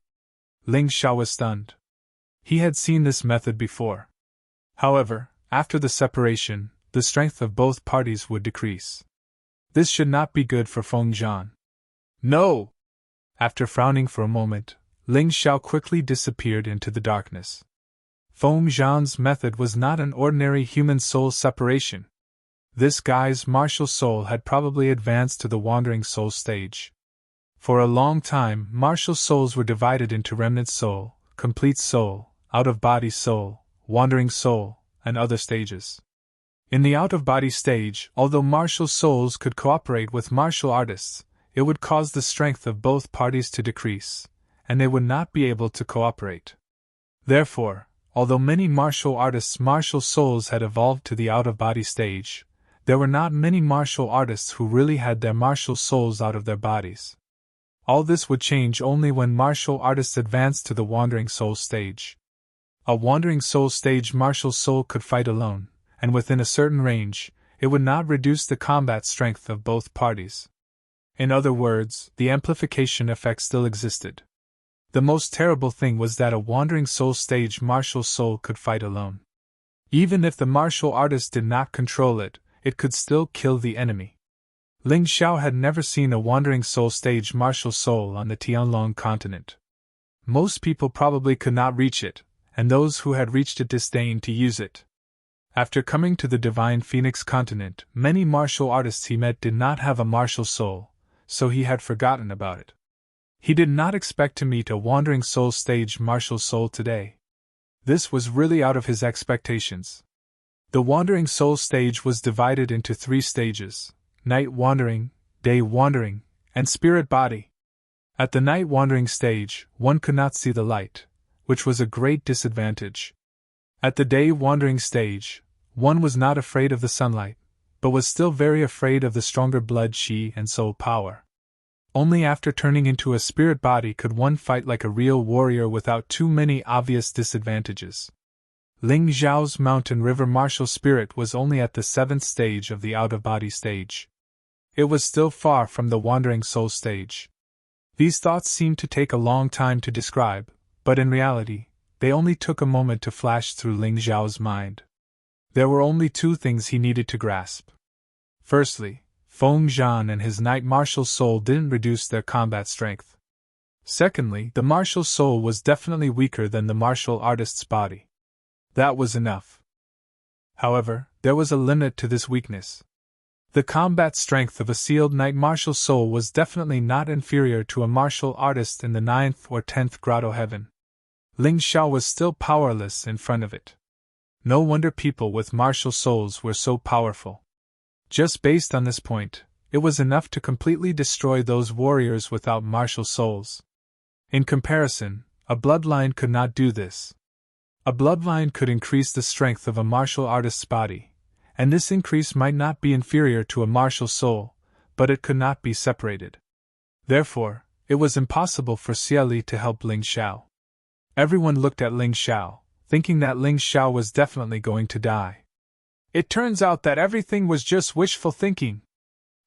Speaker 1: Ling Xiao was stunned. He had seen this method before. However, after the separation, the strength of both parties would decrease. This should not be good for Feng Zhan. "No!" After frowning for a moment, Ling Xiao quickly disappeared into the darkness. Feng Zhan's method was not an ordinary human soul separation. This guy's martial soul had probably advanced to the wandering soul stage. For a long time, martial souls were divided into remnant soul, complete soul, out-of-body soul, wandering soul, and other stages. In the out-of-body stage, although martial souls could cooperate with martial artists, it would cause the strength of both parties to decrease, and they would not be able to cooperate. Therefore, although many martial artists' martial souls had evolved to the out-of-body stage, there were not many martial artists who really had their martial souls out of their bodies. All this would change only when martial artists advanced to the wandering soul stage. A wandering soul stage martial soul could fight alone, and within a certain range, it would not reduce the combat strength of both parties. In other words, the amplification effect still existed. The most terrible thing was that a wandering soul stage martial soul could fight alone. Even if the martial artist did not control it, it could still kill the enemy. Ling Xiao had never seen a wandering soul stage martial soul on the Tianlong continent. Most people probably could not reach it, and those who had reached it disdained to use it. After coming to the Divine Phoenix continent, many martial artists he met did not have a martial soul, so he had forgotten about it. He did not expect to meet a wandering soul stage martial soul today. This was really out of his expectations. The wandering soul stage was divided into 3 stages: night wandering, day wandering, and spirit body. At the night wandering stage, one could not see the light, which was a great disadvantage. At the day wandering stage, one was not afraid of the sunlight, but was still very afraid of the stronger blood qi and soul power. Only after turning into a spirit body could one fight like a real warrior without too many obvious disadvantages. Ling Zhao's mountain river martial spirit was only at the 7th stage of the out-of-body stage. It was still far from the wandering soul stage. These thoughts seemed to take a long time to describe, but in reality, they only took a moment to flash through Ling Zhao's mind. There were only 2 things he needed to grasp. Firstly, Feng Zhan and his night martial soul didn't reduce their combat strength. Secondly, the martial soul was definitely weaker than the martial artist's body. That was enough. However, there was a limit to this weakness. The combat strength of a sealed night martial soul was definitely not inferior to a martial artist in the 9th or 10th grotto heaven. Ling Xiao was still powerless in front of it. No wonder people with martial souls were so powerful. Just based on this point, it was enough to completely destroy those warriors without martial souls. In comparison, a bloodline could not do this. A bloodline could increase the strength of a martial artist's body, and this increase might not be inferior to a martial soul, but it could not be separated. Therefore, it was impossible for Cieli to help Ling Xiao. Everyone looked at Ling Xiao, thinking that Ling Xiao was definitely going to die. It turns out that everything was just wishful thinking.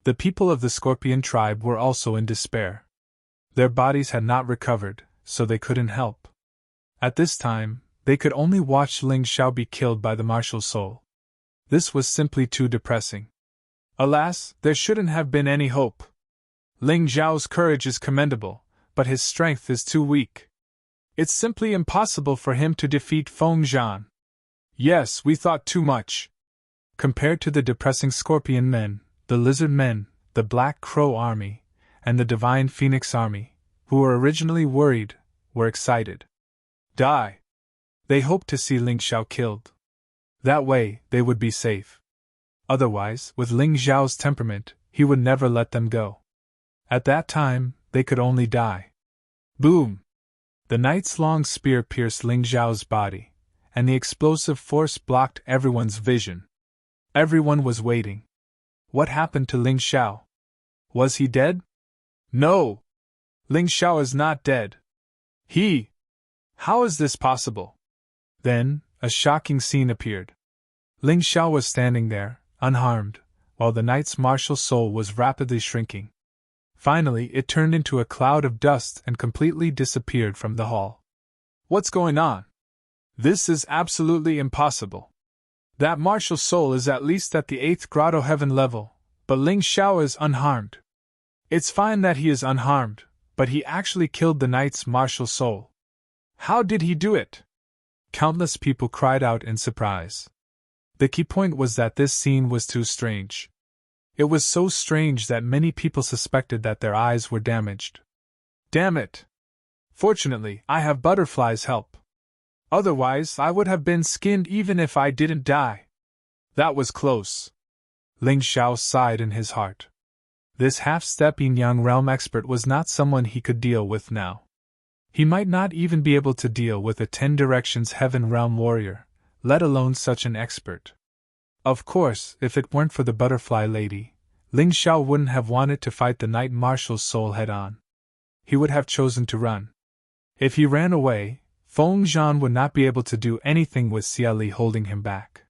Speaker 1: The people of the Scorpion tribe were also in despair. Their bodies had not recovered, so they couldn't help. At this time, they could only watch Ling Xiao be killed by the martial soul. This was simply too depressing. Alas, there shouldn't have been any hope. Ling Xiao's courage is commendable, but his strength is too weak. It's simply impossible for him to defeat Feng Zhan. Yes, we thought too much. Compared to the depressing Scorpion men, the Lizard men, the Black Crow army, and the Divine Phoenix army, who were originally worried, were excited. Die! They hoped to see Ling Xiao killed. That way, they would be safe. Otherwise, with Ling Xiao's temperament, he would never let them go. At that time, they could only die. Boom! The knight's long spear pierced Ling Xiao's body, and the explosive force blocked everyone's vision. Everyone was waiting. What happened to Ling Xiao? Was he dead? No! Ling Xiao is not dead. How is this possible? Then, a shocking scene appeared. Ling Xiao was standing there, unharmed, while the knight's martial soul was rapidly shrinking. Finally, it turned into a cloud of dust and completely disappeared from the hall. What's going on? This is absolutely impossible. That martial soul is at least at the 8th grotto heaven level, but Ling Xiao is unharmed. It's fine that he is unharmed, but he actually killed the knight's martial soul. How did he do it? Countless people cried out in surprise. The key point was that this scene was too strange. It was so strange that many people suspected that their eyes were damaged. Damn it! Fortunately, I have Butterfly's help. Otherwise, I would have been skinned even if I didn't die. That was close. Ling Xiao sighed in his heart. This half-stepping young realm expert was not someone he could deal with now. He might not even be able to deal with a 10 Directions Heaven Realm warrior, let alone such an expert. Of course, if it weren't for the butterfly lady, Ling Xiao wouldn't have wanted to fight the Knight Marshal's soul head-on. He would have chosen to run. If he ran away, Feng Zhan would not be able to do anything with Xia Li holding him back.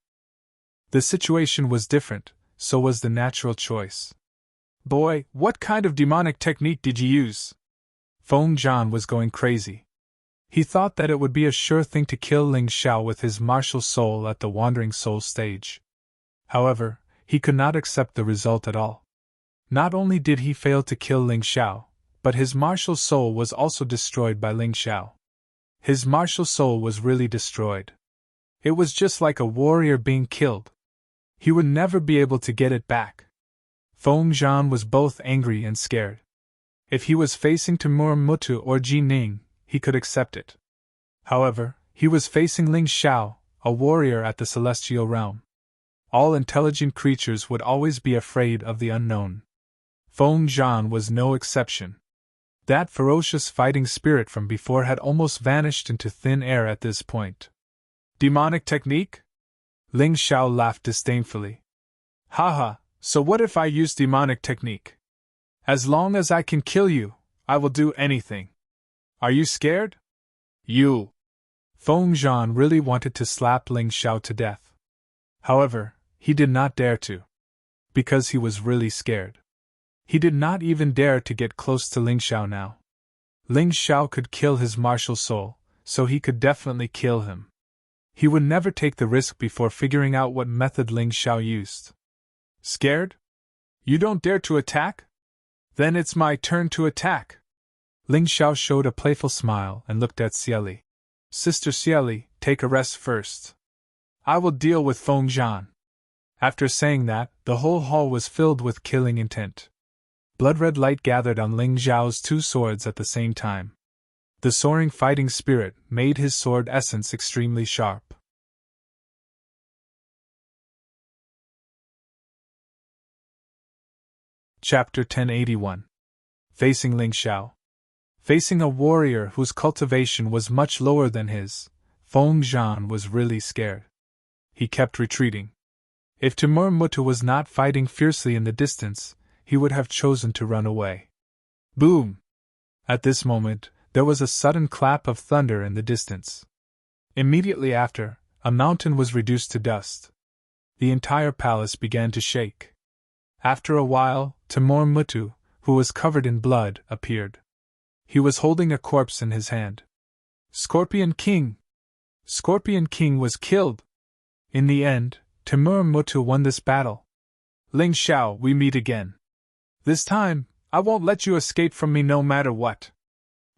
Speaker 1: The situation was different, so was the natural choice. Boy, what kind of demonic technique did you use? Feng Zhan was going crazy. He thought that it would be a sure thing to kill Ling Xiao with his martial soul at the Wandering Soul stage. However, he could not accept the result at all. Not only did he fail to kill Ling Xiao, but his martial soul was also destroyed by Ling Xiao. His martial soul was really destroyed. It was just like a warrior being killed. He would never be able to get it back. Feng Zhan was both angry and scared. If he was facing Timur Mutu or Ji Ning, he could accept it. However, he was facing Ling Xiao, a warrior at the celestial realm. All intelligent creatures would always be afraid of the unknown. Feng Zhan was no exception. That ferocious fighting spirit from before had almost vanished into thin air at this point. Demonic technique? Ling Xiao laughed disdainfully. Haha, so what if I use demonic technique? As long as I can kill you, I will do anything. Are you scared? You! Feng Zhan really wanted to slap Ling Xiao to death. However, he did not dare to. Because he was really scared. He did not even dare to get close to Ling Xiao now. Ling Xiao could kill his martial soul, so he could definitely kill him. He would never take the risk before figuring out what method Ling Xiao used. Scared? You don't dare to attack? Then it's my turn to attack. Ling Xiao showed a playful smile and looked at Xia Li. Sister Xia Li, take a rest first. I will deal with Feng Zhan. After saying that, the whole hall was filled with killing intent. Blood-red light gathered on Ling Xiao's two swords at the same time. The soaring fighting spirit made his sword essence extremely sharp. Chapter 1081. Facing Ling Xiao. Facing a warrior whose cultivation was much lower than his, Feng Zhan was really scared. He kept retreating. If Timur Mutu was not fighting fiercely in the distance, he would have chosen to run away. Boom! At this moment, there was a sudden clap of thunder in the distance. Immediately after, a mountain was reduced to dust. The entire palace began to shake. After a while, Timur Mutu, who was covered in blood, appeared. He was holding a corpse in his hand. Scorpion King! Scorpion King was killed! In the end, Timur Mutu won this battle. Ling Xiao, we meet again. This time, I won't let you escape from me no matter what.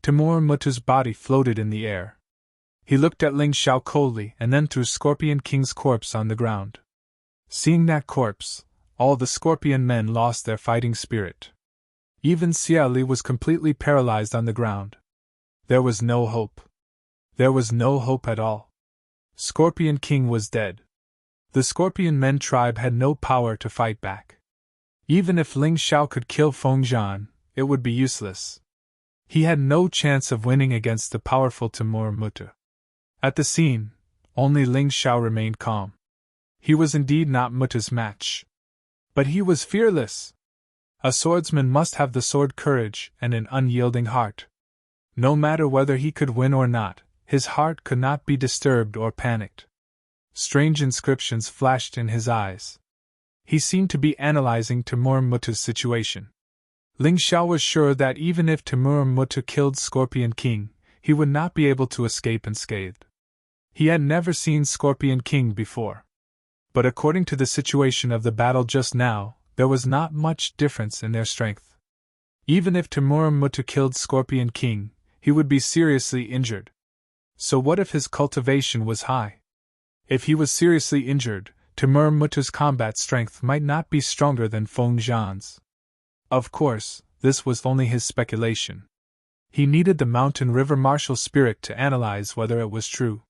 Speaker 1: Timur Mutu's body floated in the air. He looked at Ling Xiao coldly and then threw Scorpion King's corpse on the ground. Seeing that corpse, all the Scorpion men lost their fighting spirit. Even Xia Li was completely paralyzed on the ground. There was no hope. There was no hope at all. Scorpion King was dead. The Scorpion Men tribe had no power to fight back. Even if Ling Xiao could kill Feng Zhan, it would be useless. He had no chance of winning against the powerful Timur Mutu. At the scene, only Ling Xiao remained calm. He was indeed not Mutu's match. But he was fearless. A swordsman must have the sword courage and an unyielding heart. No matter whether he could win or not, his heart could not be disturbed or panicked. Strange inscriptions flashed in his eyes. He seemed to be analyzing Timur Muttu's situation. Ling Xiao was sure that even if Timur Muttu killed Scorpion King, he would not be able to escape unscathed. He had never seen Scorpion King before. But according to the situation of the battle just now, there was not much difference in their strength. Even if Timur Muttu killed Scorpion King, he would be seriously injured. So what if his cultivation was high? If he was seriously injured, Timur Muttu's combat strength might not be stronger than Feng Zhan's. Of course, this was only his speculation. He needed the mountain river martial spirit to analyze whether it was true.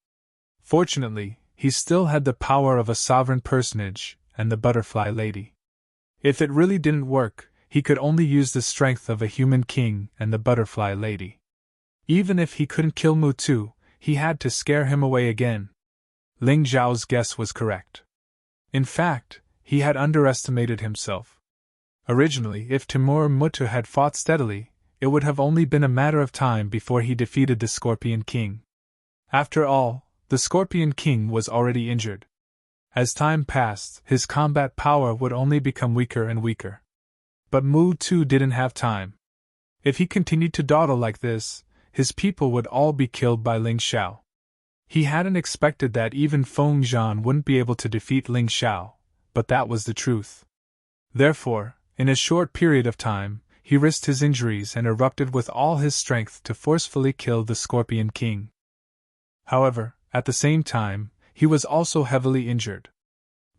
Speaker 1: Fortunately, he still had the power of a sovereign personage and the butterfly lady. If it really didn't work, he could only use the strength of a human king and the butterfly lady. Even if he couldn't kill Mutu, he had to scare him away again. Ling Zhao's guess was correct. In fact, he had underestimated himself. Originally, if Timur Muttu had fought steadily, it would have only been a matter of time before he defeated the Scorpion King. After all, the Scorpion King was already injured. As time passed, his combat power would only become weaker and weaker. But Mu Tu didn't have time. If he continued to dawdle like this, his people would all be killed by Ling Xiao. He hadn't expected that even Feng Zhan wouldn't be able to defeat Ling Xiao, but that was the truth. Therefore, in a short period of time, he risked his injuries and erupted with all his strength to forcefully kill the Scorpion King. However, at the same time, he was also heavily injured.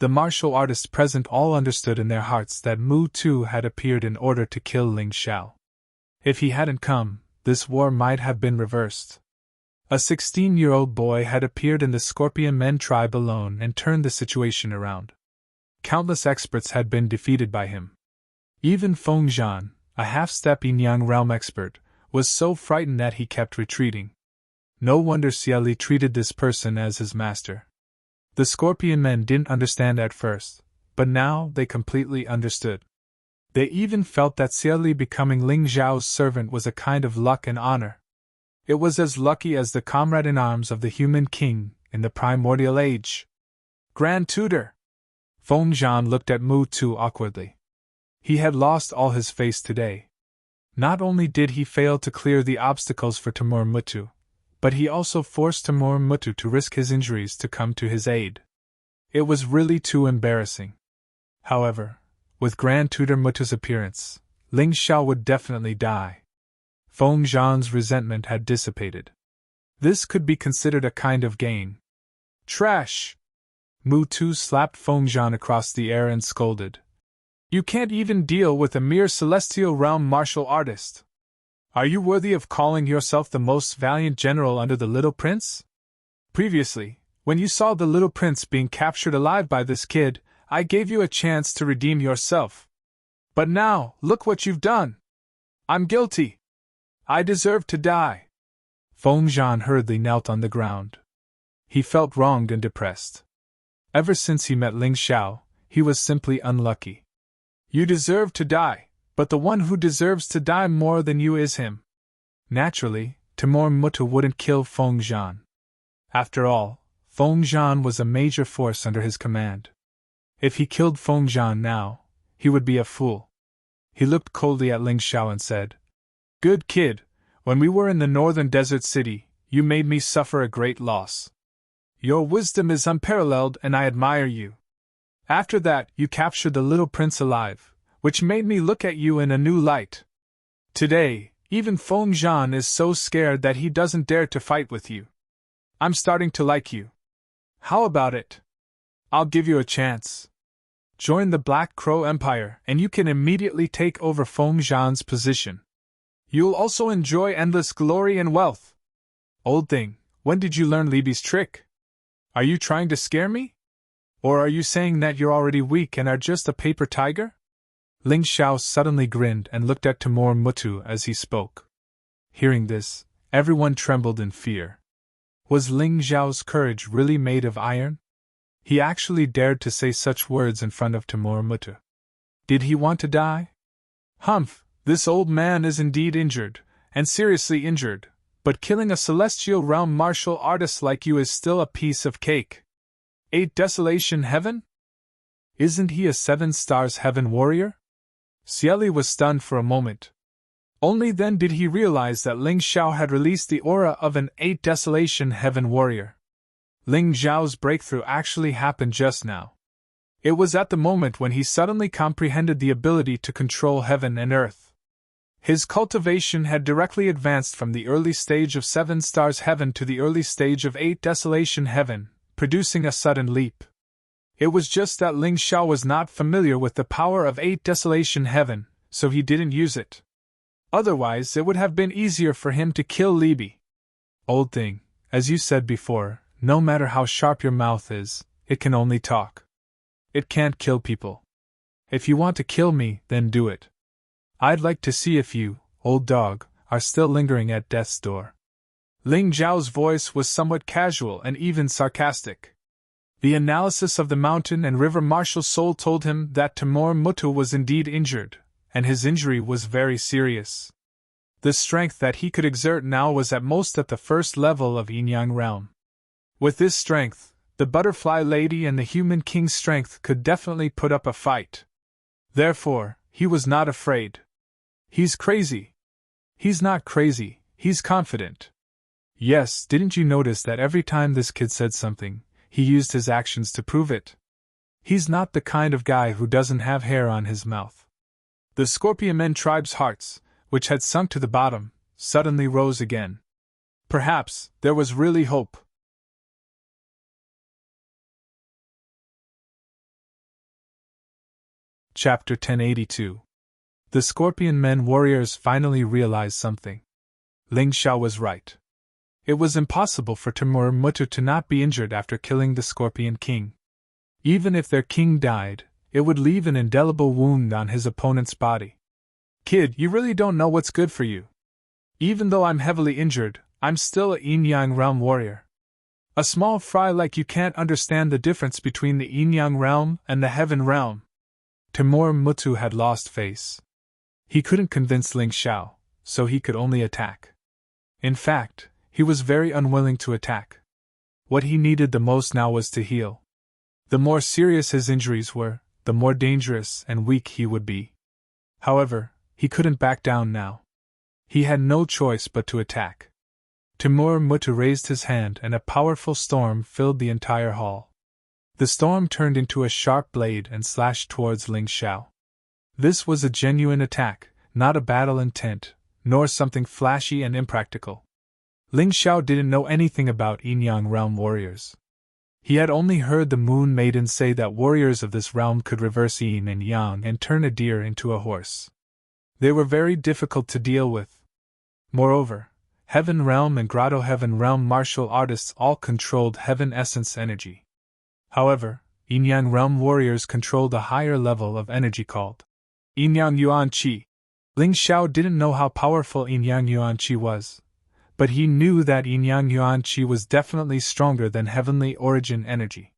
Speaker 1: The martial artists present all understood in their hearts that Mu Tu had appeared in order to kill Ling Xiao. If he hadn't come, this war might have been reversed. A 16-year-old boy had appeared in the Scorpion Men tribe alone and turned the situation around. Countless experts had been defeated by him. Even Feng Zhan, a half-step Yin-Yang realm expert, was so frightened that he kept retreating. No wonder Xie Li treated this person as his master. The Scorpion Men didn't understand at first, but now they completely understood. They even felt that Xie Li becoming Ling Zhao's servant was a kind of luck and honor. It was as lucky as the comrade-in-arms of the human king in the primordial age. Grand Tutor! Feng Zhan looked at Mu Tu awkwardly. He had lost all his face today. Not only did he fail to clear the obstacles for Timur Muttu, but he also forced Timur Muttu to risk his injuries to come to his aid. It was really too embarrassing. However, with Grand Tutor Muttu's appearance, Ling Xiao would definitely die. Feng Zhan's resentment had dissipated. This could be considered a kind of gain. Trash! Mu Tu slapped Feng Zhan across the air and scolded. You can't even deal with a mere celestial realm martial artist. Are you worthy of calling yourself the most valiant general under the Little Prince? Previously, when you saw the Little Prince being captured alive by this kid, I gave you a chance to redeem yourself. But now, look what you've done. I'm guilty. I deserve to die. Feng Zhan hurriedly knelt on the ground. He felt wronged and depressed. Ever since he met Ling Xiao, he was simply unlucky. You deserve to die, but the one who deserves to die more than you is him. Naturally, Timur Muttu wouldn't kill Feng Zhan. After all, Feng Zhan was a major force under his command. If he killed Feng Zhan now, he would be a fool. He looked coldly at Ling Xiao and said, Good kid, when we were in the northern desert city, you made me suffer a great loss. Your wisdom is unparalleled and I admire you. After that, you captured the little prince alive, which made me look at you in a new light. Today, even Feng Zhan is so scared that he doesn't dare to fight with you. I'm starting to like you. How about it? I'll give you a chance. Join the Black Crow Empire and you can immediately take over Feng Zhan's position. You'll also enjoy endless glory and wealth. Old thing, when did you learn Libi's trick? Are you trying to scare me? Or are you saying that you're already weak and are just a paper tiger? Ling Xiao suddenly grinned and looked at Timur Muttu as he spoke. Hearing this, everyone trembled in fear. Was Ling Xiao's courage really made of iron? He actually dared to say such words in front of Timur Muttu. Did he want to die? Humph, this old man is indeed injured, and seriously injured, but killing a celestial realm martial artist like you is still a piece of cake. 8 Desolation Heaven? Isn't he a 7 stars heaven warrior? Cieli was stunned for a moment. Only then did he realize that Ling Xiao had released the aura of an 8 Desolation Heaven warrior. Ling Xiao's breakthrough actually happened just now. It was at the moment when he suddenly comprehended the ability to control heaven and earth. His cultivation had directly advanced from the early stage of 7 stars heaven to the early stage of 8 Desolation Heaven, producing a sudden leap. It was just that Ling Xiao was not familiar with the power of 8 Desolation Heaven, so he didn't use it. Otherwise, it would have been easier for him to kill Libi. Old thing, as you said before, no matter how sharp your mouth is, it can only talk. It can't kill people. If you want to kill me, then do it. I'd like to see if you, old dog, are still lingering at death's door. Ling Zhao's voice was somewhat casual and even sarcastic. The analysis of the mountain and river martial soul told him that Timur Mutu was indeed injured, and his injury was very serious. The strength that he could exert now was at most at the first level of Yin-Yang realm. With this strength, the butterfly lady and the human king's strength could definitely put up a fight. Therefore, he was not afraid. He's crazy. He's not crazy, he's confident. Yes, didn't you notice that every time this kid said something, he used his actions to prove it? He's not the kind of guy who doesn't have hair on his mouth. The Scorpion Men tribe's hearts, which had sunk to the bottom, suddenly rose again. Perhaps there was really hope. Chapter 1082. The Scorpion Men warriors finally realized something. Ling Xiao was right. It was impossible for Timur Mutu to not be injured after killing the Scorpion King. Even if their king died, it would leave an indelible wound on his opponent's body. Kid, you really don't know what's good for you. Even though I'm heavily injured, I'm still a Yin-Yang realm warrior. A small fry like you can't understand the difference between the Yin-Yang realm and the heaven realm. Timur Mutu had lost face. He couldn't convince Ling Xiao, so he could only attack. In fact, he was very unwilling to attack. What he needed the most now was to heal. The more serious his injuries were, the more dangerous and weak he would be. However, he couldn't back down now. He had no choice but to attack. Timur Mutu raised his hand and a powerful storm filled the entire hall. The storm turned into a sharp blade and slashed towards Ling Xiao. This was a genuine attack, not a battle intent, nor something flashy and impractical. Ling Xiao didn't know anything about Yin-Yang realm warriors. He had only heard the Moon Maiden say that warriors of this realm could reverse Yin and Yang and turn a deer into a horse. They were very difficult to deal with. Moreover, Heaven Realm and Grotto Heaven Realm martial artists all controlled Heaven Essence energy. However, Yin-Yang Realm warriors controlled a higher level of energy called Yin-Yang Yuan Qi. Ling Xiao didn't know how powerful Yin-Yang Yuan Qi was, but he knew that Yin-Yang Yuan Qi was definitely stronger than Heavenly Origin energy.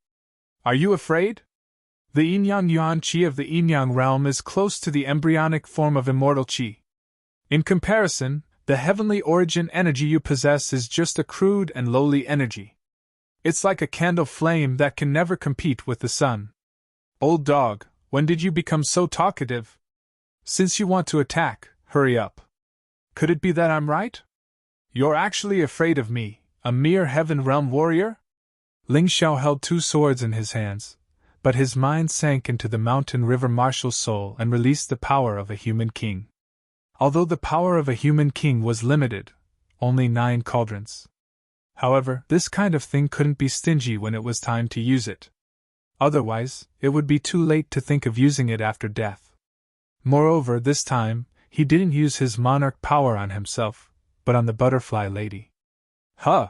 Speaker 1: Are you afraid? The Yin-Yang Yuan Qi of the Yin-Yang realm is close to the embryonic form of immortal Qi. In comparison, the Heavenly Origin energy you possess is just a crude and lowly energy. It's like a candle flame that can never compete with the sun. Old dog, when did you become so talkative? Since you want to attack, hurry up. Could it be that I'm right? You're actually afraid of me, a mere Heaven Realm warrior? Ling Xiao held 2 swords in his hands, but his mind sank into the mountain river martial soul and released the power of a human king. Although the power of a human king was limited, only 9 cauldrons. However, this kind of thing couldn't be stingy when it was time to use it. Otherwise, it would be too late to think of using it after death. Moreover, this time, he didn't use his monarch power on himself, but on the butterfly lady. Huh!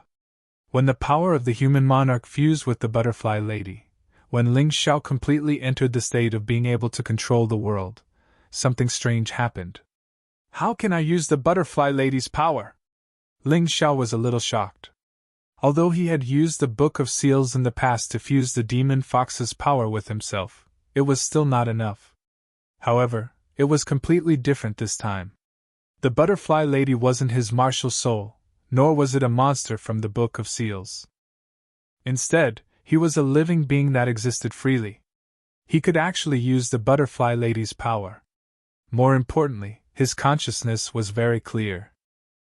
Speaker 1: When the power of the human monarch fused with the butterfly lady, when Ling Xiao completely entered the state of being able to control the world, something strange happened. How can I use the butterfly lady's power? Ling Xiao was a little shocked. Although he had used the Book of Seals in the past to fuse the demon fox's power with himself, it was still not enough. However, it was completely different this time. The butterfly lady wasn't his martial soul, nor was it a monster from the Book of Seals. Instead, he was a living being that existed freely. He could actually use the butterfly lady's power. More importantly, his consciousness was very clear.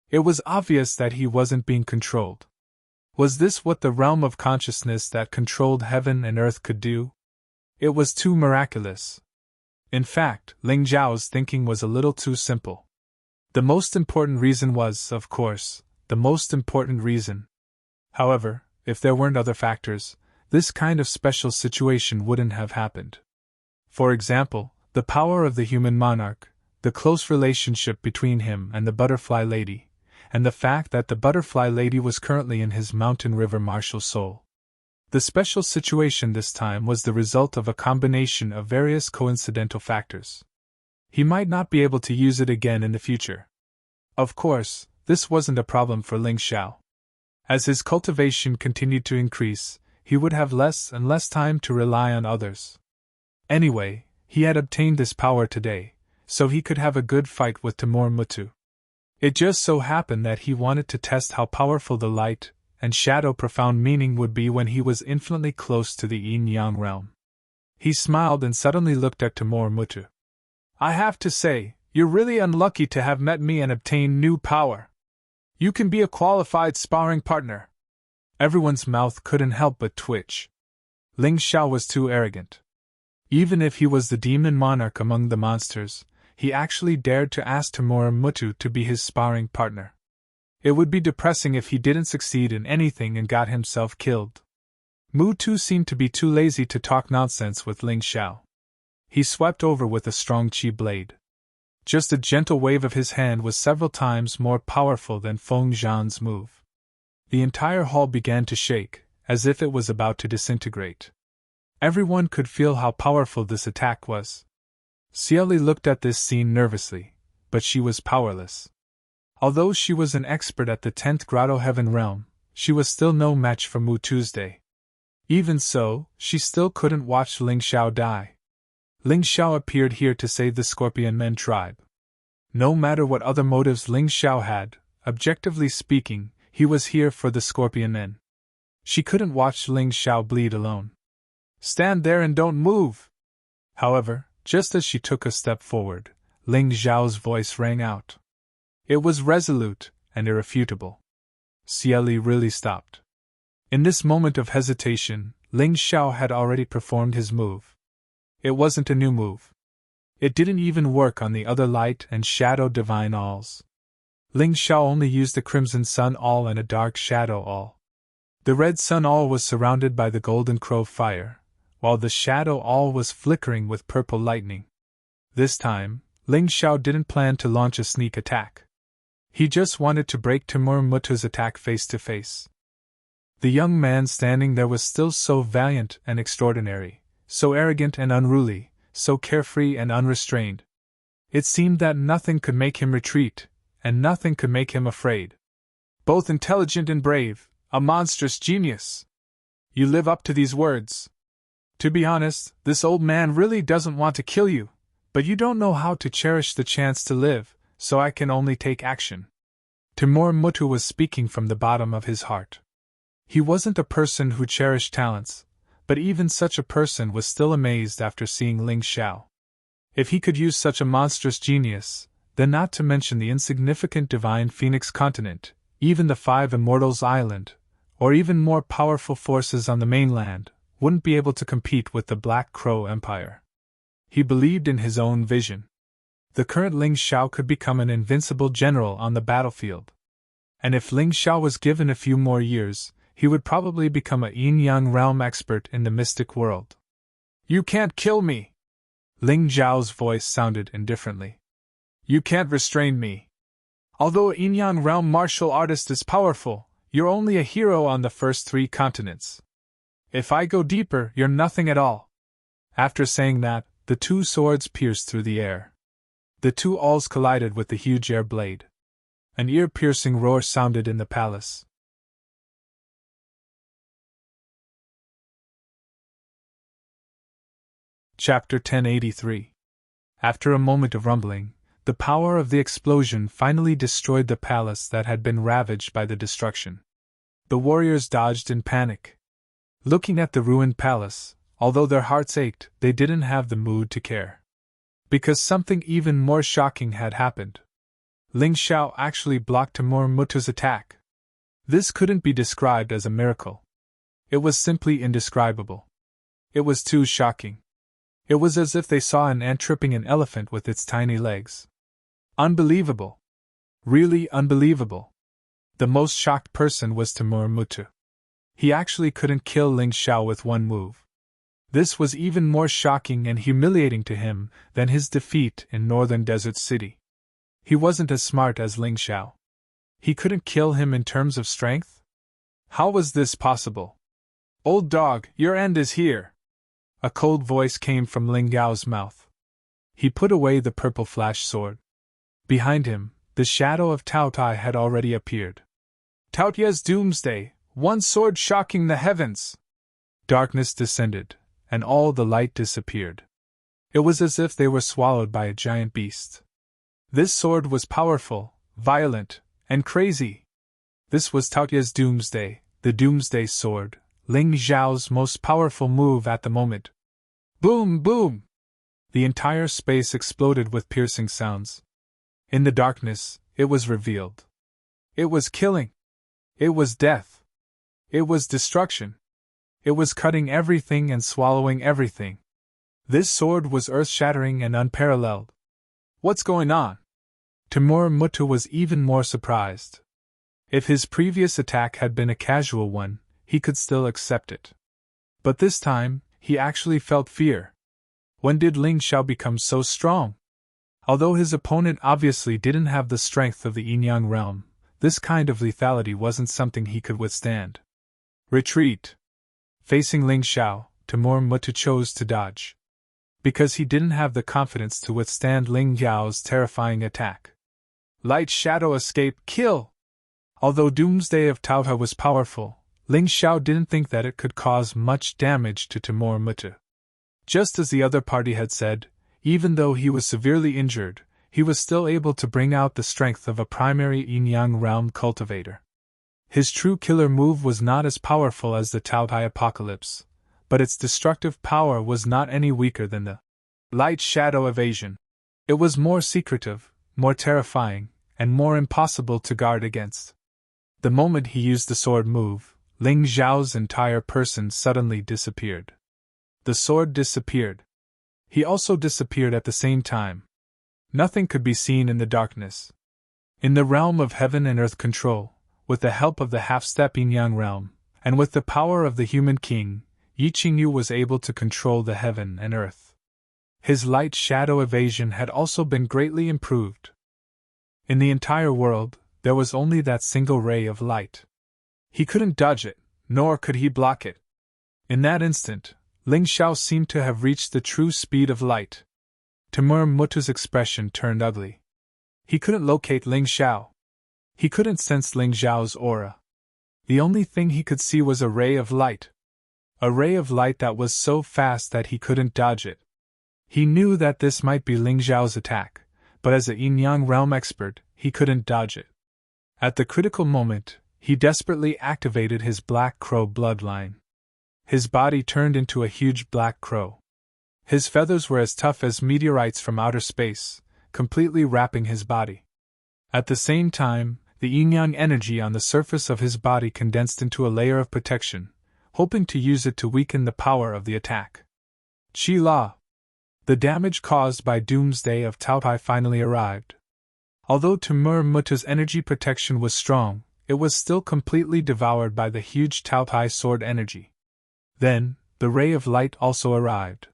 Speaker 1: It was obvious that he wasn't being controlled. Was this what the realm of consciousness that controlled heaven and earth could do? It was too miraculous. In fact, Ling Zhao's thinking was a little too simple. The most important reason was, of course, the most important reason. However, if there weren't other factors, this kind of special situation wouldn't have happened. For example, the power of the human monarch, the close relationship between him and the butterfly lady, and the fact that the butterfly lady was currently in his mountain river martial soul. The special situation this time was the result of a combination of various coincidental factors. He might not be able to use it again in the future. Of course, this wasn't a problem for Ling Xiao. As his cultivation continued to increase, he would have less and less time to rely on others. Anyway, he had obtained this power today, so he could have a good fight with Timur Mutu. It just so happened that he wanted to test how powerful the light and shadow profound meaning would be when he was infinitely close to the yin-yang realm. He smiled and suddenly looked at Timur Mutu. "I have to say, you're really unlucky to have met me and obtained new power. You can be a qualified sparring partner." Everyone's mouth couldn't help but twitch. Ling Xiao was too arrogant. Even if he was the demon monarch among the monsters, he actually dared to ask Timur Mutu to be his sparring partner. It would be depressing if he didn't succeed in anything and got himself killed. Mutu seemed to be too lazy to talk nonsense with Ling Xiao. He swept over with a strong qi blade. Just a gentle wave of his hand was several times more powerful than Feng Zhan's move. The entire hall began to shake, as if it was about to disintegrate. Everyone could feel how powerful this attack was. Xiaoli looked at this scene nervously, but she was powerless. Although she was an expert at the 10th Grotto Heaven realm, she was still no match for Mu Tuesday. Even so, she still couldn't watch Ling Xiao die. Ling Xiao appeared here to save the Scorpion Men tribe. No matter what other motives Ling Xiao had, objectively speaking, he was here for the Scorpion Men. She couldn't watch Ling Xiao bleed alone. "Stand there and don't move!" However, just as she took a step forward, Ling Xiao's voice rang out. It was resolute and irrefutable. Xiaoli really stopped. In this moment of hesitation, Ling Xiao had already performed his move. It wasn't a new move. It didn't even work on the other light and shadow divine alls. Ling Xiao only used a crimson sun all and a dark shadow all. The red sun all was surrounded by the golden crow fire, while the shadow all was flickering with purple lightning. This time, Ling Xiao didn't plan to launch a sneak attack. He just wanted to break Timur Mutu's attack face to face. The young man standing there was still so valiant and extraordinary, so arrogant and unruly, so carefree and unrestrained. It seemed that nothing could make him retreat, and nothing could make him afraid. Both intelligent and brave, a monstrous genius. You live up to these words. To be honest, this old man really doesn't want to kill you, but you don't know how to cherish the chance to live, so I can only take action. Timur Mutu was speaking from the bottom of his heart. He wasn't a person who cherished talents, but even such a person was still amazed after seeing Ling Xiao. If he could use such a monstrous genius, then not to mention the insignificant divine Phoenix continent, even the Five Immortals Island, or even more powerful forces on the mainland, wouldn't be able to compete with the Black Crow Empire. He believed in his own vision. The current Ling Xiao could become an invincible general on the battlefield. And if Ling Xiao was given a few more years, he would probably become a yin-yang realm expert in the mystic world. "You can't kill me!" Ling Zhao's voice sounded indifferently. "You can't restrain me. Although a yin-yang realm martial artist is powerful, you're only a hero on the first 3 continents. If I go deeper, you're nothing at all." After saying that, the 2 swords pierced through the air. The 2 alls collided with the huge air blade. An ear-piercing roar sounded in the palace. Chapter 1083. After a moment of rumbling, the power of the explosion finally destroyed the palace that had been ravaged by the destruction. The warriors dodged in panic. Looking at the ruined palace, although their hearts ached, they didn't have the mood to care. Because something even more shocking had happened. Ling Xiao actually blocked Timur Muttu's attack. This couldn't be described as a miracle. It was simply indescribable. It was too shocking. It was as if they saw an ant tripping an elephant with its tiny legs. Unbelievable. Really unbelievable. The most shocked person was Timur Muttu. He actually couldn't kill Ling Xiao with one move. This was even more shocking and humiliating to him than his defeat in Northern Desert City. He wasn't as smart as Ling Xiao. He couldn't kill him in terms of strength? How was this possible? Old dog, your end is here. A cold voice came from Ling Gao's mouth. He put away the purple flash sword. Behind him, the shadow of Tao Tai had already appeared. Tao Tai's doomsday, one sword shocking the heavens! Darkness descended, and all the light disappeared. It was as if they were swallowed by a giant beast. This sword was powerful, violent, and crazy. This was Tao Tai's doomsday, the doomsday sword, Ling Xiao's most powerful move at the moment. Boom, boom! The entire space exploded with piercing sounds. In the darkness, it was revealed. It was killing. It was death. It was destruction. It was cutting everything and swallowing everything. This sword was earth-shattering and unparalleled. What's going on? Timur Muttu was even more surprised. If his previous attack had been a casual one, he could still accept it. But this time, he actually felt fear. When did Ling Xiao become so strong? Although his opponent obviously didn't have the strength of the Yin-Yang realm, this kind of lethality wasn't something he could withstand. Retreat! Facing Ling Xiao, Timur Muttu chose to dodge. Because he didn't have the confidence to withstand Ling Xiao's terrifying attack. Light shadow escape, kill! Although Doomsday of Tao Tai was powerful, Ling Xiao didn't think that it could cause much damage to Timur Muttu. Just as the other party had said, even though he was severely injured, he was still able to bring out the strength of a primary Yin-Yang realm cultivator. His true killer move was not as powerful as the Tao Tai Apocalypse, but its destructive power was not any weaker than the light shadow evasion. It was more secretive, more terrifying, and more impossible to guard against. The moment he used the sword move, Ling Xiao's entire person suddenly disappeared. The sword disappeared. He also disappeared at the same time. Nothing could be seen in the darkness. In the realm of heaven and earth control, with the help of the half-step Yin-Yang realm, and with the power of the human king, Yi Qingyu was able to control the heaven and earth. His light shadow evasion had also been greatly improved. In the entire world, there was only that single ray of light. He couldn't dodge it, nor could he block it. In that instant, Ling Xiao seemed to have reached the true speed of light. Timur Muttu's expression turned ugly. He couldn't locate Ling Xiao. He couldn't sense Ling Xiao's aura. The only thing he could see was a ray of light. A ray of light that was so fast that he couldn't dodge it. He knew that this might be Ling Xiao's attack, but as a Yin-Yang realm expert, he couldn't dodge it. At the critical moment, he desperately activated his Black Crow bloodline. His body turned into a huge black crow. His feathers were as tough as meteorites from outer space, completely wrapping his body. At the same time, the yin-yang energy on the surface of his body condensed into a layer of protection, hoping to use it to weaken the power of the attack. Qi La! The damage caused by Doomsday of Tao Tai finally arrived. Although Timur Muttu's energy protection was strong, it was still completely devoured by the huge Tao Tai sword energy. Then, the ray of light also arrived.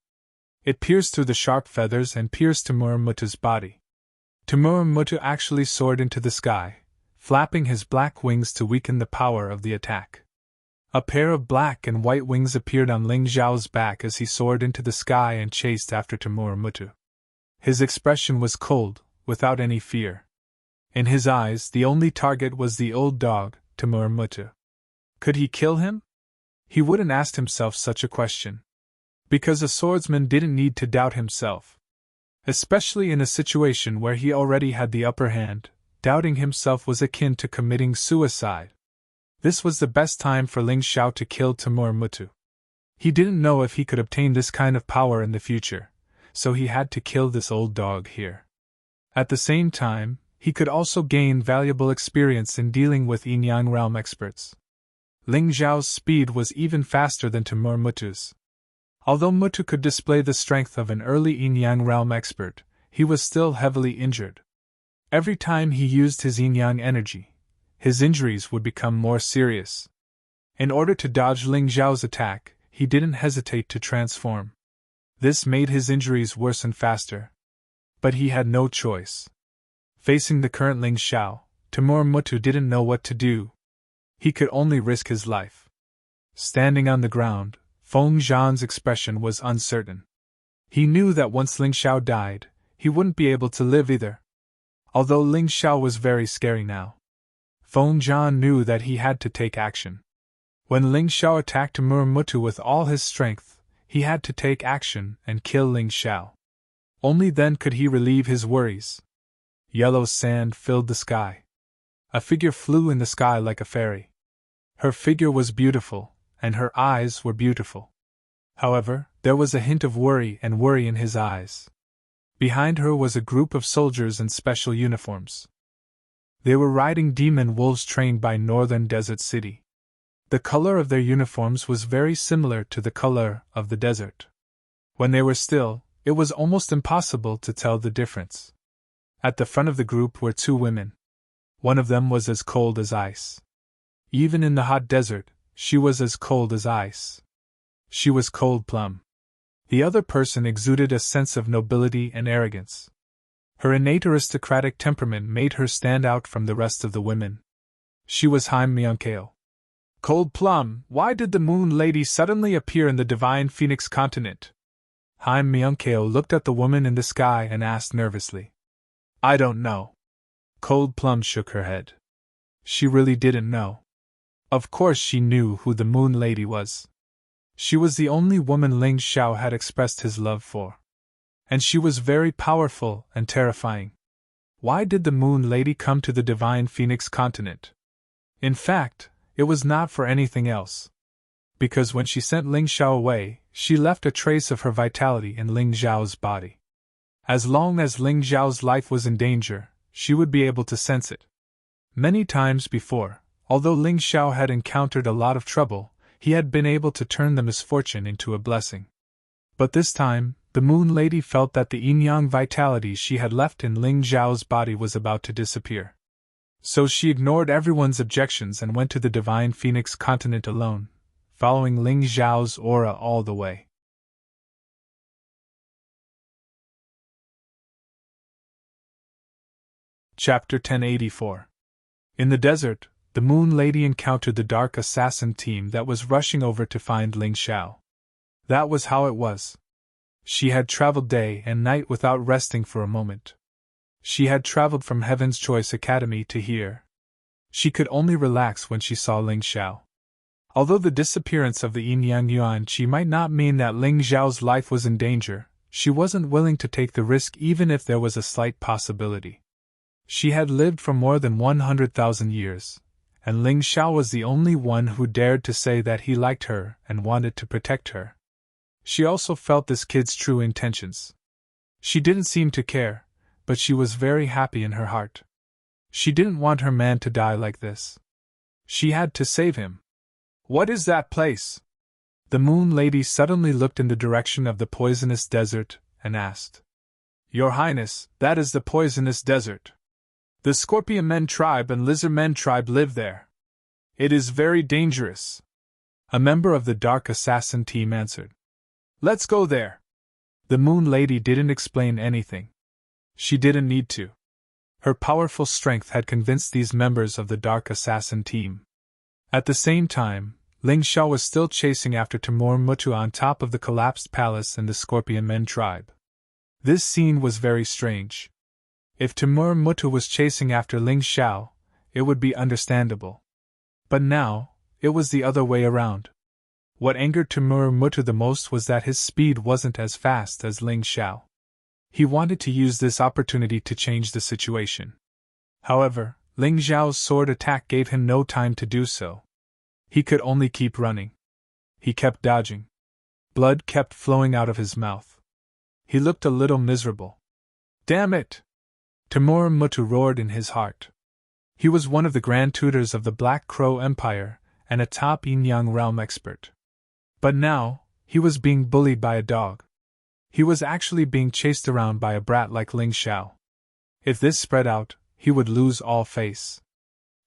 Speaker 1: It pierced through the sharp feathers and pierced Timur Muttu's body. Timur Muttu actually soared into the sky, flapping his black wings to weaken the power of the attack. A pair of black and white wings appeared on Ling Xiao's back as he soared into the sky and chased after Timur Muttu. His expression was cold, without any fear. In his eyes, the only target was the old dog, Timur Muttu. Could he kill him? He wouldn't ask himself such a question. Because a swordsman didn't need to doubt himself. Especially in a situation where he already had the upper hand, doubting himself was akin to committing suicide. This was the best time for Ling Xiao to kill Timur Mutu. He didn't know if he could obtain this kind of power in the future, so he had to kill this old dog here. At the same time, he could also gain valuable experience in dealing with Yin-Yang realm experts. Ling Xiao's speed was even faster than Timur Mutu's. Although Mutu could display the strength of an early Yin-Yang realm expert, he was still heavily injured. Every time he used his Yin-Yang energy, his injuries would become more serious. In order to dodge Ling Xiao's attack, he didn't hesitate to transform. This made his injuries worsen faster. But he had no choice. Facing the current Ling Xiao, Timur Mutu didn't know what to do. He could only risk his life. Standing on the ground, Feng Zhan's expression was uncertain. He knew that once Ling Xiao died, he wouldn't be able to live either. Although Ling Xiao was very scary now, Feng Zhan knew that he had to take action. When Ling Xiao attacked Timur Mutu with all his strength, he had to take action and kill Ling Xiao. Only then could he relieve his worries. Yellow sand filled the sky. A figure flew in the sky like a fairy. Her figure was beautiful, and her eyes were beautiful. However, there was a hint of worry in his eyes. Behind her was a group of soldiers in special uniforms. They were riding demon wolves trained by Northern Desert City. The color of their uniforms was very similar to the color of the desert. When they were still, it was almost impossible to tell the difference. At the front of the group were two women. One of them was as cold as ice. Even in the hot desert, she was as cold as ice. She was cold plum. The other person exuded a sense of nobility and arrogance. Her innate aristocratic temperament made her stand out from the rest of the women. She was Haim Myeonkeo. Cold plum, why did the Moon Lady suddenly appear in the Divine Phoenix continent? Haim Myeonkeo looked at the woman in the sky and asked nervously. I don't know. Cold plum shook her head. She really didn't know. Of course she knew who the Moon Lady was. She was the only woman Ling Xiao had expressed his love for. And she was very powerful and terrifying. Why did the Moon Lady come to the Divine Phoenix continent? In fact, it was not for anything else. Because when she sent Ling Xiao away, she left a trace of her vitality in Ling Xiao's body. As long as Ling Xiao's life was in danger, she would be able to sense it. Many times before, although Ling Xiao had encountered a lot of trouble, he had been able to turn the misfortune into a blessing. But this time, the Moon Lady felt that the yin-yang vitality she had left in Ling Xiao's body was about to disappear. So she ignored everyone's objections and went to the Divine Phoenix continent alone, following Ling Xiao's aura all the way. Chapter 1084. In the desert, the Moon Lady encountered the dark assassin team that was rushing over to find Ling Xiao. That was how it was. She had traveled day and night without resting for a moment. She had traveled from Heaven's Choice Academy to here. She could only relax when she saw Ling Xiao. Although the disappearance of the Yin-Yang Yuan Qi might not mean that Ling Xiao's life was in danger, she wasn't willing to take the risk even if there was a slight possibility. She had lived for more than 100,000 years, and Ling Xiao was the only one who dared to say that he liked her and wanted to protect her. She also felt this kid's true intentions. She didn't seem to care, but she was very happy in her heart. She didn't want her man to die like this. She had to save him. What is that place? The Moon Lady suddenly looked in the direction of the poisonous desert and asked. Your Highness, that is the poisonous desert. The Scorpion Men tribe and Lizard Men tribe live there. It is very dangerous. A member of the Dark Assassin team answered. Let's go there. The Moon Lady didn't explain anything. She didn't need to. Her powerful strength had convinced these members of the Dark Assassin team. At the same time, Ling Xiao was still chasing after Timur Mutu on top of the collapsed palace in the Scorpion Men tribe. This scene was very strange. If Timur Mutu was chasing after Ling Xiao, it would be understandable. But now, it was the other way around. What angered Timur Mutu the most was that his speed wasn't as fast as Ling Xiao. He wanted to use this opportunity to change the situation. However, Ling Xiao's sword attack gave him no time to do so. He could only keep running. He kept dodging. Blood kept flowing out of his mouth. He looked a little miserable. Damn it! Timur Mutu roared in his heart. He was one of the Grand Tutors of the Black Crow Empire and a top yin-yang realm expert. But now, he was being bullied by a dog. He was actually being chased around by a brat like Ling Xiao. If this spread out, he would lose all face.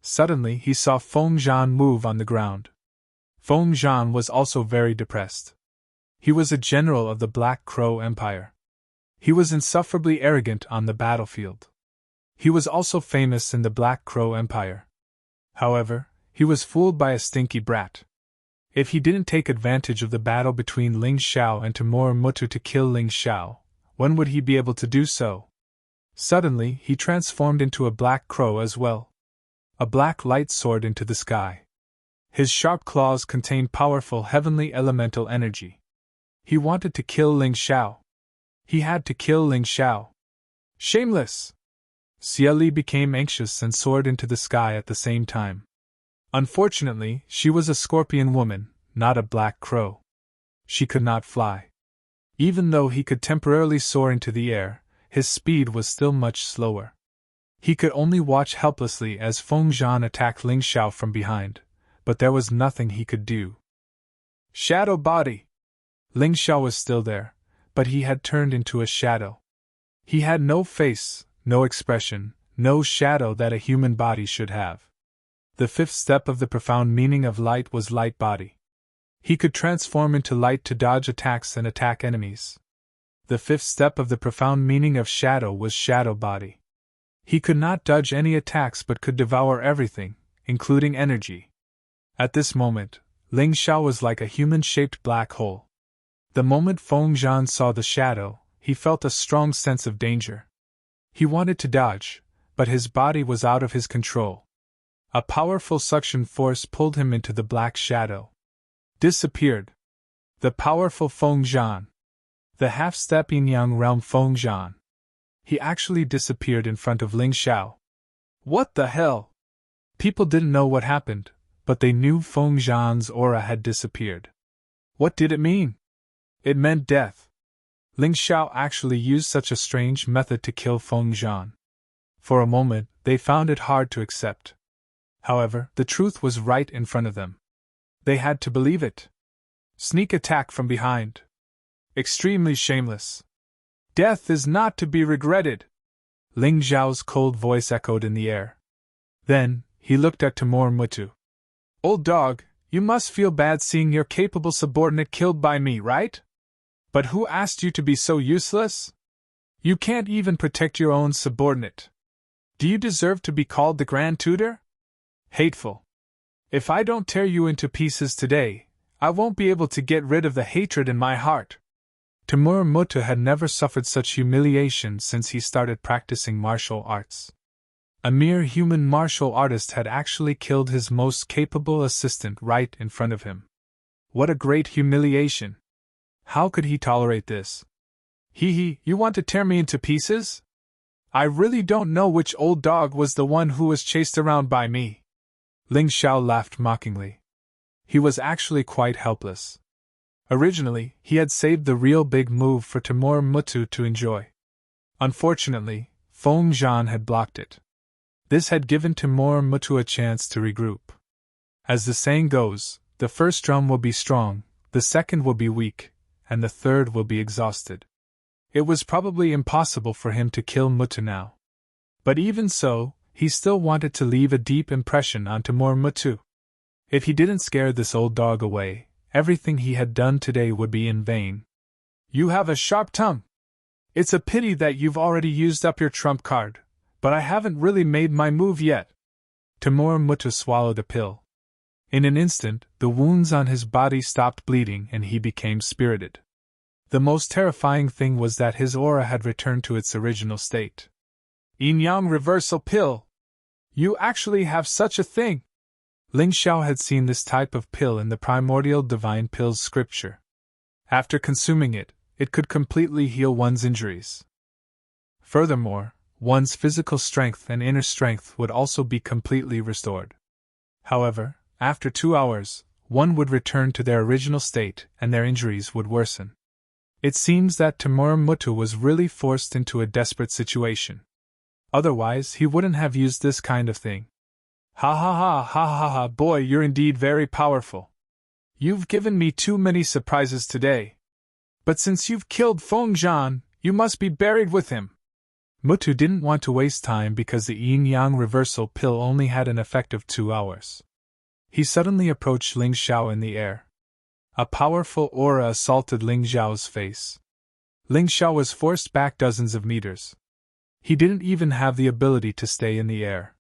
Speaker 1: Suddenly he saw Feng Zhan move on the ground. Feng Zhan was also very depressed. He was a general of the Black Crow Empire. He was insufferably arrogant on the battlefield. He was also famous in the Black Crow Empire. However, he was fooled by a stinky brat. If he didn't take advantage of the battle between Ling Xiao and Timur Mutu to kill Ling Xiao, when would he be able to do so? Suddenly, he transformed into a black crow as well. A black light soared into the sky. His sharp claws contained powerful heavenly elemental energy. He wanted to kill Ling Xiao. He had to kill Ling Xiao. Shameless! Xie Li became anxious and soared into the sky at the same time. Unfortunately, she was a scorpion woman, not a black crow. She could not fly. Even though he could temporarily soar into the air, his speed was still much slower. He could only watch helplessly as Feng Zhan attacked Ling Xiao from behind, but there was nothing he could do. Shadow body! Ling Xiao was still there, but he had turned into a shadow. He had no face, no expression, no shadow that a human body should have. The fifth step of the profound meaning of light was light body. He could transform into light to dodge attacks and attack enemies. The fifth step of the profound meaning of shadow was shadow body. He could not dodge any attacks but could devour everything, including energy. At this moment, Ling Xiao was like a human-shaped black hole. The moment Feng Zhan saw the shadow, he felt a strong sense of danger. He wanted to dodge, but his body was out of his control. A powerful suction force pulled him into the black shadow. Disappeared. The powerful Feng Zhan. The half-step yin-yang realm Feng Zhan. He actually disappeared in front of Ling Xiao. What the hell? People didn't know what happened, but they knew Feng Zhan's aura had disappeared. What did it mean? It meant death. Ling Xiao actually used such a strange method to kill Feng Zhan. For a moment, they found it hard to accept. However, the truth was right in front of them. They had to believe it. Sneak attack from behind. Extremely shameless. Death is not to be regretted. Ling Xiao's cold voice echoed in the air. Then, he looked at Timur Mutu. Old dog, you must feel bad seeing your capable subordinate killed by me, right? But who asked you to be so useless? You can't even protect your own subordinate. Do you deserve to be called the Grand Tutor? Hateful. If I don't tear you into pieces today, I won't be able to get rid of the hatred in my heart. Timur Mutu had never suffered such humiliation since he started practicing martial arts. A mere human martial artist had actually killed his most capable assistant right in front of him. What a great humiliation! How could he tolerate this? You want to tear me into pieces? I really don't know which old dog was the one who was chased around by me. Ling Xiao laughed mockingly. He was actually quite helpless. Originally, he had saved the real big move for Timur Mutu to enjoy. Unfortunately, Feng Zhan had blocked it. This had given Timur Mutu a chance to regroup. As the saying goes, the first drum will be strong, the second will be weak, and the third will be exhausted. It was probably impossible for him to kill Mutu now. But even so, he still wanted to leave a deep impression on Timur Mutu. If he didn't scare this old dog away, everything he had done today would be in vain. You have a sharp tongue. It's a pity that you've already used up your trump card, but I haven't really made my move yet. Timur Mutu swallowed a pill. In an instant, the wounds on his body stopped bleeding and he became spirited. The most terrifying thing was that his aura had returned to its original state. Yin-yang reversal pill. You actually have such a thing. Ling Xiao had seen this type of pill in the primordial divine pills scripture. After consuming it, it could completely heal one's injuries. Furthermore, one's physical strength and inner strength would also be completely restored. However, after 2 hours, one would return to their original state and their injuries would worsen. It seems that Timur Muttu was really forced into a desperate situation. Otherwise, he wouldn't have used this kind of thing. Ha ha ha ha ha ha, boy, you're indeed very powerful. You've given me too many surprises today. But since you've killed Feng Zhan, you must be buried with him. Muttu didn't want to waste time because the yin-yang reversal pill only had an effect of 2 hours. He suddenly approached Ling Xiao in the air. A powerful aura assaulted Ling Xiao's face. Ling Xiao was forced back dozens of meters. He didn't even have the ability to stay in the air.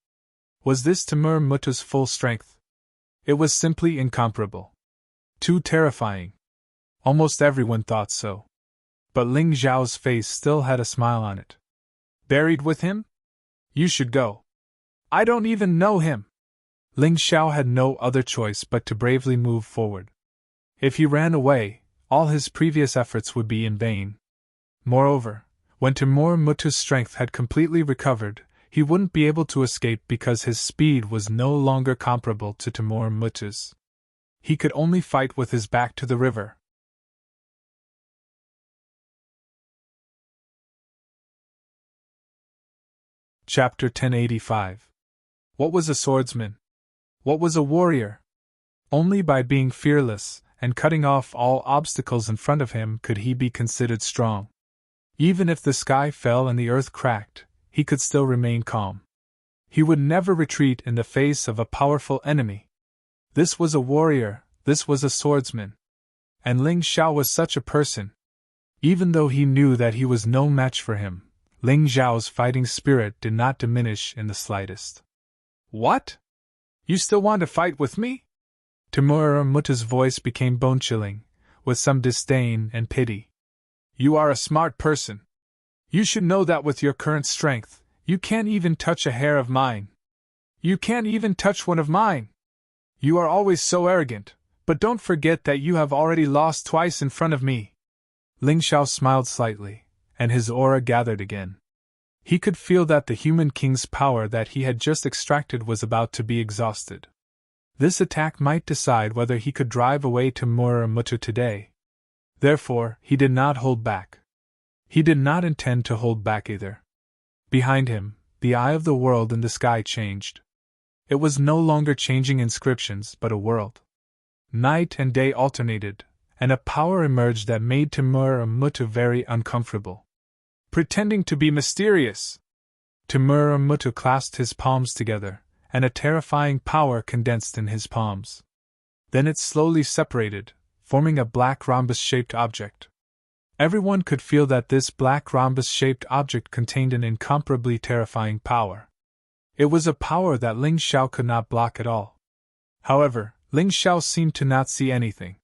Speaker 1: Was this Timur Muttu's full strength? It was simply incomparable. Too terrifying. Almost everyone thought so. But Ling Xiao's face still had a smile on it. Buried with him? You should go. I don't even know him. Ling Xiao had no other choice but to bravely move forward. If he ran away, all his previous efforts would be in vain. Moreover, when Timur Muttu's strength had completely recovered, he wouldn't be able to escape because his speed was no longer comparable to Timur Muttu's. He could only fight with his back to the river. Chapter 1085. What was a swordsman? What was a warrior? Only by being fearless and cutting off all obstacles in front of him could he be considered strong. Even if the sky fell and the earth cracked, he could still remain calm. He would never retreat in the face of a powerful enemy. This was a warrior, this was a swordsman. And Ling Xiao was such a person. Even though he knew that he was no match for him, Ling Xiao's fighting spirit did not diminish in the slightest. What? You still want to fight with me? Timur Muttu's voice became bone-chilling, with some disdain and pity. You are a smart person. You should know that with your current strength, you can't even touch a hair of mine. You can't even touch one of mine. You are always so arrogant, but don't forget that you have already lost twice in front of me. Ling Xiao smiled slightly, and his aura gathered again. He could feel that the human king's power that he had just extracted was about to be exhausted. This attack might decide whether he could drive away Timur Muttu today. Therefore, he did not hold back. He did not intend to hold back either. Behind him, the eye of the world in the sky changed. It was no longer changing inscriptions but a world. Night and day alternated, and a power emerged that made Timur Muttu very uncomfortable. Pretending to be mysterious! Timur Muttu clasped his palms together, and a terrifying power condensed in his palms. Then it slowly separated, forming a black rhombus-shaped object. Everyone could feel that this black rhombus-shaped object contained an incomparably terrifying power. It was a power that Ling Xiao could not block at all. However, Ling Xiao seemed to not see anything.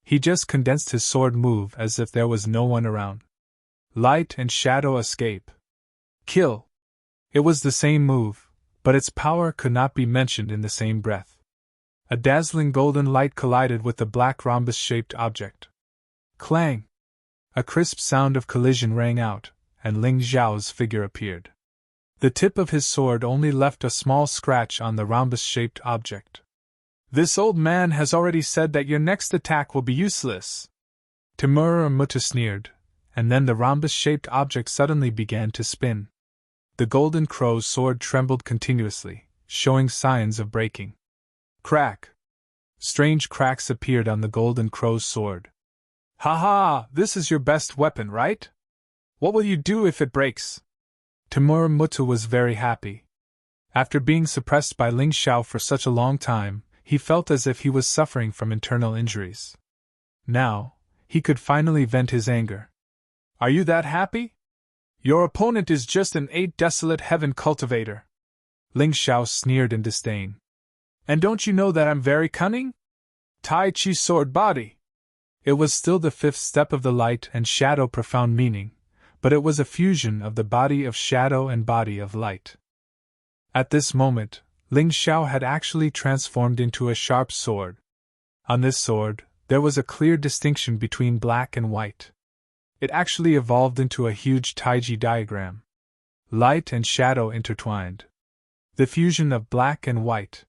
Speaker 1: He just condensed his sword move as if there was no one around. Light and shadow escape. Kill. It was the same move, but its power could not be mentioned in the same breath. A dazzling golden light collided with the black rhombus-shaped object. Clang! A crisp sound of collision rang out, and Ling Xiao's figure appeared. The tip of his sword only left a small scratch on the rhombus-shaped object. This old man has already said that your next attack will be useless. Timur Muttu sneered, and then the rhombus-shaped object suddenly began to spin. The golden crow's sword trembled continuously, showing signs of breaking. Crack! Strange cracks appeared on the golden crow's sword. Ha ha! This is your best weapon, right? What will you do if it breaks? Timur Muttu was very happy. After being suppressed by Ling Xiao for such a long time, he felt as if he was suffering from internal injuries. Now, he could finally vent his anger. Are you that happy? Your opponent is just an 8 desolate heaven cultivator. Ling Xiao sneered in disdain. And don't you know that I'm very cunning? Tai Chi sword body. It was still the 5th step of the light and shadow profound meaning, but it was a fusion of the body of shadow and body of light. At this moment, Ling Xiao had actually transformed into a sharp sword. On this sword, there was a clear distinction between black and white. It actually evolved into a huge Taiji diagram. light and shadow intertwined. The fusion of black and white.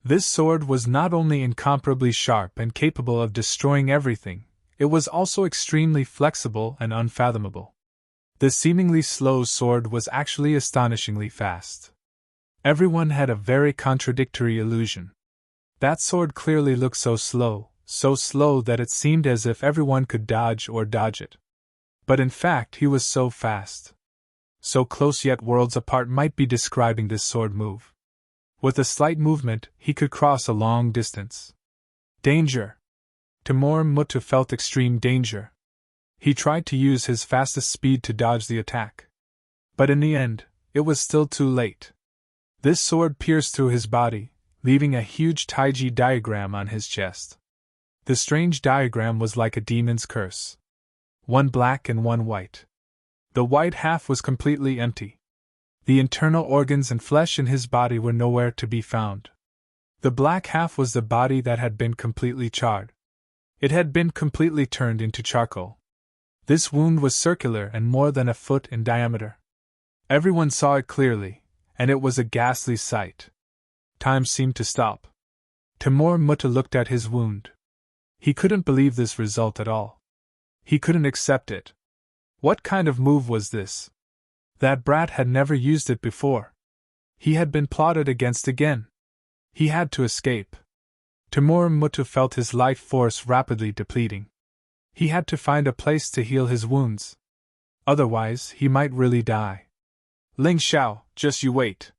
Speaker 1: This sword was not only incomparably sharp and capable of destroying everything, it was also extremely flexible and unfathomable. The seemingly slow sword was actually astonishingly fast. Everyone had a very contradictory illusion. That sword clearly looked so slow that it seemed as if everyone could dodge it. But in fact he was so fast. So close yet worlds apart might be describing this sword move. With a slight movement, he could cross a long distance. Danger! Timur Mutu felt extreme danger. He tried to use his fastest speed to dodge the attack. But in the end, it was still too late. This sword pierced through his body, leaving a huge Taiji diagram on his chest. The strange diagram was like a demon's curse. One black and one white. The white half was completely empty. The internal organs and flesh in his body were nowhere to be found. The black half was the body that had been completely charred. It had been completely turned into charcoal. This wound was circular and more than a foot in diameter. Everyone saw it clearly, and it was a ghastly sight. Time seemed to stop. Timur Mutu looked at his wound. He couldn't believe this result at all. He couldn't accept it. What kind of move was this? That brat had never used it before. He had been plotted against again. He had to escape. Timur Mutu felt his life force rapidly depleting. He had to find a place to heal his wounds. Otherwise, he might really die. Ling Xiao, just you wait.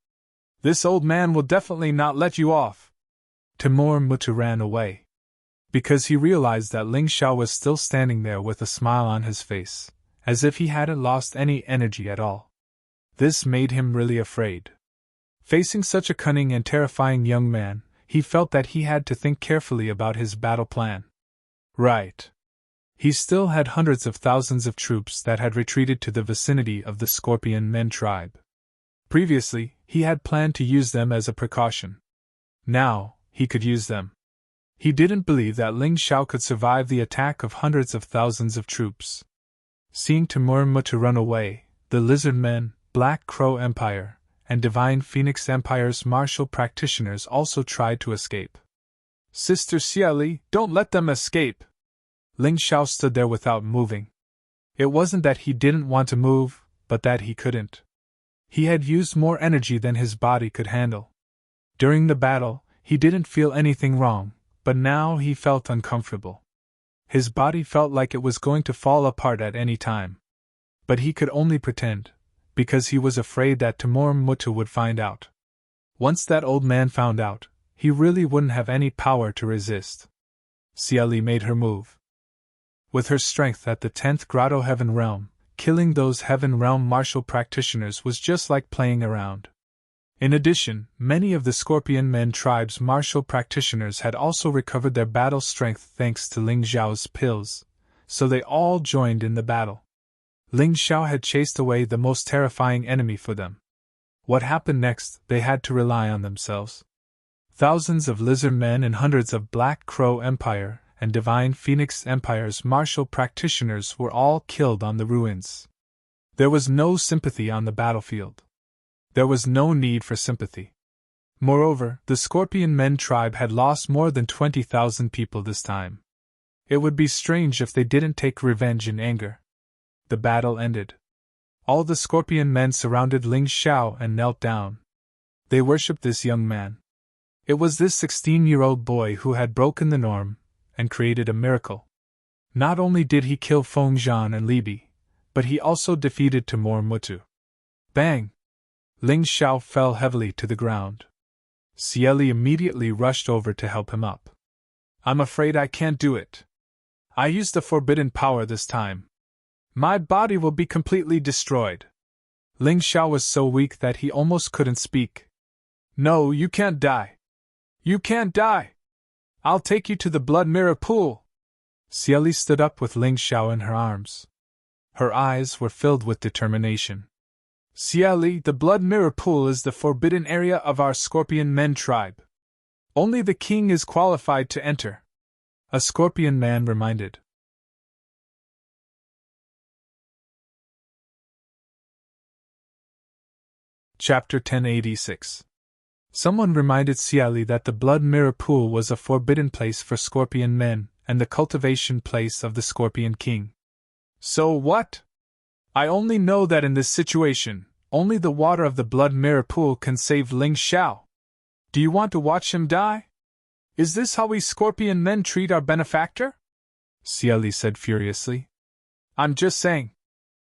Speaker 1: This old man will definitely not let you off. Timur Mutu ran away. Because he realized that Ling Xiao was still standing there with a smile on his face, as if he hadn't lost any energy at all. This made him really afraid. Facing such a cunning and terrifying young man, he felt that he had to think carefully about his battle plan. Right. He still had hundreds of thousands of troops that had retreated to the vicinity of the Scorpion Men tribe. Previously, he had planned to use them as a precaution. Now, he could use them. He didn't believe that Ling Xiao could survive the attack of hundreds of thousands of troops. Seeing Timur Mutu run away, the Lizard Men, Black Crow Empire, and Divine Phoenix Empire's martial practitioners also tried to escape. Sister Xiali, don't let them escape! Ling Xiao stood there without moving. It wasn't that he didn't want to move, but that he couldn't. He had used more energy than his body could handle. During the battle, he didn't feel anything wrong, but now he felt uncomfortable. His body felt like it was going to fall apart at any time. But he could only pretend, because he was afraid that Timur Mutu would find out. Once that old man found out, he really wouldn't have any power to resist. Xiali made her move. With her strength at the 10th Grotto Heaven Realm, killing those Heaven Realm martial practitioners was just like playing around. In addition, many of the Scorpion Men tribe's martial practitioners had also recovered their battle strength thanks to Ling Xiao's pills, so they all joined in the battle. Ling Xiao had chased away the most terrifying enemy for them. What happened next, they had to rely on themselves. Thousands of Lizard Men and hundreds of Black Crow Empire and Divine Phoenix Empire's martial practitioners were all killed on the ruins. There was no sympathy on the battlefield. There was no need for sympathy. Moreover, the Scorpion Men tribe had lost more than 20,000 people this time. It would be strange if they didn't take revenge in anger. The battle ended. All the Scorpion Men surrounded Ling Xiao and knelt down. They worshipped this young man. It was this 16-year-old boy who had broken the norm and created a miracle. Not only did he kill Feng Zhan and Li Bi, but he also defeated Timur Mutu. Bang! Ling Xiao fell heavily to the ground. Xieli immediately rushed over to help him up. I'm afraid I can't do it. I used the forbidden power this time. My body will be completely destroyed. Ling Xiao was so weak that he almost couldn't speak. No, you can't die. You can't die. I'll take you to the blood mirror pool. Xieli stood up with Ling Xiao in her arms. Her eyes were filled with determination. Xieli, the blood mirror pool is the forbidden area of our Scorpion Men tribe. Only the king is qualified to enter. A Scorpion Man reminded. Chapter 1086. Someone reminded Cieli that the Blood Mirror Pool was a forbidden place for Scorpion men, and the cultivation place of the Scorpion King. So what? I only know that in this situation, only the water of the Blood Mirror Pool can save Ling Xiao. Do you want to watch him die? Is this how we Scorpion men treat our benefactor? Cieli said furiously. I'm just saying.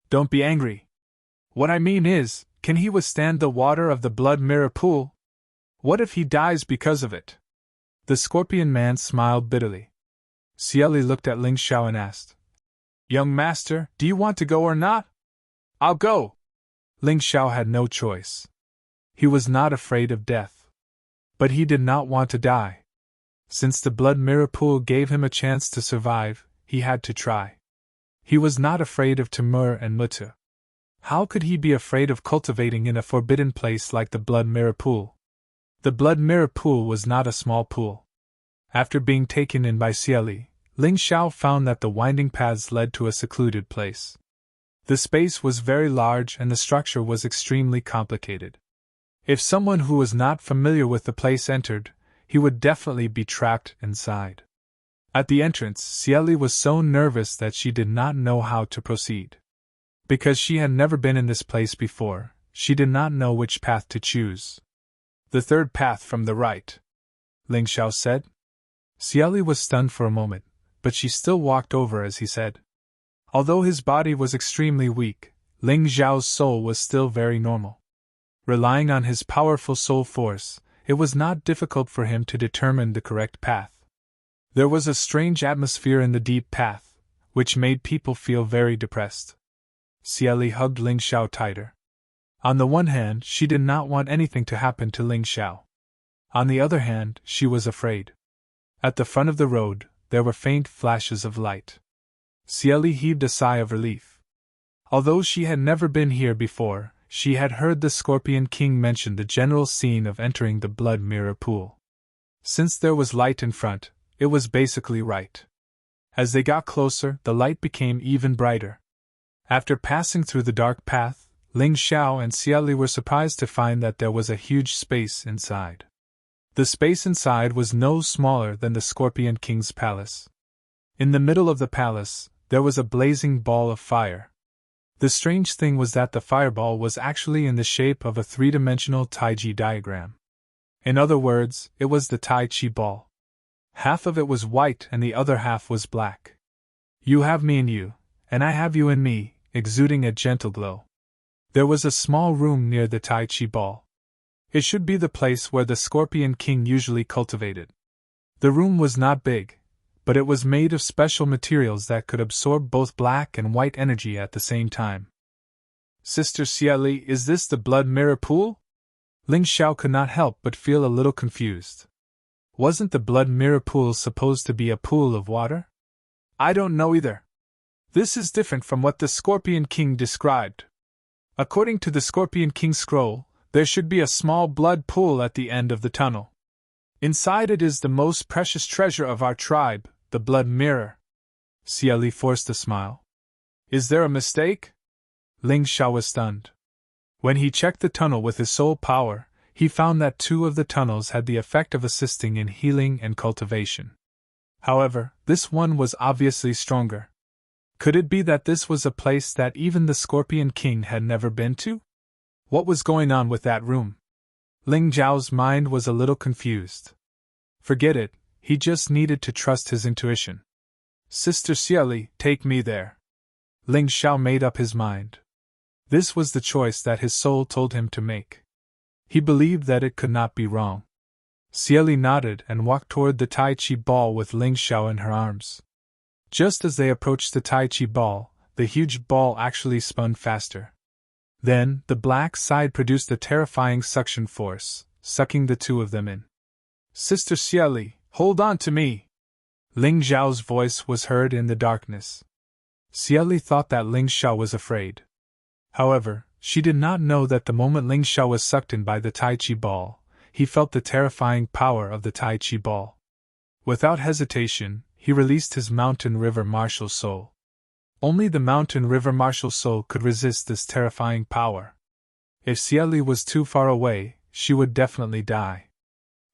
Speaker 1: Don't be angry. What I mean is, can he withstand the water of the Blood Mirror Pool? What if he dies because of it? The Scorpion man smiled bitterly. Cieli looked at Ling Xiao and asked, Young master, do you want to go or not? I'll go. Ling Xiao had no choice. He was not afraid of death. But he did not want to die. Since the Blood Mirror Pool gave him a chance to survive, he had to try. He was not afraid of Timur and Mutu. How could he be afraid of cultivating in a forbidden place like the Blood Mirror Pool? The Blood Mirror Pool was not a small pool. After being taken in by Cieli, Ling Xiao found that the winding paths led to a secluded place. The space was very large and the structure was extremely complicated. If someone who was not familiar with the place entered, he would definitely be trapped inside. At the entrance, Cieli was so nervous that she did not know how to proceed. Because she had never been in this place before, she did not know which path to choose. The third path from the right, Ling Xiao said. Cieli was stunned for a moment, but she still walked over as he said. Although his body was extremely weak, Ling Xiao's soul was still very normal. Relying on his powerful soul force, it was not difficult for him to determine the correct path. There was a strange atmosphere in the deep path, which made people feel very depressed. Cieli hugged Ling Xiao tighter. On the one hand, she did not want anything to happen to Ling Xiao. On the other hand, she was afraid. At the front of the road, there were faint flashes of light. Cieli heaved a sigh of relief. Although she had never been here before, she had heard the Scorpion King mention the general scene of entering the Blood Mirror Pool. Since there was light in front, it was basically right. As they got closer, the light became even brighter. After passing through the dark path, Ling Xiao and Cieli were surprised to find that there was a huge space inside. The space inside was no smaller than the Scorpion King's palace. In the middle of the palace, there was a blazing ball of fire. The strange thing was that the fireball was actually in the shape of a three-dimensional Tai Chi diagram. In other words, it was the Tai Chi ball. Half of it was white and the other half was black. You have me in you, and I have you in me, exuding a gentle glow. There was a small room near the Tai Chi ball. It should be the place where the Scorpion King usually cultivated. The room was not big, but it was made of special materials that could absorb both black and white energy at the same time. Sister Cieli, is this the Blood Mirror Pool? Ling Xiao could not help but feel a little confused. Wasn't the Blood Mirror Pool supposed to be a pool of water? I don't know either. This is different from what the Scorpion King described. According to the Scorpion King's scroll, there should be a small blood pool at the end of the tunnel. Inside it is the most precious treasure of our tribe, the Blood Mirror. Cieli forced a smile. Is there a mistake? Ling Xiao was stunned. When he checked the tunnel with his soul power, he found that 2 of the tunnels had the effect of assisting in healing and cultivation. However, this one was obviously stronger. Could it be that this was a place that even the Scorpion King had never been to? What was going on with that room? Ling Xiao's mind was a little confused. Forget it, he just needed to trust his intuition. Sister Cieli, take me there. Ling Xiao made up his mind. This was the choice that his soul told him to make. He believed that it could not be wrong. Cieli nodded and walked toward the Tai Chi ball with Ling Xiao in her arms. Just as they approached the Tai Chi ball, the huge ball actually spun faster. Then, the black side produced a terrifying suction force, sucking the 2 of them in. Sister Cieli, hold on to me! Ling Xiao's voice was heard in the darkness. Cieli thought that Ling Xiao was afraid. However, she did not know that the moment Ling Xiao was sucked in by the Tai Chi ball, he felt the terrifying power of the Tai Chi ball. Without hesitation, he released his Mountain River Martial Soul. Only the Mountain River Martial Soul could resist this terrifying power. If Xiali was too far away, she would definitely die.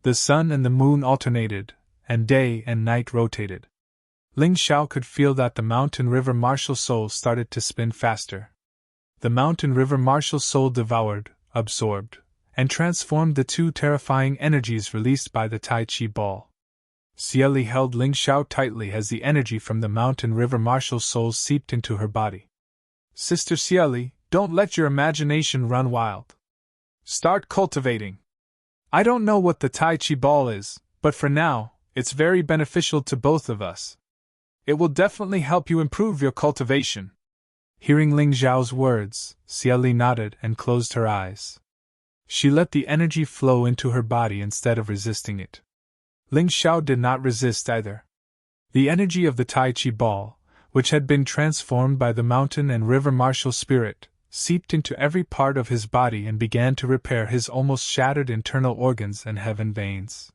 Speaker 1: The sun and the moon alternated, and day and night rotated. Ling Xiao could feel that the mountain river martial soul started to spin faster. The mountain river martial soul devoured, absorbed, and transformed the two terrifying energies released by the Tai Chi ball. Xiali held Ling Xiao tightly as the energy from the mountain river martial soul seeped into her body. Sister Xiali, don't let your imagination run wild. Start cultivating. I don't know what the Tai Chi ball is, but for now, it's very beneficial to both of us. It will definitely help you improve your cultivation. Hearing Ling Xiao's words, Xiali nodded and closed her eyes. She let the energy flow into her body instead of resisting it. Ling Xiao did not resist either. The energy of the Tai Chi ball, which had been transformed by the mountain and river martial spirit, seeped into every part of his body and began to repair his almost shattered internal organs and heaven veins.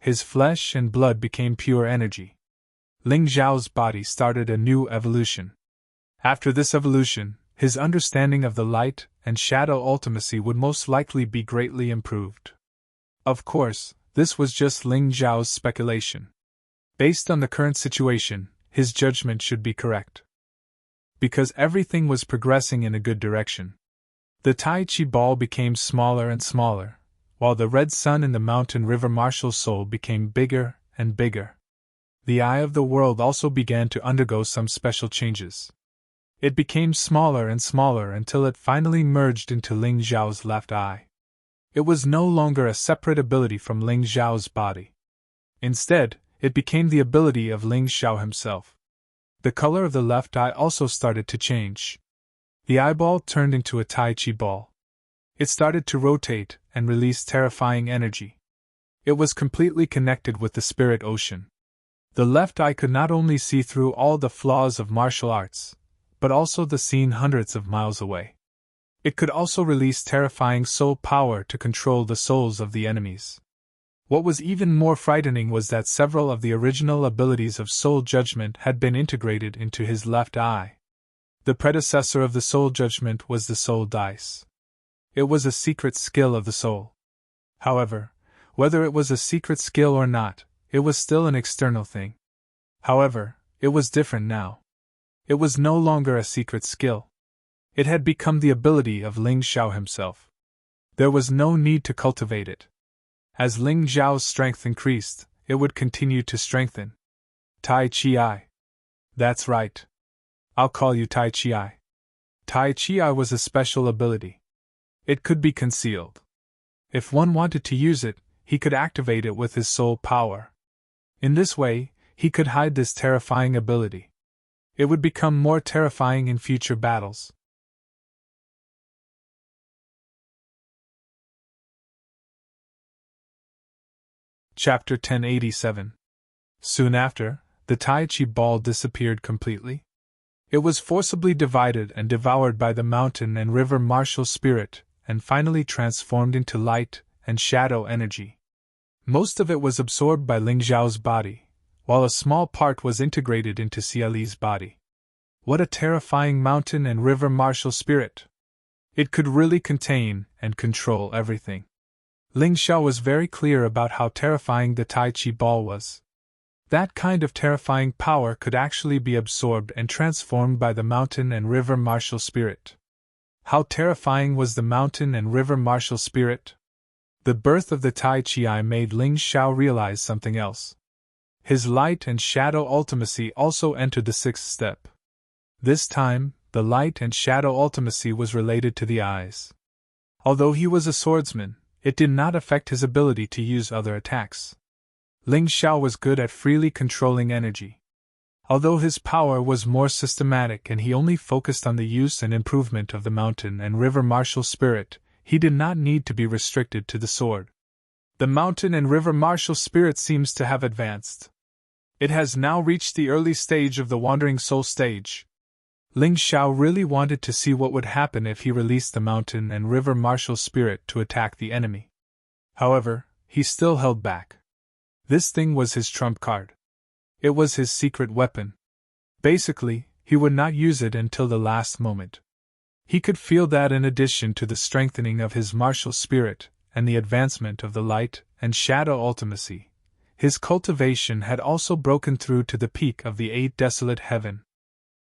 Speaker 1: His flesh and blood became pure energy. Ling Xiao's body started a new evolution. After this evolution, his understanding of the light and shadow ultimacy would most likely be greatly improved. Of course, this was just Ling Xiao's speculation. Based on the current situation, his judgment should be correct. Because everything was progressing in a good direction. The Tai Chi ball became smaller and smaller, while the red sun in the mountain river martial soul became bigger and bigger. The eye of the world also began to undergo some special changes. It became smaller and smaller until it finally merged into Ling Xiao's left eye. It was no longer a separate ability from Ling Xiao's body. Instead, it became the ability of Ling Xiao himself. The color of the left eye also started to change. The eyeball turned into a Tai Chi ball. It started to rotate and release terrifying energy. It was completely connected with the spirit ocean. The left eye could not only see through all the flaws of martial arts, but also the scene hundreds of miles away. It could also release terrifying soul power to control the souls of the enemies. What was even more frightening was that several of the original abilities of soul judgment had been integrated into his left eye. The predecessor of the soul judgment was the soul dice. It was a secret skill of the soul. However, whether it was a secret skill or not, it was still an external thing. However, it was different now. It was no longer a secret skill. It had become the ability of Ling Xiao himself. There was no need to cultivate it. As Ling Xiao's strength increased, it would continue to strengthen. Tai Chi Eye. That's right. I'll call you Tai Chi Eye. Tai Chi Eye was a special ability. It could be concealed. If one wanted to use it, he could activate it with his soul power. In this way, he could hide this terrifying ability. It would become more terrifying in future battles. Chapter 1087. Soon after, the Tai Chi ball disappeared completely. It was forcibly divided and devoured by the mountain and river martial spirit, and finally transformed into light and shadow energy. Most of it was absorbed by Ling Xiao's body, while a small part was integrated into Xiali's body. What a terrifying mountain and river martial spirit! It could really contain and control everything. Ling Xiao was very clear about how terrifying the Tai Chi ball was. That kind of terrifying power could actually be absorbed and transformed by the mountain and river martial spirit. How terrifying was the mountain and river martial spirit? The birth of the Tai Chi Eye made Ling Xiao realize something else. His light and shadow ultimacy also entered the sixth step. This time, the light and shadow ultimacy was related to the eyes. Although he was a swordsman, it did not affect his ability to use other attacks. Ling Xiao was good at freely controlling energy. Although his power was more systematic and he only focused on the use and improvement of the mountain and river martial spirit, he did not need to be restricted to the sword. The mountain and river martial spirit seems to have advanced. It has now reached the early stage of the wandering soul stage. Ling Xiao really wanted to see what would happen if he released the mountain and river martial spirit to attack the enemy. However, he still held back. This thing was his trump card. It was his secret weapon. Basically, he would not use it until the last moment. He could feel that in addition to the strengthening of his martial spirit and the advancement of the light and shadow ultimacy, his cultivation had also broken through to the peak of the 8 desolate heaven.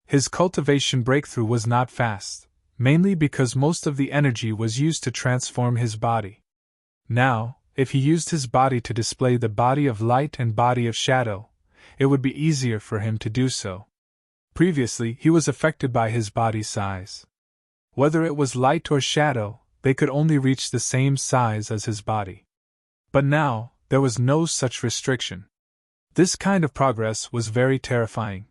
Speaker 1: His cultivation breakthrough was not fast, mainly because most of the energy was used to transform his body. Now, if he used his body to display the body of light and body of shadow, it would be easier for him to do so. Previously, he was affected by his body's size. Whether it was light or shadow, they could only reach the same size as his body. But now, there was no such restriction. This kind of progress was very terrifying.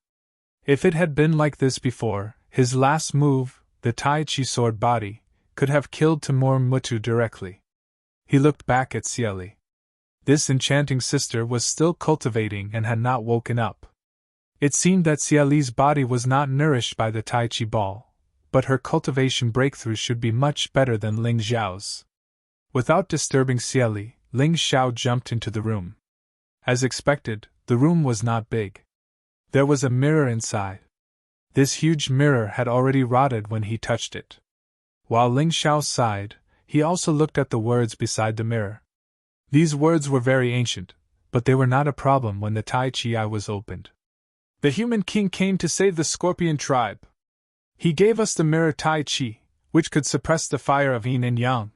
Speaker 1: If it had been like this before, his last move, the Tai Chi sword body, could have killed Timur Mutu directly. He looked back at Cieli. This enchanting sister was still cultivating and had not woken up. It seemed that Cieli's body was not nourished by the Tai Chi ball, but her cultivation breakthrough should be much better than Ling Xiao's. Without disturbing Cieli, Ling Xiao jumped into the room. As expected, the room was not big. There was a mirror inside. This huge mirror had already rotted when he touched it. While Ling Xiao sighed, he also looked at the words beside the mirror. These words were very ancient, but they were not a problem when the Tai Chi eye was opened. The human king came to save the scorpion tribe. He gave us the mirror Tai Chi, which could suppress the fire of yin and yang.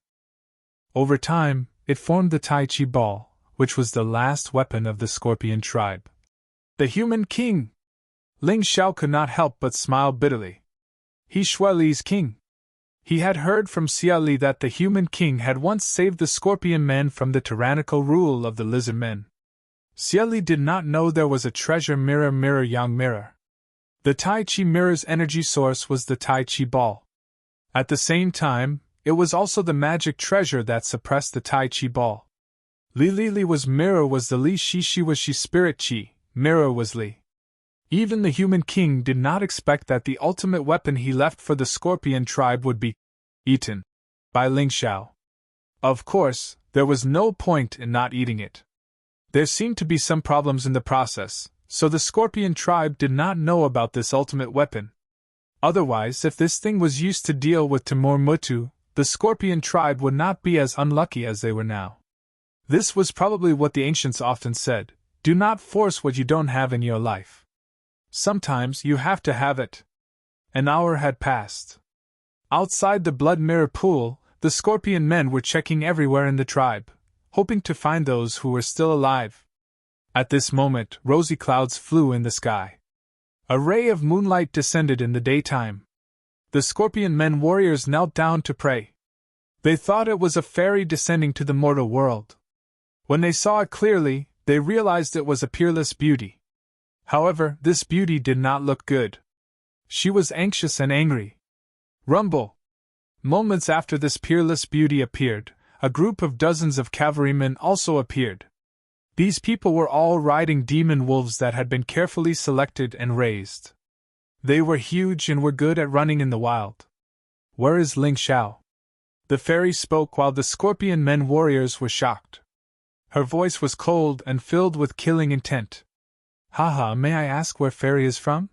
Speaker 1: Over time, it formed the Tai Chi ball, which was the last weapon of the scorpion tribe. The human king! Ling Xiao could not help but smile bitterly. He Shueli's king. He had heard from Cieli that the human king had once saved the scorpion men from the tyrannical rule of the lizard men. Cieli did not know there was a treasure mirror yang mirror. The Tai Chi mirror's energy source was the Tai Chi ball. At the same time, it was also the magic treasure that suppressed the Tai Chi ball. Li was mirror was the Li Shi was Shi spirit Chi, mirror was Li. Even the human king did not expect that the ultimate weapon he left for the scorpion tribe would be eaten by Ling Xiao. Of course, there was no point in not eating it. There seemed to be some problems in the process, so the scorpion tribe did not know about this ultimate weapon. Otherwise, if this thing was used to deal with Timur Mutu, the scorpion tribe would not be as unlucky as they were now. This was probably what the ancients often said: do not force what you don't have in your life. Sometimes you have to have it. An hour had passed. Outside the blood mirror pool, the scorpion men were checking everywhere in the tribe, hoping to find those who were still alive. At this moment, rosy clouds flew in the sky. A ray of moonlight descended in the daytime. The scorpion men warriors knelt down to pray. They thought it was a fairy descending to the mortal world. When they saw it clearly, they realized it was a peerless beauty. However, this beauty did not look good. She was anxious and angry. Rumble! Moments after this peerless beauty appeared, a group of dozens of cavalrymen also appeared. These people were all riding demon wolves that had been carefully selected and raised. They were huge and were good at running in the wild. Where is Ling Xiao? The fairy spoke while the scorpion men warriors were shocked. Her voice was cold and filled with killing intent. Haha, may I ask where fairy is from?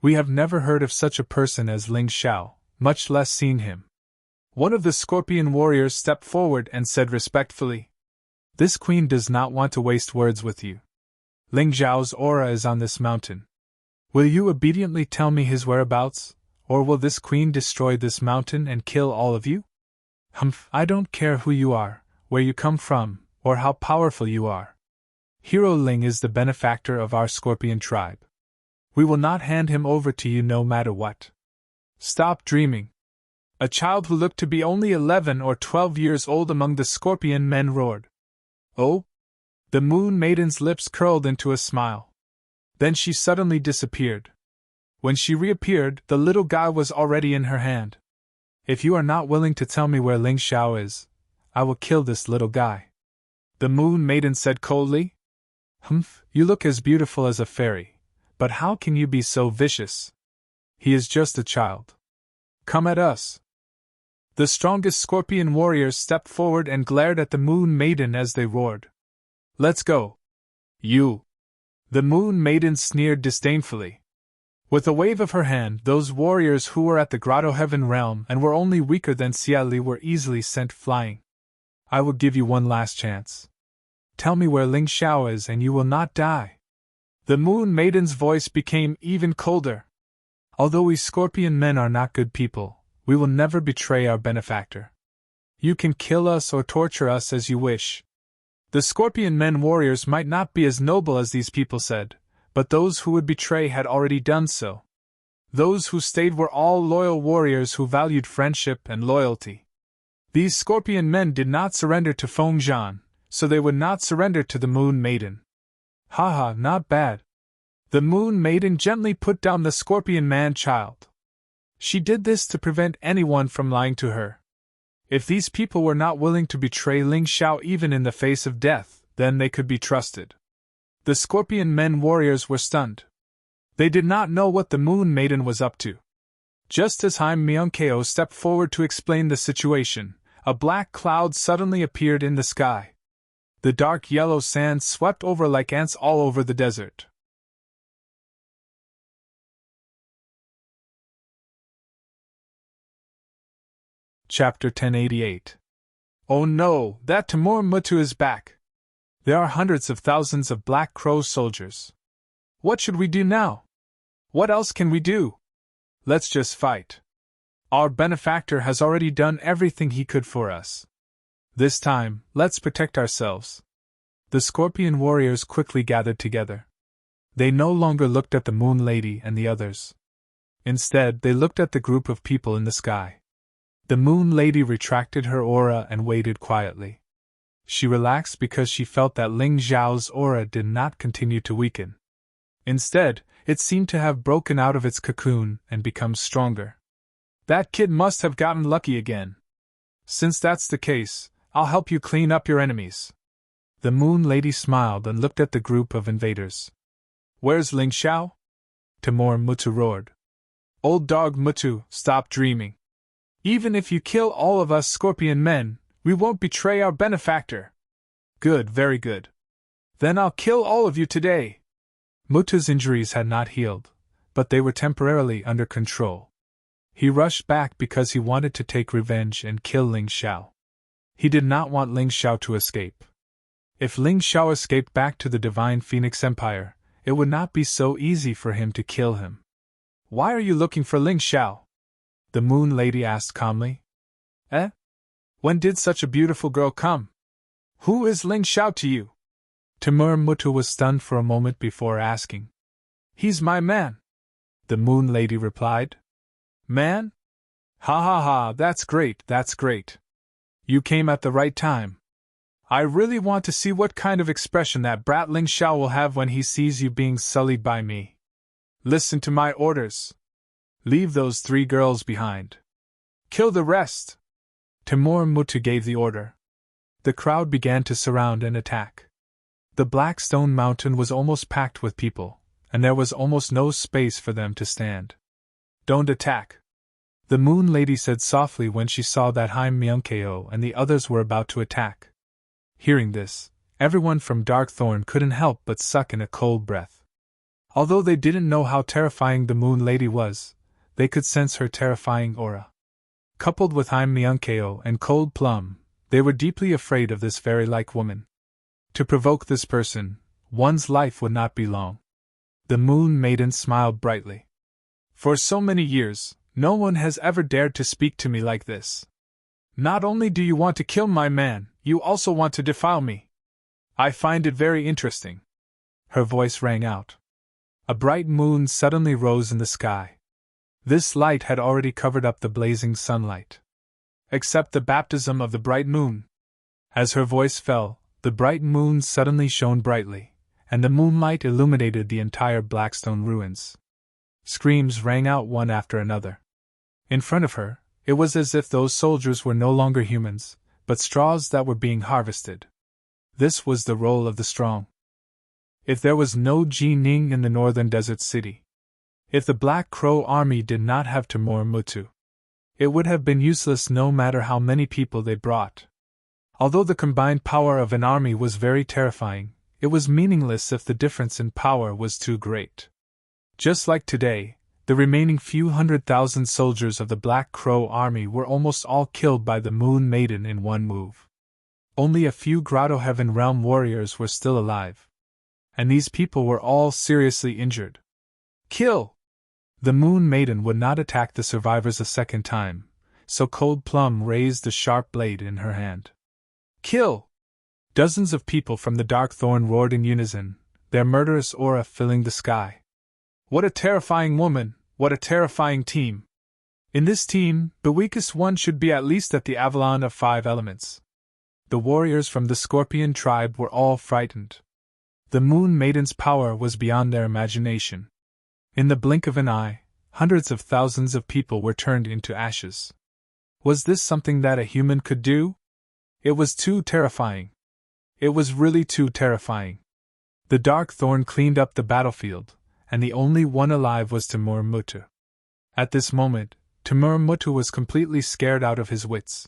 Speaker 1: We have never heard of such a person as Ling Xiao, much less seen him. One of the scorpion warriors stepped forward and said respectfully, "This queen does not want to waste words with you. Ling Xiao's aura is on this mountain. Will you obediently tell me his whereabouts, or will this queen destroy this mountain and kill all of you?" Humph, I don't care who you are, where you come from, or how powerful you are. Hero Ling is the benefactor of our scorpion tribe. We will not hand him over to you no matter what. Stop dreaming. A child who looked to be only 11 or 12 years old among the scorpion men roared. Oh? The moon maiden's lips curled into a smile. Then she suddenly disappeared. When she reappeared, the little guy was already in her hand. If you are not willing to tell me where Ling Xiao is, I will kill this little guy. The moon maiden said coldly. Humph, you look as beautiful as a fairy, but how can you be so vicious? He is just a child. Come at us. The strongest scorpion warriors stepped forward and glared at the moon maiden as they roared. Let's go. You. The moon maiden sneered disdainfully. With a wave of her hand, those warriors who were at the Grotto Heaven realm and were only weaker than Xia Li were easily sent flying. I will give you one last chance. Tell me where Ling Xiao is and you will not die. The Moon Maiden's voice became even colder. Although we Scorpion men are not good people, we will never betray our benefactor. You can kill us or torture us as you wish. The Scorpion men warriors might not be as noble as these people said, but those who would betray had already done so. Those who stayed were all loyal warriors who valued friendship and loyalty. These Scorpion men did not surrender to Feng Zhan, so they would not surrender to the Moon Maiden. Haha, not bad. The Moon Maiden gently put down the Scorpion man-child. She did this to prevent anyone from lying to her. If these people were not willing to betray Ling Xiao even in the face of death, then they could be trusted. The Scorpion men warriors were stunned. They did not know what the Moon Maiden was up to. Just as Haim Myungkeo stepped forward to explain the situation, a black cloud suddenly appeared in the sky. The dark yellow sand swept over like ants all over the desert. Chapter 1088. Oh no, that Timur Mutu is back! There are hundreds of thousands of Black Crow soldiers. What should we do now? What else can we do? Let's just fight. Our benefactor has already done everything he could for us. This time, let's protect ourselves. The Scorpion warriors quickly gathered together. They no longer looked at the Moon Lady and the others. Instead, they looked at the group of people in the sky. The Moon Lady retracted her aura and waited quietly. She relaxed because she felt that Ling Xiao's aura did not continue to weaken. Instead, it seemed to have broken out of its cocoon and become stronger. That kid must have gotten lucky again. Since that's the case, I'll help you clean up your enemies. The Moon Lady smiled and looked at the group of invaders. Where's Ling Xiao? Timur Mutu roared. Old dog Mutu, stop dreaming. Even if you kill all of us Scorpion men, we won't betray our benefactor. Good, very good. Then I'll kill all of you today. Mutu's injuries had not healed, but they were temporarily under control. He rushed back because he wanted to take revenge and kill Ling Xiao. He did not want Ling Xiao to escape. If Ling Xiao escaped back to the Divine Phoenix Empire, it would not be so easy for him to kill him. Why are you looking for Ling Xiao? The Moon Lady asked calmly. When did such a beautiful girl come? Who is Ling Xiao to you? Timur Mutu was stunned for a moment before asking. He's my man, the Moon Lady replied. Man? Ha ha ha, that's great, that's great. You came at the right time. I really want to see what kind of expression that brat Ling Xiao will have when he sees you being sullied by me. Listen to my orders. Leave those 3 girls behind. Kill the rest. Timur Mutu gave the order. The crowd began to surround and attack. The Black Stone Mountain was almost packed with people, and there was almost no space for them to stand. Don't attack, the Moon Lady said softly when she saw that Haim Myungkeo and the others were about to attack. Hearing this, everyone from Darkthorn couldn't help but suck in a cold breath. Although they didn't know how terrifying the Moon Lady was, they could sense her terrifying aura. Coupled with Haim Myungkeo and Cold Plum, they were deeply afraid of this fairy-like woman. To provoke this person, one's life would not be long. The Moon Maiden smiled brightly. For so many years, no one has ever dared to speak to me like this. Not only do you want to kill my man, you also want to defile me. I find it very interesting. Her voice rang out. A bright moon suddenly rose in the sky. This light had already covered up the blazing sunlight. Except the baptism of the bright moon. As her voice fell, the bright moon suddenly shone brightly, and the moonlight illuminated the entire Blackstone ruins. Screams rang out one after another. In front of her, it was as if those soldiers were no longer humans, but straws that were being harvested. This was the role of the strong. If there was no Ji Ning in the northern desert city, if the Black Crow army did not have Timur Mutu, it would have been useless no matter how many people they brought. Although the combined power of an army was very terrifying, it was meaningless if the difference in power was too great. Just like today, The remaining few 100,000 soldiers of the Black Crow army were almost all killed by the Moon Maiden in one move. Only a few Grotto Heaven Realm warriors were still alive. And these people were all seriously injured. Kill! The Moon Maiden would not attack the survivors a second time, so Cold Plum raised the sharp blade in her hand. Kill! Dozens of people from the Dark Thorn roared in unison, their murderous aura filling the sky. What a terrifying woman, what a terrifying team! In this team, the weakest one should be at least at the Avalon of 5 elements. The warriors from the Scorpion tribe were all frightened. The Moon Maiden's power was beyond their imagination. In the blink of an eye, hundreds of thousands of people were turned into ashes. Was this something that a human could do? It was too terrifying. It was really too terrifying. The Dark Thorn cleaned up the battlefield, and the only one alive was Timur Mutu. At this moment, Timur Mutu was completely scared out of his wits.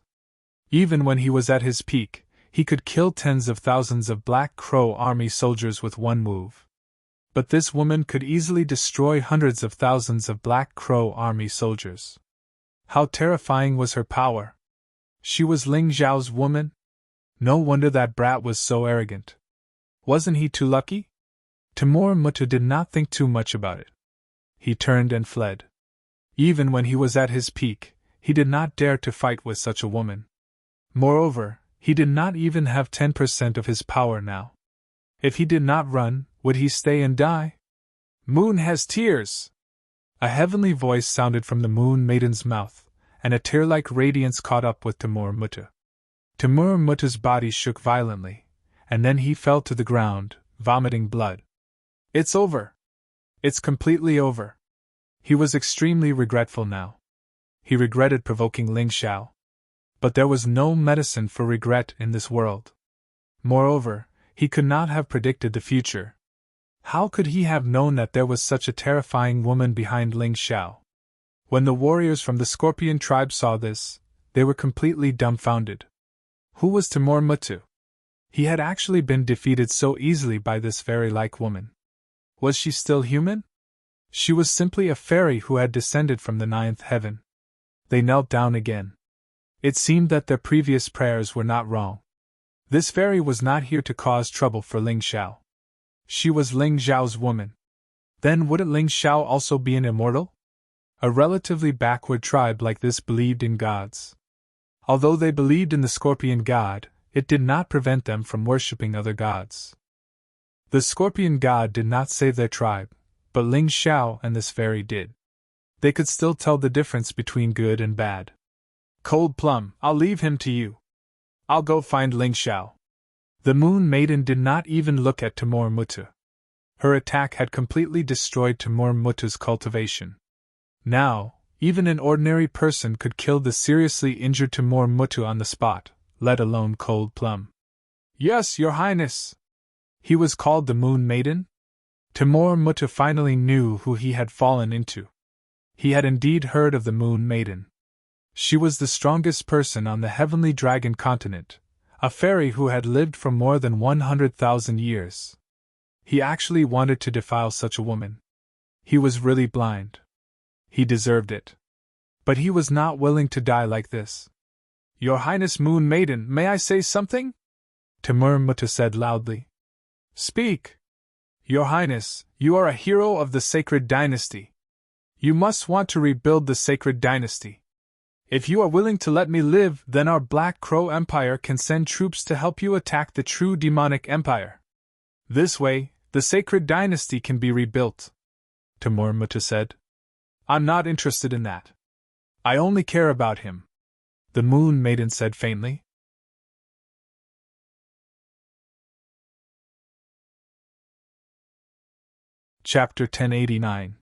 Speaker 1: Even when he was at his peak, he could kill tens of thousands of Black Crow army soldiers with one move. But this woman could easily destroy hundreds of thousands of Black Crow army soldiers. How terrifying was her power! She was Ling Zhao's woman? No wonder that brat was so arrogant. Wasn't he too lucky? Timur Mutu did not think too much about it. He turned and fled. Even when he was at his peak, he did not dare to fight with such a woman. Moreover, he did not even have 10% of his power now. If he did not run, would he stay and die? Moon has tears! A heavenly voice sounded from the Moon Maiden's mouth, and a tear-like radiance caught up with Timur Mutu. Timur Mutu's body shook violently, and then he fell to the ground, vomiting blood. It's over! It's completely over! He was extremely regretful now. He regretted provoking Ling Xiao. But there was no medicine for regret in this world. Moreover, he could not have predicted the future. How could he have known that there was such a terrifying woman behind Ling Xiao? When the warriors from the Scorpion tribe saw this, they were completely dumbfounded. Who was Timur Mutu? He had actually been defeated so easily by this fairy-like woman. Was she still human? She was simply a fairy who had descended from the 9th heaven. They knelt down again. It seemed that their previous prayers were not wrong. This fairy was not here to cause trouble for Ling Xiao. She was Ling Zhao's woman. Then wouldn't Ling Xiao also be an immortal? A relatively backward tribe like this believed in gods. Although they believed in the Scorpion god, it did not prevent them from worshipping other gods. The Scorpion god did not save their tribe, but Ling Xiao and this fairy did. They could still tell the difference between good and bad. Cold Plum, I'll leave him to you. I'll go find Ling Xiao. The Moon Maiden did not even look at Timur Mutu. Her attack had completely destroyed Timur Mutu's cultivation. Now, even an ordinary person could kill the seriously injured Timur Mutu on the spot, let alone Cold Plum. Yes, Your Highness! He was called the Moon Maiden? Timur Mutu finally knew who he had fallen into. He had indeed heard of the Moon Maiden. She was the strongest person on the Heavenly Dragon continent, a fairy who had lived for more than 100,000 years. He actually wanted to defile such a woman. He was really blind. He deserved it. But he was not willing to die like this. Your Highness Moon Maiden, may I say something? Timur Mutu said loudly. Speak. Your Highness, you are a hero of the sacred dynasty. You must want to rebuild the sacred dynasty. If you are willing to let me live, then our Black Crow Empire can send troops to help you attack the true demonic empire. This way, the sacred dynasty can be rebuilt. Timur Mutu said. I'm not interested in that. I only care about him. The Moon Maiden said faintly. Chapter 1089.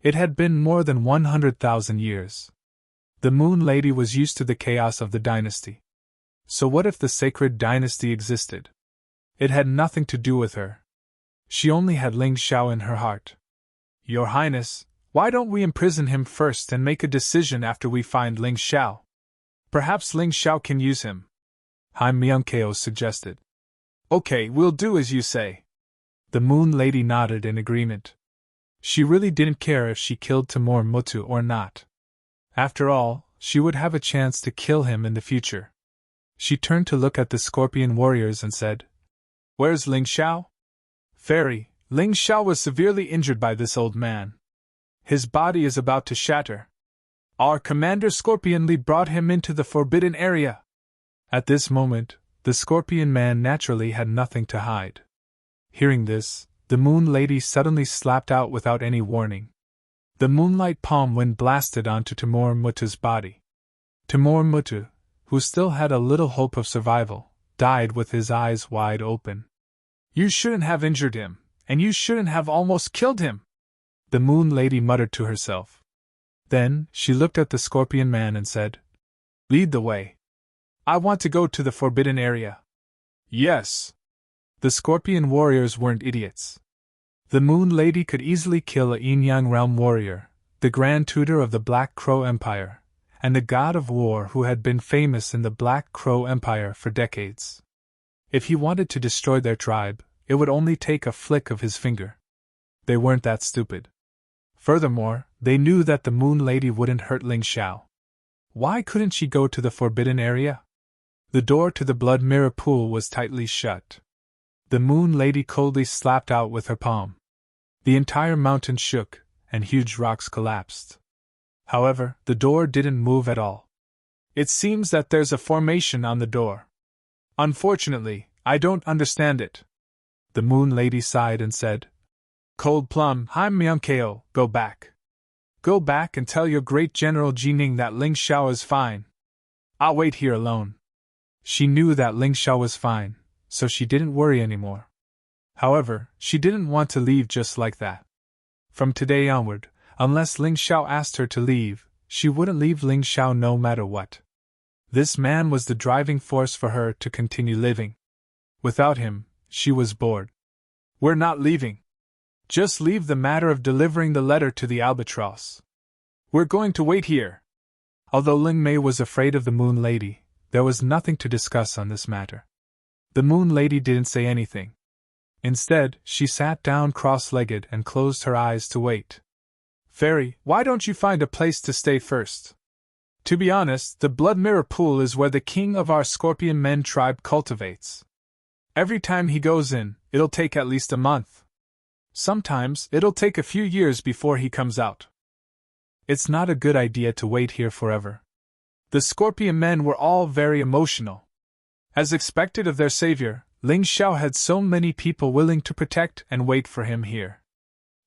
Speaker 1: It had been more than 100,000 years. The Moon Lady was used to the chaos of the dynasty. So what if the sacred dynasty existed? It had nothing to do with her. She only had Ling Xiao in her heart. Your Highness, why don't we imprison him first and make a decision after we find Ling Xiao? Perhaps Ling Xiao can use him. Han Myungkeo suggested. Okay, we'll do as you say. The Moon Lady nodded in agreement. She really didn't care if she killed Timur Mutu or not. After all, she would have a chance to kill him in the future. She turned to look at the scorpion warriors and said, "Where's Ling Xiao?" "Fairy, Ling Xiao was severely injured by this old man. His body is about to shatter. Our Commander Scorpionly brought him into the forbidden area." At this moment, the Scorpion Man naturally had nothing to hide. Hearing this, the Moon Lady suddenly slapped out without any warning. The moonlight palm wind blasted onto Timur Mutu's body. Timur Mutu, who still had a little hope of survival, died with his eyes wide open. "You shouldn't have injured him, and you shouldn't have almost killed him," the Moon Lady muttered to herself. Then, she looked at the Scorpion Man and said, "Lead the way. I want to go to the forbidden area." "Yes." The Scorpion warriors weren't idiots. The Moon Lady could easily kill a Yin-Yang Realm warrior, the Grand Tutor of the Black Crow Empire, and the God of War who had been famous in the Black Crow Empire for decades. If he wanted to destroy their tribe, it would only take a flick of his finger. They weren't that stupid. Furthermore, they knew that the Moon Lady wouldn't hurt Ling Xiao. Why couldn't she go to the forbidden area? The door to the Blood Mirror Pool was tightly shut. The Moon Lady coldly slapped out with her palm. The entire mountain shook, and huge rocks collapsed. However, the door didn't move at all. "It seems that there's a formation on the door. Unfortunately, I don't understand it." The Moon Lady sighed and said, "Cold Plum, Haim Myunkeo, go back. Go back and tell your great General Jining that Ling Xiao is fine. I'll wait here alone." She knew that Ling Xiao was fine, so she didn't worry anymore. However, she didn't want to leave just like that. From today onward, unless Ling Xiao asked her to leave, she wouldn't leave Ling Xiao no matter what. This man was the driving force for her to continue living. Without him, she was bored. "We're not leaving. Just leave the matter of delivering the letter to the albatross. We're going to wait here." Although Ling Mei was afraid of the Moon Lady, there was nothing to discuss on this matter. The Moon Lady didn't say anything. Instead, she sat down cross-legged and closed her eyes to wait. "Fairy, why don't you find a place to stay first? To be honest, the Blood Mirror Pool is where the king of our Scorpion Men tribe cultivates. Every time he goes in, it'll take at least a month. Sometimes, it'll take a few years before he comes out. It's not a good idea to wait here forever." The Scorpion Men were all very emotional. As expected of their savior, Ling Xiao had so many people willing to protect and wait for him here.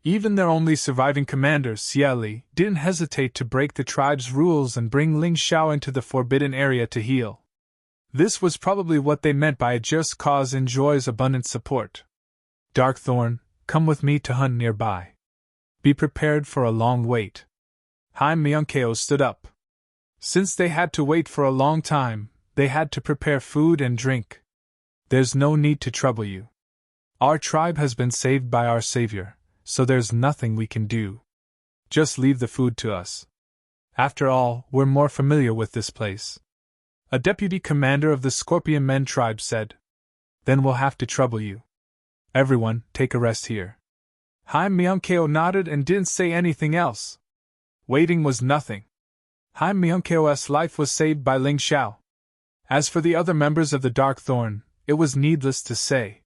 Speaker 1: Even their only surviving commander, Xia Li, didn't hesitate to break the tribe's rules and bring Ling Xiao into the forbidden area to heal. This was probably what they meant by a just cause enjoys abundant support. "Darkthorn, come with me to hunt nearby. Be prepared for a long wait." Haim Myunkeo stood up. Since they had to wait for a long time, they had to prepare food and drink. "There's no need to trouble you. Our tribe has been saved by our savior, so there's nothing we can do. Just leave the food to us. After all, we're more familiar with this place." A deputy commander of the Scorpion Men tribe said. "Then we'll have to trouble you. Everyone, take a rest here." Haim Myunkeo nodded and didn't say anything else. Waiting was nothing. Haim Myunkeo's life was saved by Ling Xiao. As for the other members of the Darkthorn, it was needless to say.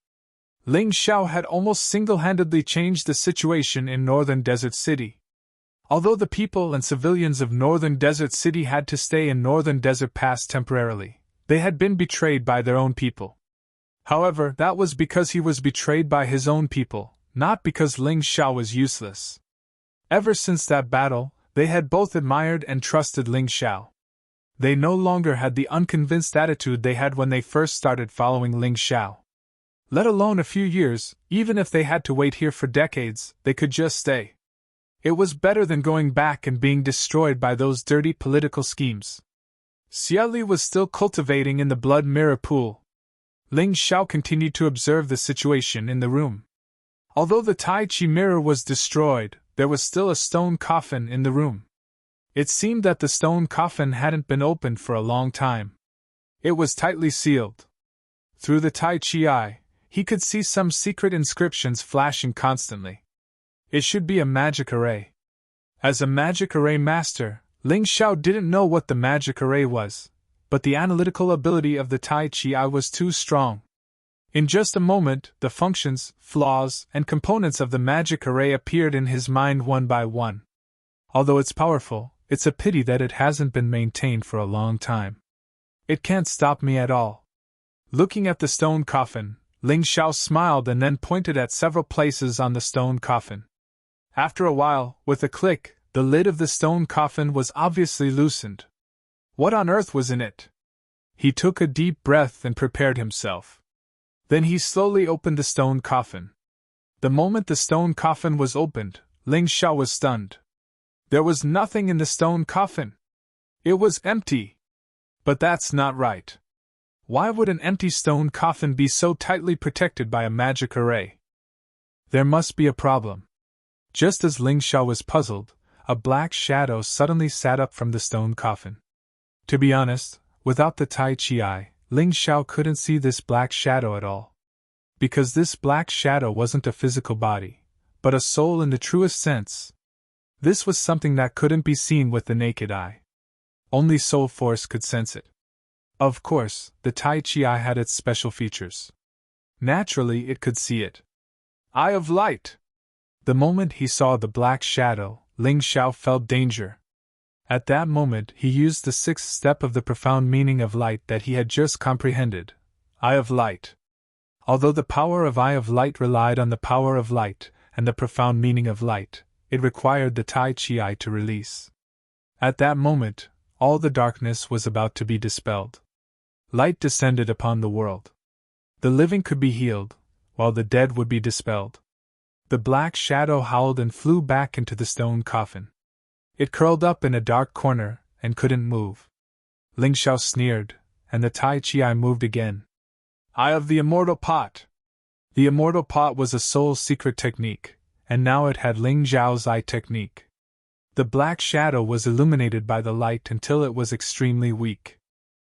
Speaker 1: Ling Xiao had almost single-handedly changed the situation in Northern Desert City. Although the people and civilians of Northern Desert City had to stay in Northern Desert Pass temporarily, they had been betrayed by their own people. However, that was because he was betrayed by his own people, not because Ling Xiao was useless. Ever since that battle, they had both admired and trusted Ling Xiao. They no longer had the unconvinced attitude they had when they first started following Ling Xiao. Let alone a few years, even if they had to wait here for decades, they could just stay. It was better than going back and being destroyed by those dirty political schemes. Xia Li was still cultivating in the Blood Mirror Pool. Ling Xiao continued to observe the situation in the room. Although the Tai Chi mirror was destroyed, there was still a stone coffin in the room. It seemed that the stone coffin hadn't been opened for a long time. It was tightly sealed. Through the Tai Chi eye, he could see some secret inscriptions flashing constantly. It should be a magic array. As a magic array master, Ling Xiao didn't know what the magic array was, but the analytical ability of the Tai Chi was too strong. In just a moment, the functions, flaws, and components of the magic array appeared in his mind one by one. Although it's powerful, it's a pity that it hasn't been maintained for a long time. It can't stop me at all. Looking at the stone coffin, Ling Xiao smiled and then pointed at several places on the stone coffin. After a while, with a click, the lid of the stone coffin was obviously loosened. What on earth was in it? He took a deep breath and prepared himself. Then he slowly opened the stone coffin. The moment the stone coffin was opened, Ling Xiao was stunned. There was nothing in the stone coffin. It was empty. But that's not right. Why would an empty stone coffin be so tightly protected by a magic array? There must be a problem. Just as Ling Xiao was puzzled, a black shadow suddenly sat up from the stone coffin. To be honest, without the Tai Chi eye, Ling Xiao couldn't see this black shadow at all. Because this black shadow wasn't a physical body, but a soul in the truest sense. This was something that couldn't be seen with the naked eye. Only soul force could sense it. Of course, the Tai Chi eye had its special features. Naturally, it could see it. Eye of light! The moment he saw the black shadow, Ling Xiao felt danger. At that moment, he used the sixth step of the profound meaning of light that he had just comprehended. Eye of light. Although the power of Eye of Light relied on the power of light and the profound meaning of light, it required the Tai Chi eye to release. At that moment, all the darkness was about to be dispelled. Light descended upon the world. The living could be healed, while the dead would be dispelled. The black shadow howled and flew back into the stone coffin. It curled up in a dark corner and couldn't move. Ling Xiao sneered, and the Tai Chi eye moved again. Eye of the Immortal Pot! The Immortal Pot was a soul's secret technique, and now it had Ling Xiao's eye technique. The black shadow was illuminated by the light until it was extremely weak.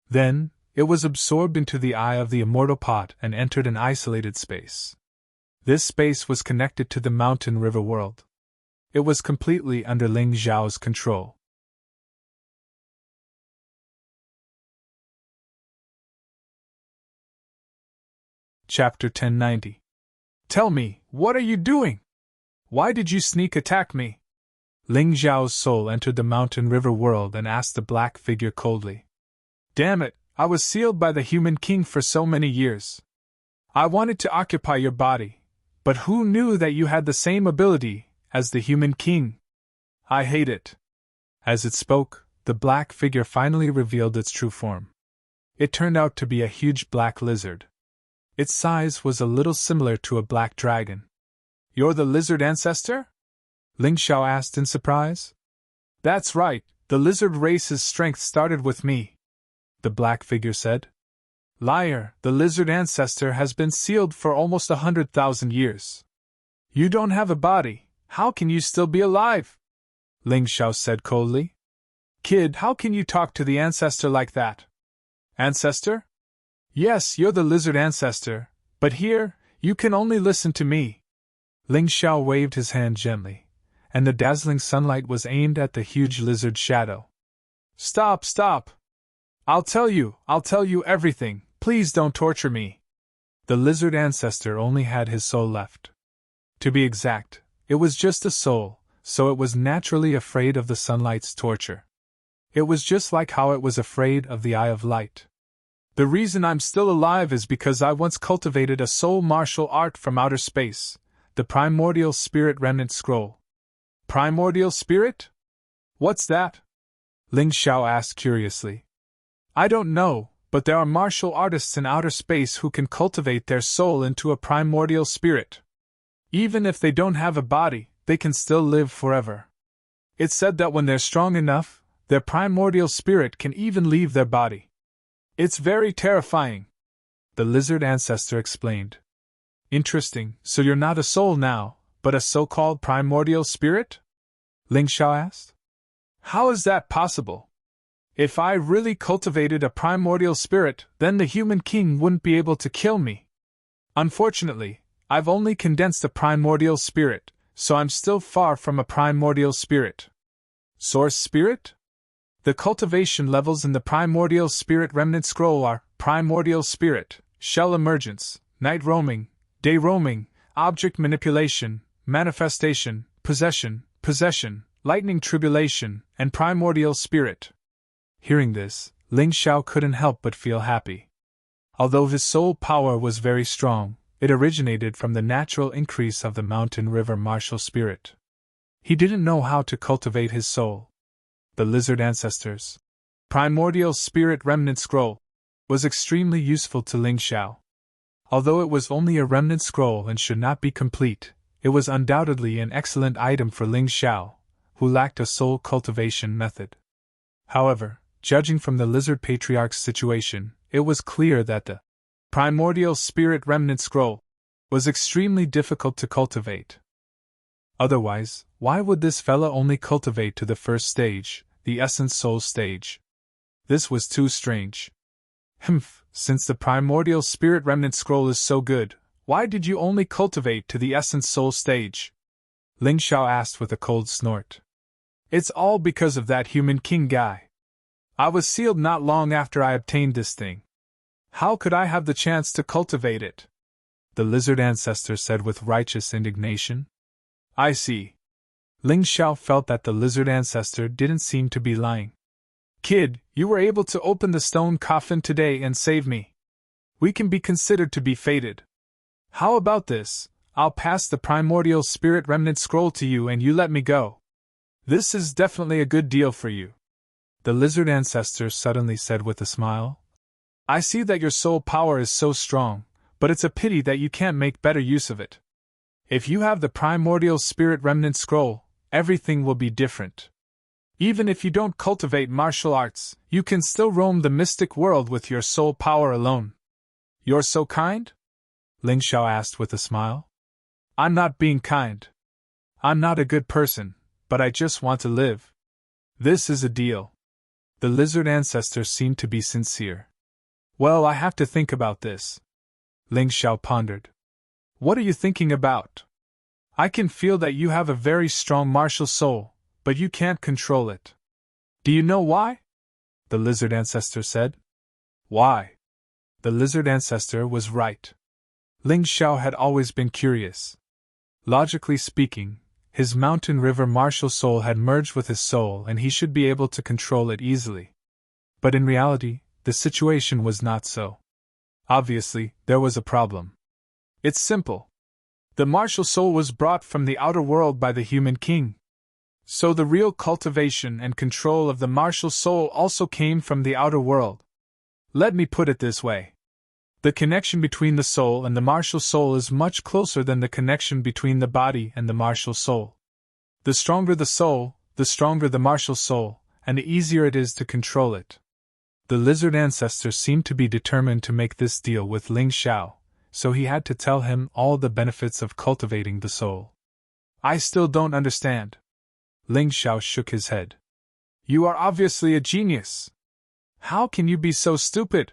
Speaker 1: Then, it was absorbed into the eye of the Immortal Pot and entered an isolated space. This space was connected to the mountain river world. It was completely under Ling Xiao's control. Chapter 1090. Tell me, what are you doing? Why did you sneak attack me? Ling Xiao's soul entered the mountain river world and asked the black figure coldly. Damn it, I was sealed by the human king for so many years. I wanted to occupy your body, but who knew that you had the same ability as the human king? I hate it. As it spoke, the black figure finally revealed its true form. It turned out to be a huge black lizard. Its size was a little similar to a black dragon. You're the lizard ancestor? Ling Xiao asked in surprise. That's right, the lizard race's strength started with me, the black figure said. Liar, the lizard ancestor has been sealed for almost 100,000 years. You don't have a body. How can you still be alive? Ling Xiao said coldly. Kid, how can you talk to the ancestor like that? Ancestor? Yes, you're the lizard ancestor, but here, you can only listen to me. Ling Xiao waved his hand gently, and the dazzling sunlight was aimed at the huge lizard shadow. Stop, stop! I'll tell you everything, please don't torture me. The lizard ancestor only had his soul left. To be exact, it was just a soul, so it was naturally afraid of the sunlight's torture. It was just like how it was afraid of the Eye of Light. The reason I'm still alive is because I once cultivated a soul martial art from outer space, the Primordial Spirit Remnant Scroll. Primordial Spirit? What's that? Ling Xiao asked curiously. I don't know, but there are martial artists in outer space who can cultivate their soul into a primordial spirit. Even if they don't have a body, they can still live forever. It's said that when they're strong enough, their primordial spirit can even leave their body. It's very terrifying, the lizard ancestor explained. Interesting, so you're not a soul now, but a so-called primordial spirit? Ling Xiao asked. How is that possible? If I really cultivated a primordial spirit, then the human king wouldn't be able to kill me. Unfortunately, I've only condensed a primordial spirit, so I'm still far from a primordial spirit. Source spirit? The cultivation levels in the primordial spirit remnant scroll are primordial spirit, shell emergence, night roaming, day roaming, object manipulation, manifestation, possession, lightning tribulation, and primordial spirit. Hearing this, Ling Xiao couldn't help but feel happy. Although his soul power was very strong, it originated from the natural increase of the mountain river martial spirit. He didn't know how to cultivate his soul. The lizard ancestors' primordial spirit remnant scroll was extremely useful to Ling Xiao. Although it was only a remnant scroll and should not be complete, it was undoubtedly an excellent item for Ling Xiao, who lacked a soul cultivation method. However, judging from the lizard patriarch's situation, it was clear that the primordial spirit remnant scroll was extremely difficult to cultivate. Otherwise, why would this fella only cultivate to the first stage, the essence soul stage? This was too strange. Since the primordial spirit remnant scroll is so good, why did you only cultivate to the essence soul stage? Ling Xiao asked with a cold snort. It's all because of that human king guy. I was sealed not long after I obtained this thing. How could I have the chance to cultivate it? The lizard ancestor said with righteous indignation. I see. Ling Xiao felt that the lizard ancestor didn't seem to be lying. Kid, you were able to open the stone coffin today and save me. We can be considered to be fated. How about this? I'll pass the primordial spirit remnant scroll to you and you let me go. This is definitely a good deal for you. The lizard ancestor suddenly said with a smile. I see that your soul power is so strong, but it's a pity that you can't make better use of it. If you have the primordial spirit remnant scroll, everything will be different. Even if you don't cultivate martial arts, you can still roam the mystic world with your soul power alone. You're so kind? Ling Xiao asked with a smile. I'm not being kind. I'm not a good person, but I just want to live. This is a deal. The lizard ancestor seemed to be sincere. Well, I have to think about this. Ling Xiao pondered. What are you thinking about? I can feel that you have a very strong martial soul, but you can't control it. Do you know why? The lizard ancestor said. Why? The lizard ancestor was right. Ling Xiao had always been curious. Logically speaking, his mountain river martial soul had merged with his soul and he should be able to control it easily. But in reality, the situation was not so. Obviously, there was a problem. It's simple. The martial soul was brought from the outer world by the human king. So the real cultivation and control of the martial soul also came from the outer world. Let me put it this way. The connection between the soul and the martial soul is much closer than the connection between the body and the martial soul. The stronger the soul, the stronger the martial soul, and the easier it is to control it. The lizard ancestor seemed to be determined to make this deal with Ling Xiao, so he had to tell him all the benefits of cultivating the soul. I still don't understand. Ling Xiao shook his head. You are obviously a genius. How can you be so stupid?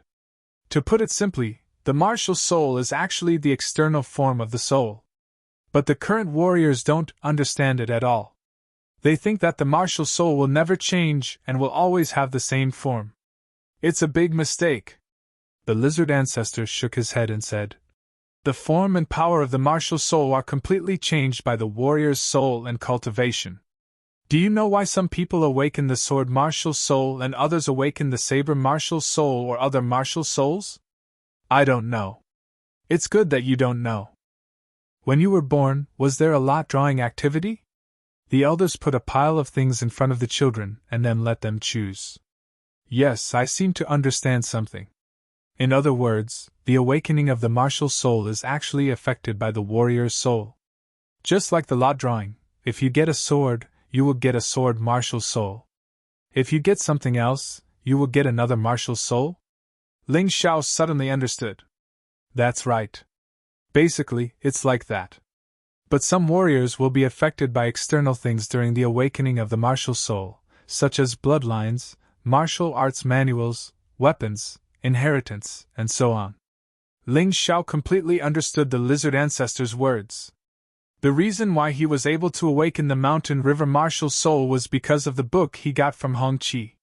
Speaker 1: To put it simply, the martial soul is actually the external form of the soul. But the current warriors don't understand it at all. They think that the martial soul will never change and will always have the same form. It's a big mistake. The lizard ancestor shook his head and said, The form and power of the martial soul are completely changed by the warrior's soul and cultivation. Do you know why some people awaken the sword martial soul and others awaken the saber martial soul or other martial souls? I don't know. It's good that you don't know. When you were born, was there a lot drawing activity? The elders put a pile of things in front of the children and then let them choose. Yes, I seem to understand something. In other words, the awakening of the martial soul is actually affected by the warrior's soul. Just like the lot drawing, if you get a sword, you will get a sword martial soul. If you get something else, you will get another martial soul? Ling Xiao suddenly understood. That's right. Basically, it's like that. But some warriors will be affected by external things during the awakening of the martial soul, such as bloodlines, martial arts manuals, weapons, inheritance, and so on. Ling Xiao completely understood the lizard ancestor's words. The reason why he was able to awaken the mountain river martial soul was because of the book he got from Hong Chi.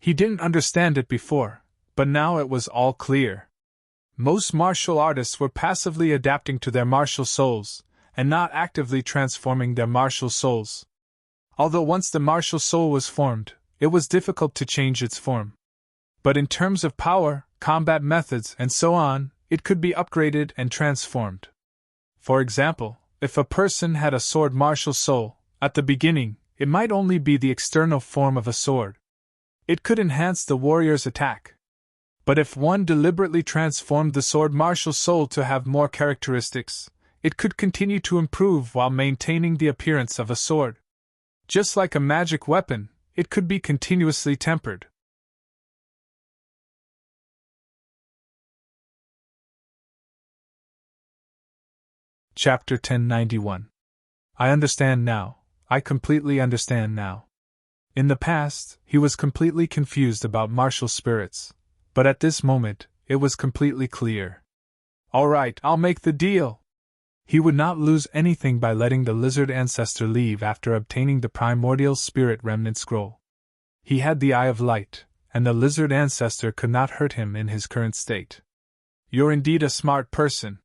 Speaker 1: He didn't understand it before, but now it was all clear. Most martial artists were passively adapting to their martial souls, and not actively transforming their martial souls. Although once the martial soul was formed, it was difficult to change its form. But in terms of power, combat methods, and so on, it could be upgraded and transformed. For example, if a person had a sword martial soul, at the beginning, it might only be the external form of a sword. It could enhance the warrior's attack. But if one deliberately transformed the sword martial soul to have more characteristics, it could continue to improve while maintaining the appearance of a sword. Just like a magic weapon, it could be continuously tempered. Chapter 1091. I understand now. I completely understand now. In the past, he was completely confused about martial spirits, but at this moment, it was completely clear. All right, I'll make the deal. He would not lose anything by letting the lizard ancestor leave after obtaining the primordial spirit remnant scroll. He had the Eye of Light, and the lizard ancestor could not hurt him in his current state. You're indeed a smart person.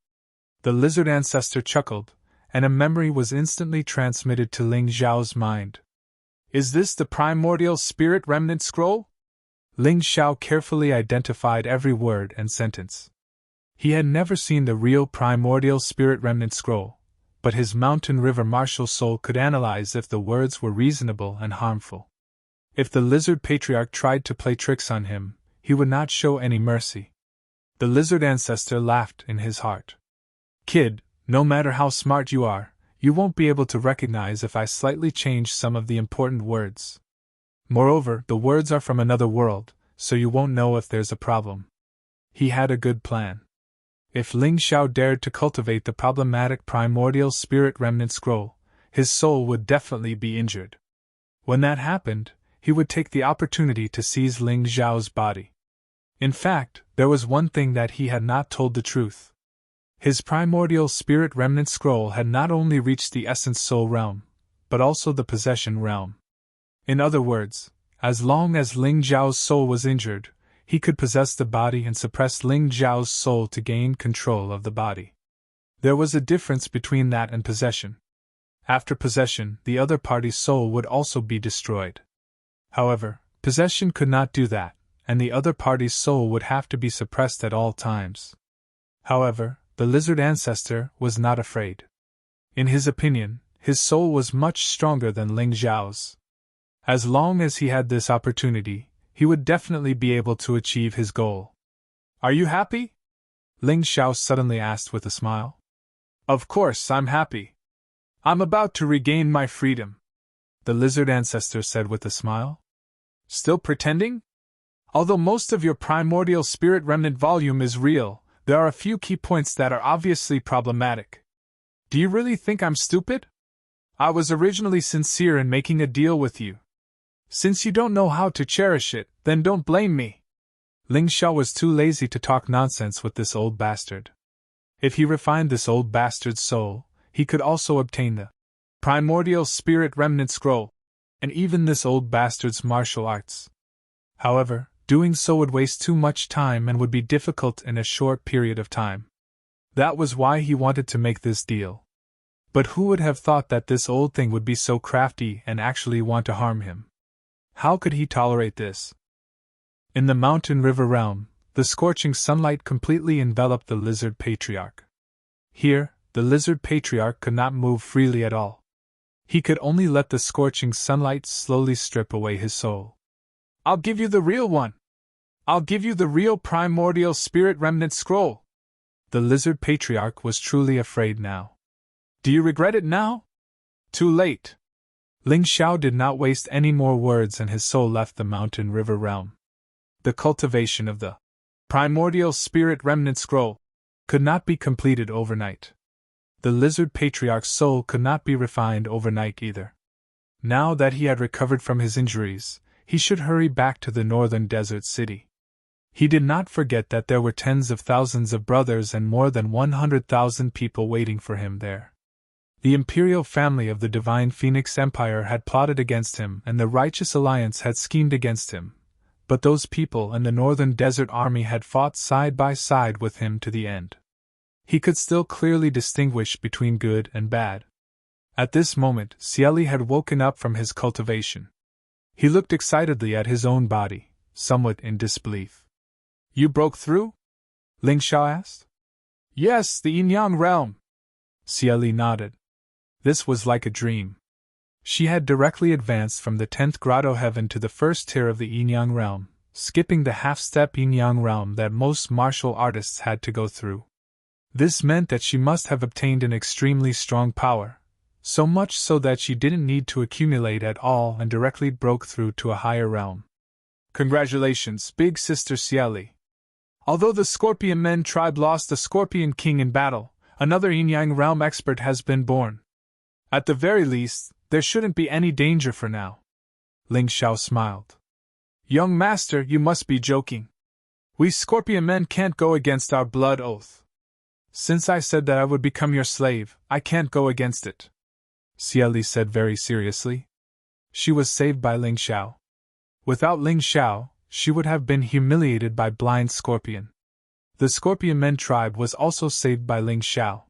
Speaker 1: The lizard ancestor chuckled, and a memory was instantly transmitted to Ling Xiao's mind. Is this the primordial spirit remnant scroll? Ling Xiao carefully identified every word and sentence. He had never seen the real primordial spirit remnant scroll, but his mountain river martial soul could analyze if the words were reasonable and harmful. If the lizard patriarch tried to play tricks on him, he would not show any mercy. The lizard ancestor laughed in his heart. Kid, no matter how smart you are, you won't be able to recognize if I slightly change some of the important words. Moreover, the words are from another world, so you won't know if there's a problem. He had a good plan. If Ling Xiao dared to cultivate the problematic primordial spirit remnant scroll, his soul would definitely be injured. When that happened, he would take the opportunity to seize Ling Xiao's body. In fact, there was one thing that he had not told the truth. His primordial spirit remnant scroll had not only reached the essence soul realm, but also the possession realm. In other words, as long as Ling Xiao's soul was injured, he could possess the body and suppress Ling Xiao's soul to gain control of the body. There was a difference between that and possession. After possession, the other party's soul would also be destroyed. However, possession could not do that, and the other party's soul would have to be suppressed at all times. However, the lizard ancestor was not afraid. In his opinion, his soul was much stronger than Ling Xiao's. As long as he had this opportunity, he would definitely be able to achieve his goal. Are you happy? Ling Xiao suddenly asked with a smile. Of course I'm happy. I'm about to regain my freedom, the lizard ancestor said with a smile. Still pretending? Although most of your primordial spirit remnant volume is real, there are a few key points that are obviously problematic. Do you really think I'm stupid? I was originally sincere in making a deal with you. Since you don't know how to cherish it, then don't blame me. Ling Xiao was too lazy to talk nonsense with this old bastard. If he refined this old bastard's soul, he could also obtain the primordial spirit remnant scroll, and even this old bastard's martial arts. However, doing so would waste too much time and would be difficult in a short period of time. That was why he wanted to make this deal. But who would have thought that this old thing would be so crafty and actually want to harm him? How could he tolerate this? In the mountain river realm, the scorching sunlight completely enveloped the lizard patriarch. Here, the lizard patriarch could not move freely at all. He could only let the scorching sunlight slowly strip away his soul. I'll give you the real one. I'll give you the real primordial spirit remnant scroll. The lizard patriarch was truly afraid now. Do you regret it now? Too late. Ling Xiao did not waste any more words and his soul left the mountain river realm. The cultivation of the primordial spirit remnant scroll could not be completed overnight. The lizard patriarch's soul could not be refined overnight either. Now that he had recovered from his injuries, he should hurry back to the northern desert city. He did not forget that there were tens of thousands of brothers and more than 100,000 people waiting for him there. The imperial family of the Divine Phoenix Empire had plotted against him, and the Righteous Alliance had schemed against him, but those people and the Northern Desert Army had fought side by side with him to the end. He could still clearly distinguish between good and bad. At this moment, Cieli had woken up from his cultivation. He looked excitedly at his own body, somewhat in disbelief. "You broke through?" Ling Xiao asked. "Yes, the Yin-Yang realm." Cieli nodded. This was like a dream. She had directly advanced from the 10th grotto heaven to the first tier of the Yin-Yang realm, skipping the half-step Yin-Yang realm that most martial artists had to go through. This meant that she must have obtained an extremely strong power, so much so that she didn't need to accumulate at all and directly broke through to a higher realm. "Congratulations, big sister Cieli. Although the Scorpion Men tribe lost the Scorpion King in battle, another Yin-Yang realm expert has been born. At the very least, there shouldn't be any danger for now." Ling Xiao smiled. "Young master, you must be joking. We Scorpion Men can't go against our blood oath. Since I said that I would become your slave, I can't go against it," Cieli said very seriously. She was saved by Ling Xiao. Without Ling Xiao, she would have been humiliated by Blind Scorpion. The Scorpion Men tribe was also saved by Ling Xiao.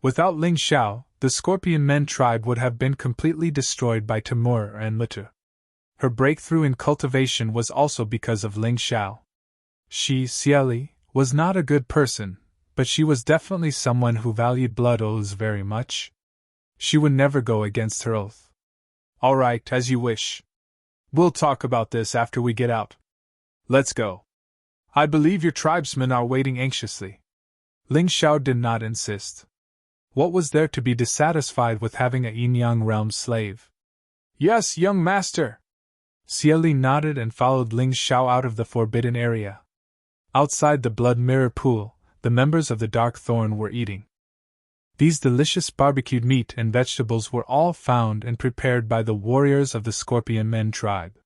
Speaker 1: Without Ling Xiao, the Scorpion Men tribe would have been completely destroyed by Timur and Litu. Her breakthrough in cultivation was also because of Ling Xiao. She, Cieli, was not a good person, but she was definitely someone who valued blood oaths very much. She would never go against her oath. "All right, as you wish. We'll talk about this after we get out. Let's go. I believe your tribesmen are waiting anxiously." Ling Xiao did not insist. What was there to be dissatisfied with having a Yin-Yang realm slave? "Yes, young master." Cieli nodded and followed Ling Xiao out of the forbidden area. Outside the blood mirror pool, the members of the Dark Thorn were eating. These delicious barbecued meat and vegetables were all found and prepared by the warriors of the Scorpion Men tribe.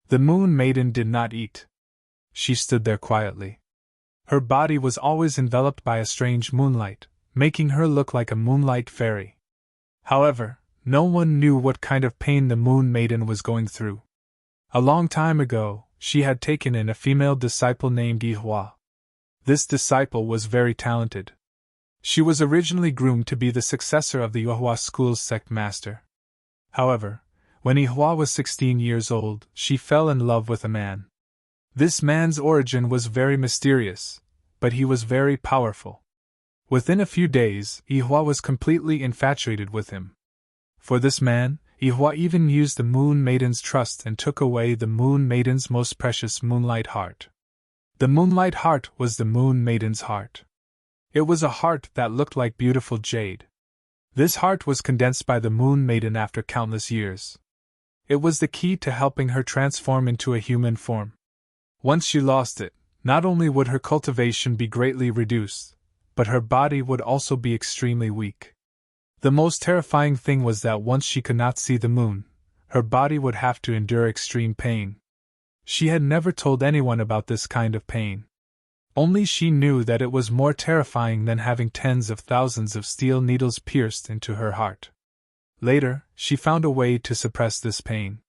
Speaker 1: The Moon Maiden did not eat. She stood there quietly. Her body was always enveloped by a strange moonlight, making her look like a moonlight fairy. However, no one knew what kind of pain the Moon Maiden was going through. A long time ago, she had taken in a female disciple named Yihua. This disciple was very talented. She was originally groomed to be the successor of the Yihua school's sect master. However, when Yihua was 16 years old, she fell in love with a man. This man's origin was very mysterious, but he was very powerful. Within a few days, Yihua was completely infatuated with him. For this man, Yihua even used the Moon Maiden's trust and took away the Moon Maiden's most precious Moonlight Heart. The Moonlight Heart was the Moon Maiden's heart. It was a heart that looked like beautiful jade. This heart was condensed by the Moon Maiden after countless years. It was the key to helping her transform into a human form. Once she lost it, not only would her cultivation be greatly reduced, but her body would also be extremely weak. The most terrifying thing was that once she could not see the moon, her body would have to endure extreme pain. She had never told anyone about this kind of pain. Only she knew that it was more terrifying than having tens of thousands of steel needles pierced into her heart. Later, she found a way to suppress this pain.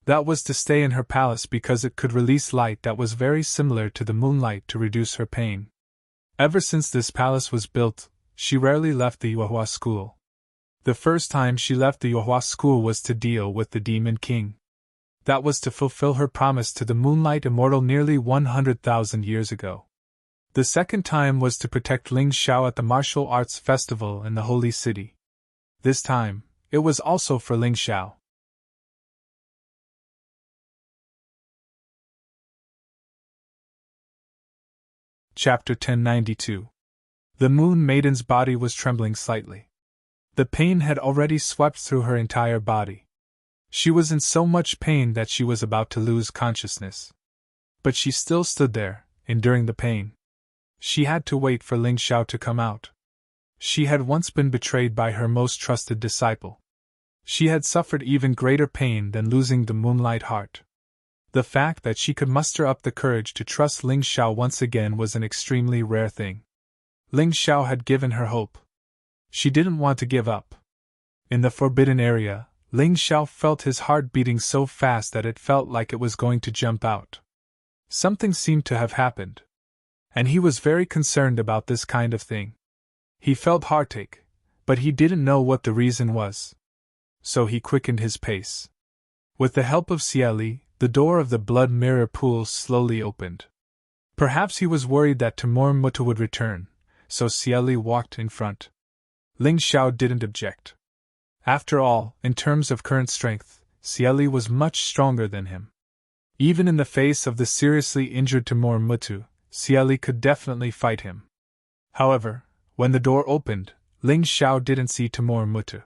Speaker 1: That was to stay in her palace because it could release light that was very similar to the moonlight to reduce her pain. Ever since this palace was built, she rarely left the Yuehua school. The first time she left the Yuehua school was to deal with the Demon King. That was to fulfill her promise to the Moonlight Immortal nearly 100,000 years ago. The second time was to protect Ling Xiao at the martial arts festival in the Holy City. This time, it was also for Ling Xiao. Chapter 1092. The Moon Maiden's body was trembling slightly. The pain had already swept through her entire body. She was in so much pain that she was about to lose consciousness. But she still stood there, enduring the pain. She had to wait for Ling Xiao to come out. She had once been betrayed by her most trusted disciple. She had suffered even greater pain than losing the Moonlight Heart. The fact that she could muster up the courage to trust Ling Xiao once again was an extremely rare thing. Ling Xiao had given her hope. She didn't want to give up. In the forbidden area, Ling Xiao felt his heart beating so fast that it felt like it was going to jump out. Something seemed to have happened. And he was very concerned about this kind of thing. He felt heartache, but he didn't know what the reason was. So he quickened his pace. With the help of Cieli, the door of the blood mirror pool slowly opened. Perhaps he was worried that Timur Mutta would return, so Cieli walked in front. Ling Xiao didn't object. After all, in terms of current strength, Cieli was much stronger than him. Even in the face of the seriously injured Timur Mutta, Cieli could definitely fight him. However, when the door opened, Ling Xiao didn't see Timur Mutta.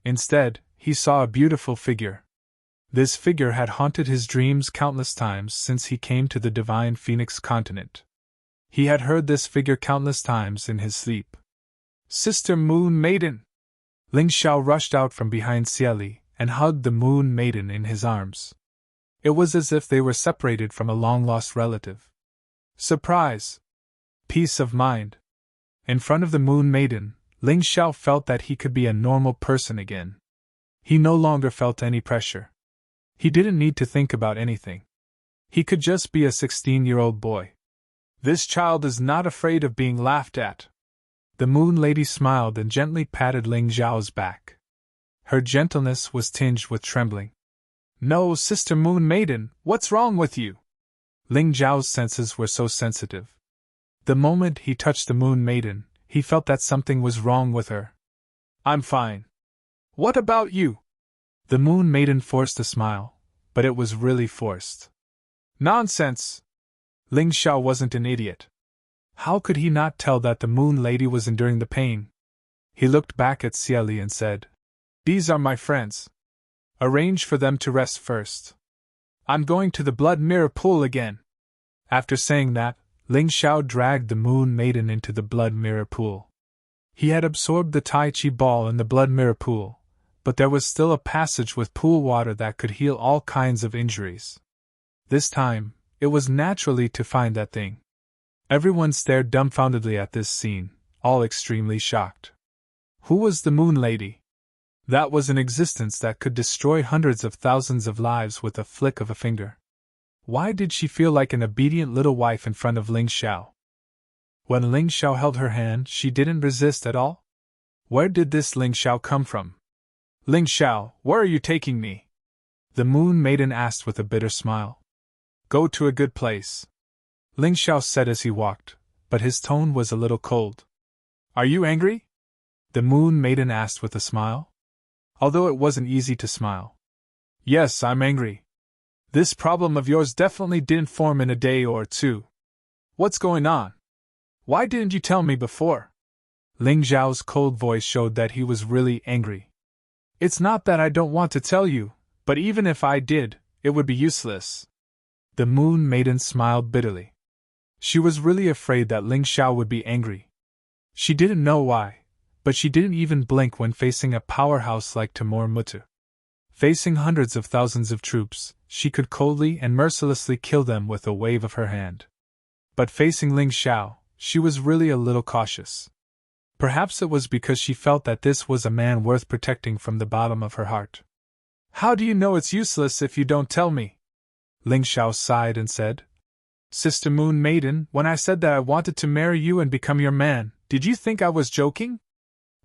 Speaker 1: Instead, he saw a beautiful figure. This figure had haunted his dreams countless times since he came to the divine Phoenix continent. He had heard this figure countless times in his sleep. Sister Moon Maiden! Ling Xiao rushed out from behind Cieli and hugged the Moon Maiden in his arms. It was as if they were separated from a long-lost relative. Surprise! Peace of mind! In front of the Moon Maiden, Ling Xiao felt that he could be a normal person again. He no longer felt any pressure. He didn't need to think about anything. He could just be a 16-year-old boy. This child is not afraid of being laughed at. The Moon Lady smiled and gently patted Ling Xiao's back. Her gentleness was tinged with trembling. No, Sister Moon Maiden, what's wrong with you? Ling Xiao's senses were so sensitive. The moment he touched the Moon Maiden, he felt that something was wrong with her. I'm fine. What about you? The Moon Maiden forced a smile, but it was really forced. Nonsense! Ling Xiao wasn't an idiot. How could he not tell that the Moon Lady was enduring the pain? He looked back at Cieli and said, These are my friends. Arrange for them to rest first. I'm going to the blood mirror pool again. After saying that, Ling Xiao dragged the Moon Maiden into the blood mirror pool. He had absorbed the Tai Chi ball in the blood mirror pool, but there was still a passage with pool water that could heal all kinds of injuries. This time, it was naturally to find that thing. Everyone stared dumbfoundedly at this scene, all extremely shocked. Who was the Moon Lady? That was an existence that could destroy hundreds of thousands of lives with a flick of a finger. Why did she feel like an obedient little wife in front of Ling Xiao? When Ling Xiao held her hand, she didn't resist at all? Where did this Ling Xiao come from? Ling Xiao, where are you taking me? The Moon Maiden asked with a bitter smile. Go to a good place. Ling Xiao said as he walked, but his tone was a little cold. Are you angry? The Moon Maiden asked with a smile. Although it wasn't easy to smile. Yes, I'm angry. This problem of yours definitely didn't form in a day or two. What's going on? Why didn't you tell me before? Ling Xiao's cold voice showed that he was really angry. It's not that I don't want to tell you, but even if I did, it would be useless. The Moon Maiden smiled bitterly. She was really afraid that Ling Xiao would be angry. She didn't know why, but she didn't even blink when facing a powerhouse like Timur Mutta. Facing hundreds of thousands of troops, she could coldly and mercilessly kill them with a wave of her hand. But facing Ling Xiao, she was really a little cautious. Perhaps it was because she felt that this was a man worth protecting from the bottom of her heart. How do you know it's useless if you don't tell me? Ling Xiao sighed and said, Sister Moon Maiden, when I said that I wanted to marry you and become your man, did you think I was joking?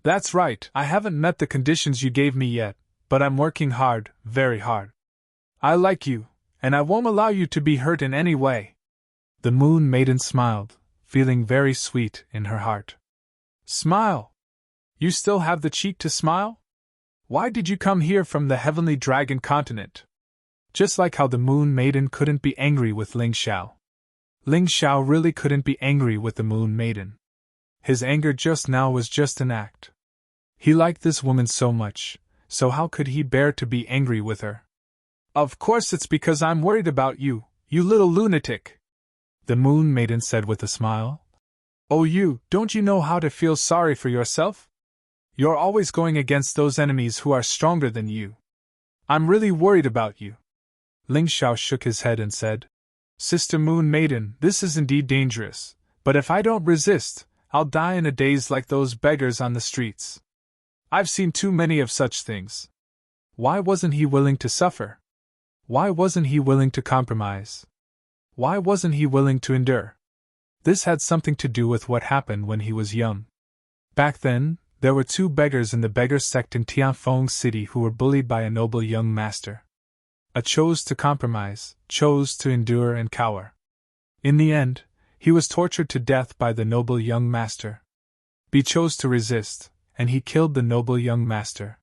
Speaker 1: That's right, I haven't met the conditions you gave me yet, but I'm working hard, very hard. I like you, and I won't allow you to be hurt in any way. The Moon Maiden smiled, feeling very sweet in her heart. Smile! You still have the cheek to smile? Why did you come here from the Heavenly Dragon continent? Just like how the Moon Maiden couldn't be angry with Ling Xiao. Ling Xiao really couldn't be angry with the Moon Maiden. His anger just now was just an act. He liked this woman so much, so how could he bear to be angry with her? Of course it's because I'm worried about you, you little lunatic. The Moon Maiden said with a smile. Oh don't you know how to feel sorry for yourself? You're always going against those enemies who are stronger than you. I'm really worried about you. Ling Xiao shook his head and said, Sister Moon Maiden, this is indeed dangerous, but if I don't resist, I'll die in a daze like those beggars on the streets. I've seen too many of such things. Why wasn't he willing to suffer? Why wasn't he willing to compromise? Why wasn't he willing to endure? This had something to do with what happened when he was young. Back then, there were 2 beggars in the beggar sect in Tianfeng City who were bullied by a noble young master. A chose to compromise, chose to endure and cower. In the end, he was tortured to death by the noble young master. B chose to resist, and he killed the noble young master.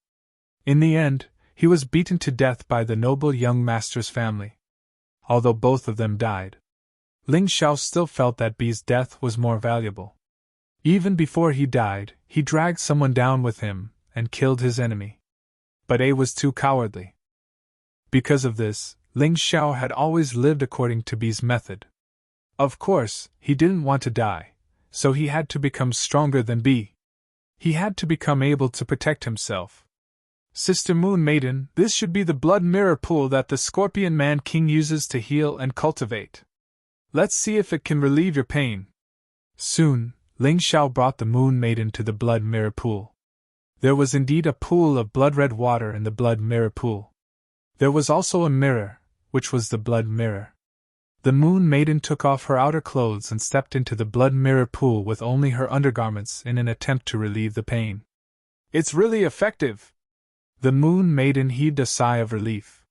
Speaker 1: In the end, he was beaten to death by the noble young master's family. Although both of them died, Ling Xiao still felt that B's death was more valuable. Even before he died, he dragged someone down with him and killed his enemy. But A was too cowardly. Because of this, Ling Xiao had always lived according to B's method. Of course, he didn't want to die, so he had to become stronger than B. He had to become able to protect himself. Sister Moon Maiden, this should be the blood mirror pool that the Scorpion Man King uses to heal and cultivate. Let's see if it can relieve your pain. Soon, Ling Xiao brought the Moon Maiden to the blood mirror pool. There was indeed a pool of blood-red water in the blood mirror pool. There was also a mirror, which was the blood mirror. The Moon Maiden took off her outer clothes and stepped into the blood mirror pool with only her undergarments in an attempt to relieve the pain. It's really effective! The Moon Maiden heaved a sigh of relief.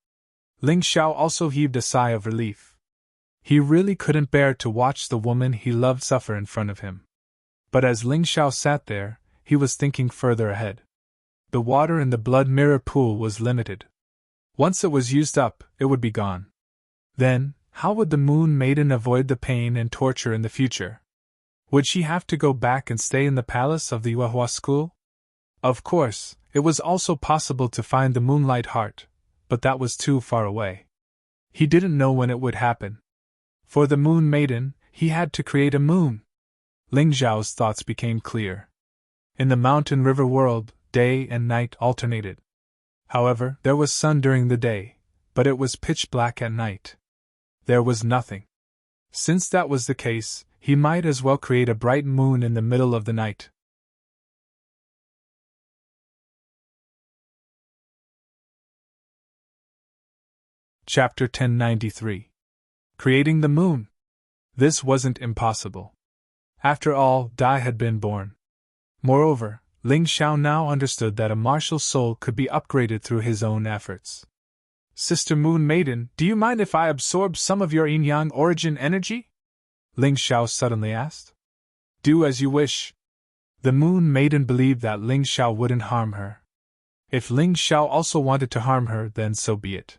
Speaker 1: Ling Xiao also heaved a sigh of relief. He really couldn't bear to watch the woman he loved suffer in front of him. But as Ling Xiao sat there, he was thinking further ahead. The water in the blood mirror pool was limited. Once it was used up, it would be gone. Then, how would the Moon Maiden avoid the pain and torture in the future? Would she have to go back and stay in the palace of the Yuehua school? Of course, it was also possible to find the Moonlight Heart, but that was too far away. He didn't know when it would happen. For the Moon Maiden, he had to create a moon. Ling Xiao's thoughts became clear. In the mountain river world, day and night alternated. However, there was sun during the day, but it was pitch black at night. There was nothing. Since that was the case, he might as well create a bright moon in the middle of the night. Chapter 1093. Creating the Moon. This wasn't impossible. After all, Dai had been born. Moreover, Ling Xiao now understood that a martial soul could be upgraded through his own efforts. Sister Moon Maiden, do you mind if I absorb some of your yin-yang origin energy? Ling Xiao suddenly asked. Do as you wish. The Moon Maiden believed that Ling Xiao wouldn't harm her. If Ling Xiao also wanted to harm her, then so be it.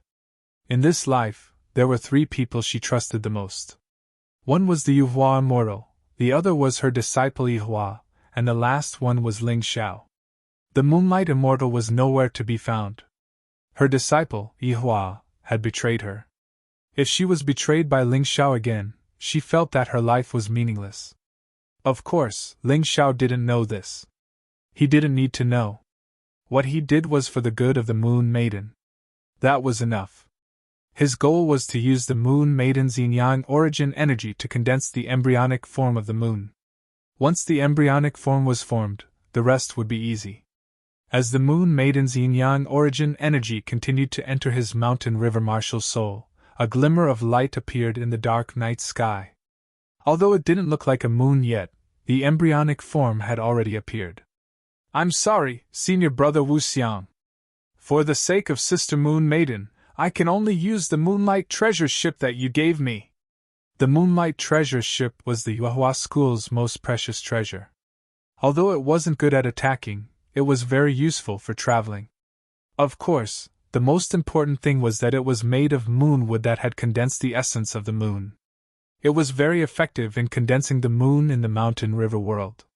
Speaker 1: In this life, there were 3 people she trusted the most. One was the Yuehua Immortal, the other was her disciple Yuehua, and the last one was Ling Xiao. The Moonlight Immortal was nowhere to be found. Her disciple, Yuehua, had betrayed her. If she was betrayed by Ling Xiao again, she felt that her life was meaningless. Of course, Ling Xiao didn't know this. He didn't need to know. What he did was for the good of the Moon Maiden. That was enough. His goal was to use the Moon Maiden's yin-yang origin energy to condense the embryonic form of the moon. Once the embryonic form was formed, the rest would be easy. As the Moon Maiden's yin-yang origin energy continued to enter his mountain river martial soul, a glimmer of light appeared in the dark night sky. Although it didn't look like a moon yet, the embryonic form had already appeared. I'm sorry, Senior Brother Wu Xiang. For the sake of Sister Moon Maiden, I can only use the Moonlight Treasure Ship that you gave me. The Moonlight Treasure Ship was the Yuehua School's most precious treasure. Although it wasn't good at attacking, it was very useful for traveling. Of course, the most important thing was that it was made of moon wood that had condensed the essence of the moon. It was very effective in condensing the moon in the mountain river world.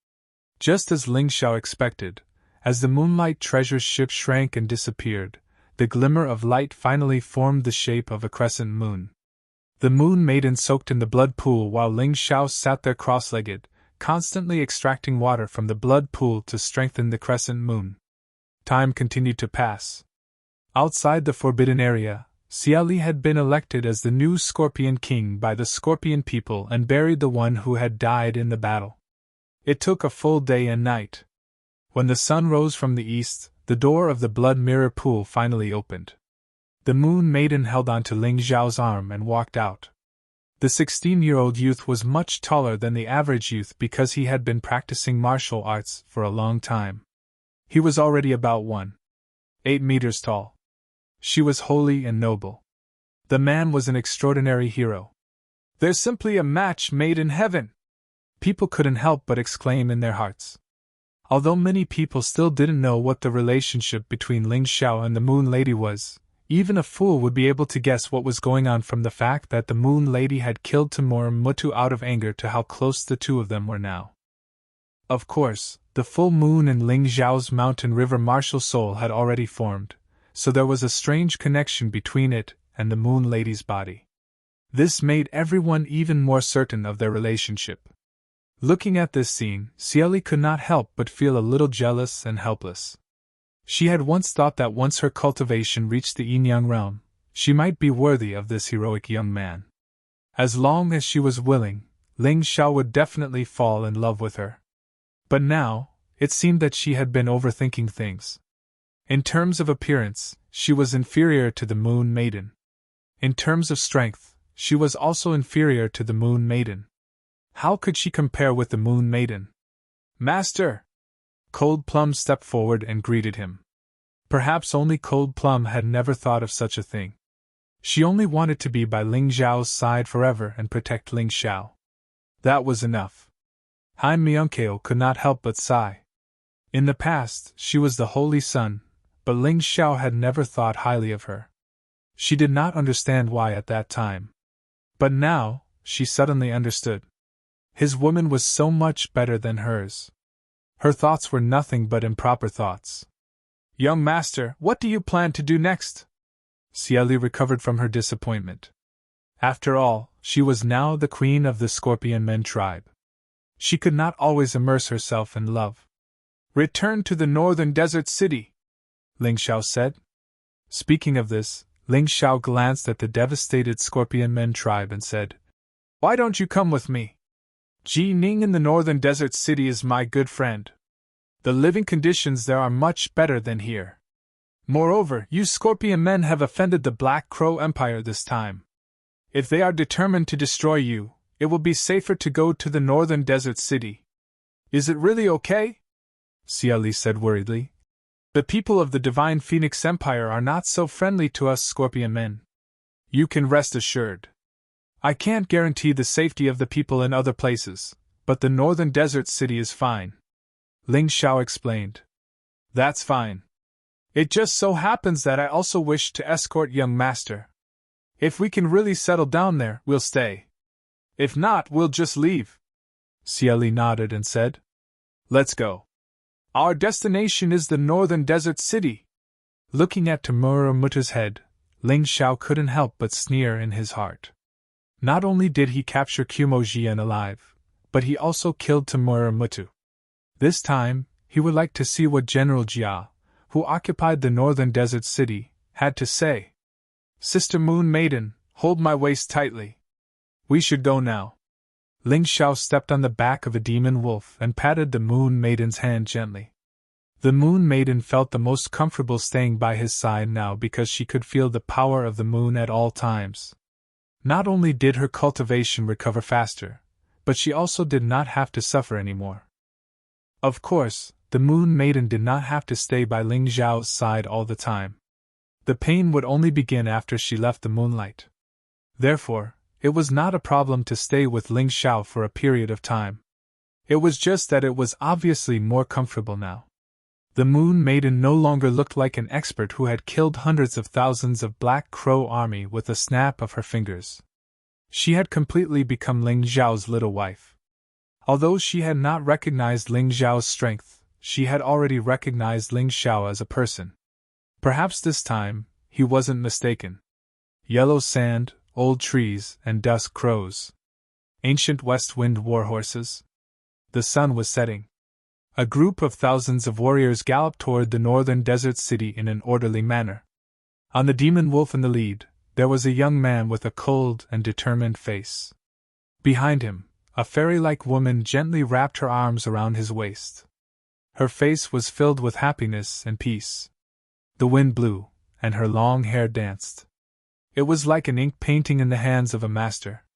Speaker 1: Just as Ling Xiao expected, as the Moonlight Treasure Ship shrank and disappeared, the glimmer of light finally formed the shape of a crescent moon. The Moon Maiden soaked in the blood pool while Ling Xiao sat there cross-legged, constantly extracting water from the blood pool to strengthen the crescent moon. Time continued to pass. Outside the forbidden area, Xia Li had been elected as the new Scorpion King by the Scorpion people and buried the one who had died in the battle. It took a full day and night. When the sun rose from the east, the door of the blood mirror pool finally opened. The Moon Maiden held on to Ling Xiao's arm and walked out. The 16-year-old youth was much taller than the average youth because he had been practicing martial arts for a long time. He was already about 1.8 meters tall. She was holy and noble. The man was an extraordinary hero. "There's simply a match made in heaven!" People couldn't help but exclaim in their hearts. Although many people still didn't know what the relationship between Ling Xiao and the Moon Lady was, even a fool would be able to guess what was going on from the fact that the Moon Lady had killed Timur Mutu out of anger to how close the two of them were now. Of course, the full moon in Ling Xiao's mountain river martial soul had already formed, so there was a strange connection between it and the Moon Lady's body. This made everyone even more certain of their relationship. Looking at this scene, Xiaoli could not help but feel a little jealous and helpless. She had once thought that once her cultivation reached the yin-yang realm, she might be worthy of this heroic young man. As long as she was willing, Ling Xiao would definitely fall in love with her. But now, it seemed that she had been overthinking things. In terms of appearance, she was inferior to the Moon Maiden. In terms of strength, she was also inferior to the Moon Maiden. How could she compare with the Moon Maiden? "Master!" Cold Plum stepped forward and greeted him. Perhaps only Cold Plum had never thought of such a thing. She only wanted to be by Ling Xiao's side forever and protect Ling Xiao. That was enough. Hai Myunkeo could not help but sigh. In the past, she was the Holy Sun, but Ling Xiao had never thought highly of her. She did not understand why at that time. But now, she suddenly understood. His woman was so much better than hers. Her thoughts were nothing but improper thoughts. "Young master, what do you plan to do next?" Xiaoli recovered from her disappointment. After all, she was now the queen of the Scorpion Men tribe. She could not always immerse herself in love. "Return to the northern desert city," Ling Xiao said. Speaking of this, Ling Xiao glanced at the devastated Scorpion Men tribe and said, "Why don't you come with me? Ji Ning in the northern desert city is my good friend. The living conditions there are much better than here. Moreover, you Scorpion Men have offended the Black Crow Empire this time. If they are determined to destroy you, it will be safer to go to the northern desert city. Is it really okay?" Xiaoli said worriedly. "The people of the Divine Phoenix Empire are not so friendly to us Scorpion Men. You can rest assured. I can't guarantee the safety of the people in other places, but the northern desert city is fine," Ling Xiao explained. "That's fine. It just so happens that I also wish to escort young master. If we can really settle down there, we'll stay. If not, we'll just leave." Xiaoli nodded and said, "Let's go. Our destination is the northern desert city." Looking at Timur Mutu's head, Ling Xiao couldn't help but sneer in his heart. Not only did he capture Kumo Jian alive, but he also killed Timur Mutu. This time, he would like to see what General Jia, who occupied the northern desert city, had to say. "Sister Moon Maiden, hold my waist tightly. We should go now." Ling Xiao stepped on the back of a demon wolf and patted the Moon Maiden's hand gently. The Moon Maiden felt the most comfortable staying by his side now because she could feel the power of the moon at all times. Not only did her cultivation recover faster, but she also did not have to suffer anymore. Of course, the Moon Maiden did not have to stay by Ling Xiao's side all the time. The pain would only begin after she left the moonlight. Therefore, it was not a problem to stay with Ling Xiao for a period of time. It was just that it was obviously more comfortable now. The Moon Maiden no longer looked like an expert who had killed hundreds of thousands of Black Crow army with a snap of her fingers. She had completely become Ling Xiao's little wife. Although she had not recognized Ling Xiao's strength, she had already recognized Ling Xiao as a person. Perhaps this time, he wasn't mistaken. Yellow sand, old trees, and dusk crows. Ancient west wind warhorses. The sun was setting. A group of thousands of warriors galloped toward the northern desert city in an orderly manner. On the demon wolf in the lead, there was a young man with a cold and determined face. Behind him, a fairy-like woman gently wrapped her arms around his waist. Her face was filled with happiness and peace. The wind blew, and her long hair danced. It was like an ink painting in the hands of a master.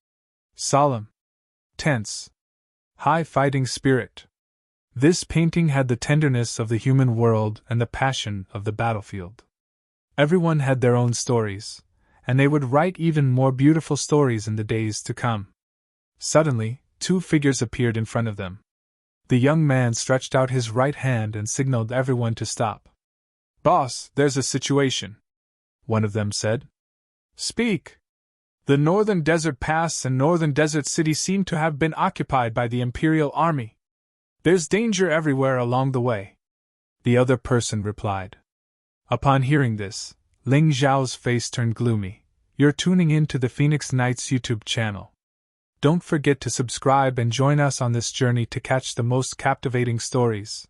Speaker 1: Solemn, tense, high fighting spirit. This painting had the tenderness of the human world and the passion of the battlefield. Everyone had their own stories, and they would write even more beautiful stories in the days to come. Suddenly, two figures appeared in front of them. The young man stretched out his right hand and signaled everyone to stop. "Boss, there's a situation," one of them said. "Speak." "The northern desert pass and northern desert city seem to have been occupied by the Imperial Army. There's danger everywhere along the way," the other person replied. Upon hearing this, Ling Zhao's face turned gloomy. "You're tuning in to the Phoenix Knights YouTube channel. Don't forget to subscribe and join us on this journey to catch the most captivating stories.